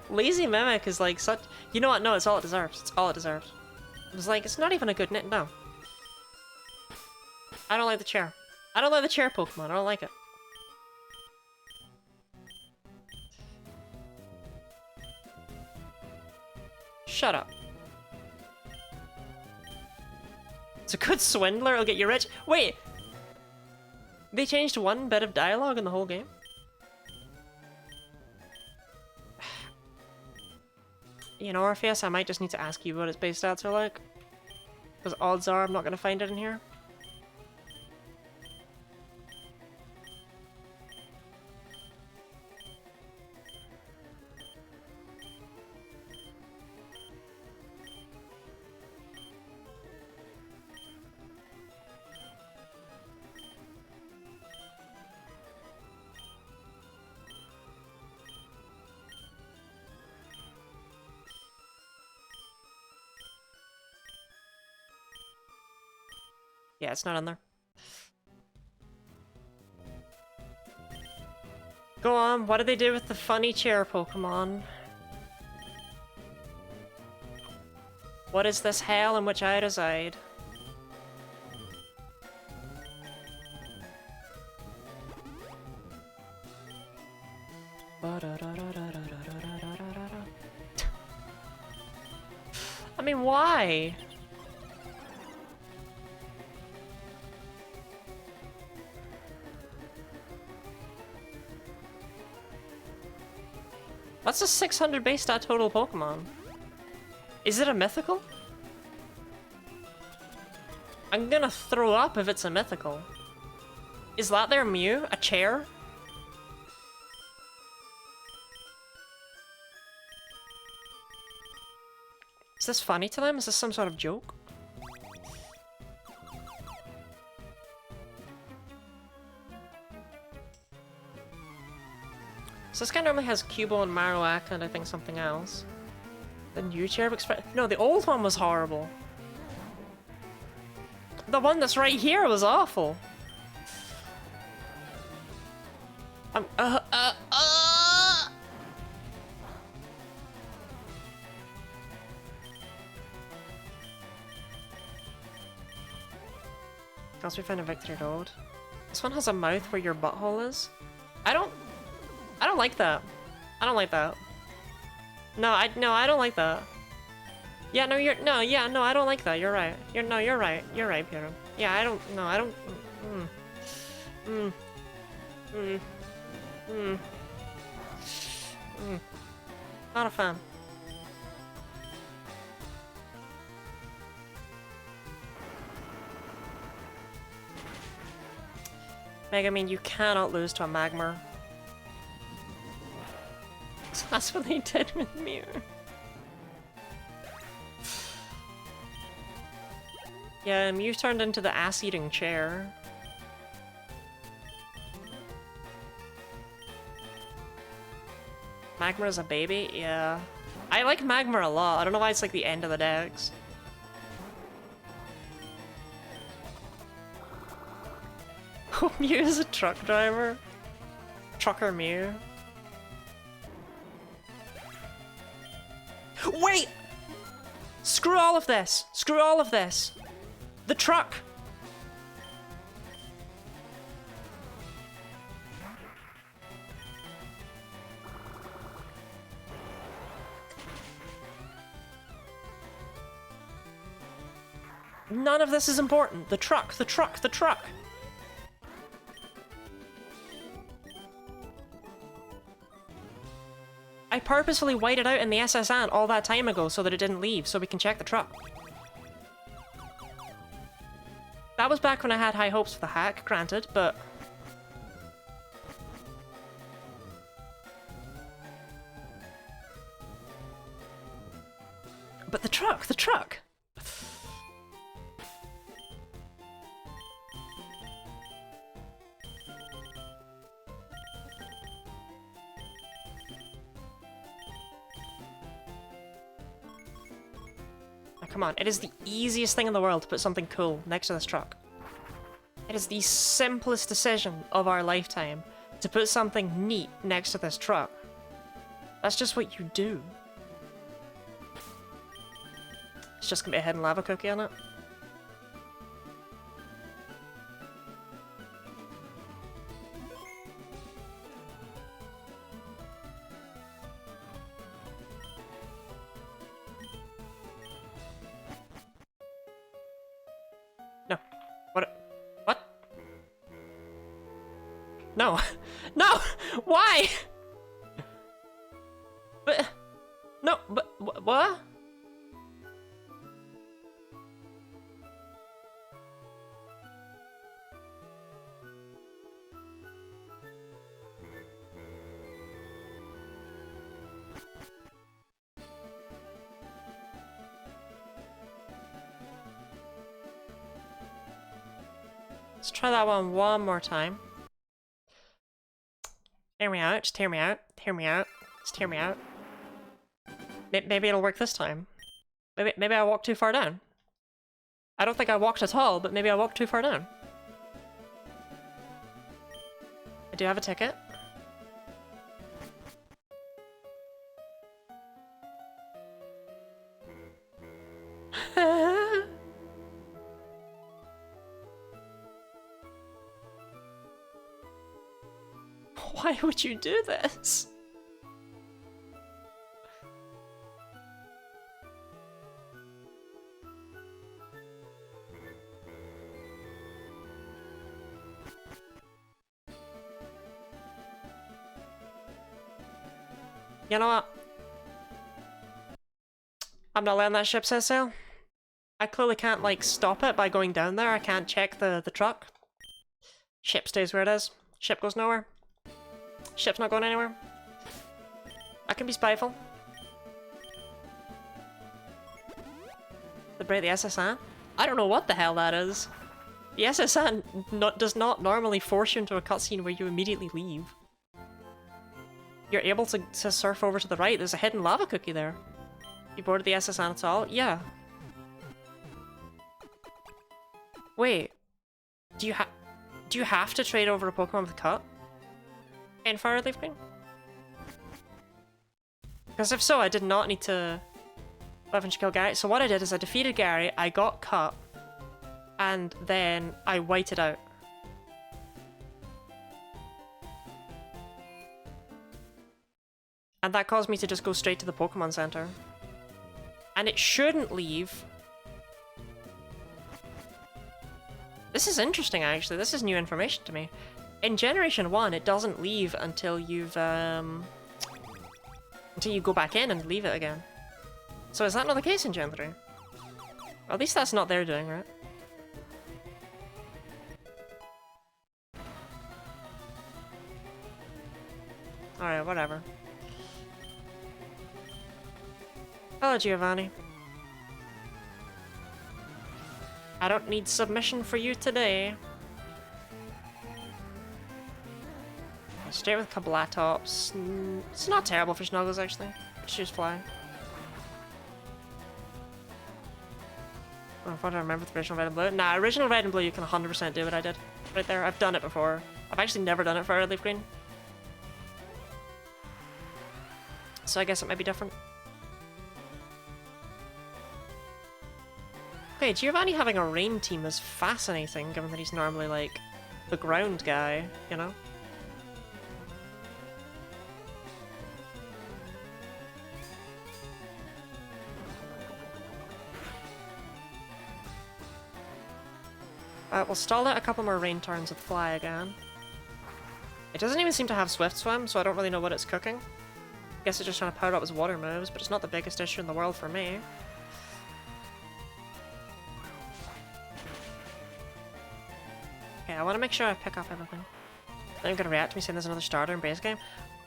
Lazy Mimic is like such... You know what? No, it's all it deserves. It's all it deserves. It's like, it's not even a good knit. No. I don't like the chair. I don't like the chair Pokemon. I don't like it. Shut up. It's a good swindler, it'll get you rich. Wait! They changed one bit of dialogue in the whole game? You know, Orpheus, I might just need to ask you what its base stats are like. Because odds are I'm not gonna find it in here. Yeah, it's not on there. Go on, what did they do with the funny chair Pokemon? What is this hell in which I reside? I mean, why? What's a 600 base stat total Pokemon? Is it a mythical? I'm gonna throw up if it's a mythical. Is that their Mew? A chair? Is this funny to them? Is this some sort of joke? So this guy normally has Cubo and Marowak and I think something else. The new chair express. No, the old one was horrible. The one that's right here was awful. Else we find a Victory Road. This one has a mouth where your butthole is. I don't like that. I don't like that. No, I don't like that. Yeah, no, I don't like that. You're right. You're right. You're right, Peter. Yeah, I don't Not a fan. Mega Man, you cannot lose to a Magmar. So that's what they did with Mew. Yeah, Mew turned into the ass-eating chair. Magmar is a baby? Yeah. I like Magmar a lot. I don't know why it's like the end of the decks. Oh, Mew is a truck driver? Trucker Mew. Wait! Screw all of this! Screw all of this! The truck! None of this is important. The truck, the truck, the truck! I purposefully whited out in the SSN all that time ago so that it didn't leave, so we can check the truck. That was back when I had high hopes for the hack, granted, but... But the truck, the truck! Come on, it is the easiest thing in the world to put something cool next to this truck. It is the simplest decision of our lifetime to put something neat next to this truck. That's just what you do. It's just gonna be a hidden lava cookie on it. No. No! Why? But... No, but... What? Let's try that one more time. Hear me out, just hear me out, hear me out, just hear me out. Maybe it'll work this time. Maybe I walked too far down. I don't think I walked at all, but maybe I walked too far down. I do have a ticket. Why would you do this? You know what? I'm not letting that ship set sail. I clearly can't, like, stop it by going down there. I can't check the truck. Ship stays where it is. Ship goes nowhere. Ship's not going anywhere. I can be spiteful. The break the SSN? I don't know what the hell that is. The SSN does not normally force you into a cutscene where you immediately leave. You're able to surf over to the right. There's a hidden lava cookie there. You boarded the SSN at all? Yeah. Wait. Do you have to trade over a Pokemon with a cut? In Fire Leaf Green? Because if so, I did not need to 11 kill Gary. So what I did is I defeated Gary, I got cut, and then I whited out. And that caused me to just go straight to the Pokemon Center. And it shouldn't leave. This is interesting, actually. This is new information to me. In Generation 1, it doesn't leave until you've until you go back in and leave it again. So is that not the case in Gen 3? Well, at least that's not their doing, right? Alright, whatever. Hello, Giovanni. I don't need submission for you today. Straight with Kablatops. It's not terrible for Snuggles, actually. Choose Fly. Oh, what do I remember with original Red and Blue? Nah, original Red and Blue you can 100% do what I did. Right there, I've done it before. I've actually never done it for Red Leaf Green. So I guess it might be different. Okay, Giovanni having a rain team is fascinating, given that he's normally, like, the ground guy, you know? We'll stall out a couple more rain turns with Fly again. It doesn't even seem to have Swift Swim, so I don't really know what it's cooking. I guess it's just trying to power up his water moves, but it's not the biggest issue in the world for me. Okay, I want to make sure I pick up everything. Then I'm going to react to me saying there's another starter in base game.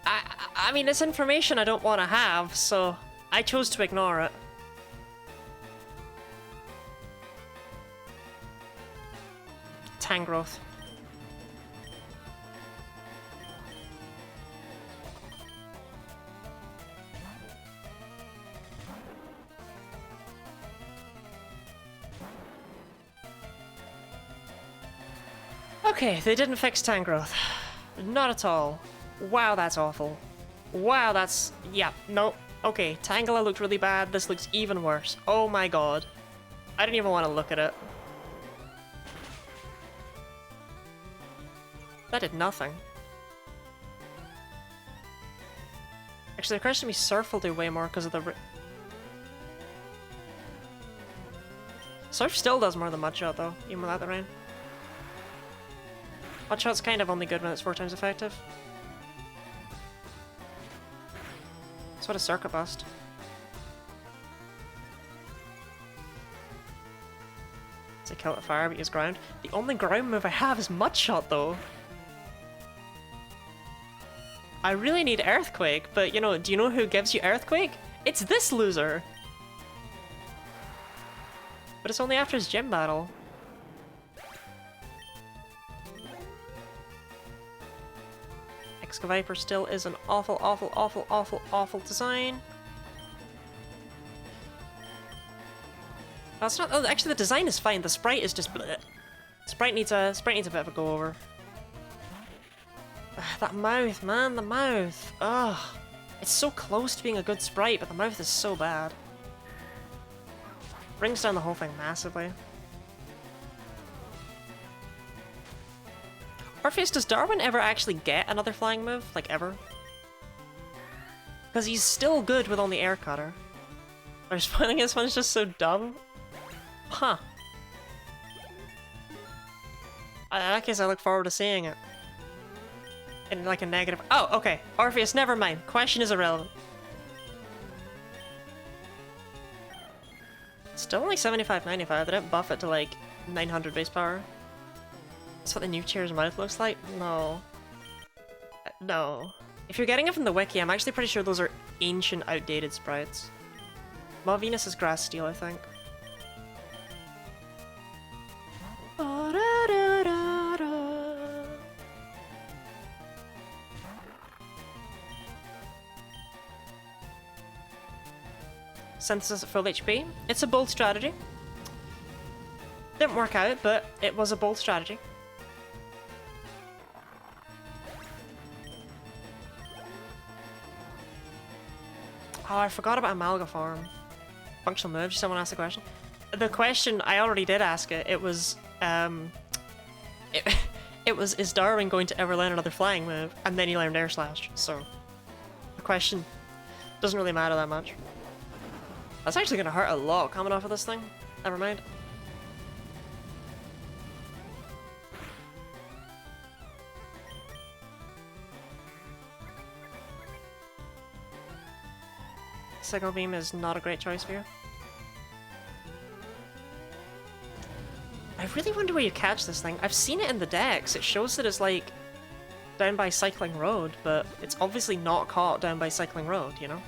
I mean, it's information I don't want to have, so I chose to ignore it. Tangrowth. Okay, they didn't fix Tangrowth. Not at all. Wow, that's awful. Wow, that's... yeah, no. Okay, Tangela looked really bad. This looks even worse. Oh my god. I didn't even want to look at it. That did nothing. Actually, it occurs to me Surf will do way more because of the... Surf still does more than Mudshot though, even without the rain. Mudshot's kind of only good when it's 4 times effective. That's what a Circuit Bust. It's a kill at fire, but use ground. The only ground move I have is Mudshot though. I really need Earthquake, but you know, do you know who gives you Earthquake? It's this loser! But it's only after his gym battle. Excavator still is an awful, awful, awful, awful, awful design. That's not. Oh, actually, the design is fine. The sprite is just bleh. Sprite needs a bit of a go over. That mouth, man, the mouth. Ugh. It's so close to being a good sprite, but the mouth is so bad. Brings down the whole thing massively. Orpheus, does Darwin ever actually get another flying move? Like, ever? Because he's still good with only Air Cutter. I was finding this one's just so dumb. Huh. In that case, I look forward to seeing it. In like a negative... Oh, okay. Orpheus, never mind. Question is irrelevant. Still only 75-95. They didn't buff it to like 900 base power. That's what the new chair's mouth looks like? No. No. If you're getting it from the wiki, I'm actually pretty sure those are ancient, outdated sprites. Maw Venus is Grass Steel, I think. Synthesis at full HP. It's a bold strategy. Didn't work out, but it was a bold strategy. Oh, I forgot about Amalgaform. Functional moves, someone asked the question. The question, I already did ask it. It was, it was, is Darwin going to ever learn another flying move? And then he learned Air Slash, so... The question doesn't really matter that much. That's actually gonna hurt a lot coming off of this thing. Never mind. Signal Beam is not a great choice for you. I really wonder where you catch this thing. I've seen it in the decks. It shows that it's like down by Cycling Road, but it's obviously not caught down by Cycling Road, you know?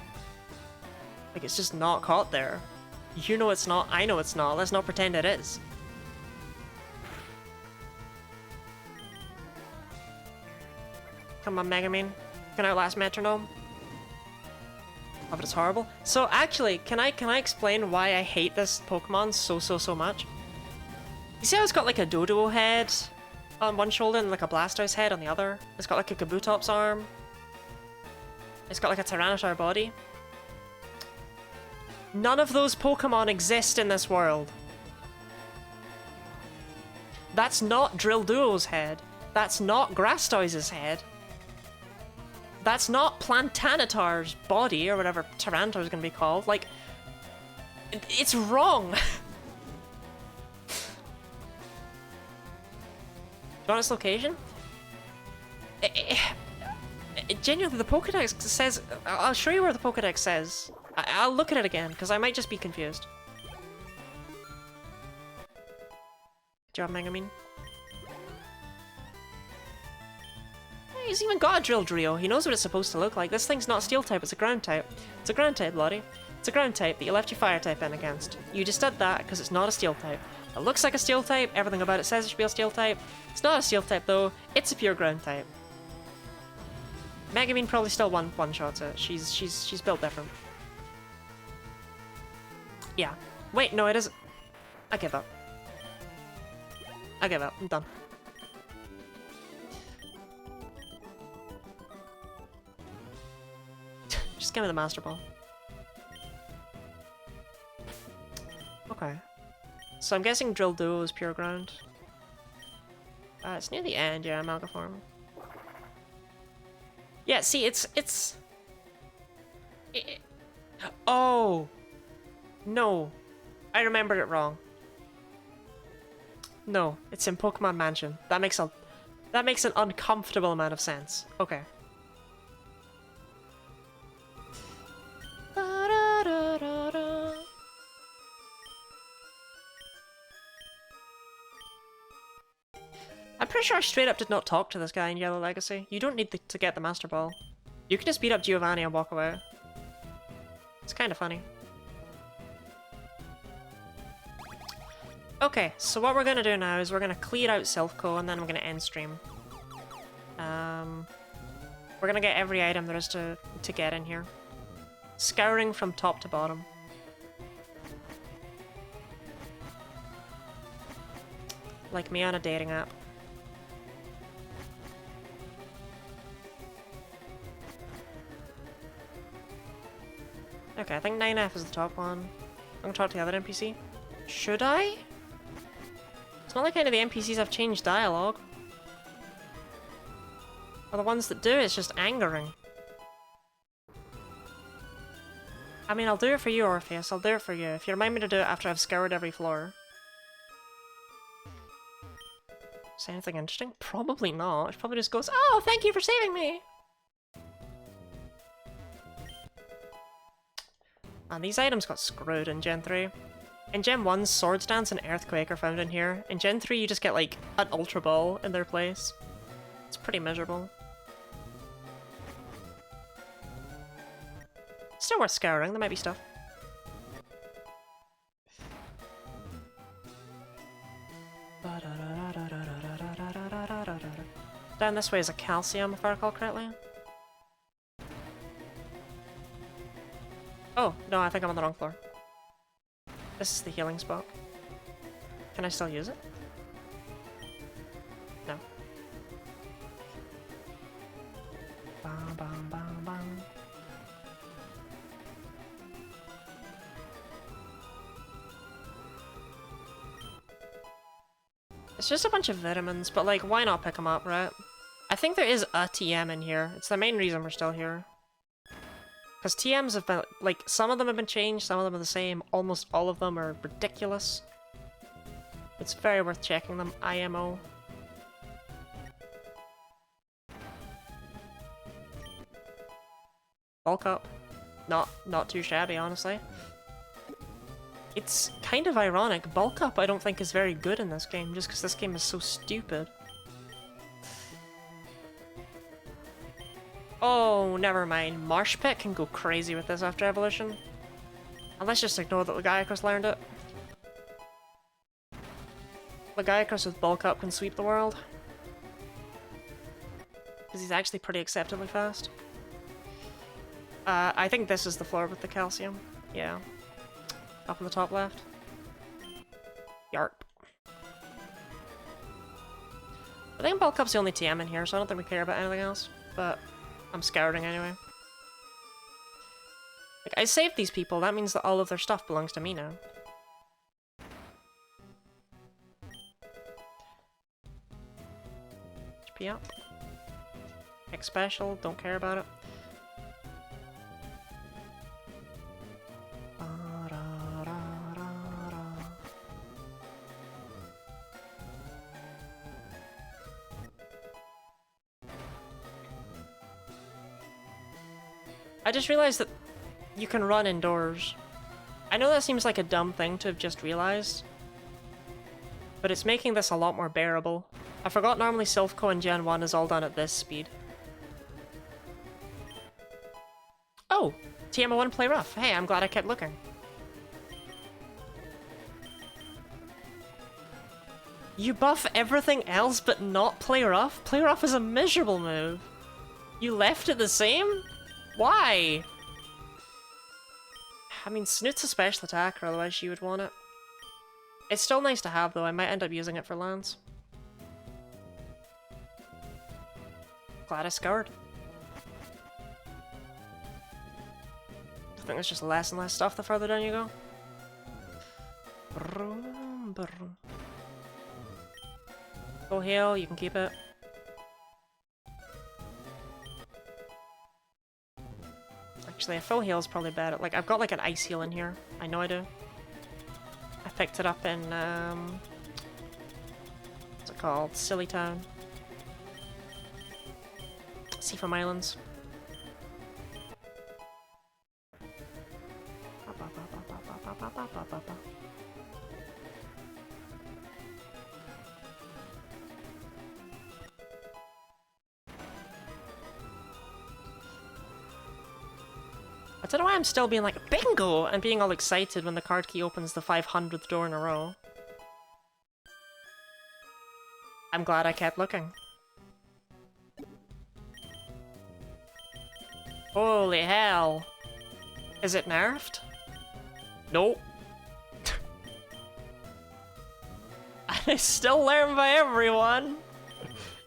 Like, it's just not caught there. You know it's not, I know it's not. Let's not pretend it is. Come on, Megamine. Can outlast Metronome? Oh, but it's horrible. So actually, can I explain why I hate this Pokemon so much? You see how it's got like a Doduo head on one shoulder and like a Blastoise head on the other? It's got like a Kabutops arm. It's got like a Tyranitar body. None of those Pokemon exist in this world. That's not Drillduo's head. That's not Grastoise's head. That's not Plantanitar's body, or whatever Tyranitar's gonna be called. Like, it's wrong. Do you want its location? Genuinely, the Pokedex says... I'll show you where the Pokedex says. I'll look at it again, because I might just be confused. Good job, Megamine. He's even got a Drillduo. He knows what it's supposed to look like. This thing's not Steel type, it's a Ground type. It's a Ground type, Lottie. It's a Ground type that you left your Fire type in against. You just did that because it's not a Steel type. It looks like a Steel type, everything about it says it should be a Steel type. It's not a Steel type though, it's a pure Ground type. Megamine probably still one-shots it. She's built different. Yeah. Wait, no it isn't. I give up. I give up. I'm done. Just give me the Master Ball. Okay. So I'm guessing Drillduo is pure ground. It's near the end, yeah, Amalgaform. Yeah, see, oh! No. I remembered it wrong. No, it's in Pokemon Mansion. That makes an uncomfortable amount of sense. Okay. I'm pretty sure I straight up did not talk to this guy in Yellow Legacy. You don't need to get the Master Ball. You can just beat up Giovanni and walk away. It's kind of funny. Okay, so what we're gonna do now is we're gonna clear out Silphco and then we're gonna end stream. We're gonna get every item there is to get in here. Scouring from top to bottom. Like me on a dating app. Okay, I think 9F is the top one. I'm gonna talk to the other NPC. Should I? It's not like any of the NPCs have changed dialogue. Or the ones that do, it's just angering. I mean, I'll do it for you, Orpheus. I'll do it for you. If you remind me to do it after I've scoured every floor. Say anything interesting? Probably not. It probably just goes, oh, thank you for saving me! And these items got screwed in Gen 3. In Gen 1, Swords Dance and Earthquake are found in here. In Gen 3, you just get, like, an Ultra Ball in their place. It's pretty miserable. Still worth scouring, there might be stuff. Down this way is a Calcium, if I recall correctly. Oh, no, I think I'm on the wrong floor. This is the healing spot. Can I still use it? No. Bam, bam, bam, bam. It's just a bunch of vitamins, but like, why not pick them up, right? I think there is a TM in here. It's the main reason we're still here. Because TMs have been, like, some of them have been changed, some of them are the same, almost all of them are ridiculous. It's very worth checking them, IMO. Bulk up. Not too shabby, honestly. It's kind of ironic. Bulk Up I don't think is very good in this game, just because this game is so stupid. Oh, never mind. Marsh Pit can go crazy with this after evolution. And let's just ignore that Lagiacrus learned it. Lagiacrus with Bulk Up can sweep the world. Because he's actually pretty acceptably fast. I think this is the floor with the calcium. Yeah. Up in the top left. Yarp. I think Bulk Up's the only TM in here, so I don't think we care about anything else. But I'm scouting anyway. Like, I saved these people, that means that all of their stuff belongs to me now. HP up. X special, don't care about it. I just realized that you can run indoors. I know that seems like a dumb thing to have just realized, but it's making this a lot more bearable. I forgot normally Silphco and Gen 1 is all done at this speed. Oh! TM1 play rough. Hey, I'm glad I kept looking. You buff everything else but not play rough? Play rough is a miserable move. You left it the same? Why? I mean, Snoot's a special attacker, otherwise she would want it. It's still nice to have, though. I might end up using it for Lance. Glad I scoured. I think there's just less and less stuff the further down you go. Go heal, you can keep it. Actually, a full heal is probably better. Like, I've got like an ice heal in here. I know I do. I picked it up in, what's it called? Silly Town. Seafoam Islands. I don't know why I'm still being like, bingo! And being all excited when the card key opens the 500th door in a row. I'm glad I kept looking. Holy hell! Is it nerfed? Nope. I still learn by everyone!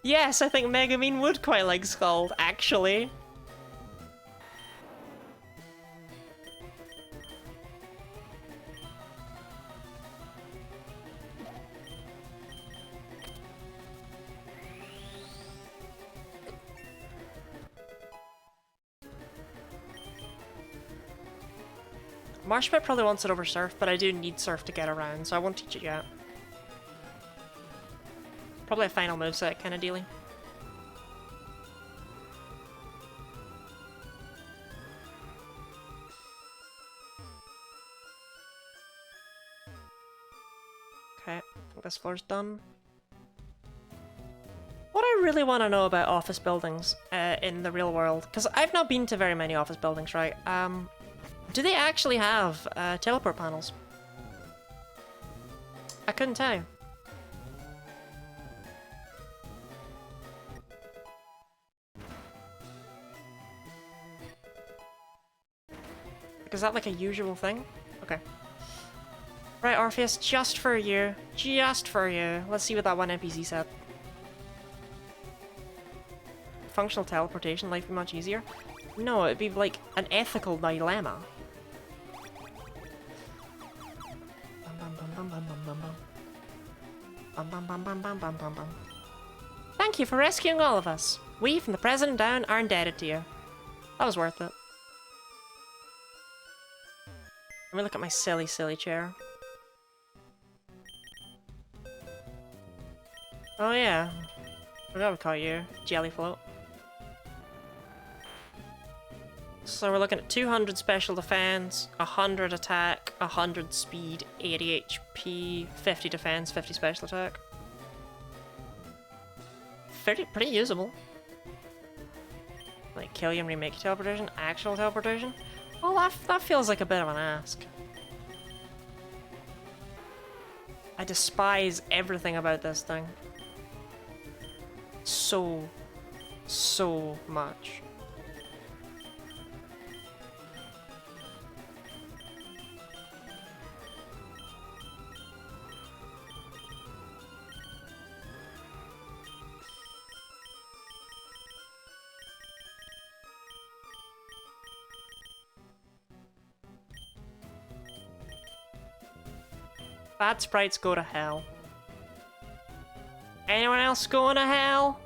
Yes, I think Megamine would quite like Scald, actually. Marshpit probably wants it over Surf, but I do need Surf to get around, so I won't teach it yet. Probably a final moveset kind of dealy. Okay, I think this floor's done. What I really want to know about office buildings in the real world, because I've not been to very many office buildings, right? Do they actually have teleport panels? I couldn't tell you. Is that like a usual thing? Okay. Right, Orpheus, just for you. Just for you. Let's see what that one NPC said. Functional teleportation, life would be much easier. No, it'd be like an ethical dilemma. Thank you for rescuing all of us. We, from the President down, are indebted to you. That was worth it. Let me look at my silly, silly chair. Oh yeah. I forgot we call you Jelly Float. So we're looking at 200 special defense, 100 attack, 100 speed, 80 HP, 50 defense, 50 special attack. Pretty usable. Like, kill you and remake your teleportation? Actual teleportation? Well, that feels like a bit of an ask. I despise everything about this thing. So much. Bad sprites go to hell. Anyone else going to hell?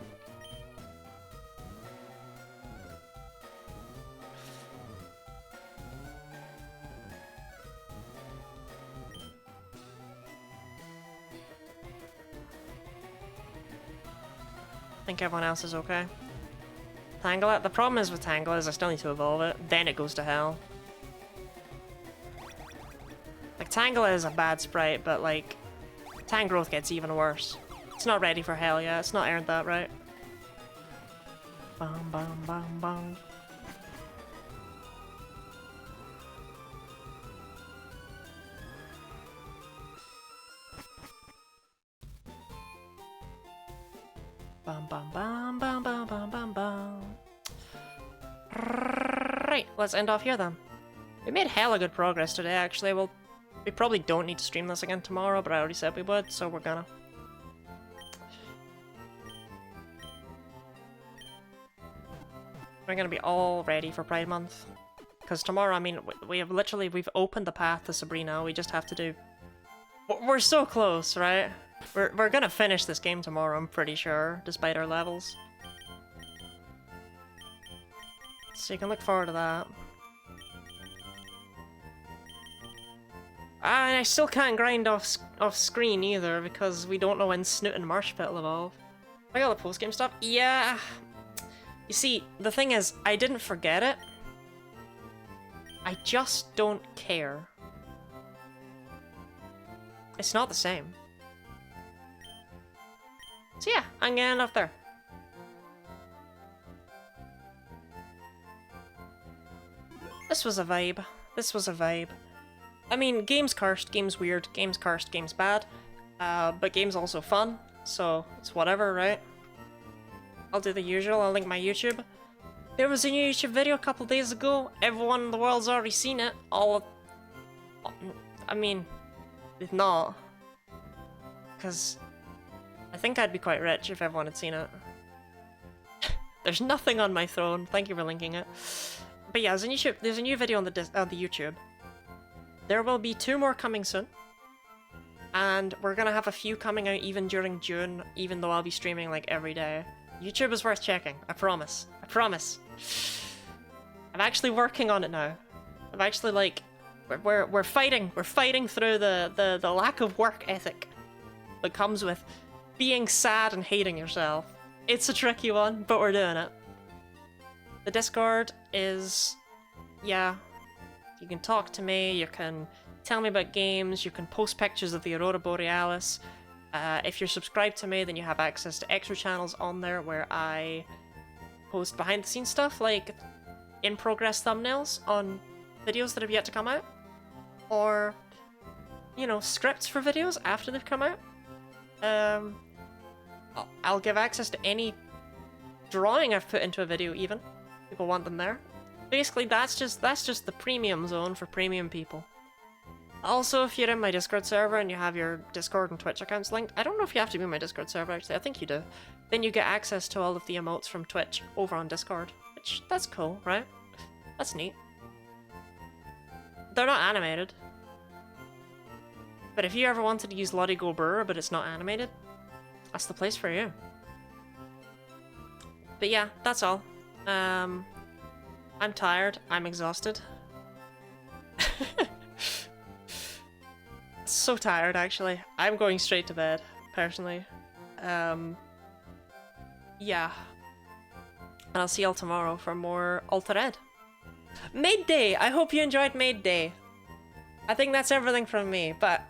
I think everyone else is okay. Tangle it. The problem is with Tangle is I still need to evolve it. Then it goes to hell. Like, Tangle is a bad sprite, but like, Tangrowth gets even worse. It's not ready for hell yet. It's not earned that right. Bum bum bum bum. Bum bum bum bum bum bum bum bum. Right, let's end off here then. We made hella good progress today, actually. We probably don't need to stream this again tomorrow, but I already said we would, so we're gonna. We're gonna be all ready for Pride Month. Because tomorrow, I mean, we've opened the path to Sabrina, we just have to do... We're so close, right? We're gonna finish this game tomorrow, I'm pretty sure, despite our levels. So you can look forward to that. And I still can't grind off screen either, because we don't know when Snoot and Marshpit will evolve. I got the post-game stuff? Yeah. You see, the thing is, I didn't forget it. I just don't care. It's not the same. So yeah, I'm gonna end off there. This was a vibe. This was a vibe. I mean, game's cursed, game's weird, game's cursed, game's bad. But game's also fun, so it's whatever, right? I'll do the usual, I'll link my YouTube. There was a new YouTube video a couple days ago. Everyone in the world's already seen it. I mean, if not. Because I think I'd be quite rich if everyone had seen it. There's nothing on my throne, thank you for linking it. But yeah, there's a new video on the YouTube. There will be 2 more coming soon. And we're gonna have a few coming out even during June, even though I'll be streaming like every day. YouTube is worth checking, I promise. I promise. I'm actually working on it now. I'm actually like, we're fighting through the lack of work ethic that comes with being sad and hating yourself. It's a tricky one, but we're doing it. The Discord is, yeah, you can talk to me, you can tell me about games, you can post pictures of the Aurora Borealis. If you're subscribed to me, then you have access to extra channels on there where I post behind the scenes stuff, like in-progress thumbnails on videos that have yet to come out. Or, you know, scripts for videos after they've come out. I'll give access to any drawing I've put into a video even. People want them there. Basically, that's just the premium zone for premium people. Also, if you're in my Discord server and you have your Discord and Twitch accounts linked, I don't know if you have to be in my Discord server actually, I think you do. Then you get access to all of the emotes from Twitch over on Discord, which, that's cool, right? That's neat. They're not animated. But if you ever wanted to use Lottie Go Burr but it's not animated, that's the place for you. But yeah, that's all. I'm tired, I'm exhausted. So tired, actually. I'm going straight to bed, personally. Yeah. And I'll see y'all tomorrow for more AlteRed. Maid Day! I hope you enjoyed Maid Day. I think that's everything from me, but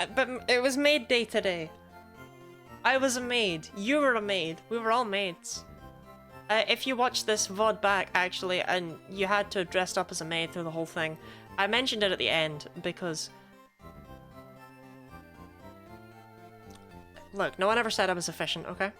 it was Maid Day today. I was a maid. You were a maid. We were all maids. If you watch this VOD back, actually, and you had to have dressed up as a maid through the whole thing, I mentioned it at the end because... Look, no one ever said I was efficient, okay?